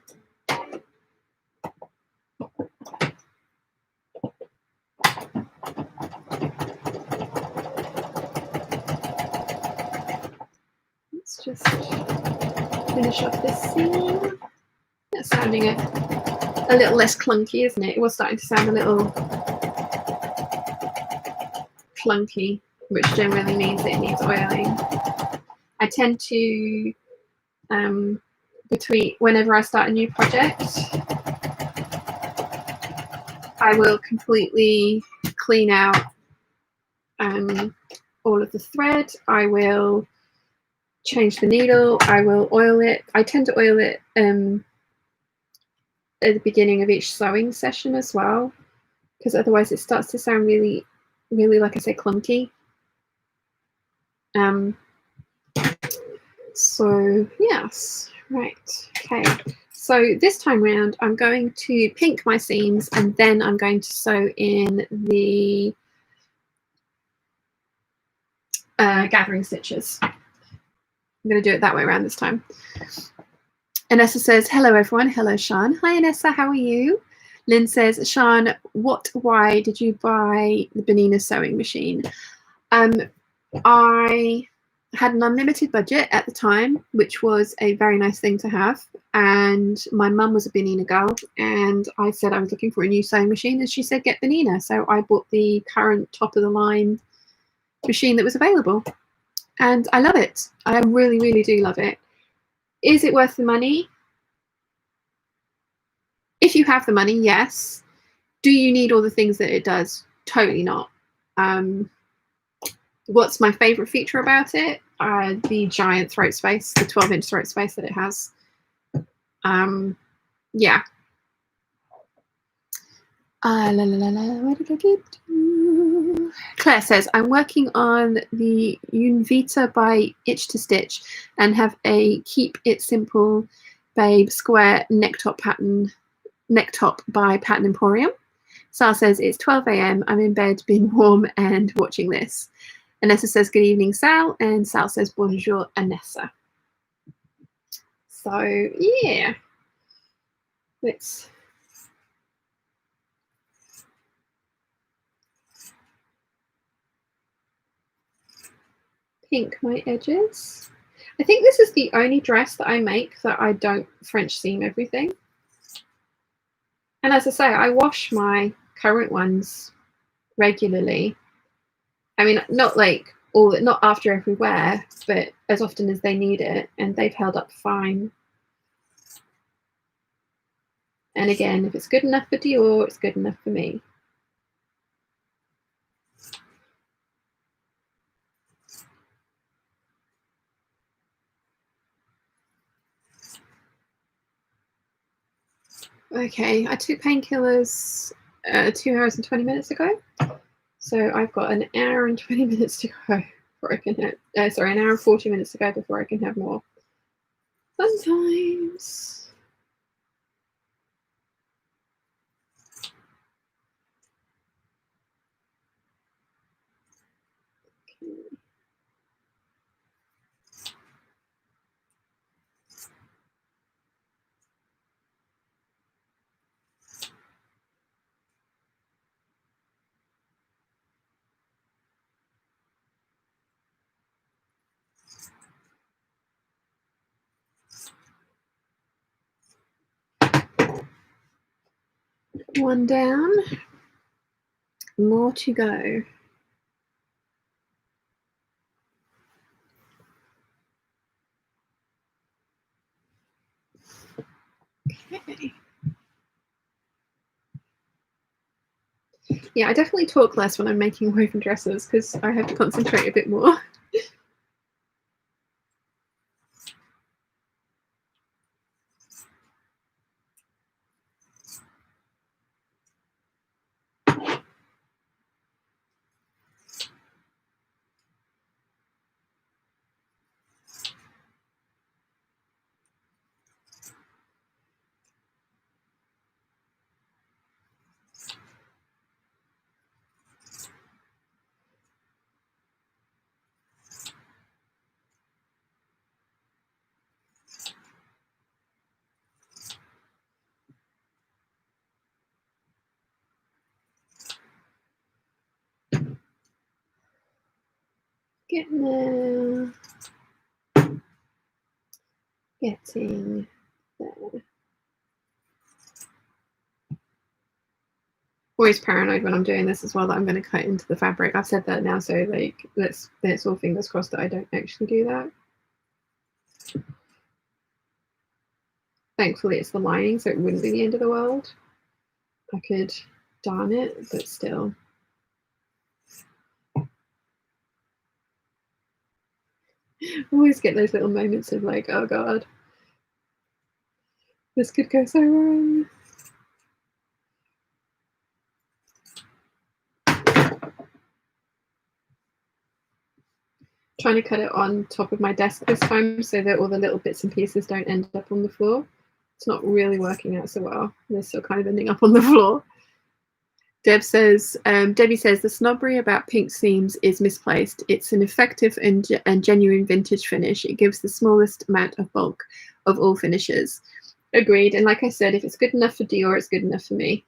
Let's just finish off this seam. That's sounding a little less clunky, isn't it? It was starting to sound a little clunky, which generally means that it needs oiling. I tend to, whenever I start a new project, I will completely clean out all of the thread. I will change the needle. I will oil it. I tend to oil it at the beginning of each sewing session as well, because otherwise it starts to sound really, really, like I say, clunky. So yes, right, okay. So this time round, I'm going to pink my seams, and then I'm going to sew in the gathering stitches. I'm going to do it that way around this time. Anessa says, hello everyone. Hello, Sean. Hi, Anessa. How are you? Lynn says, Sean, why did you buy the Benina sewing machine? I had an unlimited budget at the time, which was a very nice thing to have. And my mum was a Benina girl, and I said I was looking for a new sewing machine, and she said, get Benina. So I bought the current top of the line machine that was available. And I love it. I really, really do love it. Is it worth the money? If you have the money, yes. Do you need all the things that it does? Totally not. What's my favorite feature about it? The giant throat space, the 12-inch throat space that it has. Yeah. Where did I get to? Claire says, I'm working on the Unvita by Itch to Stitch and have a Keep It Simple Babe square neck top pattern neck top by Pattern Emporium. Sal says, it's 12 a.m. I'm in bed being warm and watching this. Anessa says, good evening, Sal. And Sal says, bonjour, Anessa. So, yeah. Let's pink my edges. I think this is the only dress that I make that I don't French seam everything. And as I say, I wash my current ones regularly. I mean, not after every wear, but as often as they need it, and they've held up fine. And again, if it's good enough for Dior, it's good enough for me. Okay, I took painkillers 2 hours and 20 minutes ago. So I've got an hour and 20 minutes to go before I can have, sorry, an hour and 40 minutes to go before I can have more. Sometimes. Okay. One down, more to go. Okay. Yeah, I definitely talk less when I'm making woven dresses because I have to concentrate a bit more. Getting there. Getting there. Always paranoid when I'm doing this as well that I'm going to cut into the fabric. I've said that now, so like let's all fingers crossed that I don't actually do that. Thankfully it's the lining, so it wouldn't be the end of the world. I could darn it, but still. I always get those little moments of like, oh god, this could go so wrong. Trying to cut it on top of my desk this time so that all the little bits and pieces don't end up on the floor. It's not really working out so well. They're still kind of ending up on the floor. Debbie says the snobbery about pink seams is misplaced. It's an effective and genuine vintage finish. It gives the smallest amount of bulk of all finishes. Agreed. And like I said, if it's good enough for Dior, it's good enough for me.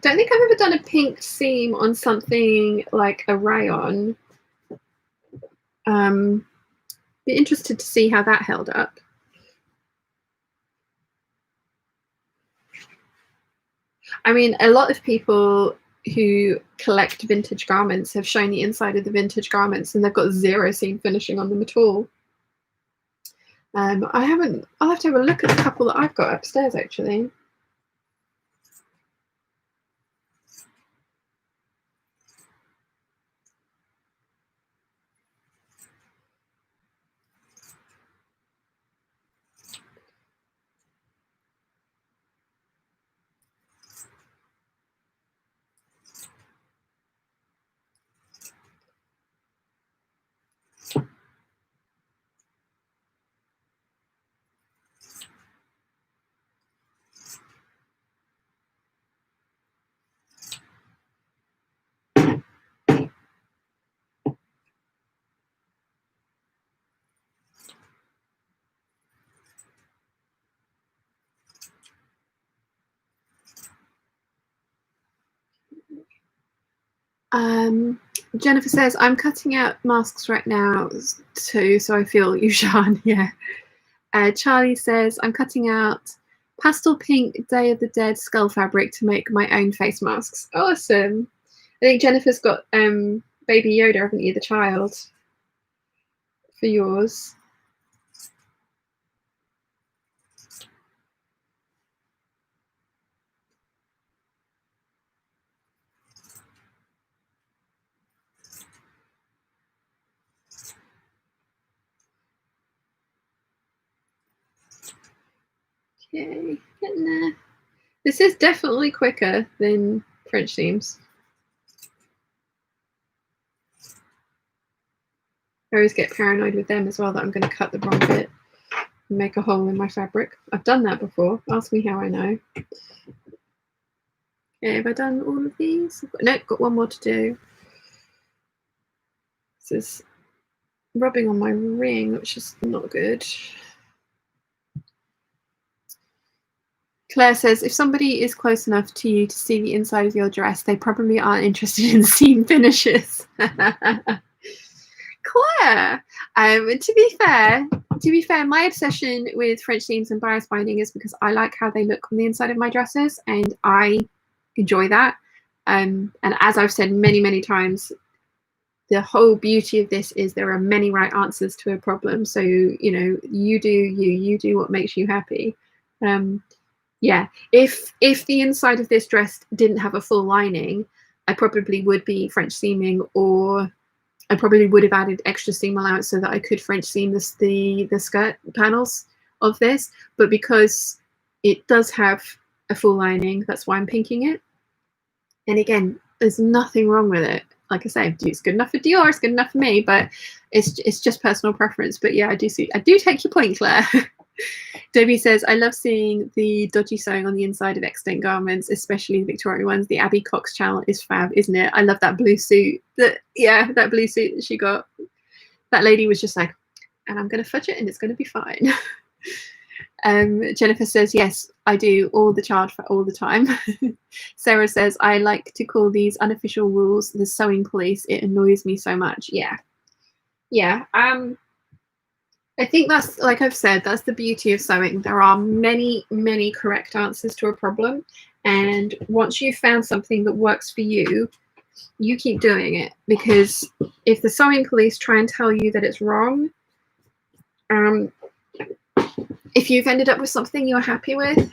Don't think I've ever done a pink seam on something like a rayon. Be interested to see how that held up. I mean, a lot of people who collect vintage garments have shown the inside of the vintage garments and they've got zero seam finishing on them at all. I'll have to have a look at the couple that I've got upstairs actually. Jennifer says, I'm cutting out masks right now too, so I feel you, Sean. Yeah. Charlie says, I'm cutting out pastel pink Day of the Dead skull fabric to make my own face masks. Awesome. I think Jennifer's got Baby Yoda, haven't you, the child, for yours. Okay, getting there. This is definitely quicker than French seams. I always get paranoid with them as well that I'm going to cut the wrong bit and make a hole in my fabric. I've done that before. Ask me how I know. Okay, have I done all of these? No, got one more to do. This is rubbing on my ring, which is not good. Claire says, if somebody is close enough to you to see the inside of your dress, they probably aren't interested in seam finishes. Claire, to be fair, my obsession with French seams and bias binding is because I like how they look on the inside of my dresses, and I enjoy that. And as I've said many, many times, the whole beauty of this is there are many right answers to a problem. So, you know, you do what makes you happy. Yeah, if the inside of this dress didn't have a full lining, I probably would be French seaming, or I probably would have added extra seam allowance so that I could French seam the skirt panels of this. But because it does have a full lining, that's why I'm pinking it. And again, there's nothing wrong with it. Like I say, it's good enough for Dior, it's good enough for me, but it's just personal preference. But yeah, I do take your point, Claire. Debbie says, I love seeing the dodgy sewing on the inside of extant garments, especially Victorian ones. The Abby Cox channel is fab, isn't it? I love that blue suit. That blue suit that she got. That lady was just like, and I'm going to fudge it and it's going to be fine. Jennifer says, yes, I do all the charge for all the time. Sarah says, I like to call these unofficial rules the sewing police. It annoys me so much. Yeah. I think that's, like I've said, that's the beauty of sewing. There are many, many correct answers to a problem. And once you've found something that works for you, you keep doing it. Because if the sewing police try and tell you that it's wrong, if you've ended up with something you're happy with,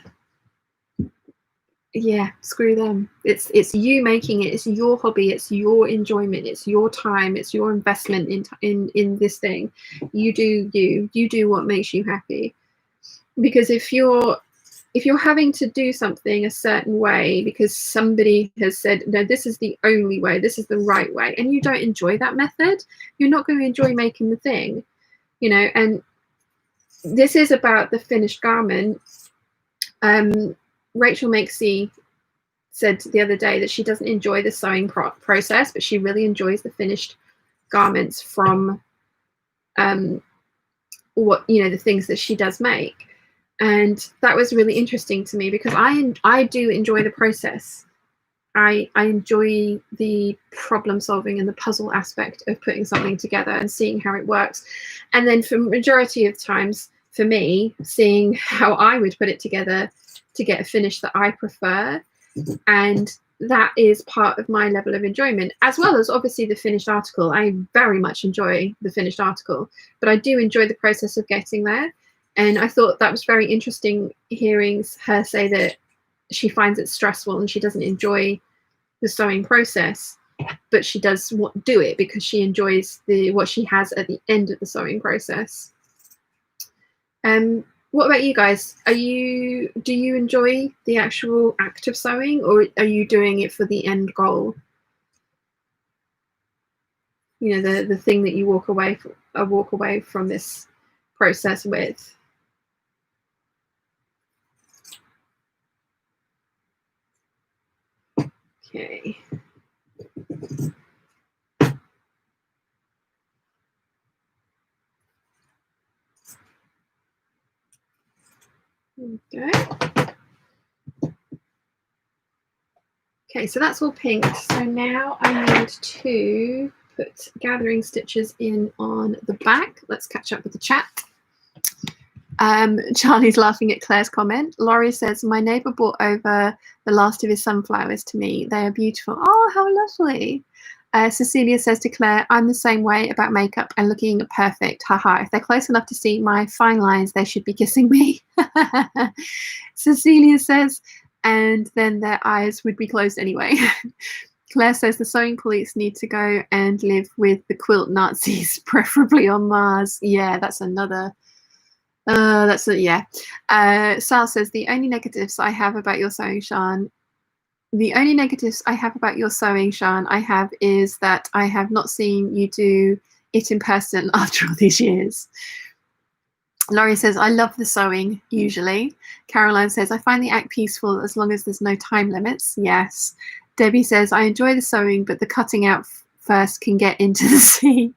yeah, screw them. It's you making it. It's your hobby. It's your enjoyment. It's your time. It's your investment in this thing. You do you. You do what makes you happy. Because if you're having to do something a certain way because somebody has said, no, this is the only way, this is the right way, and you don't enjoy that method, you're not going to enjoy making the thing, you know. And this is about the finished garment. Rachel Makesy said the other day that she doesn't enjoy the sewing process, but she really enjoys the finished garments from what, you know, the things that she does make. And that was really interesting to me because I do enjoy the process. I enjoy the problem solving and the puzzle aspect of putting something together and seeing how it works. And then for majority of times, for me, seeing how I would put it together to get a finish that I prefer. And that is part of my level of enjoyment, as well as obviously the finished article. I very much enjoy the finished article, but I do enjoy the process of getting there. And I thought that was very interesting hearing her say that she finds it stressful and she doesn't enjoy the sewing process, but she does do it because she enjoys what she has at the end of the sewing process. What about you guys? Do you enjoy the actual act of sewing, or are you doing it for the end goal? You know, the thing that you walk away from this process with. Okay. Okay. Okay, so that's all pink. So now I need to put gathering stitches in on the back. Let's catch up with the chat. Charlie's laughing at Claire's comment. Laurie says, my neighbour brought over the last of his sunflowers to me. They are beautiful. Oh, how lovely. Cecilia says to Claire, I'm the same way about makeup and looking perfect. Haha. If they're close enough to see my fine lines, they should be kissing me. Cecilia says, and then their eyes would be closed anyway. Claire says the sewing police need to go and live with the quilt Nazis, preferably on Mars. Yeah, that's another. Yeah. Sal says the only negatives I have about your sewing, Sean. The only negatives I have about your sewing, Sean, is that I have not seen you do it in person after all these years. Laurie says, I love the sewing, usually. Caroline says, I find the act peaceful as long as there's no time limits. Yes. Debbie says, I enjoy the sewing, but the cutting out first can get into the sea.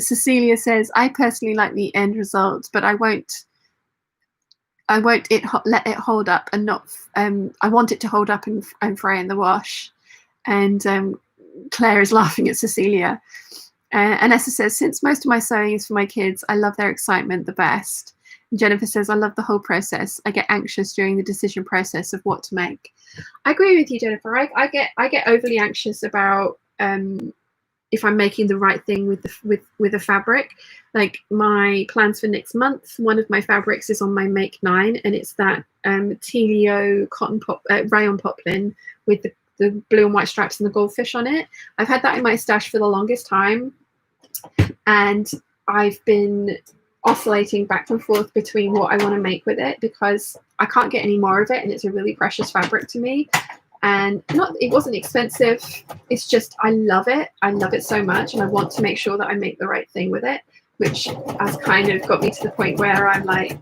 Cecilia says, I personally like the end result, but I won't let it hold up and not. I want it to hold up and fray in the wash. And Claire is laughing at Cecilia. Anessa says, since most of my sewing is for my kids, I love their excitement the best. And Jennifer says, I love the whole process. I get anxious during the decision process of what to make. I agree with you, Jennifer. I get overly anxious about if I'm making the right thing with a fabric. Like my plans for next month, one of my fabrics is on my Make 9, and it's that Telio cotton rayon poplin with the blue and white stripes and the goldfish on it. I've had that in my stash for the longest time, and I've been oscillating back and forth between what I want to make with it because I can't get any more of it, and it's a really precious fabric to me. And it wasn't expensive, it's just I love it so much, and I want to make sure that I make the right thing with it, which has kind of got me to the point where I'm like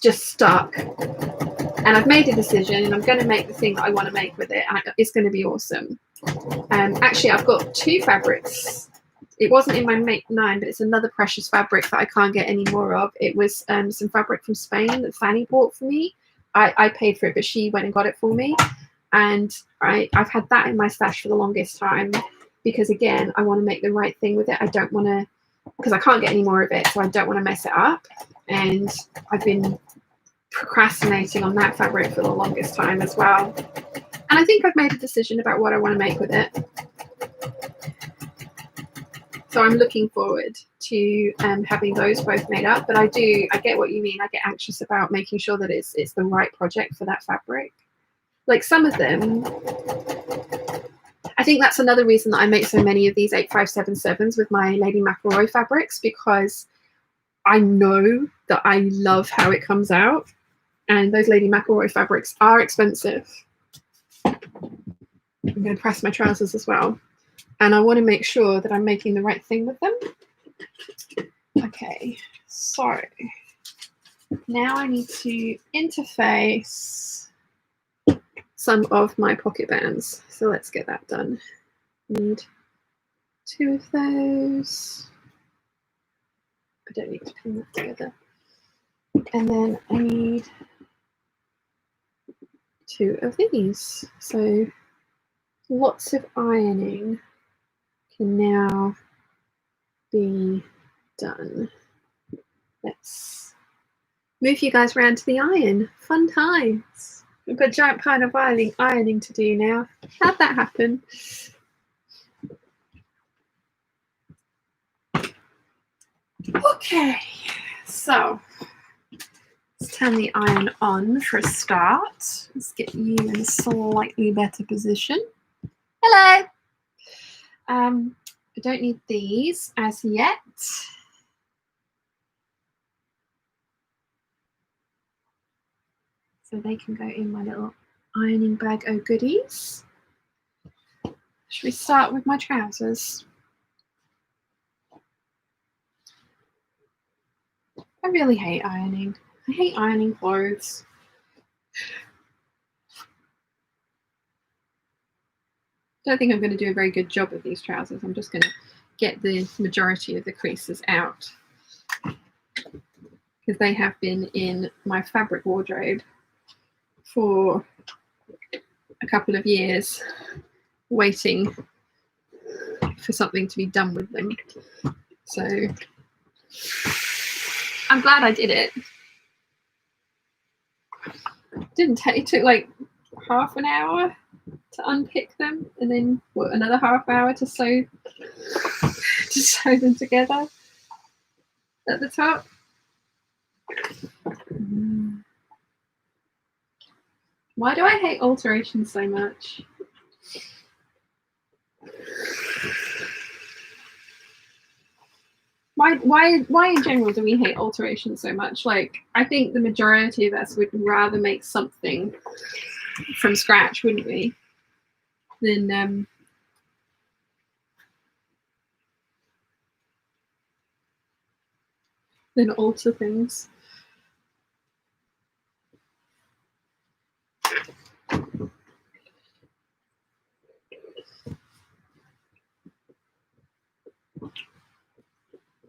just stuck. And I've made a decision, and I'm going to make the thing that I want to make with it, and it's going to be awesome. Actually, I've got two fabrics. It wasn't in my Make 9, but it's another precious fabric that I can't get any more of. It was some fabric from Spain that Fanny bought for me. I paid for it, but she went and got it for me. And I've had that in my stash for the longest time because, again, I want to make the right thing with it. I don't want to, because I can't get any more of it, so I don't want to mess it up. And I've been procrastinating on that fabric for the longest time as well. And I think I've made a decision about what I want to make with it. So I'm looking forward to having those both made up. But I get what you mean. I get anxious about making sure that it's the right project for that fabric. Like some of them, I think that's another reason that I make so many of these 8577's with my Lady McElroy fabrics, because I know that I love how it comes out, and those Lady McElroy fabrics are expensive. I'm going to press my trousers as well, and I want to make sure that I'm making the right thing with them. Okay, so now I need to interface some of my pocket bands. So let's get that done. I need 2 of those. I don't need to pin that together. And then I need 2 of these. So lots of ironing can now be done. Let's move you guys around to the iron. Fun times. We've got a giant pile of ironing to do now. How'd that happen? Okay, so let's turn the iron on for a start. Let's get you in a slightly better position. Hello. I don't need these as yet. So they can go in my little ironing bag of goodies. Should we start with my trousers? I really hate ironing. I hate ironing clothes. I don't think I'm going to do a very good job of these trousers. I'm just going to get the majority of the creases out because they have been in my fabric wardrobe for a couple of years waiting for something to be done with them. So I'm glad I did it. It took like half an hour to unpick them, and then what, another half hour to sew them together at the top. Why do I hate alterations so much? Why in general do we hate alterations so much? Like, I think the majority of us would rather make something from scratch, wouldn't we? Than alter things.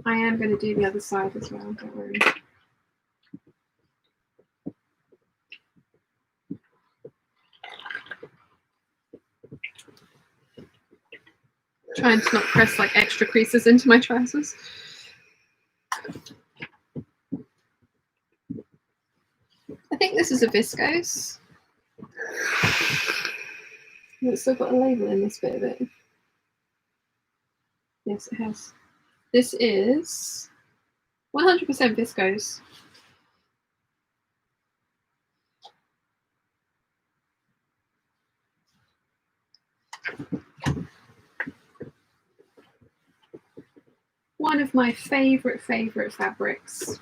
I am going to do the other side as well, don't worry. Trying to not press like extra creases into my trousers. I think this is a viscose. It's still got a label in this bit of it. Yes, it has. This is 100% viscose. One of my favorite fabrics.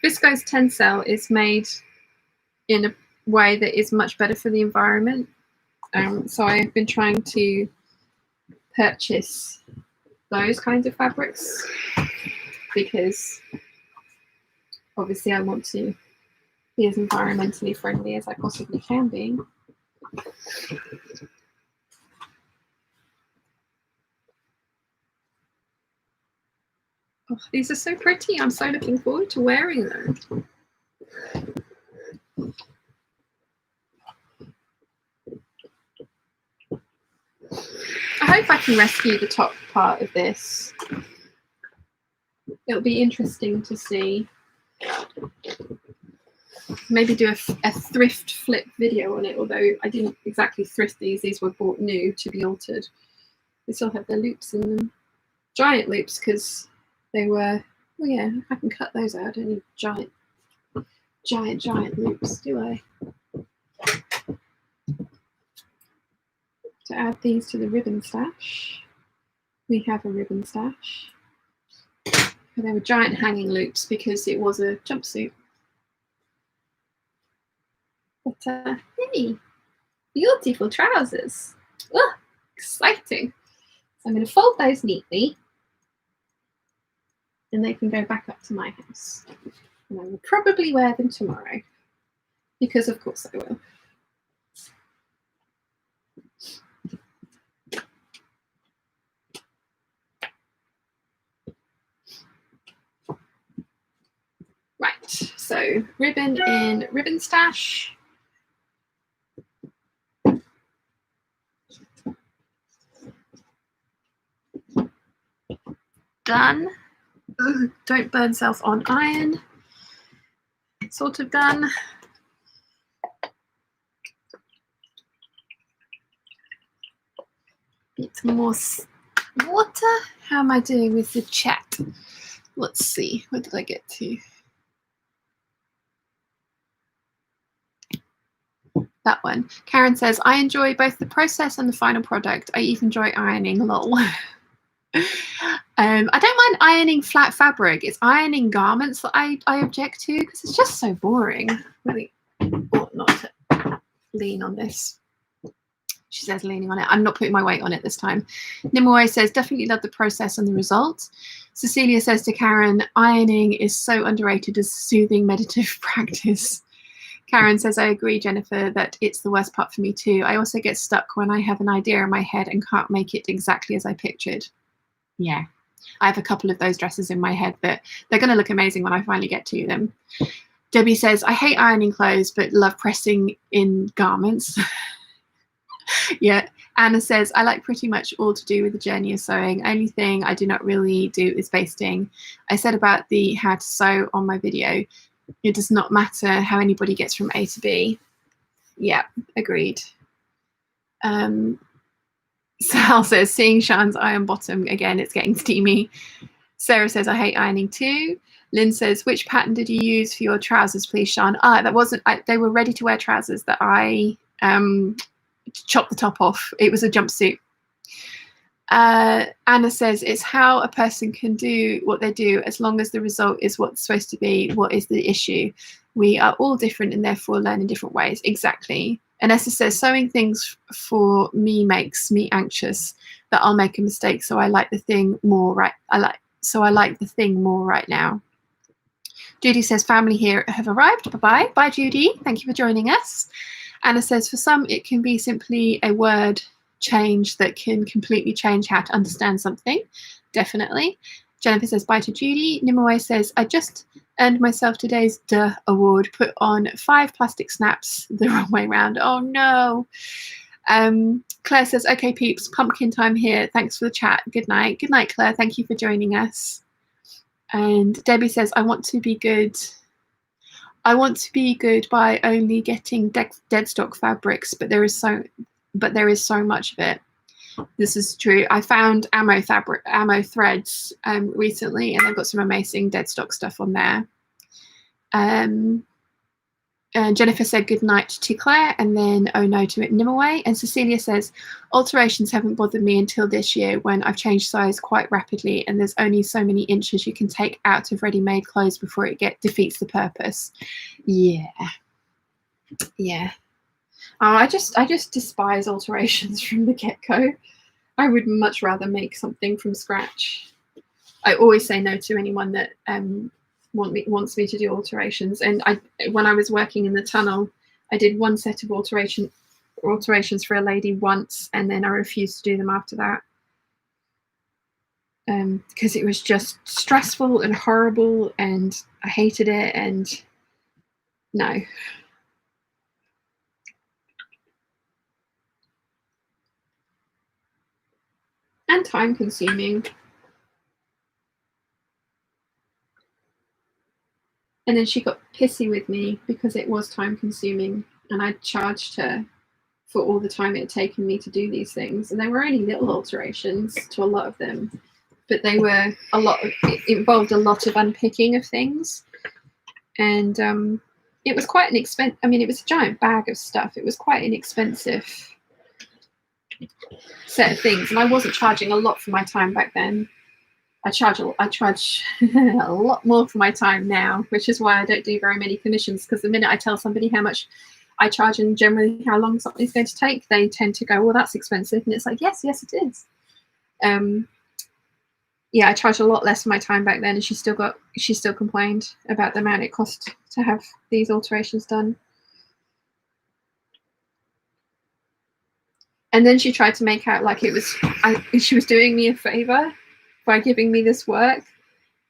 Viscose Tencel is made in a way that is much better for the environment. So I've been trying to purchase those kinds of fabrics because obviously I want to be as environmentally friendly as I possibly can be. Oh, these are so pretty. I'm so looking forward to wearing them. I hope I can rescue the top part of this. It'll be interesting to see. Maybe do a thrift flip video on it, although I didn't exactly thrift these. These were bought new to be altered. They still have their loops in them. Giant loops because they were, well, yeah, I can cut those out. I don't need giant loops, do I? To add these to the ribbon stash, we have a ribbon stash. And they were giant hanging loops because it was a jumpsuit. But hey, beautiful trousers. Oh, exciting. So I'm going to fold those neatly and they can go back up to my house. And I will probably wear them tomorrow because of course I will. Right, so ribbon in ribbon stash. Done. Ooh, don't burn self on iron. Sort of done. Need some more water. How am I doing with the chat? Let's see. Where did I get to? That one. Karen says, I enjoy both the process and the final product. I even enjoy ironing, lol. I don't mind ironing flat fabric. It's ironing garments that I object to because it's just so boring. Really ought not to lean on this. She says leaning on it. I'm not putting my weight on it this time. Nimue says, definitely love the process and the result. Cecilia says to Karen, ironing is so underrated as soothing meditative practice. Karen says, I agree, Jennifer, that it's the worst part for me too. I also get stuck when I have an idea in my head and can't make it exactly as I pictured. Yeah, I have a couple of those dresses in my head that they're going to look amazing when I finally get to them. Debbie says, I hate ironing clothes, but love pressing in garments. Yeah. Anna says, I like pretty much all to do with the journey of sewing. Only thing I do not really do is basting. I said about the how to sew on my video. It does not matter how anybody gets from A to B. Yeah, agreed. Sal says, seeing Sean's iron bottom again, it's getting steamy. Sarah says, I hate ironing too. Lynn says, which pattern did you use for your trousers, please, Sean? That wasn't, they were ready to wear trousers that I chopped the top off. It was a jumpsuit. Anna says, it's how a person can do what they do as long as the result is what's supposed to be. What is the issue? We are all different and therefore learn in different ways. Exactly. And Esther says, sewing things for me makes me anxious that I'll make a mistake. So I like the thing more right. I like the thing more right now. Judy says, family here have arrived. Bye-bye. Bye, Judy. Thank you for joining us. Anna says, for some, it can be simply a word change that can completely change how to understand something. Definitely. Jennifer says, bye to Judy. Nimue says, I just earned myself today's Duh award. Put on 5 plastic snaps the wrong way round. Oh, no. Claire says, okay, peeps, pumpkin time here. Thanks for the chat. Good night. Good night, Claire. Thank you for joining us. And Debbie says, I want to be good. I want to be good by only getting dead stock fabrics, but there is so much of it. This is true. I found ammo threads recently, and I've got some amazing dead stock stuff on there. Jennifer said good night to Claire, and then oh no to Nimue. And Cecilia says, alterations haven't bothered me until this year when I've changed size quite rapidly, and there's only so many inches you can take out of ready-made clothes before it defeats the purpose. Yeah. Oh, I just despise alterations from the get-go. I would much rather make something from scratch. I always say no to anyone that wants me to do alterations. And when I was working in the tunnel, I did one set of alterations for a lady once, and then I refused to do them after that. Because it was just stressful and horrible, and I hated it, and no. And time consuming. And then she got pissy with me because it was time consuming, and I charged her for all the time it had taken me to do these things. And they were only little alterations to a lot of them, but they were it involved a lot of unpicking of things. And it was quite an expensive, I mean, it was a giant bag of stuff. It was quite an expensive set of things. And I wasn't charging a lot for my time back then. I charge a lot more for my time now, which is why I don't do very many commissions, because the minute I tell somebody how much I charge and generally how long something's going to take, they tend to go, well, that's expensive. And it's like, yes, it is. Yeah, I charged a lot less for my time back then, and she still complained about the amount it cost to have these alterations done. And then she tried to make out like she was doing me a favor by giving me this work.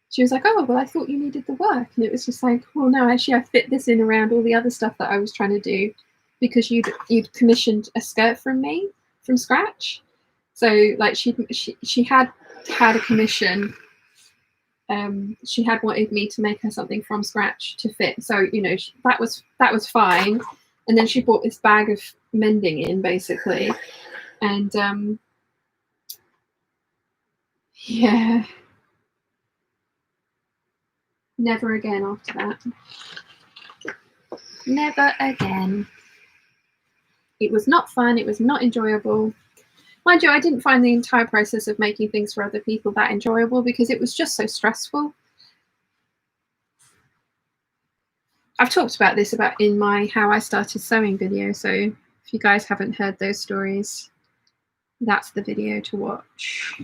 She was like, oh, well, I thought you needed the work. And it was just like, well, no, actually, I fit this in around all the other stuff that I was trying to do, because you'd commissioned a skirt from me from scratch. So like she had a commission. She had wanted me to make her something from scratch to fit. So, you know, that was fine. And then she bought this bag of mending in, basically. And yeah. Never again after that. Never again. It was not fun. It was not enjoyable. Mind you, I didn't find the entire process of making things for other people that enjoyable, because it was just so stressful. I've talked about this in my How I Started Sewing video. So if you guys haven't heard those stories, that's the video to watch.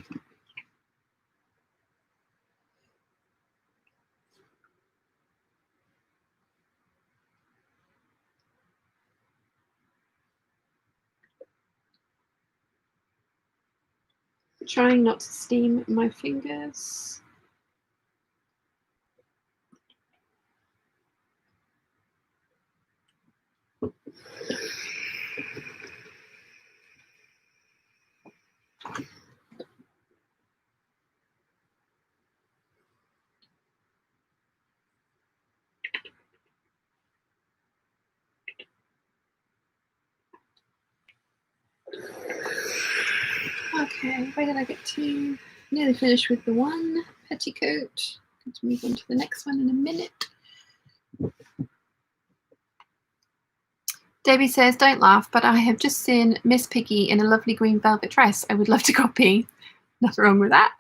Trying not to steam my fingers. Okay, where did I get to? Nearly finished with the one petticoat. Going to move on to the next one in a minute. Debbie says, don't laugh, but I have just seen Miss Piggy in a lovely green velvet dress. I would love to copy. Nothing wrong with that.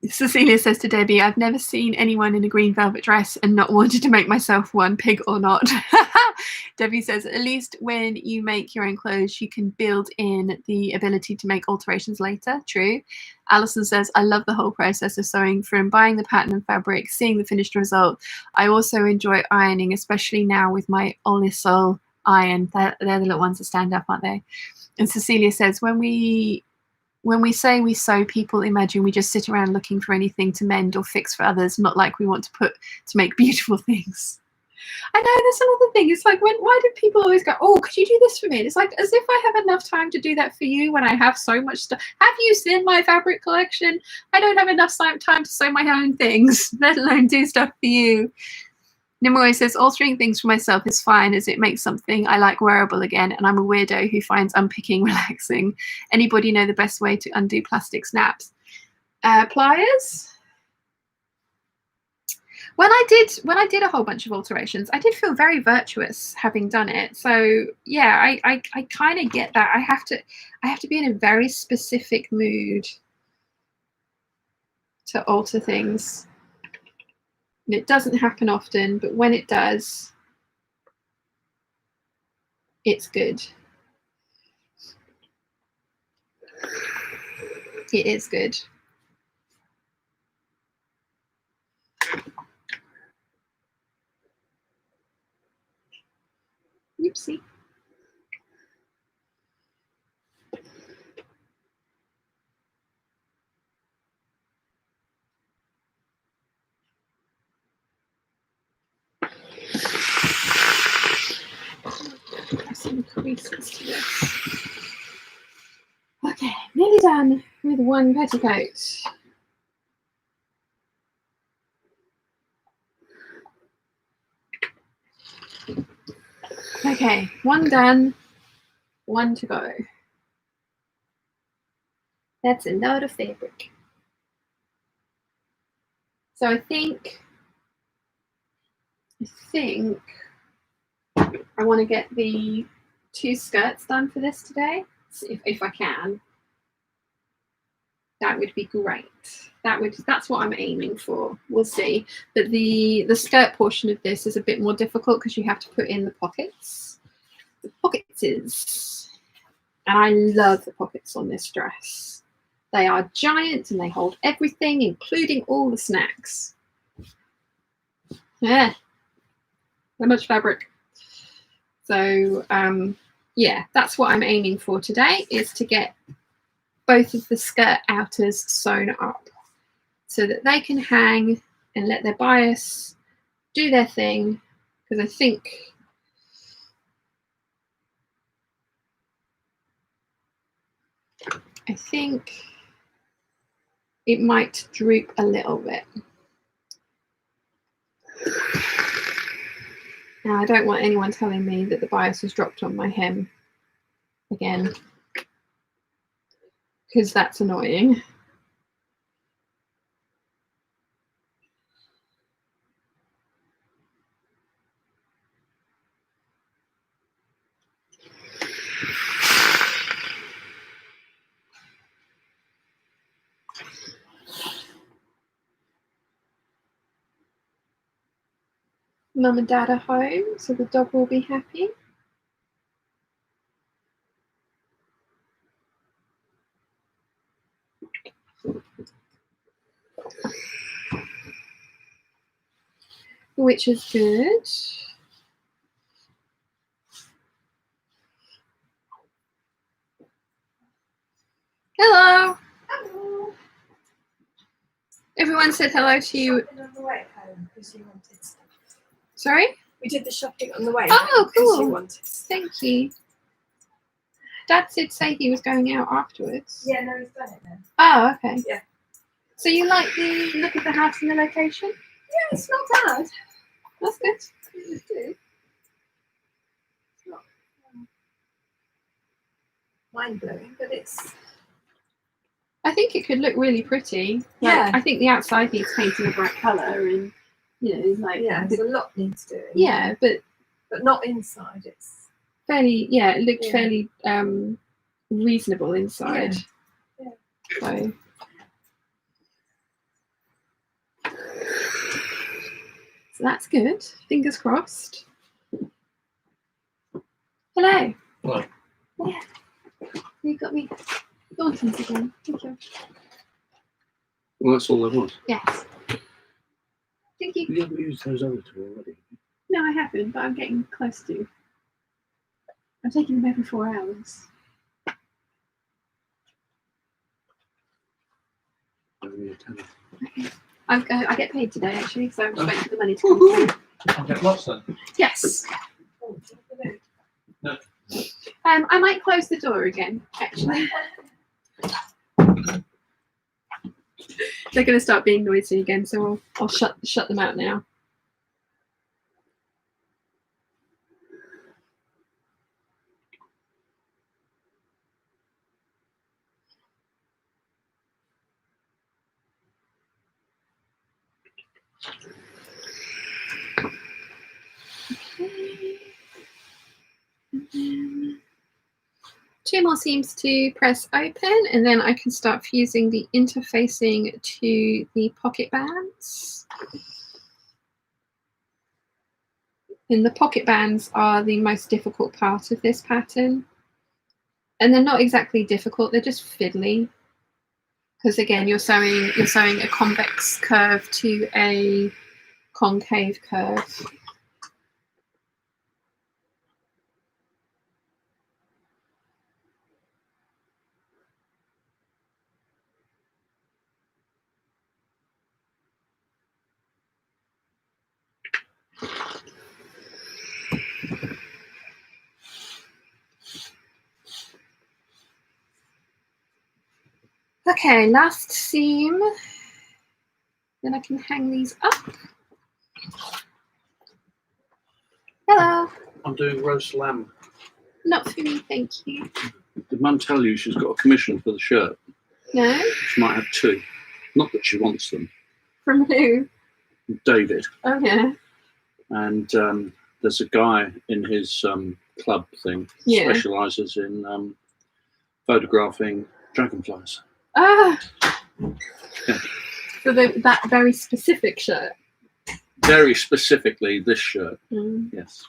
Cecilia says to Debbie, I've never seen anyone in a green velvet dress and not wanted to make myself one, pig or not. Debbie says, at least when you make your own clothes, you can build in the ability to make alterations later. True. Alison says, I love the whole process of sewing, from buying the pattern and fabric, seeing the finished result. I also enjoy ironing, especially now with my Olisol iron. They're the little ones that stand up, aren't they? And Cecilia says, when we say we sew, people imagine we just sit around looking for anything to mend or fix for others, not like we want to make beautiful things. I know, that's another thing. It's like, why do people always go, oh, could you do this for me? And it's like, as if I have enough time to do that for you when I have so much stuff. Have you seen my fabric collection? I don't have enough time to sew my own things, let alone do stuff for you. Nimue says, altering things for myself is fine, as it makes something I like wearable again, and I'm a weirdo who finds unpicking relaxing. Anybody know the best way to undo plastic snaps? Pliers? When I did a whole bunch of alterations, I did feel very virtuous having done it. So yeah, I kind of get that. I have to be in a very specific mood to alter things. And it doesn't happen often, but when it does, it's good. It is good. Oopsie. Some creases to this. Okay, nearly done with one petticoat. Okay, one done, one to go. That's a lot of fabric. So I think I want to get the 2 skirts done for this today, if I can. That would be great. That's what I'm aiming for. We'll see. But the skirt portion of this is a bit more difficult because you have to put in the pockets. The pockets. And I love the pockets on this dress. They are giant and they hold everything, including all the snacks. Yeah. So much fabric. So yeah, that's what I'm aiming for today, is to get both of the skirt outers sewn up so that they can hang and let their bias do their thing, because I think it might droop a little bit. Now, I don't want anyone telling me that the bias has dropped on my hem again, because that's annoying. Mum and Dad are home, so the dog will be happy. Which is good. Hello. Hello. Everyone said hello to you. On the way home because you wanted stuff. Sorry? We did the shopping on the way. Oh, cool. You wanted stuff. Thank you. Dad did say he was going out afterwards. Yeah, no, he's done it then. Oh, okay. Yeah. So you like the look of the house and the location? Yeah, it's not bad. That's good. It's good. It's not mind-blowing, but it's I think it could look really pretty. Like, Yeah. I think the outside needs painting a bright colour, and it's like there's a lot needs doing. yeah, but not inside. It's fairly it looked Yeah. fairly reasonable inside. Yeah. So that's good. Fingers crossed. Hello. Hello. Yeah. You got me Thorntons again. Thank you. Well, that's all there was. Yes. Thank you. You haven't used those other two already. No, I haven't, but I'm getting close to. I'm taking them every 4 hours. Only a tenner. Okay. I get paid today actually, so I'm just waiting for the money to come through. I'll get lots then. Yes. No. I might close the door again, actually. They're going to start being noisy again, so I'll shut them out now. Okay. And then 2 more seams to press open, and then I can start fusing the interfacing to the pocket bands. And the pocket bands are the most difficult part of this pattern. And they're not exactly difficult, they're just fiddly. Because again, you're sewing a convex curve to a concave curve. Okay, last seam. Then I can hang these up. Hello. I'm doing roast lamb. Not for me, thank you. Did Mum tell you she's got a commission for the shirt? No? She might have 2. Not that she wants them. From who? David. Oh, yeah. And there's a guy in his club thing Yeah. specialises in photographing dragonflies. Ah! Yeah. For that very specific shirt. Very specifically this shirt. Mm. Yes.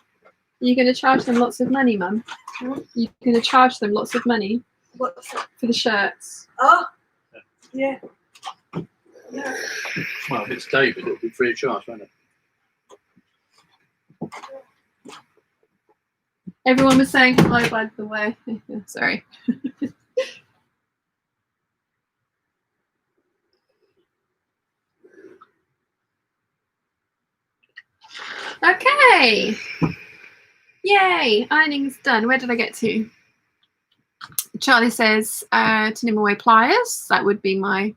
You're going to charge them lots of money, Mum? You're going to charge them lots of money What's that? for the shirts? Oh, yeah. Yeah. Well, if it's David, it'll be free of charge, won't it? Everyone was saying hello, by the way. Sorry. Okay. Yay, ironing's done. Where did I get to? Charlie says to Nimue pliers. That would be my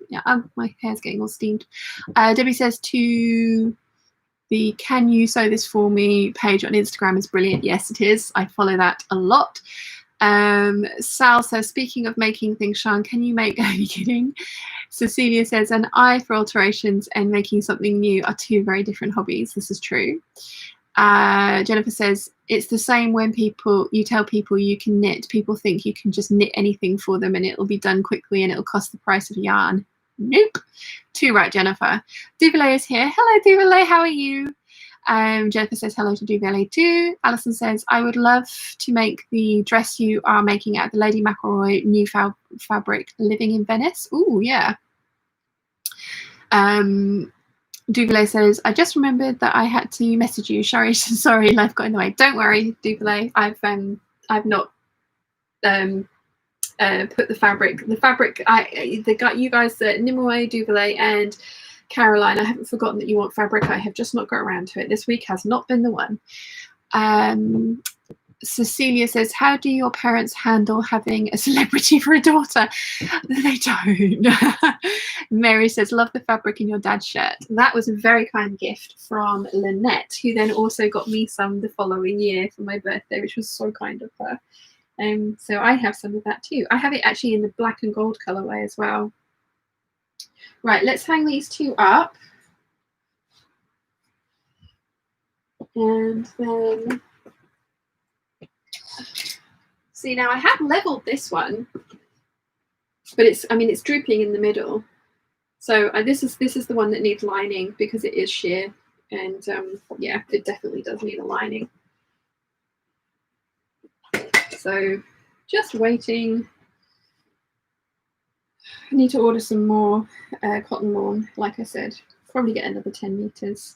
my hair's getting all steamed. Debbie says to the "Can you sew this for me" page on Instagram is brilliant. Yes, it is. I follow that a lot. Sal says, speaking of making things shine, can you make? Are you kidding? Cecilia says, an eye for alterations and making something new are 2 very different hobbies. This is true. Jennifer says, it's the same when you tell people you can knit. People think you can just knit anything for them and it'll be done quickly and it'll cost the price of yarn. Nope. Too right, Jennifer. Duvallée is here. Hello, Duvallée. How are you? Jennifer says hello to Duvallée too. Alison says, I would love to make the dress you are making out of the Lady McElroy new fabric, Living in Venice. Ooh, yeah. Duvallée says, I just remembered that I had to message you. Sorry, life got in the way. Don't worry, Duvallée. I've not put the fabric. You guys, Nimue, Duvallée, and Caroline, I haven't forgotten that you want fabric. I have just not got around to it. This week has not been the one. Cecilia says, how do your parents handle having a celebrity for a daughter? They don't. Mary says, love the fabric in your dad's shirt. That was a very kind gift from Lynette, who then also got me some the following year for my birthday, which was so kind of her. So I have some of that too. I have it actually in the black and gold colorway as well. Right, let's hang these two up. And then, see, now I have leveled this one, but it's drooping in the middle. So this is the one that needs lining because it is sheer, and yeah, it definitely does need a lining. So just waiting. I need to order some more cotton lawn, like I said, probably get another 10 meters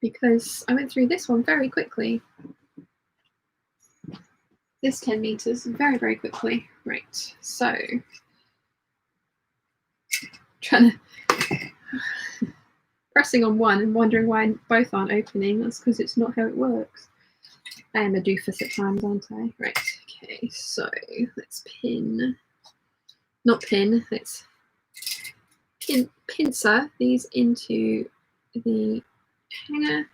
because I went through this one very quickly. This 10 meters very, very quickly. Right, so trying to pressing on one and wondering why both aren't opening. That's because it's not how it works. I am a doofus at times, aren't I? Right, okay, so let's let's pincer these into the hanger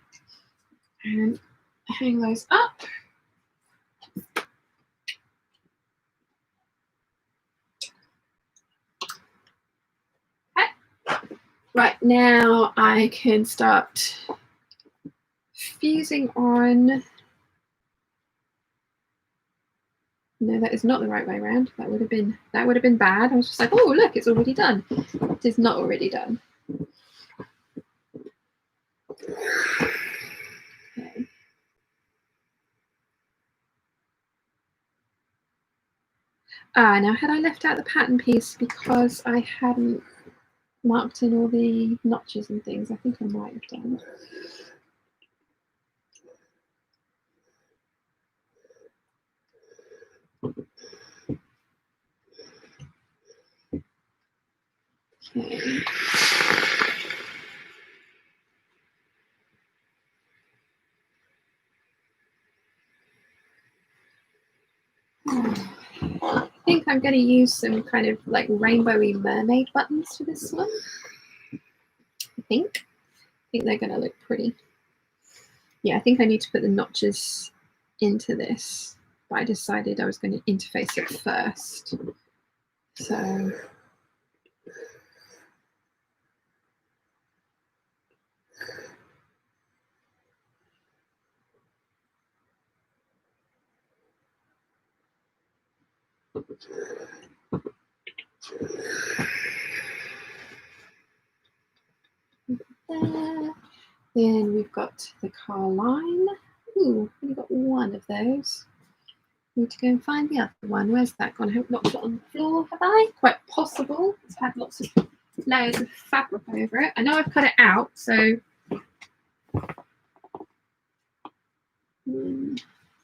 and hang those up. Okay. Right, now I can start fusing on. No, that is not the right way around. That would have been bad. I was just like, oh look, it's already done. It is not already done. Okay. Now had I left out the pattern piece because I hadn't marked in all the notches and things, I think I might have done. Okay. I think I'm going to use some kind of like rainbowy mermaid buttons for this one. I think they're going to look pretty. Yeah, I think I need to put the notches into this, but I decided I was going to interface it first. So there. Then we've got the car line. Ooh, we've got one of those. Need to go and find the other one. Where's that gone? I haven't knocked it on the floor, have I? Quite possible. It's had lots of layers of fabric over it. I know I've cut it out, so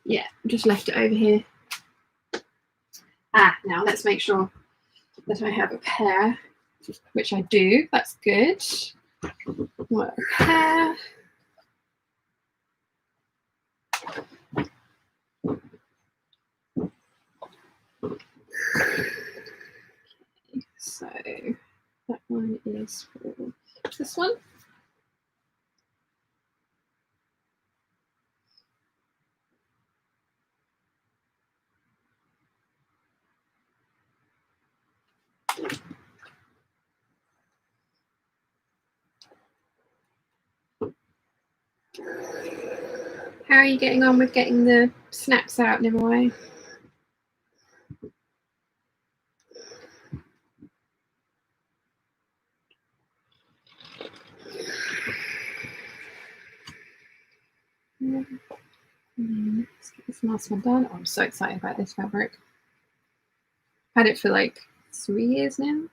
yeah, just left it over here. Now let's make sure that I have a pair, which I do. That's good. What a pair. So that one is for this one. How are you getting on with getting the snaps out and everything? Let's get this last one done. Oh, I'm so excited about this fabric. Had it for like 3 years now.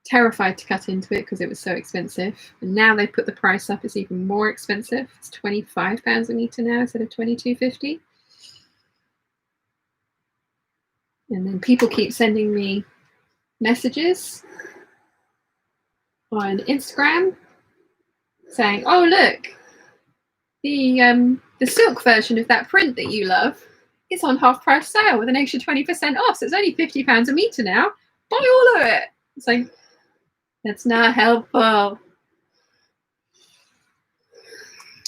Terrified to cut into it because it was so expensive, and now they put the price up. It's even more expensive. It's £25 a meter now instead of £22.50. And then people keep sending me messages on Instagram saying, "Oh look, the silk version of that print that you love is on half price sale with an extra 20% off. So it's only £50 a meter now. Buy all of it." It's like, that's not helpful.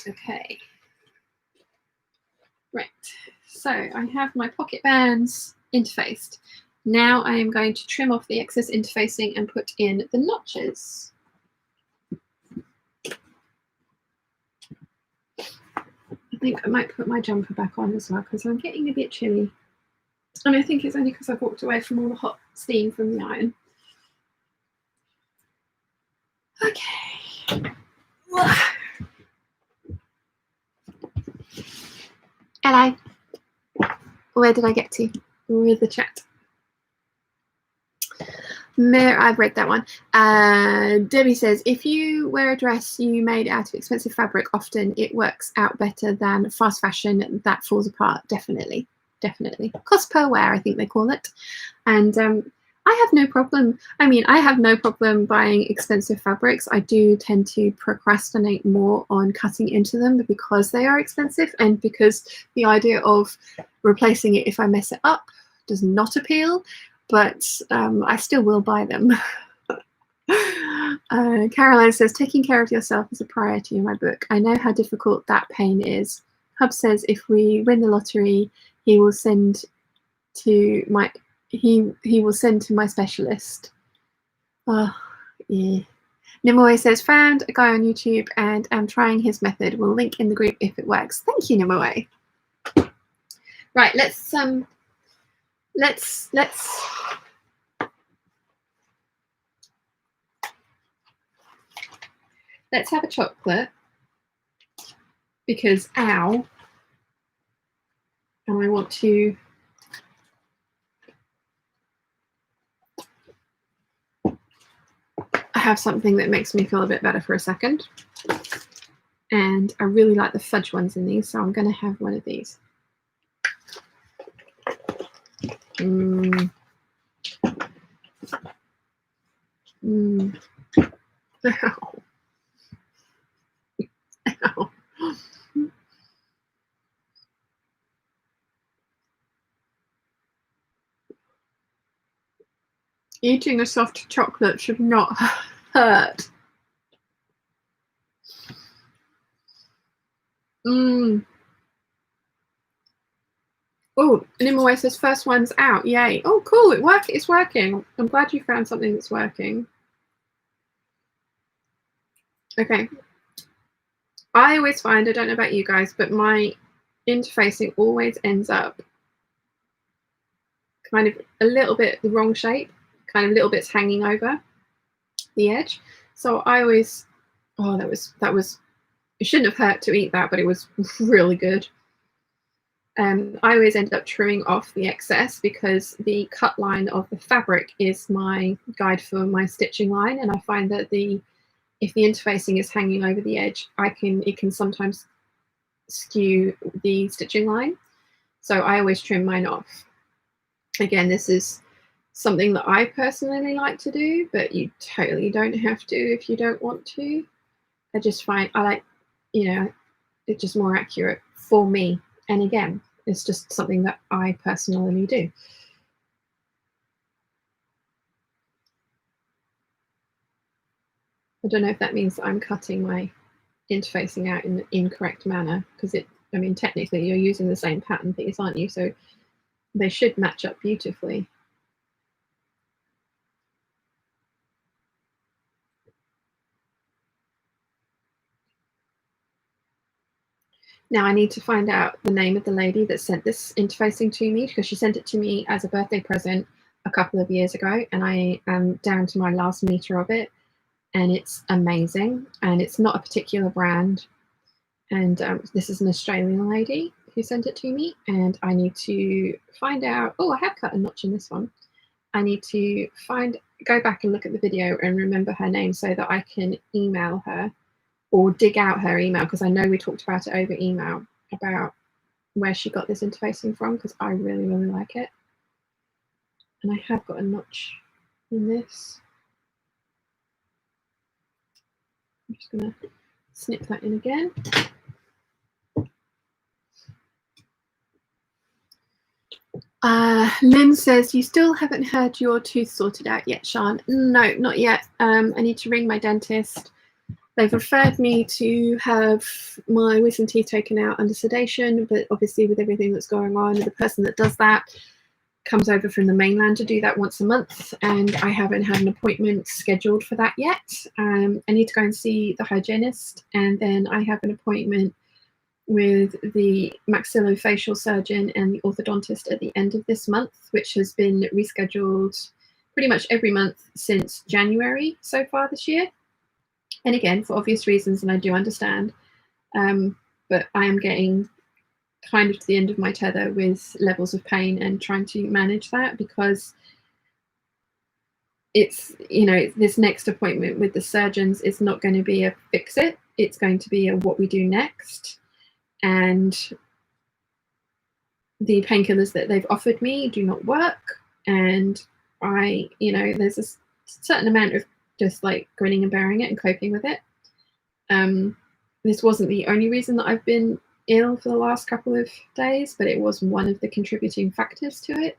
Okay. Right. So I have my pocket bands interfaced. Now I am going to trim off the excess interfacing and put in the notches. I think I might put my jumper back on as well because I'm getting a bit chilly. And I think it's only because I've walked away from all the hot steam from the iron. Okay. Hello. Where did I get to with the chat? I've read that one. Debbie says, if you wear a dress you made out of expensive fabric, often it works out better than fast fashion that falls apart. Definitely. Definitely. Cost per wear, I think they call it. And I have no problem. I mean, I have no problem buying expensive fabrics. I do tend to procrastinate more on cutting into them because they are expensive and because the idea of replacing it if I mess it up does not appeal, but I still will buy them. Caroline says, taking care of yourself is a priority in my book. I know how difficult that pain is. Hub says, if we win the lottery, he will send to my specialist. Oh, yeah. Nimoy says, found a guy on YouTube and I'm trying his method. We'll link in the group if it works. Thank you, Nimoy. Right, let's have a chocolate because ow, and I want to have something that makes me feel a bit better for a second. And I really like the fudge ones in these, so I'm going to have one of these. Ow. Ow. Eating a soft chocolate should not hurt. Oh, Nimue says first one's out. Yay. Oh, cool. It's working. I'm glad you found something that's working. Okay. I always find, I don't know about you guys, but my interfacing always ends up kind of a little bit the wrong shape, kind of little bits hanging over the edge. So I always, oh, that was, it shouldn't have hurt to eat that, but it was really good. I always end up trimming off the excess because the cut line of the fabric is my guide for my stitching line, and I find that if the interfacing is hanging over the edge, it can sometimes skew the stitching line. So I always trim mine off. Again, this is something that I personally like to do, but you totally don't have to if you don't want to. I just find I like, it's just more accurate for me. And again, it's just something that I personally do. I don't know if that means that I'm cutting my interfacing out in the incorrect manner, because I mean, technically you're using the same pattern piece, aren't you? So they should match up beautifully. Now I need to find out the name of the lady that sent this interfacing to me, because she sent it to me as a birthday present a couple of years ago, and I am down to my last meter of it, and it's amazing, and it's not a particular brand, and this is an Australian lady who sent it to me, and I need to find out, oh, I have cut a notch in this one. I need to go back and look at the video and remember her name so that I can email her or dig out her email, because I know we talked about it over email about where she got this interfacing from, because I really, really like it. And I have got a notch in this. I'm just going to snip that in again. Lynn says, you still haven't had your tooth sorted out yet, Sian? No, not yet. I need to ring my dentist. They've referred me to have my wisdom teeth taken out under sedation, but obviously with everything that's going on, the person that does that comes over from the mainland to do that once a month, and I haven't had an appointment scheduled for that yet. I need to go and see the hygienist, and then I have an appointment with the maxillofacial surgeon and the orthodontist at the end of this month, which has been rescheduled pretty much every month since January so far this year. And again, for obvious reasons, and I do understand, but I am getting kind of to the end of my tether with levels of pain and trying to manage that, because it's, you know, this next appointment with the surgeons is not going to be a fix it, it's going to be a what we do next. And the painkillers that they've offered me do not work, and I, you know, there's a certain amount of just like grinning and bearing it and coping with it. This wasn't the only reason that I've been ill for the last couple of days, but it was one of the contributing factors to it.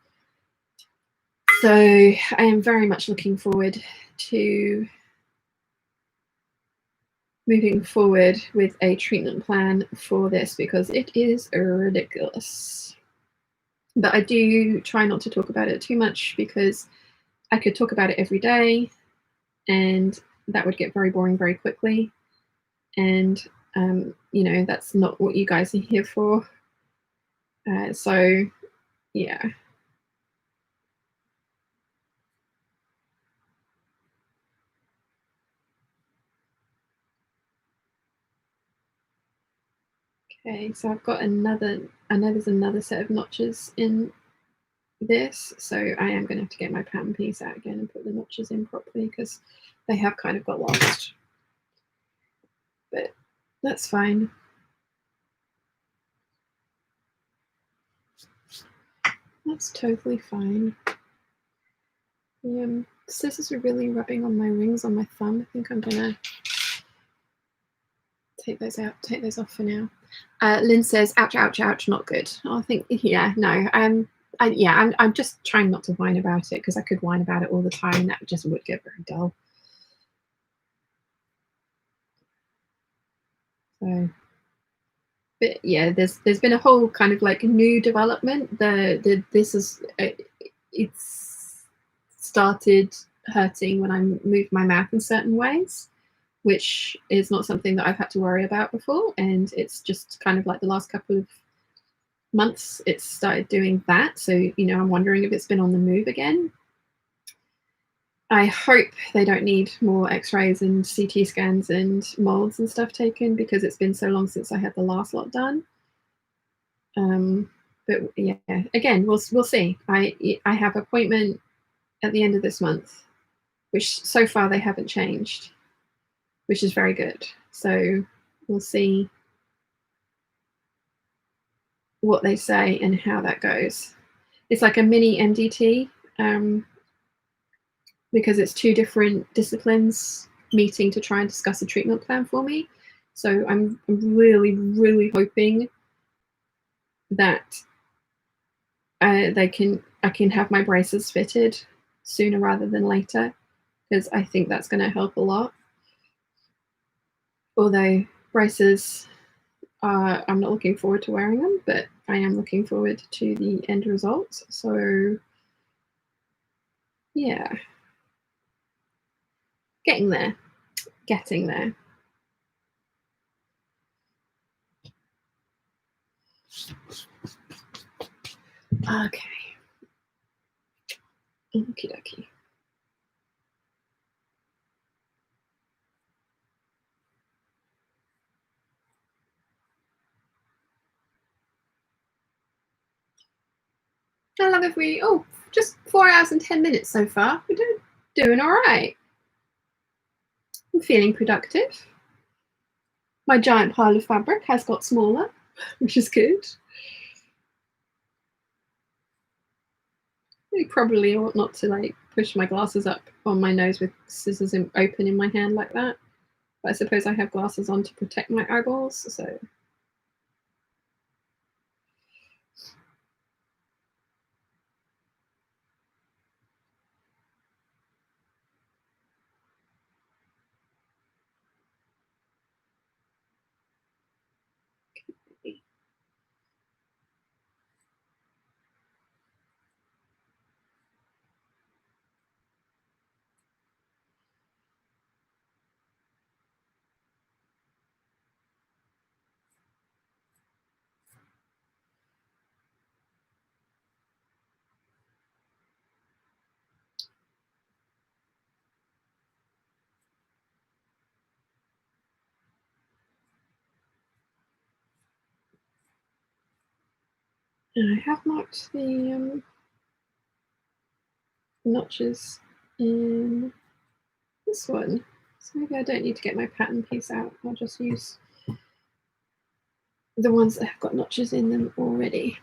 So I am very much looking forward to moving forward with a treatment plan for this, because it is ridiculous. But I do try not to talk about it too much, because I could talk about it every day and that would get very boring very quickly. And, you know, that's not what you guys are here for. So, yeah. Okay, so I've got another, I know there's another set of notches in this, so I am going to have to get my pattern piece out again and put the notches in properly, because they have kind of got lost. But that's fine. That's totally fine. The scissors are really rubbing on my rings on my thumb. I think I'm gonna take those out, take those off for now. Lynn says, ouch, ouch, ouch, not good. Oh, I think, yeah, no, I'm just trying not to whine about it, because I could whine about it all the time and that just would get very dull. So, but yeah, there's been a whole kind of like new development. This is it's started hurting when I move my mouth in certain ways, which is not something that I've had to worry about before. And it's just kind of like the last couple of months it's started doing that. So, you know, I'm wondering if it's been on the move again. I hope they don't need more x-rays and CT scans and molds and stuff taken, because it's been so long since I had the last lot done. But yeah, again, we'll see. I have an appointment at the end of this month, which so far they haven't changed, which is very good. So we'll see what they say and how that goes. It's like a mini MDT, because it's two different disciplines meeting to try and discuss a treatment plan for me. So I'm really, really hoping that I can have my braces fitted sooner rather than later, because I think that's going to help a lot. Although braces, I'm not looking forward to wearing them, but I am looking forward to the end results. So yeah, getting there. Okay. Okie dokie. How long have we? Oh, just 4 hours and 10 minutes so far. We're doing all right. I'm feeling productive. My giant pile of fabric has got smaller, which is good. I probably ought not to like push my glasses up on my nose with scissors open in my hand like that. But I suppose I have glasses on to protect my eyeballs, so. And I have marked the notches in this one. So maybe I don't need to get my pattern piece out. I'll just use the ones that have got notches in them already.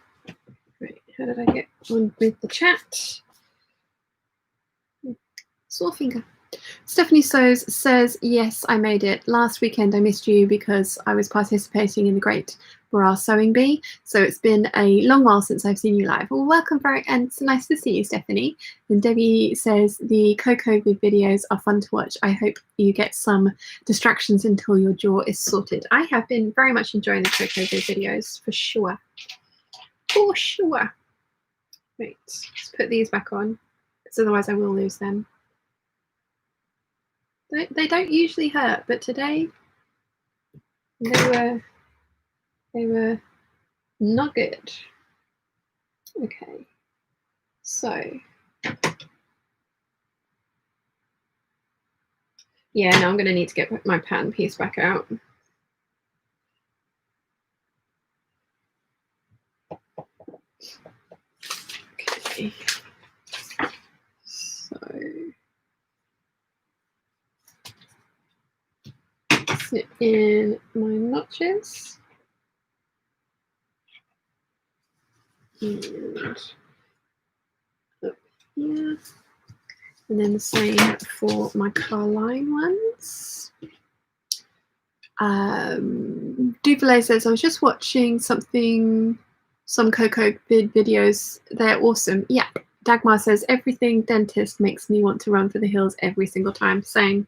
Right, how did I get on with the chat? Sore finger. Stephanie Sows says, yes, I made it. Last weekend I missed you because I was participating in the Great Bra Sewing Bee. So it's been a long while since I've seen you live. Well, welcome, and it's nice to see you, Stephanie. And Debbie says, the co-COVID videos are fun to watch. I hope you get some distractions until your jaw is sorted. I have been very much enjoying the co-COVID videos, for sure. For sure. Right, let's put these back on, because otherwise I will lose them. They don't usually hurt, but today they were not good. Okay, so yeah, now I'm going to need to get my pattern piece back out. Okay, so snip in my notches. And up here. And then the same for my Carline ones. Duvalet says, I was just watching some Coco videos. They're awesome. Yeah. Dagmar says, everything dentist makes me want to run for the hills every single time. Same.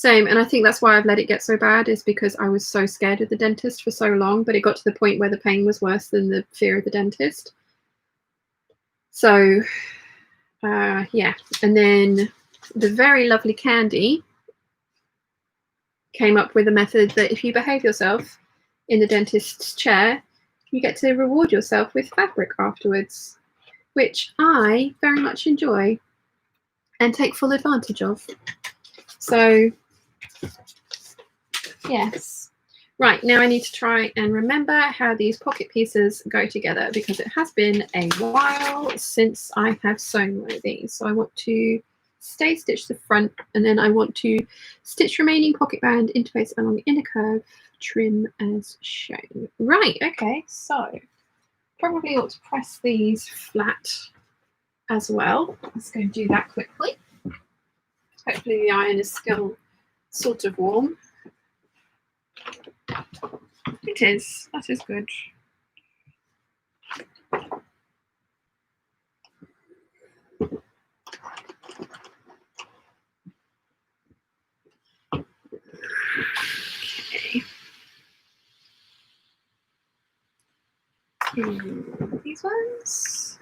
And I think that's why I've let it get so bad, is because I was so scared of the dentist for so long, but it got to the point where the pain was worse than the fear of the dentist. So, yeah. And then the very lovely Candy came up with a method that if you behave yourself in the dentist's chair, you get to reward yourself with fabric afterwards, which I very much enjoy and take full advantage of. So, yes. Right, now I need to try and remember how these pocket pieces go together, because it has been a while since I have sewn one of these. So I want to stay stitch the front, and then I want to stitch remaining pocket band, interface along inner curve, trim as shown. Right, okay, so probably ought to press these flat as well. Let's go and do that quickly. Hopefully the iron is still sort of warm. It is. That is good. Okay. These ones.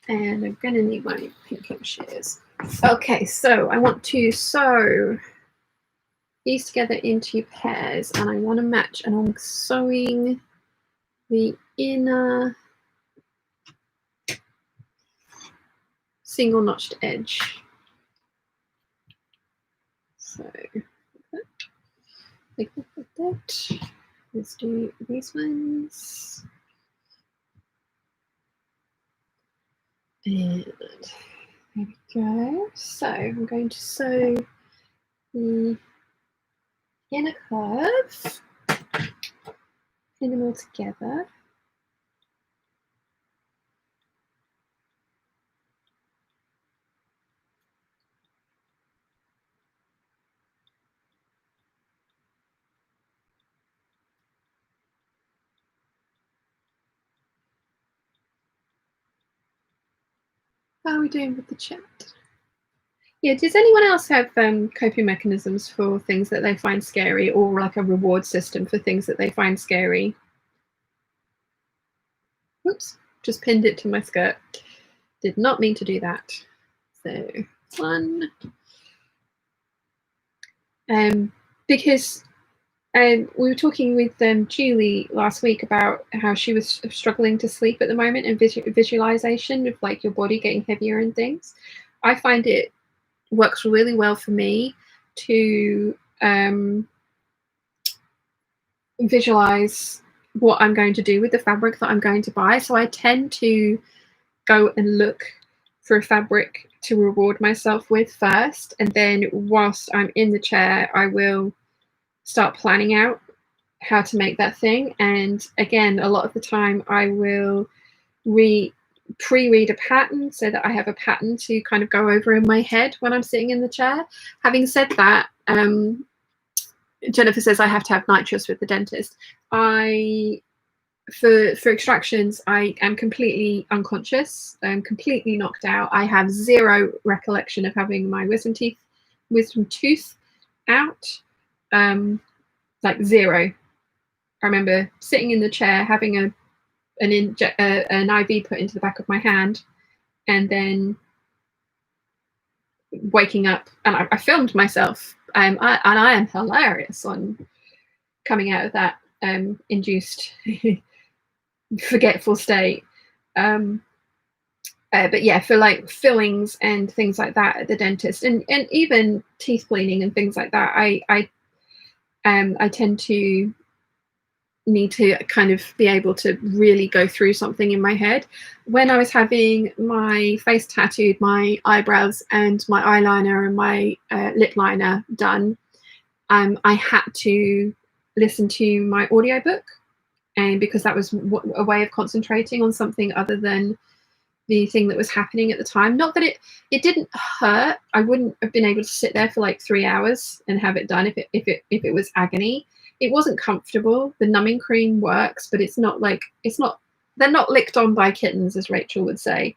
And I'm going to need my pink shears. Okay, so I want to sew these together into pairs, and I want to match, and I'm sewing the inner single notched edge. So like that. Let's do these ones. And there we go. So I'm going to sew the inner curve, pin them all together. How are we doing with the chat? Yeah, does anyone else have coping mechanisms for things that they find scary, or like a reward system for things that they find scary? Oops, just pinned it to my skirt. Did not mean to do that. So one. Because we were talking with Julie last week about how she was struggling to sleep at the moment, and visualization of like your body getting heavier and things. I find it works really well for me to visualize what I'm going to do with the fabric that I'm going to buy. So I tend to go and look for a fabric to reward myself with first, and then whilst I'm in the chair, I will start planning out how to make that thing. And again, a lot of the time I will pre-read a pattern so that I have a pattern to kind of go over in my head when I'm sitting in the chair. Having said that, Jennifer says I have to have nitrous with the dentist. For extractions, I am completely unconscious. I'm completely knocked out. I have zero recollection of having my wisdom tooth out. Like zero. I remember sitting in the chair, having an IV put into the back of my hand, and then waking up. And I filmed myself. And I am hilarious on coming out of that induced forgetful state. But yeah, for like fillings and things like that at the dentist, and even teeth cleaning and things like that, I tend to need to kind of be able to really go through something in my head. When I was having my face tattooed, my eyebrows and my eyeliner and my lip liner done, I had to listen to my audiobook, and because that was a way of concentrating on something other than the thing that was happening at the time. Not that it didn't hurt. I wouldn't have been able to sit there for like 3 hours and have it done if it was agony. It wasn't comfortable. The numbing cream works, but they're not licked on by kittens, as Rachel would say.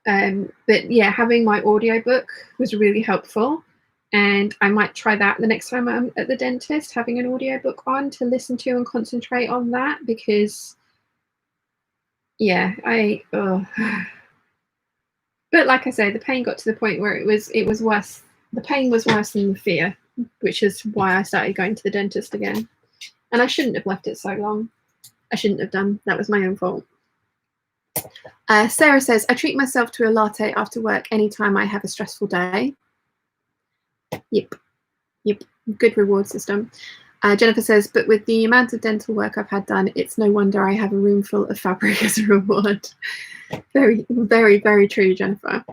But yeah, having my audiobook was really helpful, and I might try that the next time I'm at the dentist, having an audiobook on to listen to and concentrate on that, because yeah, but like I say, the pain got to the point where it was worse. The pain was worse than the fear, which is why I started going to the dentist again. And I shouldn't have left it so long. I shouldn't have done. That was my own fault. Sarah says, I treat myself to a latte after work anytime I have a stressful day. Yep. Good reward system. Jennifer says, but with the amount of dental work I've had done, it's no wonder I have a room full of fabric as a reward. Very, very, very true, Jennifer.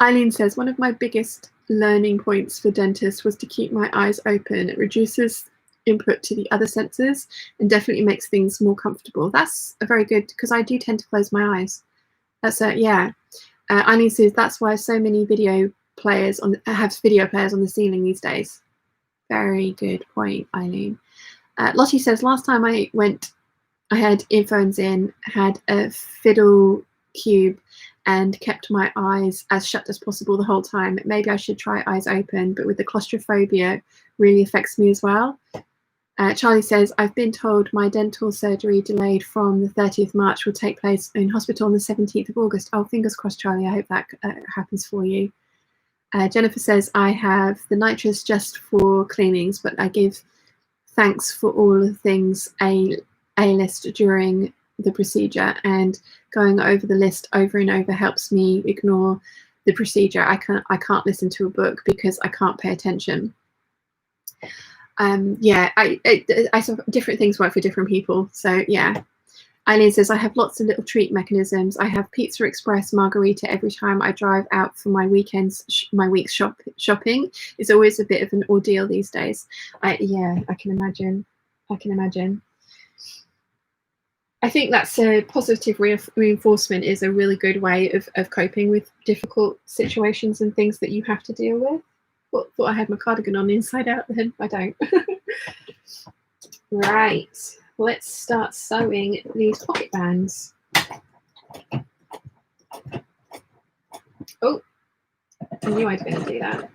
Eileen says, one of my biggest learning points for dentists was to keep my eyes open. It reduces input to the other senses and definitely makes things more comfortable. That's a very good, because I do tend to close my eyes. That's yeah. Eileen says, that's why so many video players have video players on the ceiling these days. Very good point, Eileen. Lottie says, last time I went, I had earphones in, had a fiddle cube, and kept my eyes as shut as possible the whole time. Maybe I should try eyes open, but with the claustrophobia really affects me as well. Charlie says, I've been told my dental surgery delayed from the 30th March will take place in hospital on the 17th of August. Oh, fingers crossed, Charlie. I hope that happens for you. Jennifer says, I have the nitrous just for cleanings, but I give thanks for all the things A-list during the procedure, and going over the list over and over helps me ignore the procedure. I can't listen to a book because I can't pay attention. Yeah, I different things work for different people. So yeah. Eileen says, I have lots of little treat mechanisms. I have Pizza Express margarita every time I drive out for my weekends, my week's shopping. It's always a bit of an ordeal these days. Yeah, I can imagine. I think that's a positive reinforcement is a really good way of coping with difficult situations and things that you have to deal with. Thought I had my cardigan on inside out then. I don't. Right. Let's start sewing these pocket bands. Oh, I knew I was going to do that.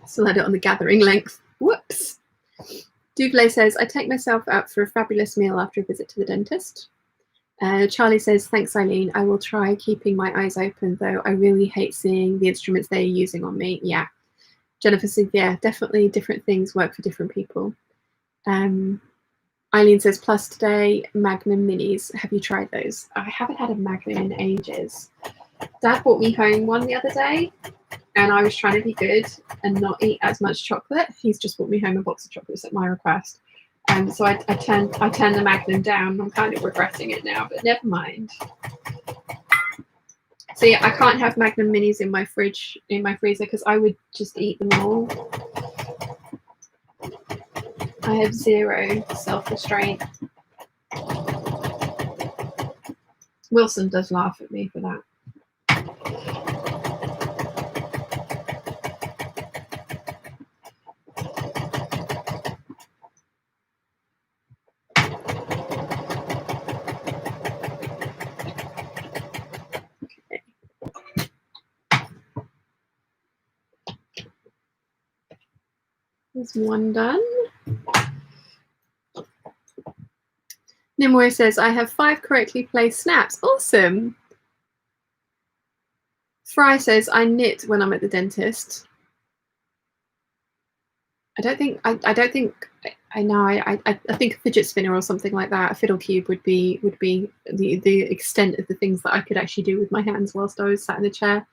Still had it on the gathering length. Whoops. Douglas says, I take myself out for a fabulous meal after a visit to the dentist. Charlie says, thanks, Eileen. I will try keeping my eyes open, though I really hate seeing the instruments they're using on me. Yeah. Jennifer said, yeah, definitely different things work for different people. Eileen says, plus today, Magnum Minis. Have you tried those? I haven't had a Magnum in ages. Dad brought me home one the other day, and I was trying to be good and not eat as much chocolate. He's just brought me home a box of chocolates at my request. So I turned the Magnum down. I'm kind of regretting it now, but never mind. So yeah, I can't have Magnum Minis in my freezer because I would just eat them all. I have zero self-restraint. Wilson does laugh at me for that. Okay. There's one done. Nimue says, I have 5 correctly placed snaps. Awesome. Fry says, I knit when I'm at the dentist. I think a fidget spinner or something like that, a fiddle cube would be the extent of the things that I could actually do with my hands whilst I was sat in the chair.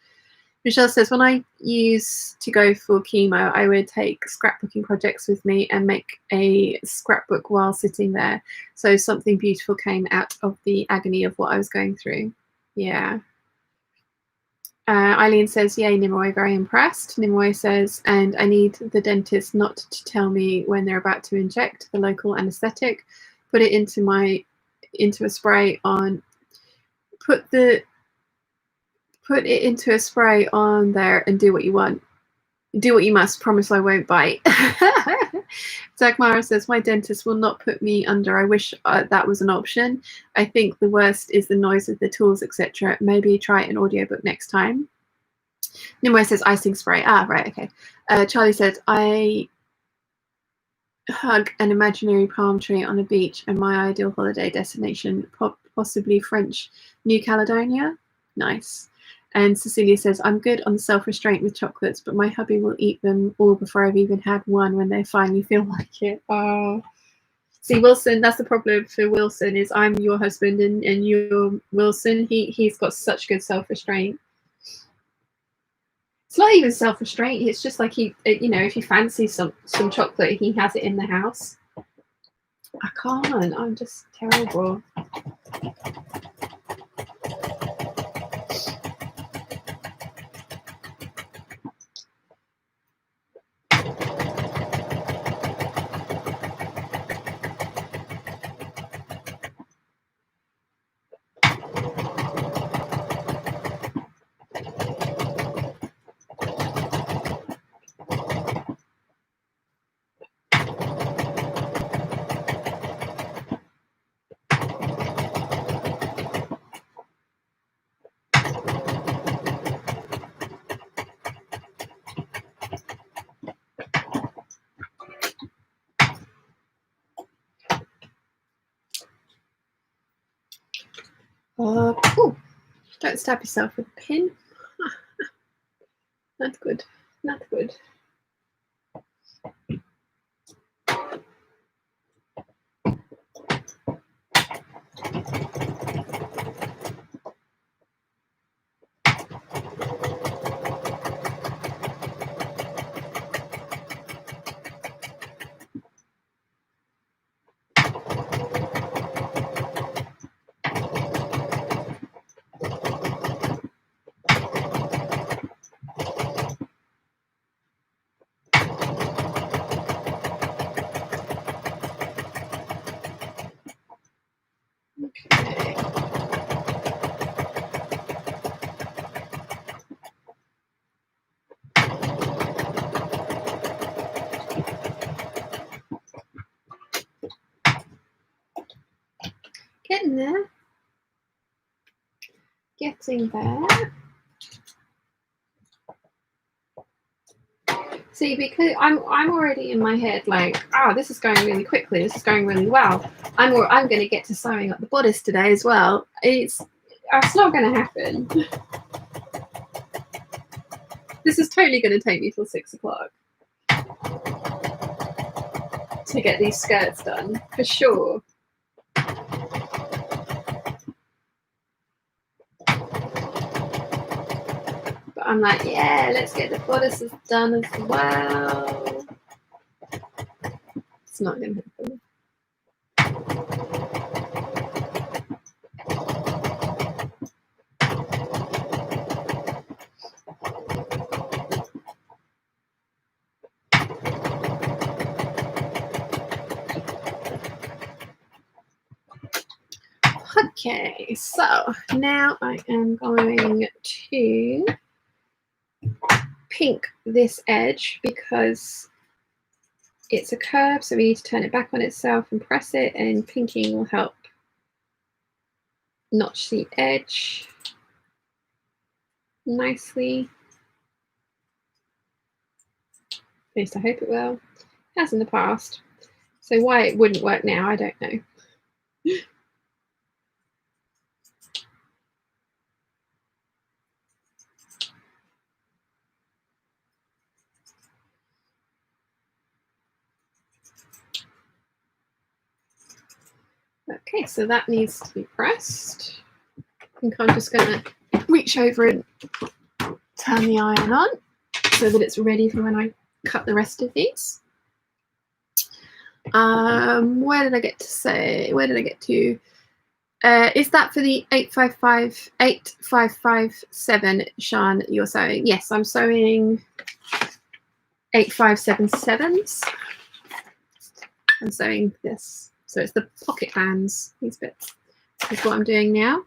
Michelle says, when I used to go for chemo, I would take scrapbooking projects with me and make a scrapbook while sitting there. So something beautiful came out of the agony of what I was going through. Yeah. Eileen says, yay, Nimue, very impressed. Nimue says, and I need the dentist not to tell me when they're about to inject the local anesthetic. Put it into a spray on, put it into a spray on there and do what you want. Do what you must. Promise I won't bite. Dagmara says, my dentist will not put me under. I wish that was an option. I think the worst is the noise of the tools, etc. Maybe try an audiobook next time. Nimue says, icing spray. Ah, right, okay. Charlie said, I hug an imaginary palm tree on a beach and my ideal holiday destination, possibly French New Caledonia. Nice. And Cecilia says, I'm good on the self-restraint with chocolates, but my hubby will eat them all before I've even had one when they finally feel like it. Oh. See, Wilson, that's the problem for Wilson, is I'm your husband and you're Wilson. He's got such good self-restraint. It's not even self-restraint. It's just like if he fancies some chocolate, he has it in the house. I can't. I'm just terrible. Oh, don't stab yourself with a pin. Not good. Not good. Getting there. Getting there. See, because I'm already in my head like, oh, this is going really quickly. This is going really well. I'm going to get to sewing up the bodice today as well. It's not going to happen. This is totally going to take me till 6 o'clock. to get these skirts done, for sure. But I'm like, yeah, let's get the bodices done as well. It's not going to happen. Okay, so now I am going to pink this edge because it's a curve, so we need to turn it back on itself and press it, and pinking will help notch the edge nicely. At least I hope it will. It has in the past. So why it wouldn't work now, I don't know. Okay, so that needs to be pressed. I think I'm just going to reach over and turn the iron on so that it's ready for when I cut the rest of these. Where did I get to say? Where did I get to? Is that for the 8557, Sean, you're sewing? Yes, I'm sewing 8577's. I'm sewing this. So it's the pocket bands, these bits. Is what I'm doing now.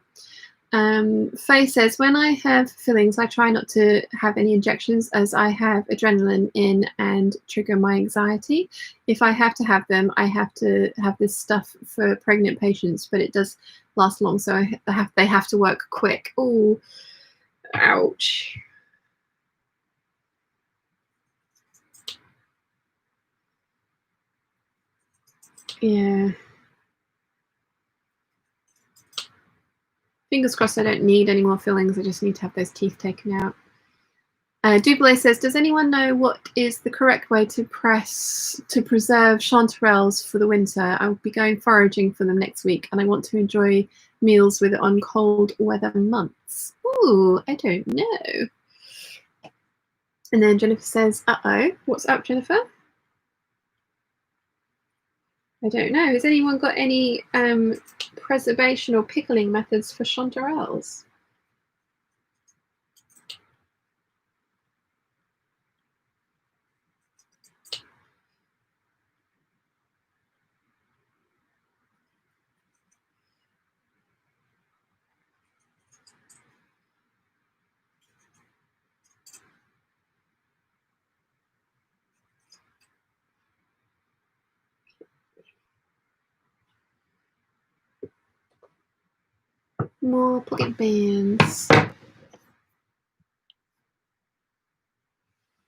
Faye says, when I have fillings, I try not to have any injections as I have adrenaline in and trigger my anxiety. If I have to have them, I have to have this stuff for pregnant patients, but it does last long, so they have to work quick. Oh, ouch. Yeah. Fingers crossed I don't need any more fillings. I just need to have those teeth taken out. Dublé says, does anyone know what is the correct way to preserve chanterelles for the winter? I will be going foraging for them next week, and I want to enjoy meals with it on cold weather months. Ooh, I don't know. And then Jennifer says, uh-oh, what's up, Jennifer? I don't know. Has anyone got any preservation or pickling methods for chanterelles? More pocket bands.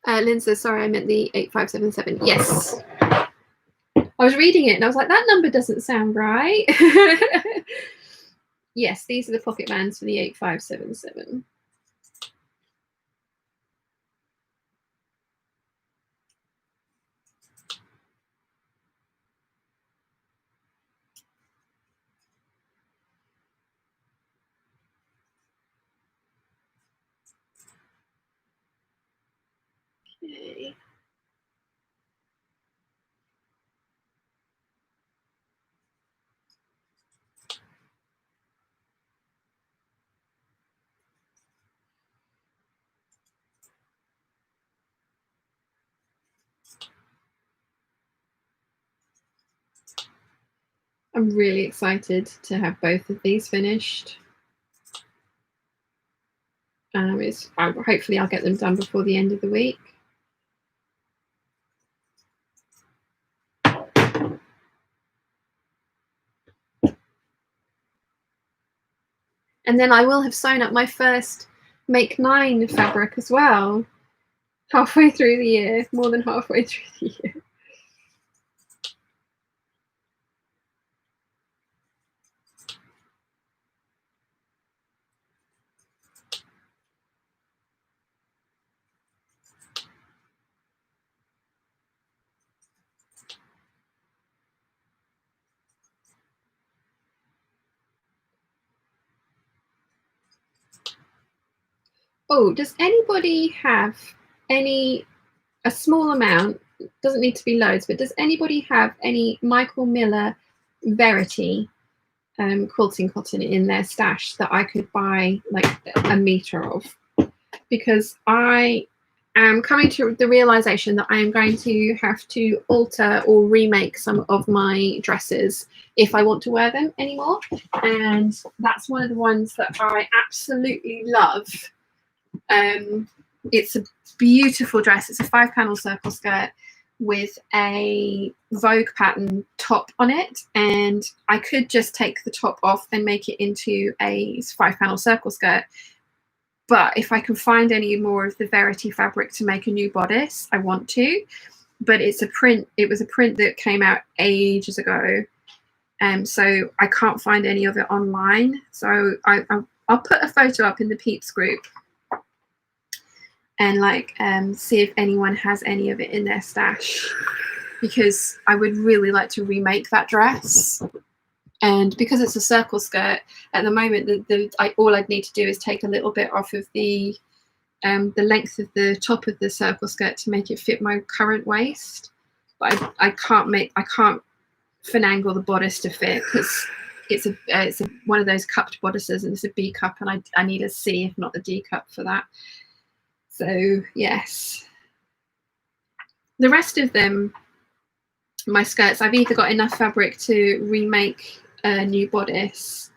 Lynn says, sorry, I meant the 8577. Yes. I was reading it and I was like, that number doesn't sound right. Yes, these are the pocket bands for the 8577. Okay. I'm really excited to have both of these finished. Hopefully I'll get them done before the end of the week. And then I will have sewn up my first Make 9 fabric as well. Halfway through the year, more than halfway through the year. Oh, does anybody have a small amount, doesn't need to be loads, but does anybody have any Michael Miller Verity quilting cotton in their stash that I could buy like a meter of? Because I am coming to the realization that I am going to have to alter or remake some of my dresses if I want to wear them anymore. And that's one of the ones that I absolutely love. It's a beautiful dress. It's a 5-panel circle skirt with a Vogue pattern top on it, and I could just take the top off and make it into a 5-panel circle skirt. But if I can find any more of the Verity fabric to make a new bodice, I want to. But it's a print. It was a print that came out ages ago, and so I can't find any of it online. So I'll put a photo up in the Peeps group and like see if anyone has any of it in their stash, because I would really like to remake that dress. And because it's a circle skirt at the moment, all I'd need to do is take a little bit off of the length of the top of the circle skirt to make it fit my current waist. But I can't finagle the bodice to fit, because it's one of those cupped bodices, and it's a B cup, and I need a C, if not the D cup, for that. So yes, the rest of them, my skirts, I've either got enough fabric to remake a new bodice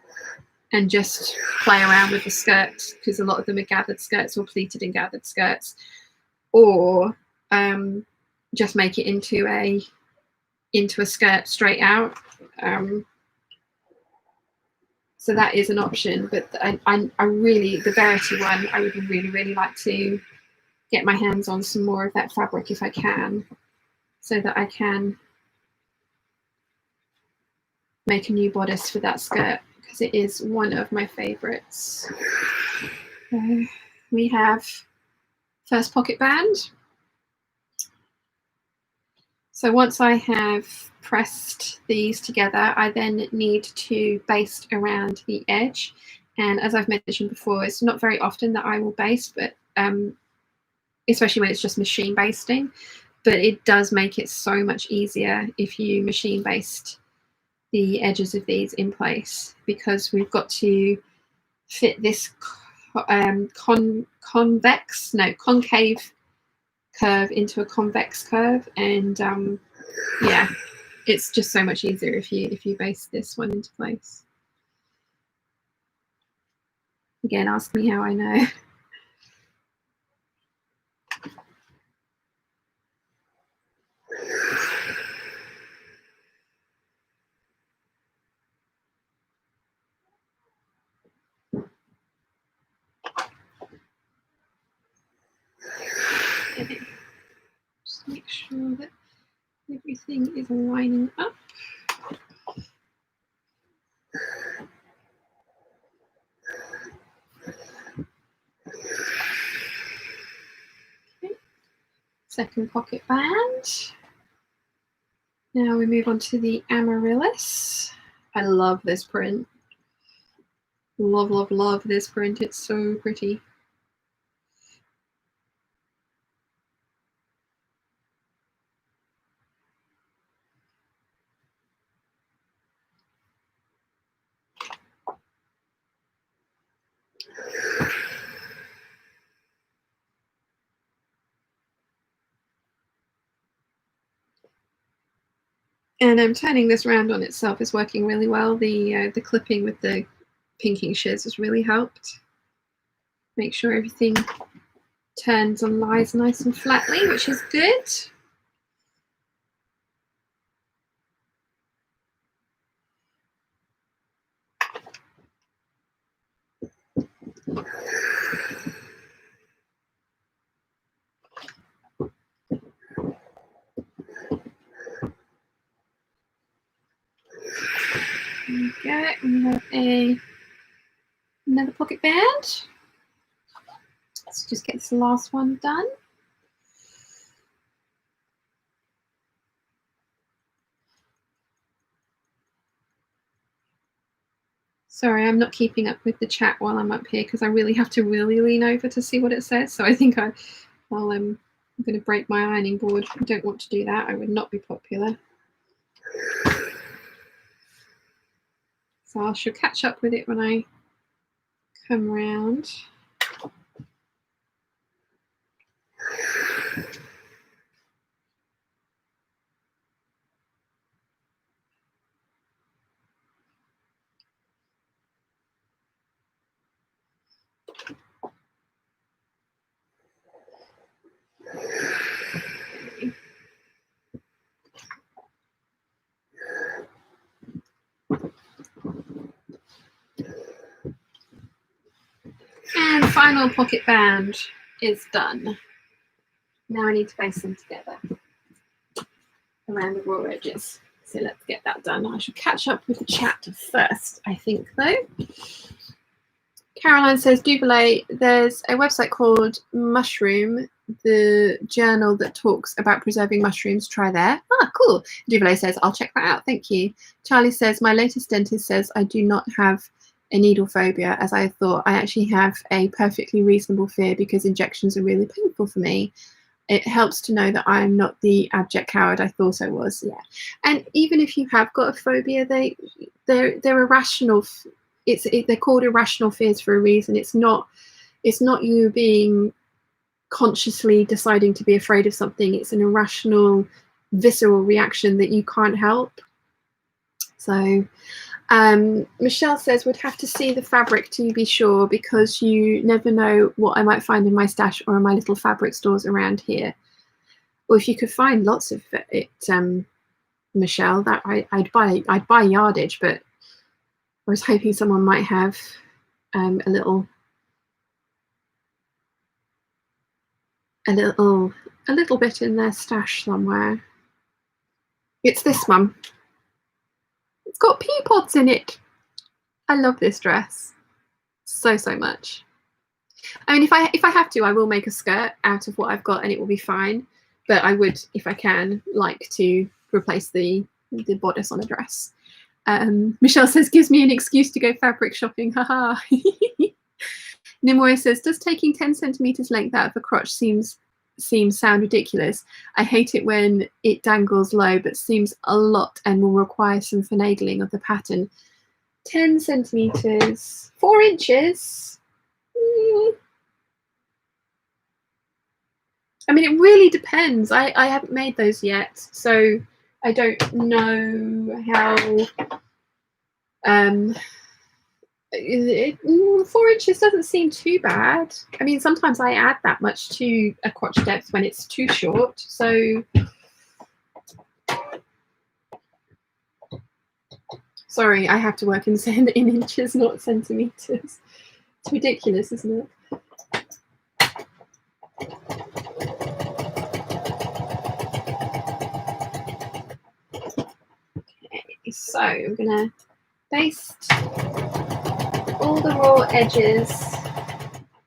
and just play around with the skirts, because a lot of them are gathered skirts or pleated and gathered skirts, or just make it into a skirt straight out. So that is an option, but I really, the Verity one, I would really like to get my hands on some more of that fabric if I can, so that I can make a new bodice for that skirt, because it is one of my favorites. We have first pocket band. So once I have pressed these together, I then need to baste around the edge. And as I've mentioned before, it's not very often that I will baste, but especially when it's just machine basting, but it does make it so much easier if you machine baste the edges of these in place, because we've got to fit this concave curve into a convex curve, and yeah, it's just so much easier if you baste this one into place. Again, ask me how I know. Just make sure that everything is lining up. Okay. Second pocket band. Now we move on to the Amaryllis. I love this print. Love this print. It's so pretty. And I'm turning this round on itself is working really well. The clipping with the pinking shears has really helped. Make sure everything turns and lies nice and flatly, which is good. There we go. We have another pocket band. Let's just get this last one done. Sorry, I'm not keeping up with the chat while I'm up here because I really have to really lean over to see what it says. So I think I'm going to break my ironing board. I don't want to do that. I would not be popular. So I shall catch up with it when I come round. And final pocket band is done. Now I need to place them together around the raw edges. So let's get that done. I should catch up with the chat first, I think, though. Caroline says, Duvalet, there's a website called Mushroom, the journal that talks about preserving mushrooms. Try there. Ah, cool. Duvalet says, I'll check that out. Thank you. Charlie says, my latest dentist says I do not have a needle phobia, as I thought. I actually have a perfectly reasonable fear because injections are really painful for me. It helps to know that I'm not the abject coward I thought I was. Yeah. And even if you have got a phobia, they're irrational. They're called irrational fears for a reason. It's not you being consciously deciding to be afraid of something. It's an irrational, visceral reaction that you can't help. So Michelle says, would have to see the fabric to be sure, because you never know what I might find in my stash or in my little fabric stores around here. Or if you could find lots of it, Michelle, that I'd buy yardage, but I was hoping someone might have a little bit in their stash somewhere. It's this one. It's got pea pods in it. I love this dress so much. I mean, if I have to, I will make a skirt out of what I've got and it will be fine. But I would, if I can, like to replace the bodice on a dress. Michelle says, gives me an excuse to go fabric shopping. Haha. Nimoy says, does taking 10 centimeters length out of a crotch sound ridiculous? I hate it when it dangles low, but seems a lot and will require some finagling of the pattern. 10 centimeters, 4 inches. I mean, it really depends. I haven't made those yet, so I don't know how. 4 inches doesn't seem too bad. I mean, sometimes I add that much to a crotch depth when it's too short. So, sorry, I have to work in inches, not centimeters. It's ridiculous, isn't it? Okay, so I'm gonna baste all the raw edges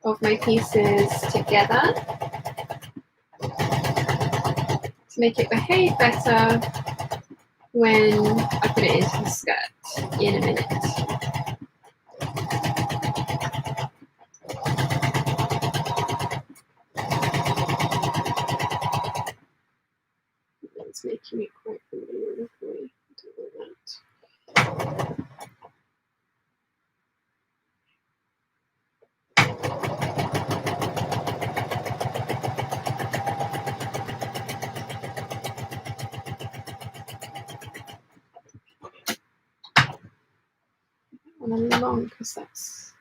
of my pieces together to make it behave better when I put it into the skirt in a minute. It's making it quite familiar. Don't like that. On a long, because that's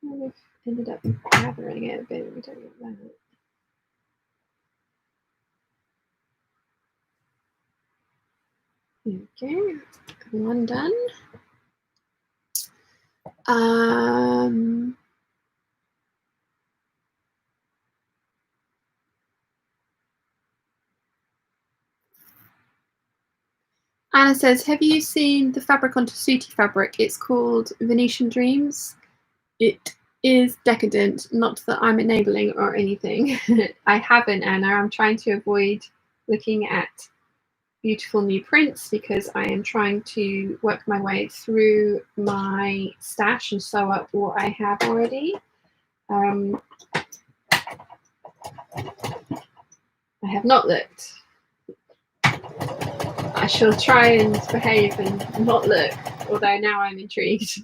kind of ended up gathering it a bit. We don't want that. Okay, one done. Anna says, have you seen the fabric onto Sooty fabric? It's called Venetian Dreams. It is decadent, not that I'm enabling or anything. I haven't, Anna. I'm trying to avoid looking at beautiful new prints because I am trying to work my way through my stash and sew up what I have already. I have not looked. I shall try and behave and not look, although now I'm intrigued.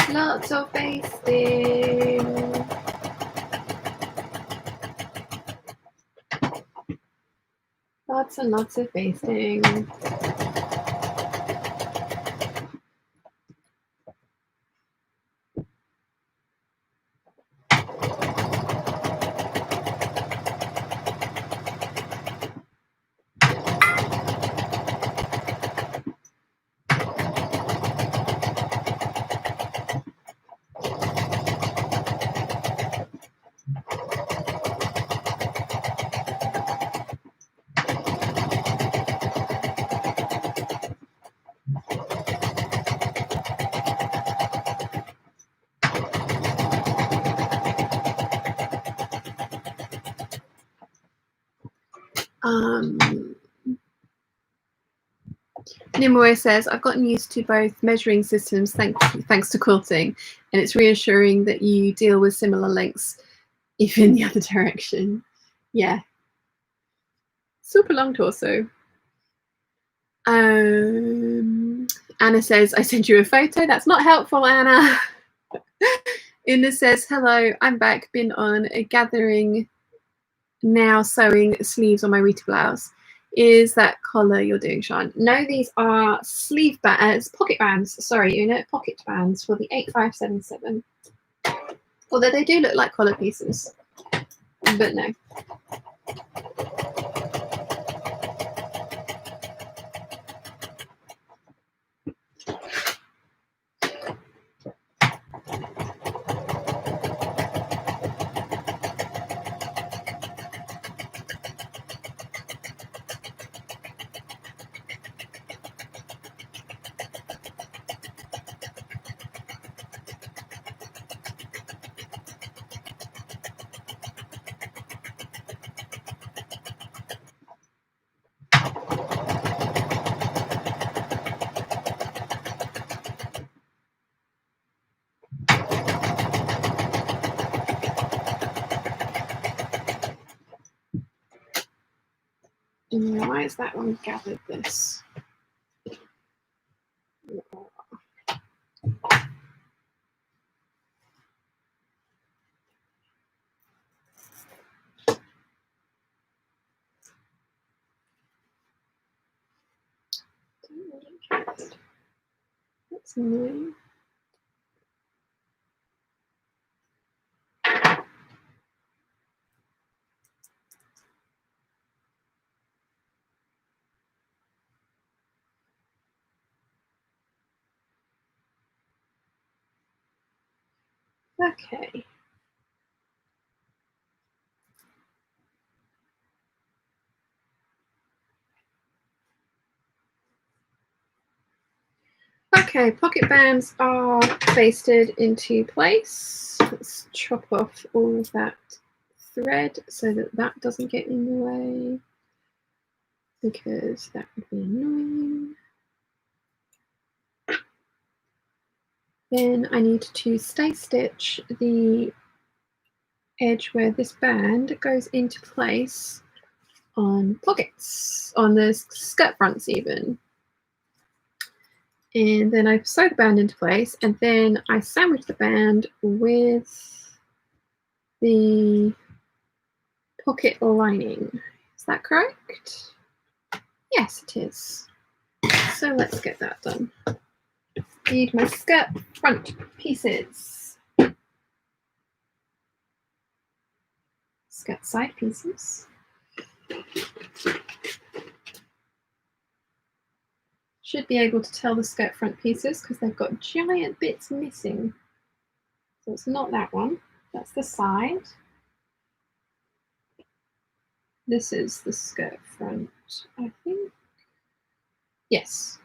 Lots of basting. Lots and lots of basting. Nimue says, I've gotten used to both measuring systems thanks to quilting, and it's reassuring that you deal with similar lengths if in the other direction. Yeah. Super long torso. Anna says, I sent you a photo. That's not helpful, Anna. Una says, hello, I'm back. Been on a gathering, now sewing sleeves on my Rita blouse. Is that collar you're doing, Sean? No, these are sleeve bands, pocket bands. Sorry, Una, pocket bands for the 8577. Although they do look like collar pieces, but no. Why is that one gathered this? That's annoying. Okay. Okay, pocket bands are basted into place. Let's chop off all of that thread so that that doesn't get in the way, because that would be annoying. Then I need to stay stitch the edge where this band goes into place on pockets, on the skirt fronts even. And then I sew the band into place, and then I sandwich the band with the pocket lining. Is that correct? Yes, it is. So let's get that done. Need my skirt front pieces. Skirt side pieces. Should be able to tell the skirt front pieces because they've got giant bits missing. So it's not that one. That's the side. This is the skirt front, I think. Yes.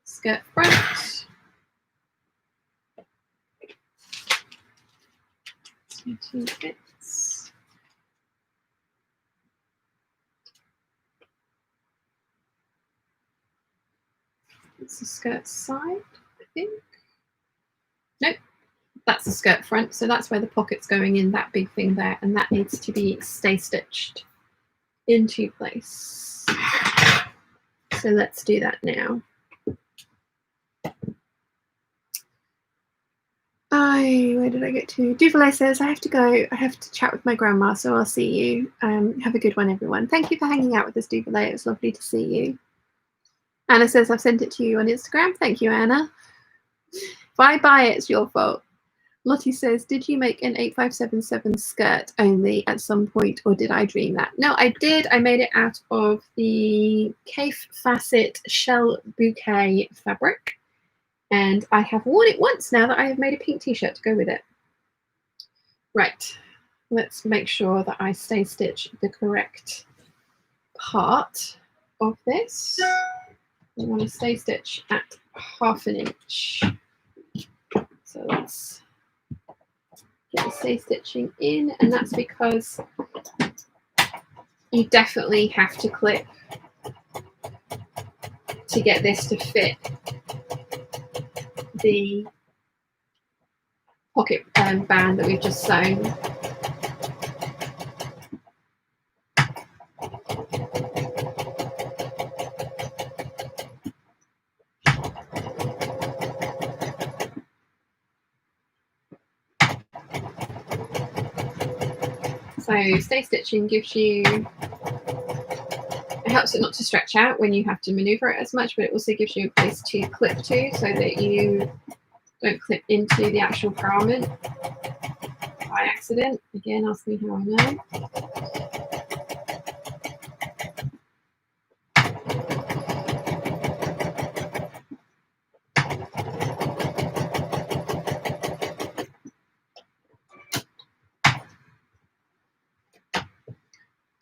Skirt front. Two bits. It's the skirt side, I think. Nope, that's the skirt front. So that's where the pocket's going in, that big thing there, and that needs to be stay stitched into place. So let's do that now. Where did I get to? Duvalet says, I have to go. I have to chat with my grandma, so I'll see you. Have a good one, everyone. Thank you for hanging out with us, Duvalet. It was lovely to see you. Anna says, I've sent it to you on Instagram. Thank you, Anna. If I buy it, it's your fault. Lottie says, did you make an 8577 skirt only at some point, or did I dream that? No, I did. I made it out of the Cafe Facet Shell Bouquet fabric. And I have worn it once now that I have made a pink t-shirt to go with it. Right, let's make sure that I stay stitch the correct part of this. We want to stay stitch at 1/2 inch. So let's get the stay stitching in, and that's because you definitely have to clip to get this to fit the pocket band that we've just sewn. So stay stitching gives you, it helps it not to stretch out when you have to maneuver it as much, but it also gives you a place to clip to so that you don't clip into the actual garment by accident. Again, ask me how I know.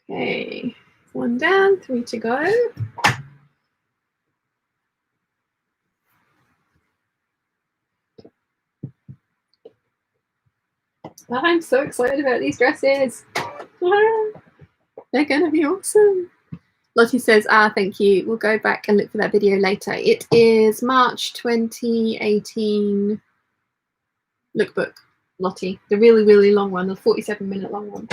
Okay, 1 down, 3 to go. I'm so excited about these dresses. They're gonna be awesome. Lottie says, thank you. We'll go back and look for that video later. It is March 2018 lookbook, Lottie. The really, really long one, the 47-minute long one.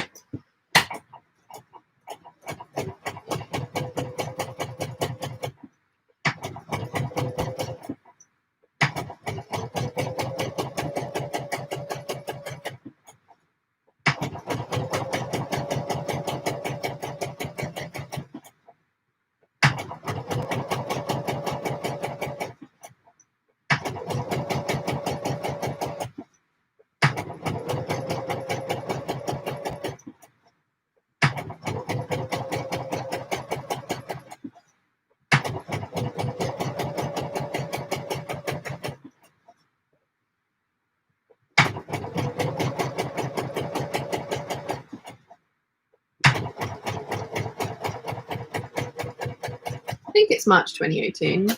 I think it's March 2018.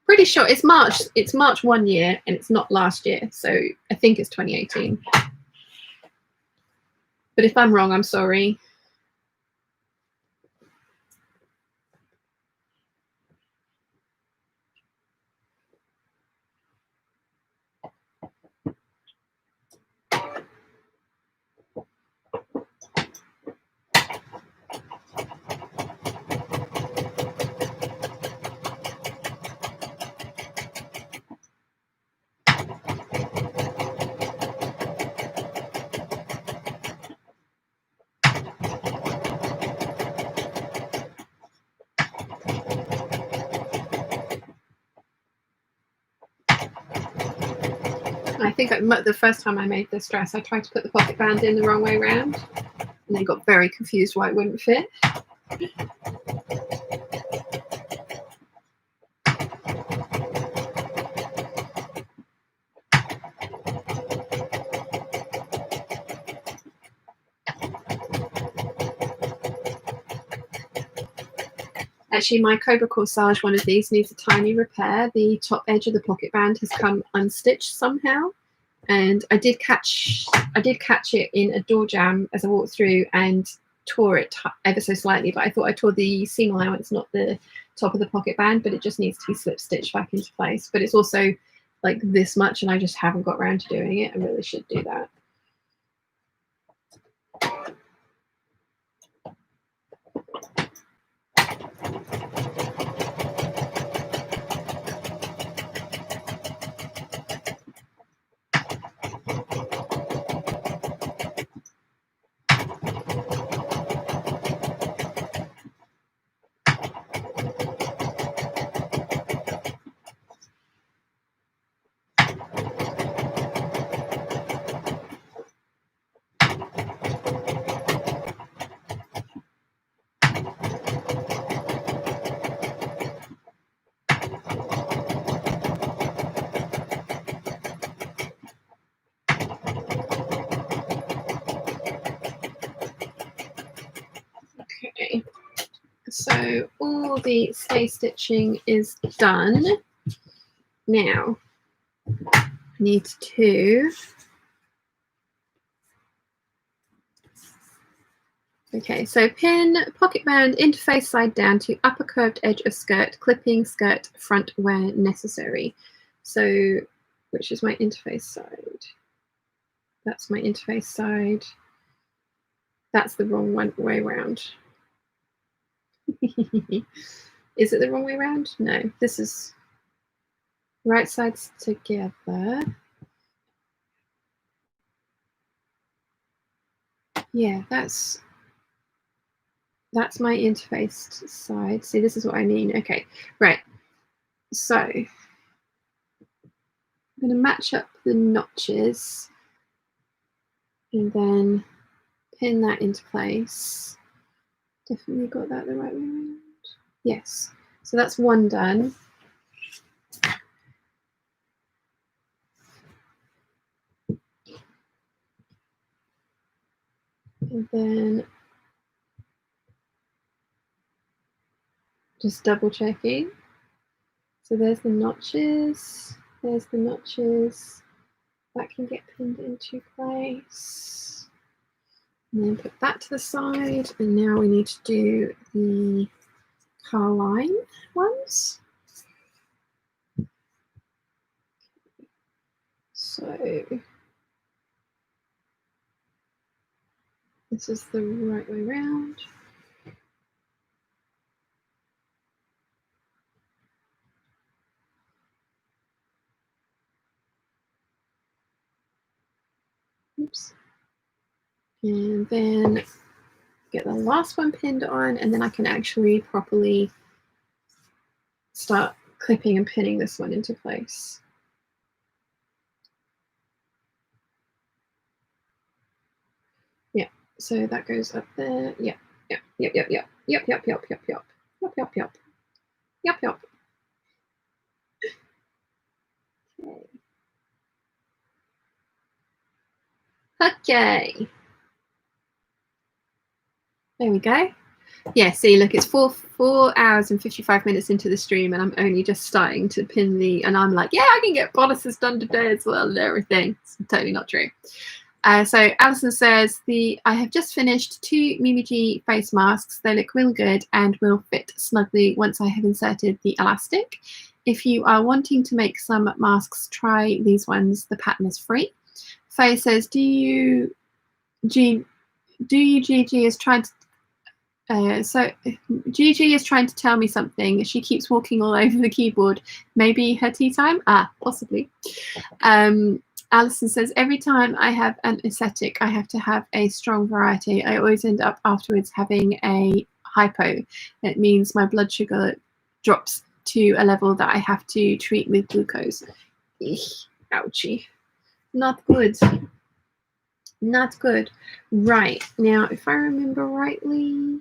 Pretty sure it's March. It's March 1 year and it's not last year, so I think it's 2018. But if I'm wrong, I'm sorry. think the first time I made this dress, I tried to put the pocket band in the wrong way around, and they got very confused why it wouldn't fit. Actually, my Cobra Corsage, one of these, needs a tiny repair. The top edge of the pocket band has come unstitched somehow, and I did catch it in a door jam as I walked through and tore it ever so slightly. But I thought I tore the seam allowance, not the top of the pocket band. But it just needs to be slip stitched back into place. But it's also like this much, and I just haven't got around to doing it. I really should do that. Okay, so all the stay stitching is done. Now, I need to so pin pocket band interface side down to upper curved edge of skirt, clipping skirt front where necessary. So, which is my interface side? That's my interface side. That's the wrong way around. Is it the wrong way around? No, this is right sides together. Yeah, that's my interfaced side. See, this is what I mean. Okay, right. So I'm going to match up the notches and then pin that into place. Definitely got that the right way around. Yes. So that's one done. And then just double checking. So there's the notches. There's the notches. That can get pinned into place. And then put that to the side. And now we need to do the Carline ones. So this is the right way around. Oops. And then get the last one pinned on, and then I can actually properly start clipping and pinning this one into place. Yeah, so that goes up there. Yeah, yeah, yep, yep, yep, yep, yep, yep, yep, yep, yep, yep, yep, yep, yep. Okay. Okay. There we go. Yeah, see, look, it's 4 hours and 55 minutes into the stream, and I'm only just starting to pin and I'm like, yeah, I can get bodices done today as well and everything. It's totally not true. So Alison says, I have just finished 2 Mimi G face masks. They look real good and will fit snugly once I have inserted the elastic. If you are wanting to make some masks, try these ones. The pattern is free. Faye says, Gigi is trying to so Gigi is trying to tell me something. She keeps walking all over the keyboard. Maybe her tea time? Possibly. Alison says, every time I have an aesthetic, I have to have a strong variety. I always end up afterwards having a hypo. It means my blood sugar drops to a level that I have to treat with glucose. Eesh, ouchie. Not good. Not good. Right. Now, if I remember rightly,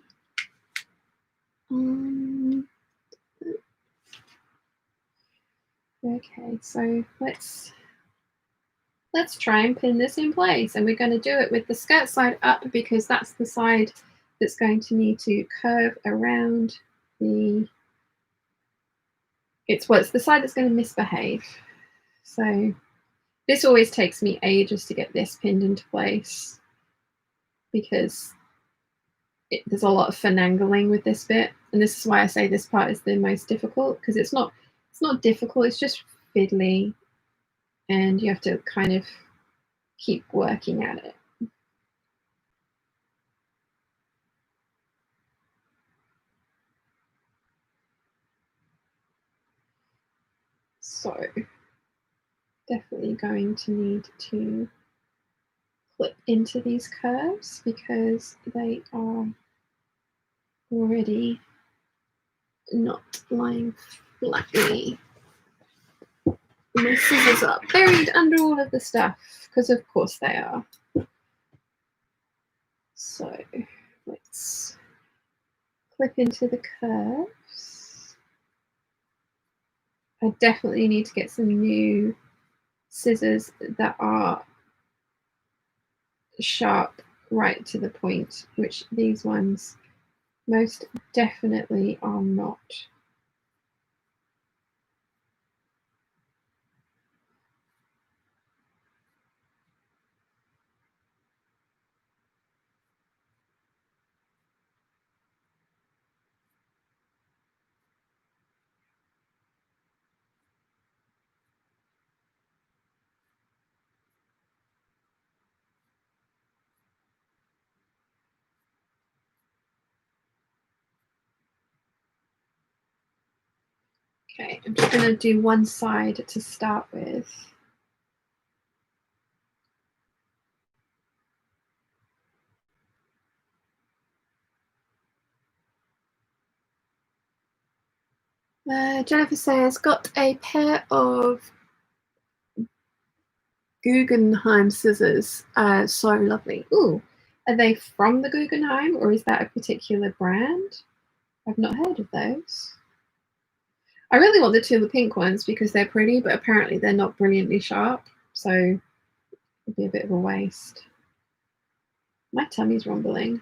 okay, so let's try and pin this in place, and we're going to do it with the skirt side up because that's the side that's going to need to curve around the, it's the side that's going to misbehave. So this always takes me ages to get this pinned into place because there's a lot of finagling with this bit, and this is why I say this part is the most difficult, because it's not difficult, it's just fiddly, and you have to kind of keep working at it. So definitely going to need to clip into these curves because they are already not lying flatly. My scissors are buried under all of the stuff because of course they are. So let's clip into the curves. I definitely need to get some new scissors that are sharp right to the point, which these ones most definitely are not. Okay, I'm just going to do one side to start with. Jennifer says, got a pair of Guggenheim scissors. So lovely. Ooh, are they from the Guggenheim or is that a particular brand? I've not heard of those. I really want the two of the pink ones because they're pretty, but apparently they're not brilliantly sharp, so it'd be a bit of a waste. My tummy's rumbling.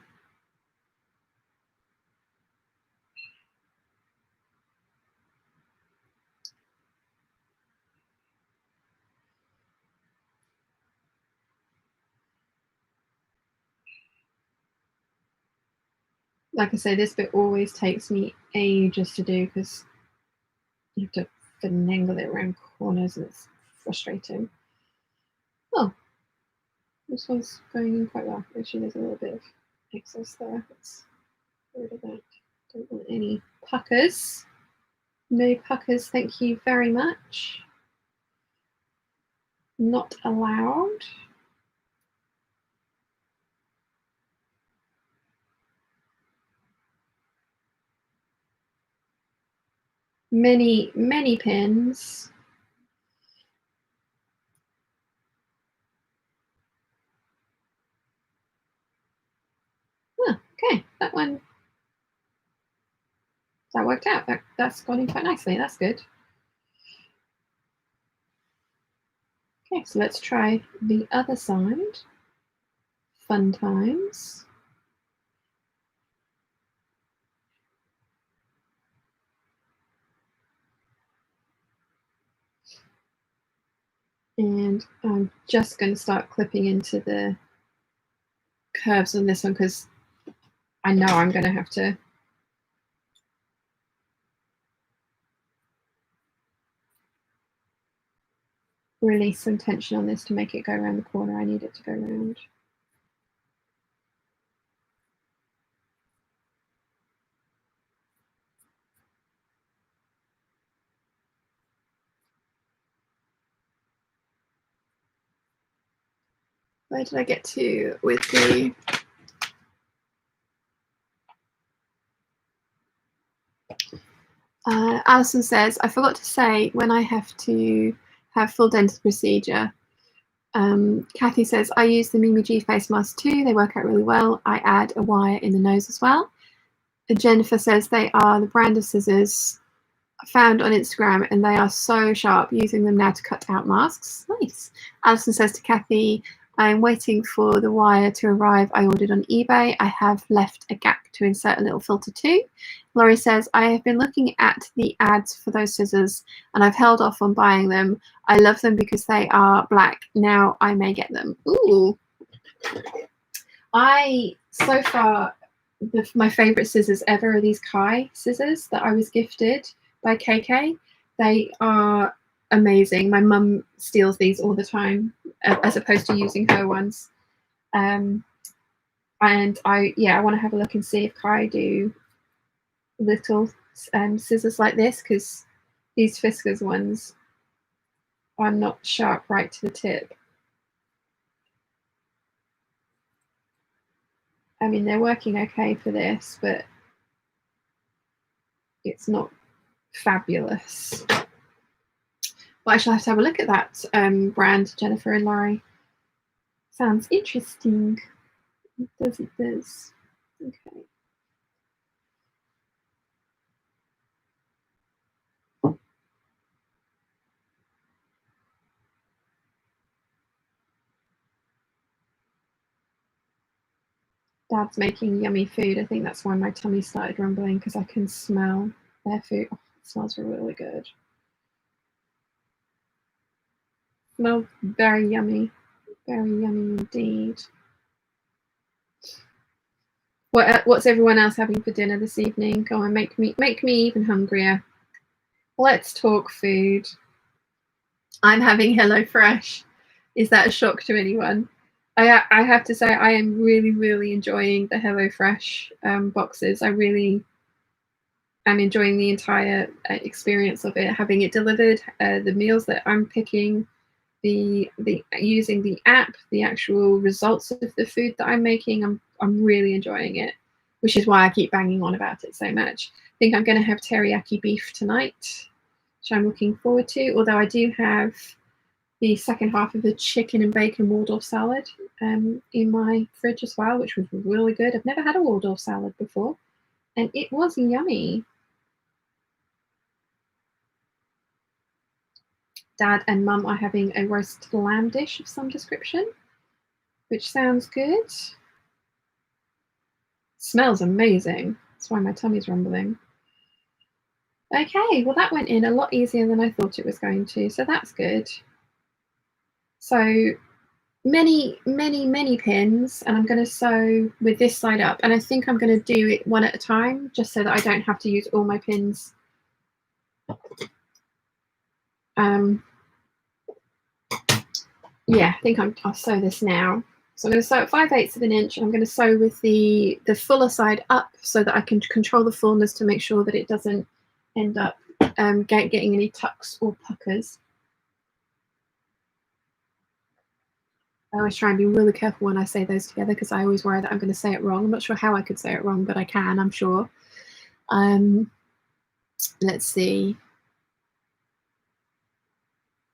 Like I say, this bit always takes me ages to do because you have to finagle it around corners and it's frustrating. Oh, this one's going in quite well. Actually, there's a little bit of excess there. Let's get rid of that. Don't want any puckers. No puckers, thank you very much. Not allowed. Many, many pins. Oh, okay, that one, that worked out. That's gone in quite nicely. That's good. Okay, so let's try the other side. Fun times. And I'm just going to start clipping into the curves on this one because I know I'm going to have to release some tension on this to make it go around the corner I need it to go around. Where did I get to with the Alison says, I forgot to say when I have to have full dental procedure, Kathy says, I use the Mimi G face mask too. They work out really well. I add a wire in the nose as well. And Jennifer says they are the brand of scissors found on Instagram and they are so sharp, using them now to cut out masks. Nice. Alison says to Kathy, I'm waiting for the wire to arrive. I ordered on eBay. I have left a gap to insert a little filter too. Laurie says, I have been looking at the ads for those scissors and I've held off on buying them. I love them because they are black. Now I may get them. Ooh. So far, my favorite scissors ever are these Kai scissors that I was gifted by KK. They are amazing. My mum steals these all the time as opposed to using her ones. And I want to have a look and see if Kai do little scissors like this, because these Fiskars ones are not sharp right to the tip. I mean, they're working okay for this, but it's not fabulous. But I shall have to have a look at that brand, Jennifer and Laurie. Sounds interesting. It does. Okay. Dad's making yummy food. I think that's why my tummy started rumbling, because I can smell their food. Oh, it smells really good. Smells very yummy indeed. What's everyone else having for dinner this evening? Go on, make me even hungrier. Let's talk food. I'm having HelloFresh. Is that a shock to anyone? I have to say I am really enjoying the HelloFresh boxes. I really am enjoying the entire experience of it, having it delivered, the meals that I'm picking, the using the app, the actual results of the food that I'm making. I'm really enjoying it, which is why I keep banging on about it so much. I think I'm going to have teriyaki beef tonight, which I'm looking forward to, although I do have the second half of the chicken and bacon Waldorf salad in my fridge as well, which was really good. I've never had a Waldorf salad before, and it was yummy. Dad and Mum are having a roast lamb dish of some description, which sounds good. Smells amazing. That's why my tummy's rumbling. Okay, well that went in a lot easier than I thought it was going to, so that's good. So many pins, and I'm going to sew with this side up, and I think I'm going to do it one at a time just so that I don't have to use all my pins. Yeah, I think I'll sew this now. So I'm going to sew at 5/8 of an inch, and I'm going to sew with the fuller side up so that I can control the fullness to make sure that it doesn't end up getting any tucks or puckers. I always try and be really careful when I say those together, because I always worry that I'm going to say it wrong. I'm not sure how I could say it wrong, but I can, I'm sure. Let's see.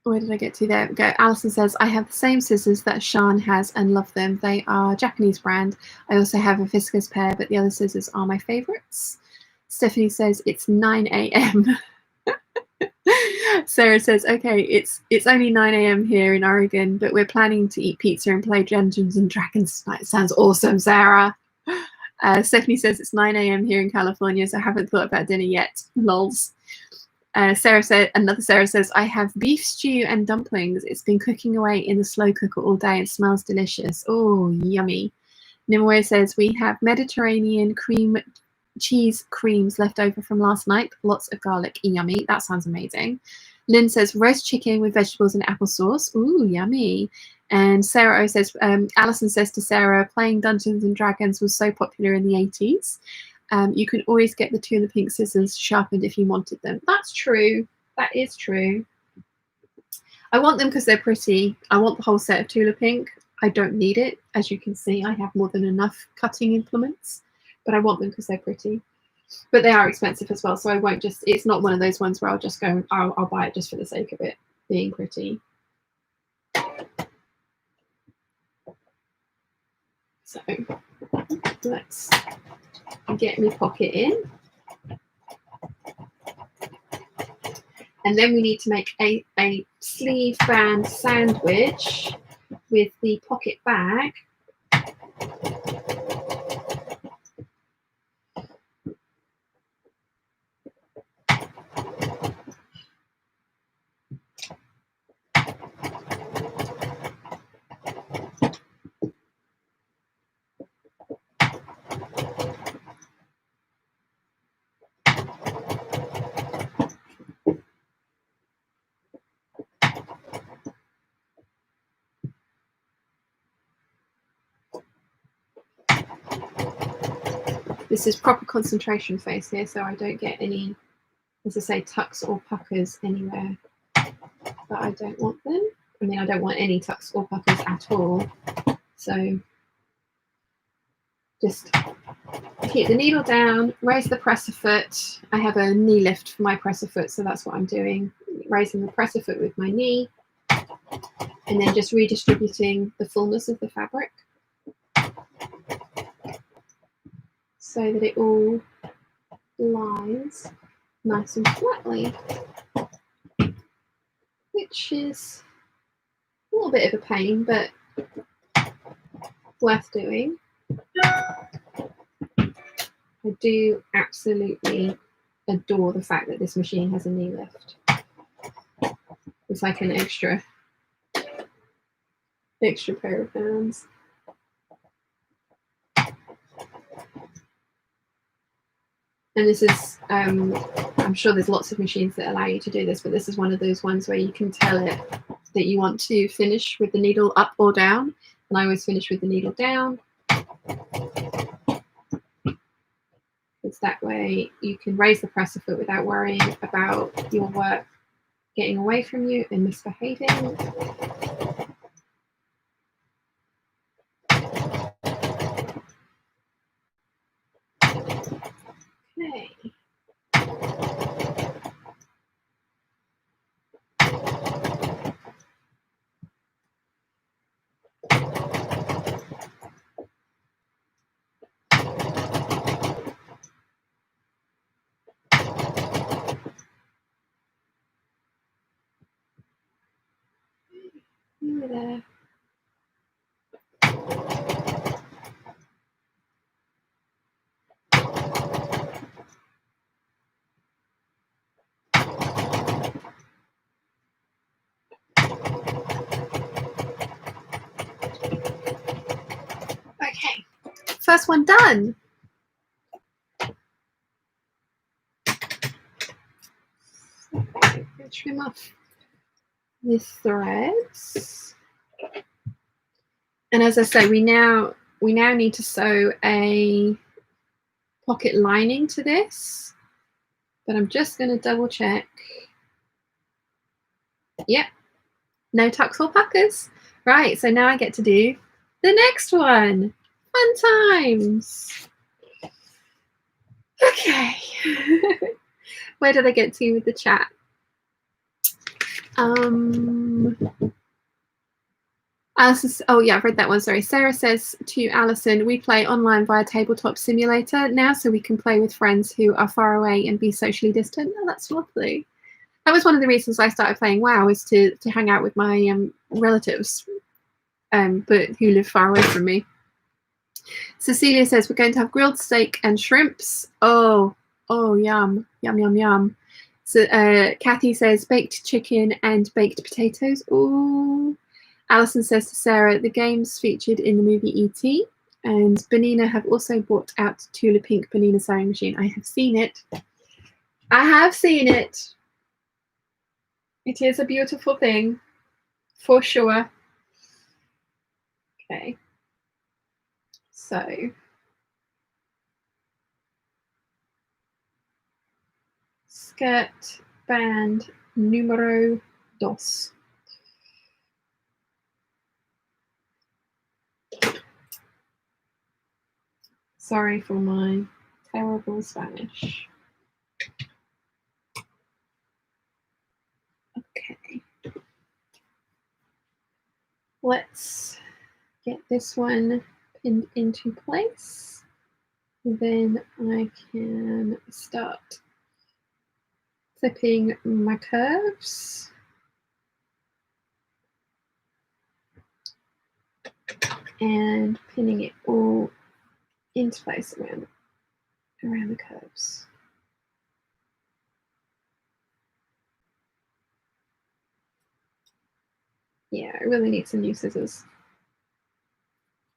Where did I get to? There we go. Alison says, I have the same scissors that Sean has and love them. They are Japanese brand. I also have a Fiskars pair, but the other scissors are my favorites. Stephanie says, it's 9 a.m. Sarah says, okay, it's only 9 a.m. here in Oregon, but we're planning to eat pizza and play Dungeons and Dragons tonight. It sounds awesome, Sarah. Stephanie says it's 9 a.m. here in California, so I haven't thought about dinner yet. Lols. Another Sarah says, I have beef stew and dumplings. It's been cooking away in the slow cooker all day and smells delicious. Oh, yummy. Nimue says, we have Mediterranean cheese creams left over from last night. Lots of garlic. Yummy. That sounds amazing. Lynn says, roast chicken with vegetables and applesauce. Ooh, yummy. And Sarah O says, Alison says to Sarah, playing Dungeons and Dragons was so popular in the 80s. You can always get the Tula Pink scissors sharpened if you wanted them. That's true. That is true. I want them because they're pretty. I want the whole set of Tula Pink. I don't need it. As you can see, I have more than enough cutting implements, but I want them because they're pretty. But they are expensive as well, so I won't just, it's not one of those ones where I'll just go, I'll buy it just for the sake of it being pretty. So let's get my pocket in. And then we need to make a sleeve band sandwich with the pocket bag. This is proper concentration face here, so I don't get any, as I say, tucks or puckers anywhere that I don't want them. I mean, I don't want any tucks or puckers at all. So just keep the needle down, raise the presser foot. I have a knee lift for my presser foot, so that's what I'm doing. Raising the presser foot with my knee, and then just redistributing the fullness of the fabric so that it all lies nice and flatly, which is a little bit of a pain, but worth doing. I do absolutely adore the fact that this machine has a knee lift. It's like an extra pair of hands. And this is, I'm sure there's lots of machines that allow you to do this, but this is one of those ones where you can tell it that you want to finish with the needle up or down. And I always finish with the needle down. It's that way you can raise the presser foot without worrying about your work getting away from you and misbehaving. Okay. Over there. Okay, first one done. Okay, trim off the threads. And as I say, we now need to sew a pocket lining to this, but I'm just going to double check. Yep, no tucks or puckers. Right, so now I get to do the next one. Fun times. Okay. Where did I get to with the chat? Alison, oh yeah, I've read that one, sorry. Sarah says to Alison, we play online via Tabletop Simulator now, so we can play with friends who are far away and be socially distant. Oh, that's lovely. That was one of the reasons I started playing WoW, is to hang out with my relatives, but who live far away from me. Cecilia says we're going to have grilled steak and shrimps. Oh, yum, yum, yum, yum. So Kathy says baked chicken and baked potatoes. Ooh. Alison says to Sarah, the games featured in the movie E.T. and Benina have also brought out Tula Pink Benina sewing machine. I have seen it. I have seen it. It is a beautiful thing, for sure. Okay. So skirt band numero dos. Sorry for my terrible Spanish. Okay. Let's get this one pinned into place. And then I can start clipping my curves. And pinning it all into place around the curves. Yeah, I really need some new scissors.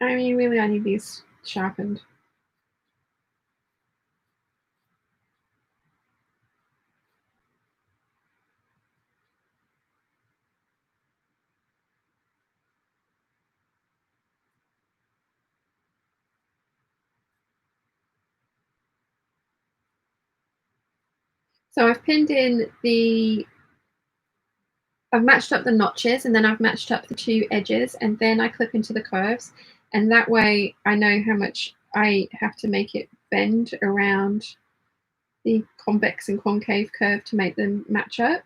I mean, really, I need these sharpened. So I've pinned in I've matched up the notches, and then I've matched up the two edges, and then I clip into the curves, and that way I know how much I have to make it bend around the convex and concave curve to make them match up.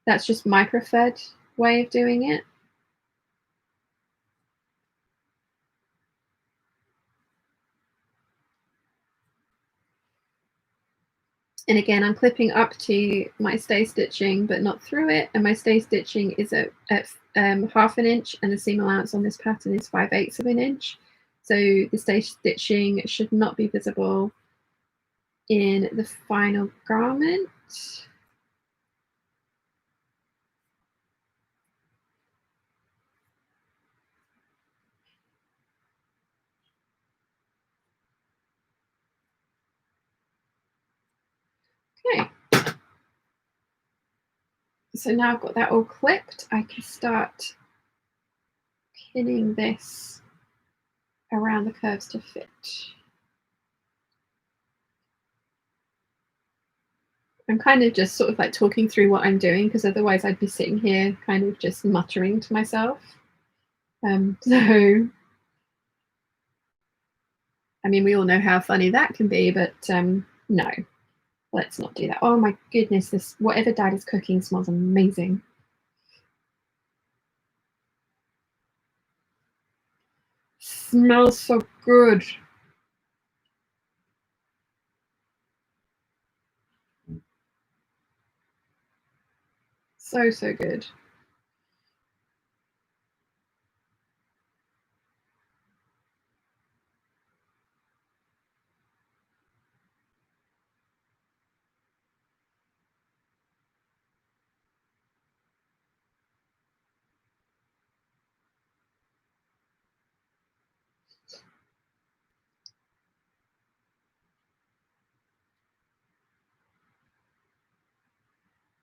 That's just my preferred way of doing it. And again, I'm clipping up to my stay stitching, but not through it. And my stay stitching is at 1/2 inch, and the seam allowance on this pattern is 5/8 of an inch. So the stay stitching should not be visible in the final garment. Okay. So now I've got that all clipped, I can start pinning this around the curves to fit. I'm kind of just sort of like talking through what I'm doing, because otherwise I'd be sitting here kind of just muttering to myself. So, I mean, we all know how funny that can be, but no, let's not do that. Oh my goodness, this whatever Dad is cooking smells amazing. Smells so good. So, so good.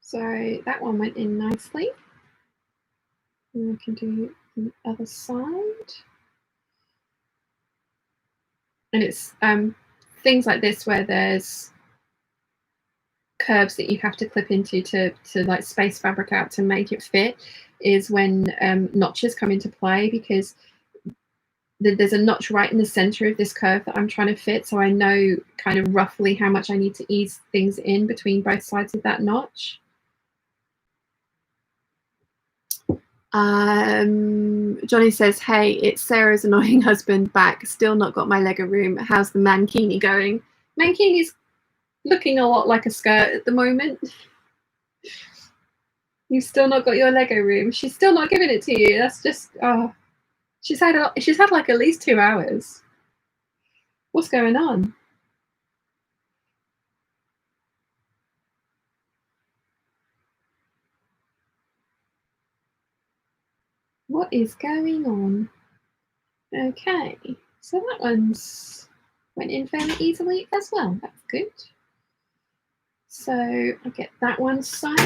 So that one went in nicely. And we can do the other side. And it's things like this where there's curves that you have to clip into to like space fabric out to make it fit, is when notches come into play, because there's a notch right in the center of this curve that I'm trying to fit, so I know kind of roughly how much I need to ease things in between both sides of that notch. Johnny says, hey, it's Sarah's annoying husband back, still not got my Lego room. How's the mankini going? Mankini's looking a lot like a skirt at the moment. You've still not got your Lego room. She's still not giving it to you. That's just, oh, she's had like at least 2 hours. What's going on? What is going on? Okay, so that one's went in fairly easily as well. That's good. So I'll get that one sewn,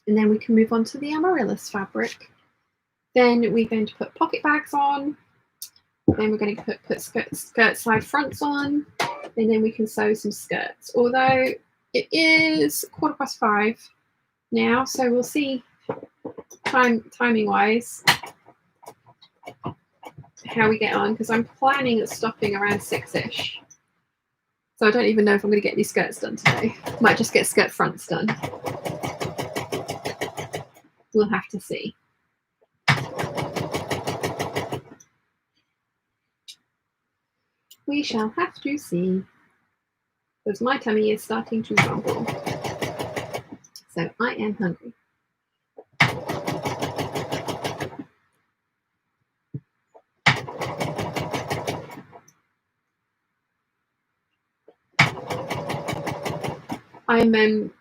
and then we can move on to the amaryllis fabric. Then we're going to put pocket bags on. Then we're going to put skirt side fronts on, and then we can sew some skirts. Although it is 5:15 now, so we'll see timing wise how we get on, because I'm planning at stopping around 6ish. So I don't even know if I'm going to get any skirts done today. Might just get skirt fronts done. We'll have to see. We shall have to see. Because my tummy is starting to rumble. So I am hungry. I'm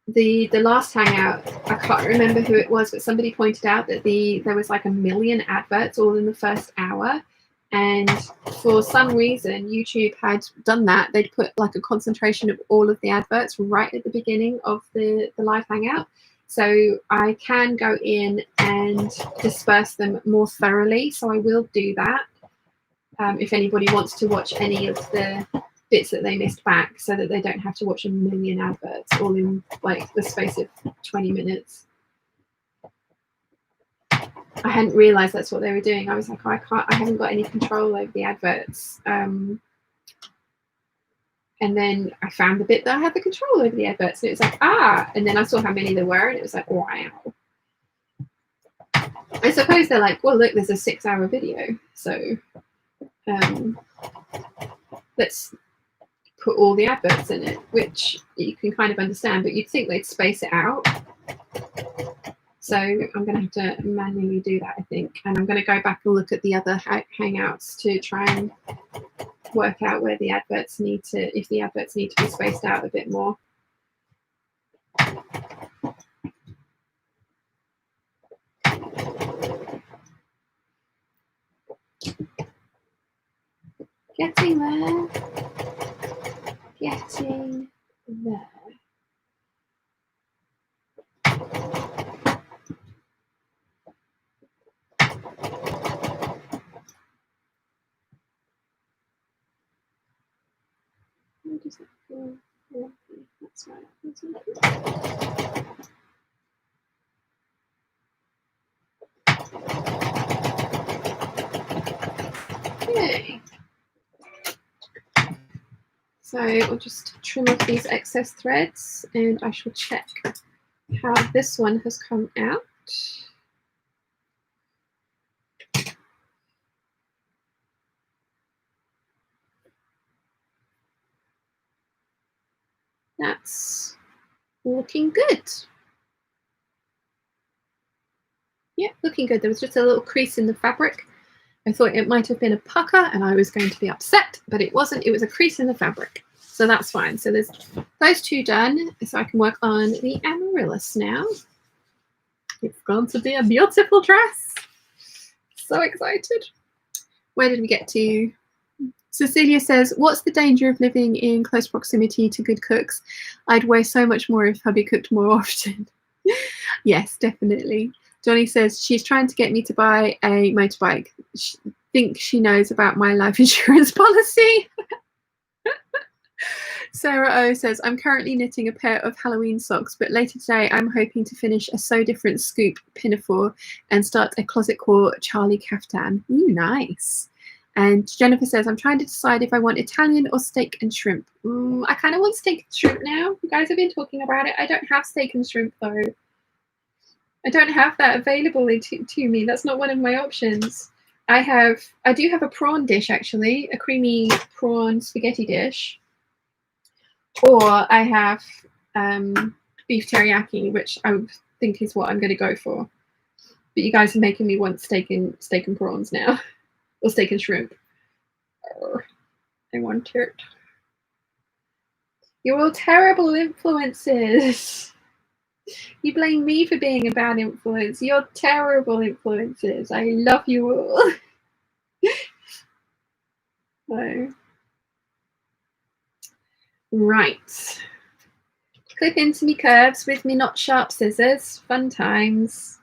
the last hangout, I can't remember who it was, but somebody pointed out that there was like 1 million adverts all in the first hour, and for some reason YouTube had done that. They'd put like a concentration of all of the adverts right at the beginning of the live hangout, so I can go in and disperse them more thoroughly. So I will do that if anybody wants to watch any of the bits that they missed back, so that they don't have to watch 1 million adverts all in like the space of 20 minutes. I hadn't realized that's what they were doing. I was like, I haven't got any control over the adverts. And then I found the bit that I had the control over the adverts, and it was like, and then I saw how many there were, and it was like, wow. I suppose they're like, well, look, there's a 6-hour video, so let's put all the adverts in it, which you can kind of understand, but you'd think they'd space it out. So I'm going to have to manually do that, I think, and I'm going to go back and look at the other hangouts to try and work out where the adverts need to, if the adverts need to be spaced out a bit more. Getting there. Getting there. That's right. Okay. So I'll just trim off these excess threads, and I shall check how this one has come out. That's looking good. Yeah, looking good. There was just a little crease in the fabric. I thought it might have been a pucker and I was going to be upset, but it wasn't. It was a crease in the fabric. So that's fine. So there's those two done. So I can work on the amaryllis now. It's going to be a beautiful dress. So excited. Where did we get to? Cecilia says, what's the danger of living in close proximity to good cooks? I'd weigh so much more if hubby cooked more often. Yes, definitely. Johnny says she's trying to get me to buy a motorbike. She thinks she knows about my life insurance policy. Sarah O says, I'm currently knitting a pair of Halloween socks, but later today I'm hoping to finish a So Different scoop pinafore and start a closet core Charlie caftan. Ooh, nice. And Jennifer says, I'm trying to decide if I want Italian or steak and shrimp. I kind of want steak and shrimp now. You guys have been talking about it. I don't have steak and shrimp though. I don't have that available to me. That's not one of my options. I do have a prawn dish, actually, a creamy prawn spaghetti dish. Or I have beef teriyaki, which I think is what I'm going to go for. But you guys are making me want steak and prawns now. Or steak and shrimp. I want it. You're all terrible influences. You blame me for being a bad influence. You're terrible influences. I love you all. So. Right. Clip into me curves with me not sharp scissors. Fun times.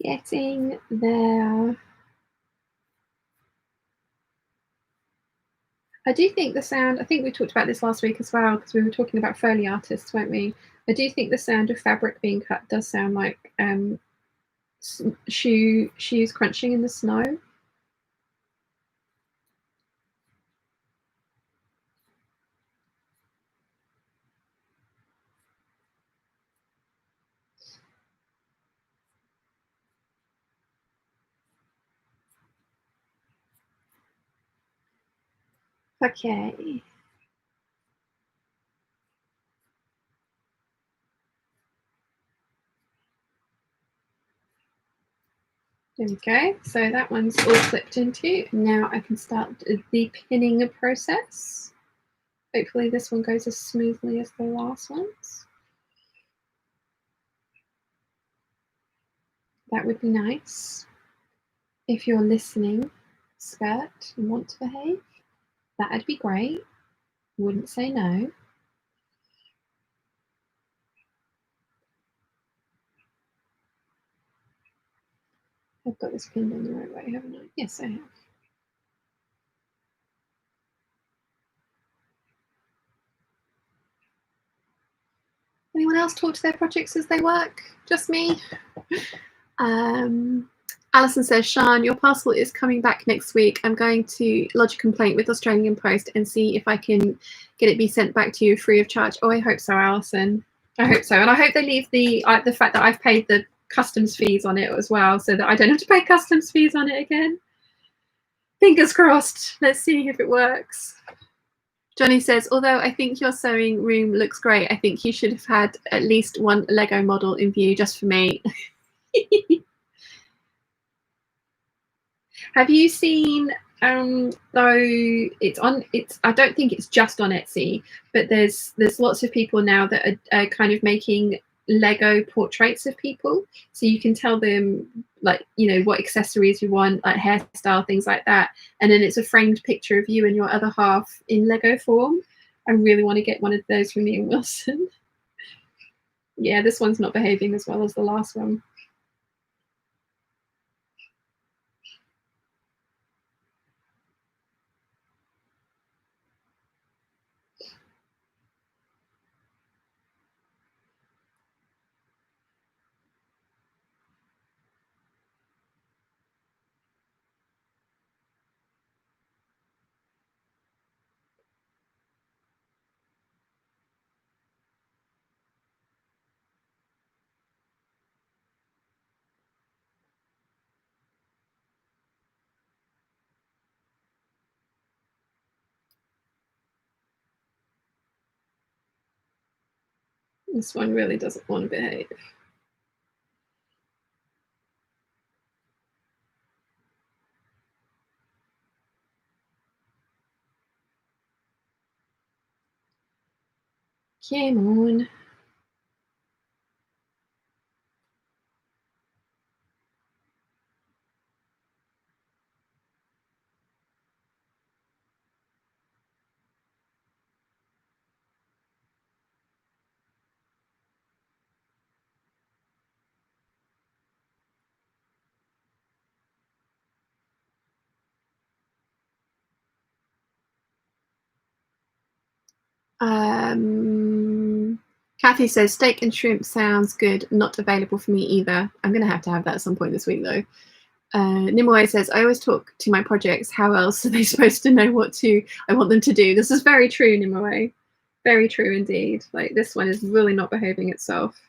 Getting there. I do think the sound, I think we talked about this last week as well, because we were talking about Foley artists, weren't we? I do think the sound of fabric being cut does sound like shoes crunching in the snow. Okay. There we go. So that one's all clipped into. Now I can start the pinning process. Hopefully this one goes as smoothly as the last ones. That would be nice. If you're listening, skirt, and want to behave, that'd be great. Wouldn't say no. I've got this pinned in the right way, haven't I? Yes, I have. Anyone else talk to their projects as they work? Just me? Alison says, Sian, your parcel is coming back next week. I'm going to lodge a complaint with Australian Post and see if I can get it be sent back to you free of charge. Oh, I hope so, Alison. I hope so. And I hope they leave the fact that I've paid the customs fees on it as well, so that I don't have to pay customs fees on it again. Fingers crossed. Let's see if it works. Johnny says, although I think your sewing room looks great, I think you should have had at least one Lego model in view just for me. Have you seen, though it's I don't think it's just on Etsy, but there's lots of people now that are kind of making Lego portraits of people, so you can tell them, like, you know, what accessories you want, like hairstyle, things like that, and then it's a framed picture of you and your other half in Lego form. I really want to get one of those from Ian Wilson. Yeah, this one's not behaving as well as the last one. This one really doesn't want to behave. Come on. Kathy says, steak and shrimp sounds good. Not available for me either. I'm going to have that at some point this week, though. Nimue says, I always talk to my projects. How else are they supposed to know what I want them to do? This is very true, Nimue. Very true indeed. Like, this one is really not behaving itself.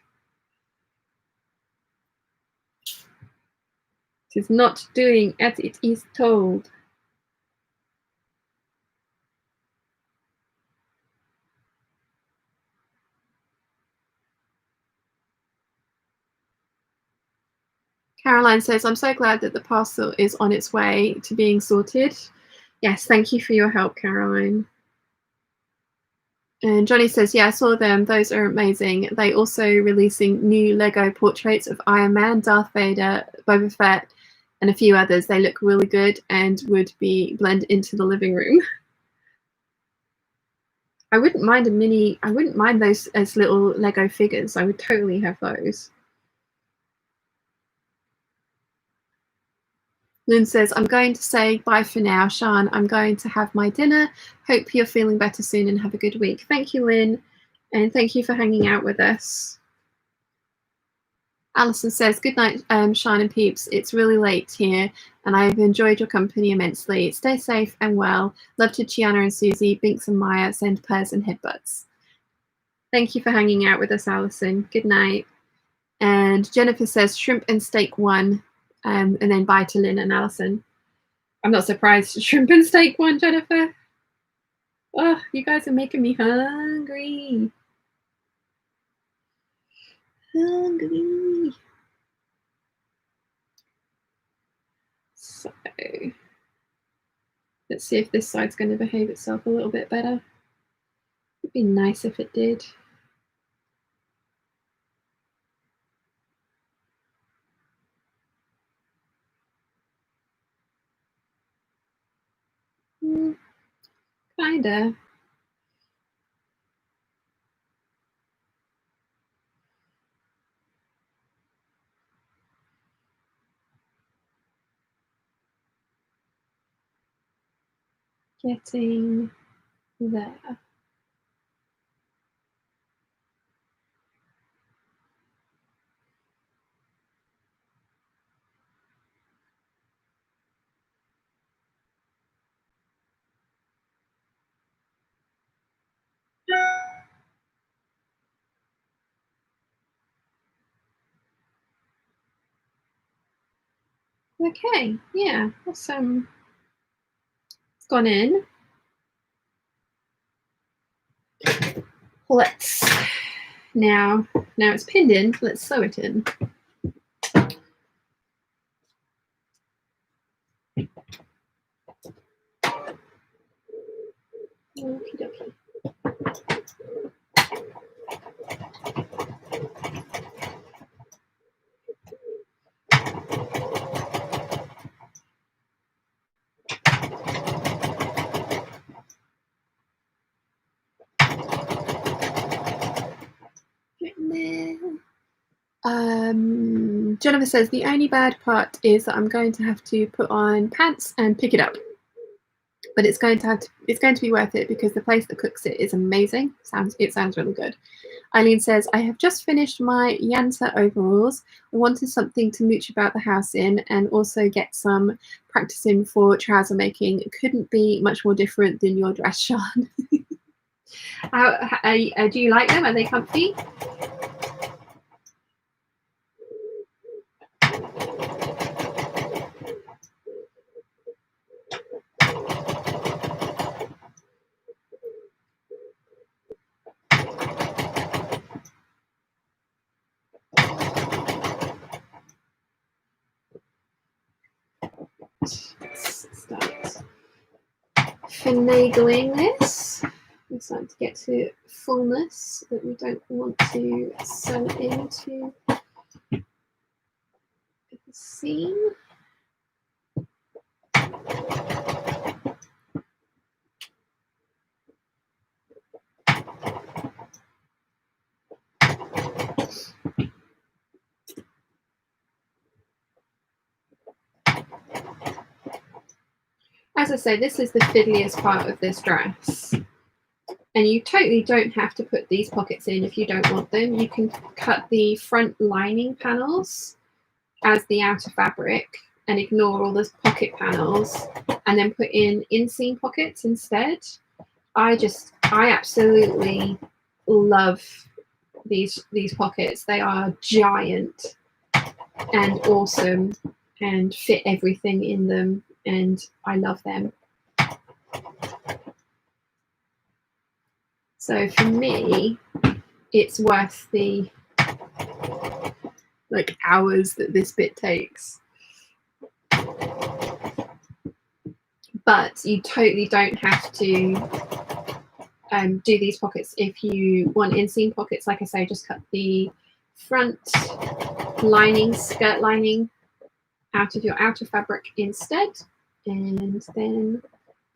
It is not doing as it is told. Caroline says, I'm so glad that the parcel is on its way to being sorted. Yes, thank you for your help, Caroline. And Johnny says, yeah, I saw them. Those are amazing. They also releasing new Lego portraits of Iron Man, Darth Vader, Boba Fett, and a few others. They look really good and would be blend into the living room. I wouldn't mind I wouldn't mind those as little Lego figures. I would totally have those. Lynn says, I'm going to say bye for now, Sean. I'm going to have my dinner. Hope you're feeling better soon and have a good week. Thank you, Lynn. And thank you for hanging out with us. Alison says, good night, Sean and Peeps. It's really late here and I've enjoyed your company immensely. Stay safe and well. Love to Chiana and Susie, Binks and Maya, send purrs and headbutts. Thank you for hanging out with us, Alison. Good night. And Jennifer says, shrimp and steak 1, and then bye to Lynn and Alison. I'm not surprised. Shrimp and steak 1, Jennifer. Oh, you guys are making me hungry. Hungry. So let's see if this side's going to behave itself a little bit better. It'd be nice if it did. Kinda. Getting there. Okay, yeah, that's it's gone in. Let's now it's pinned in, let's sew it in. Okie dokie. Jennifer says the only bad part is that I'm going to have to put on pants and pick it up, but it's going to be worth it because the place that cooks it is amazing. It sounds really good. Eileen says, I have just finished my Yanta overalls. I wanted something to mooch about the house in and also get some practice in for trouser making. It couldn't be much more different than your dress, Sean. Do you like them? Are they comfy? Let's start finagling this. We're starting to get to fullness that we don't want to sew into the seam. As I say, this is the fiddliest part of this dress. And you totally don't have to put these pockets in if you don't want them. You can cut the front lining panels as the outer fabric and ignore all the pocket panels and then put in inseam pockets instead. I absolutely love these pockets. They are giant and awesome and fit everything in them, and I love them. So for me, it's worth the hours that this bit takes. But you totally don't have to do these pockets. If you want inseam pockets, like I say, just cut the front lining, skirt lining, out of your outer fabric instead, and then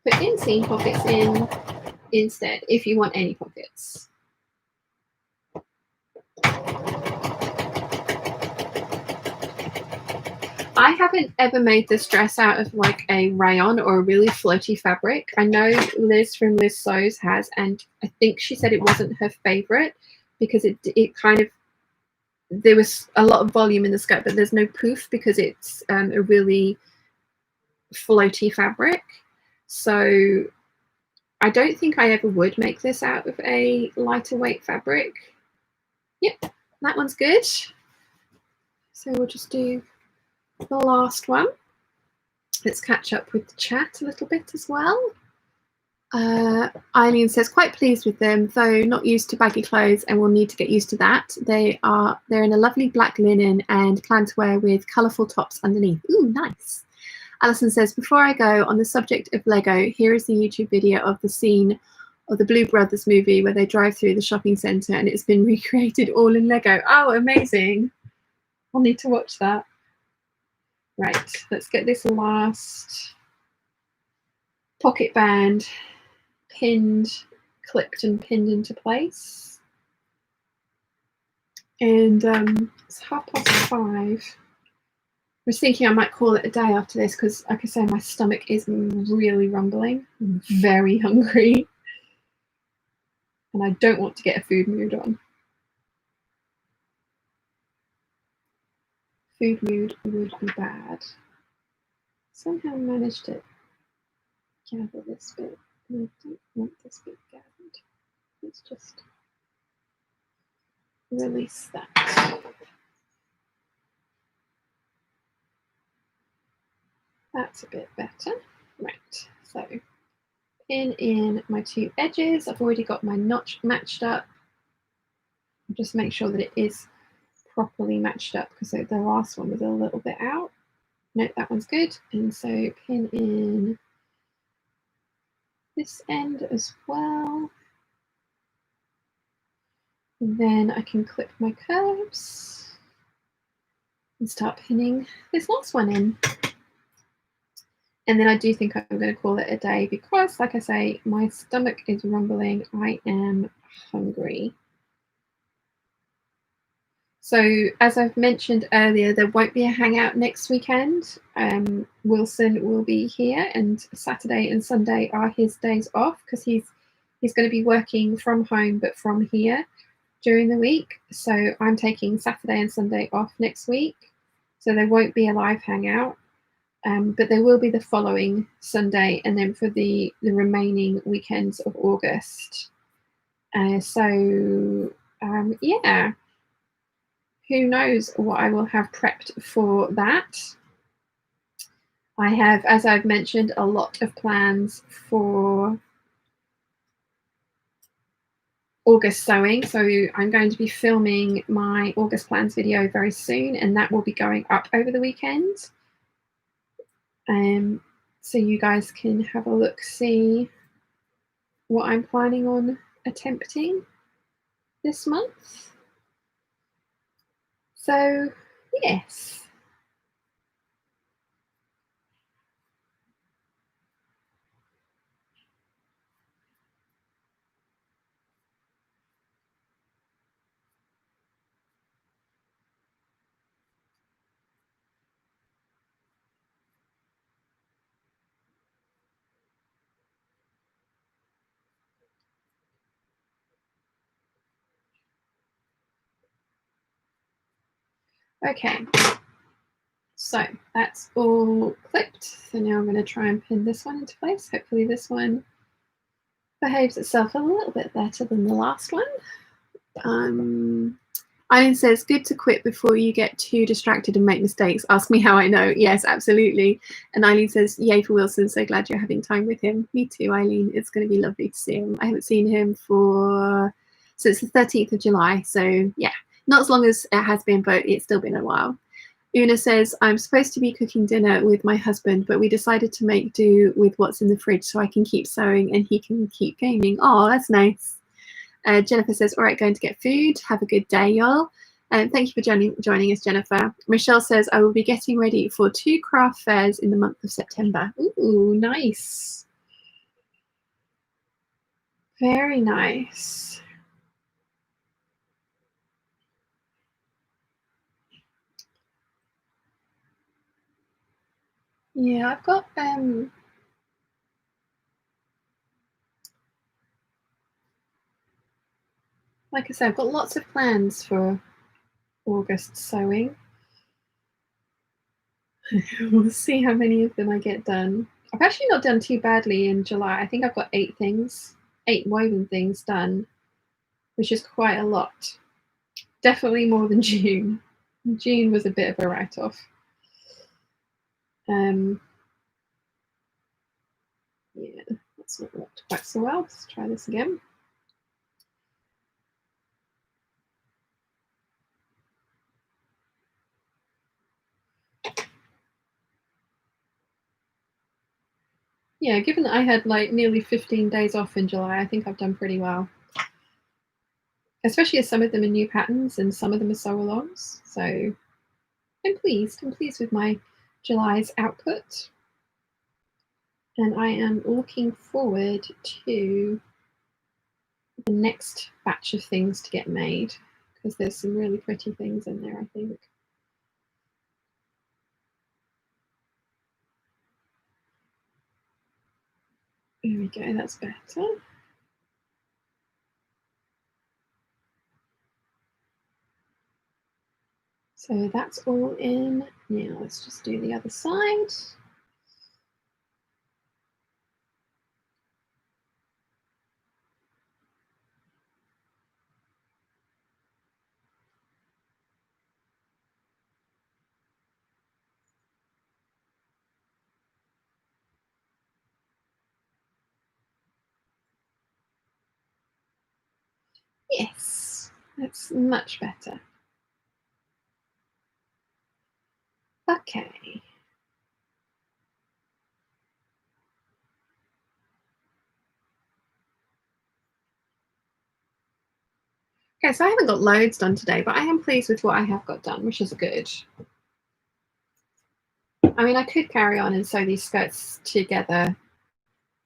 put inseam pockets in instead if you want any pockets. I haven't ever made this dress out of like a rayon or a really floaty fabric. I know Liz from Liz Sews has, and I think she said it wasn't her favorite because it kind of, there was a lot of volume in the skirt, but there's no poof because it's a really floaty fabric. So I don't think I ever would make this out of a lighter weight fabric. Yep, that one's good. So we'll just do the last one. Let's catch up with the chat a little bit as well. Eileen says, quite pleased with them, though not used to baggy clothes and will need to get used to that. They're in a lovely black linen and plan to wear with colourful tops underneath. Ooh, nice. Alison says, before I go, on the subject of Lego, here is the YouTube video of the scene of the Blue Brothers movie where they drive through the shopping centre and it's been recreated all in Lego. Oh, amazing. I'll need to watch that. Right, let's get this last pocket band clipped and pinned into place. And it's 5:30. I was thinking I might call it a day after this because, like I say, my stomach is really rumbling. I'm very hungry. And I don't want to get a food mood on. Food mood would be bad. Somehow managed to gather this bit. I don't want this bit gathered. Let's just release that. That's a bit better. Right, so pin in my two edges. I've already got my notch matched up. Just make sure that it is properly matched up because the last one was a little bit out. Nope, that one's good. And so pin in this end as well. And then I can clip my curves and start pinning this last one in. And then I do think I'm going to call it a day because, like I say, my stomach is rumbling. I am hungry. So as I've mentioned earlier, there won't be a hangout next weekend. Wilson will be here, and Saturday and Sunday are his days off because he's going to be working from home but from here during the week. So I'm taking Saturday and Sunday off next week. So there won't be a live hangout. But there will be the following Sunday and then for the remaining weekends of August. Yeah, who knows what I will have prepped for that. I have, as I've mentioned, a lot of plans for August sewing. So I'm going to be filming my August plans video very soon, and that will be going up over the weekend. So you guys can have a look, see what I'm planning on attempting this month. So yes. Okay, so that's all clipped. So now I'm going to try and pin this one into place. Hopefully this one behaves itself a little bit better than the last one. Eileen says, good to quit before you get too distracted and make mistakes. Ask me how I know. Yes, absolutely. And Eileen says, yay for Wilson. So glad you're having time with him. Me too, Eileen. It's going to be lovely to see him. I haven't seen him since the 13th of July. So yeah, not as long as it has been, but it's still been a while. Una says, I'm supposed to be cooking dinner with my husband, but we decided to make do with what's in the fridge so I can keep sewing and he can keep gaming. Oh, that's nice. Jennifer says, all right, going to get food. Have a good day, y'all. Thank you for joining us, Jennifer. Michelle says, I will be getting ready for 2 craft fairs in the month of September. Ooh, nice. Very nice. Yeah, I've got like I said, I've got lots of plans for August sewing. We'll see how many of them I get done. I've actually not done too badly in July. I think I've got 8 woven things done, which is quite a lot. Definitely more than June. June was a bit of a write-off. Yeah, that's not worked quite so well. Let's try this again. Yeah, given that I had like nearly 15 days off in July, I think I've done pretty well. Especially as some of them are new patterns and some of them are sew-alongs. So I'm pleased. I'm pleased with my July's output. And I am looking forward to the next batch of things to get made, because there's some really pretty things in there, I think. There we go, that's better. So that's all in. Now let's just do the other side. Yes, that's much better. Okay. Okay, so I haven't got loads done today, but I am pleased with what I have got done, which is good. I mean, I could carry on and sew these skirts together,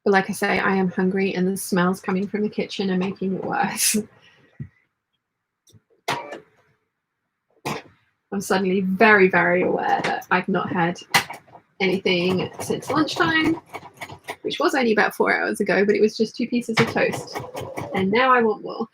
but like I say, I am hungry and the smells coming from the kitchen are making it worse. I'm suddenly very, very aware that I've not had anything since lunchtime, which was only about 4 hours ago, but it was just 2 pieces of toast. And now I want more.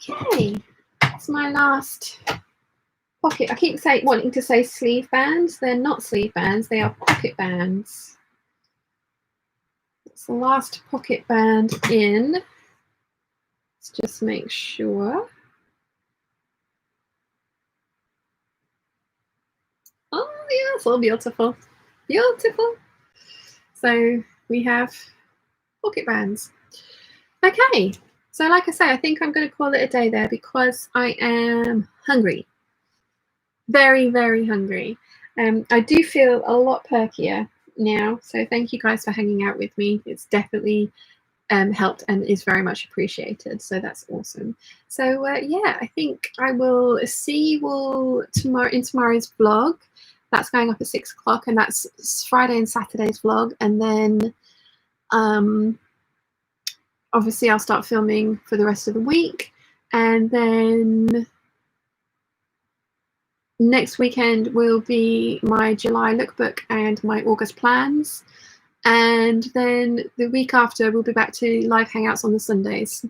Okay, it's my last pocket. I keep wanting to say sleeve bands. They're not sleeve bands, they are pocket bands. It's the last pocket band in. Let's just make sure. Oh, yeah, it's all beautiful. Beautiful. So we have pocket bands. Okay, So like I say, I think I'm going to call it a day there because I am hungry. Very, very hungry. I do feel a lot perkier now. So thank you guys for hanging out with me. It's definitely helped and is very much appreciated. So that's awesome. So yeah, I think I will see you all tomorrow in tomorrow's vlog. That's going up at 6 o'clock, and that's Friday and Saturday's vlog. And then obviously I'll start filming for the rest of the week. And then next weekend will be my July lookbook and my August plans. And then the week after, we'll be back to live hangouts on the Sundays.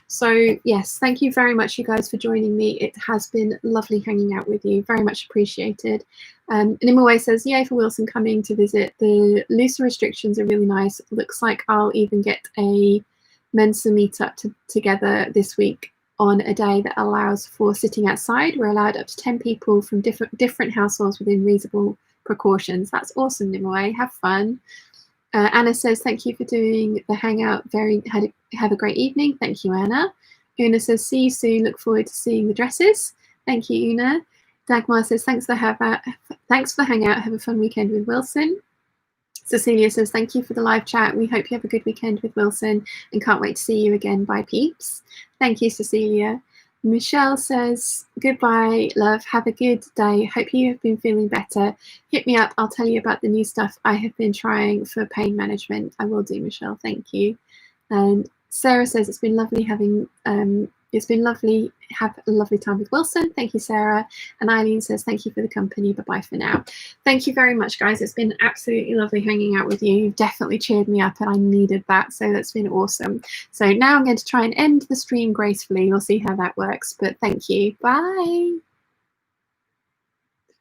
So yes, thank you very much, you guys, for joining me. It has been lovely hanging out with you. Very much appreciated. Nimue says, yay for Wilson coming to visit. The looser restrictions are really nice. It looks like I'll even get a Mensa meetup together this week on a day that allows for sitting outside. We're allowed up to 10 people from different households within reasonable precautions. That's awesome, Nimue. Have fun. Anna says, thank you for doing the hangout. Have a great evening. Thank you, Anna. Una says, see you soon. Look forward to seeing the dresses. Thank you, Una. Dagmar says, thanks for the hangout. Have a fun weekend with Wilson. Cecilia says, thank you for the live chat. We hope you have a good weekend with Wilson and can't wait to see you again. Bye, Peeps. Thank you, Cecilia. Michelle says, goodbye, love. Have a good day. Hope you have been feeling better. Hit me up. I'll tell you about the new stuff I have been trying for pain management. I will do, Michelle. Thank you. And Sarah says, it's been lovely having, have a lovely time with Wilson. Thank you, Sarah. And Eileen says, thank you for the company. Bye-bye for now. Thank you very much, guys. It's been absolutely lovely hanging out with you. You've definitely cheered me up and I needed that. So that's been awesome. So now I'm going to try and end the stream gracefully. We'll see how that works. But thank you. Bye.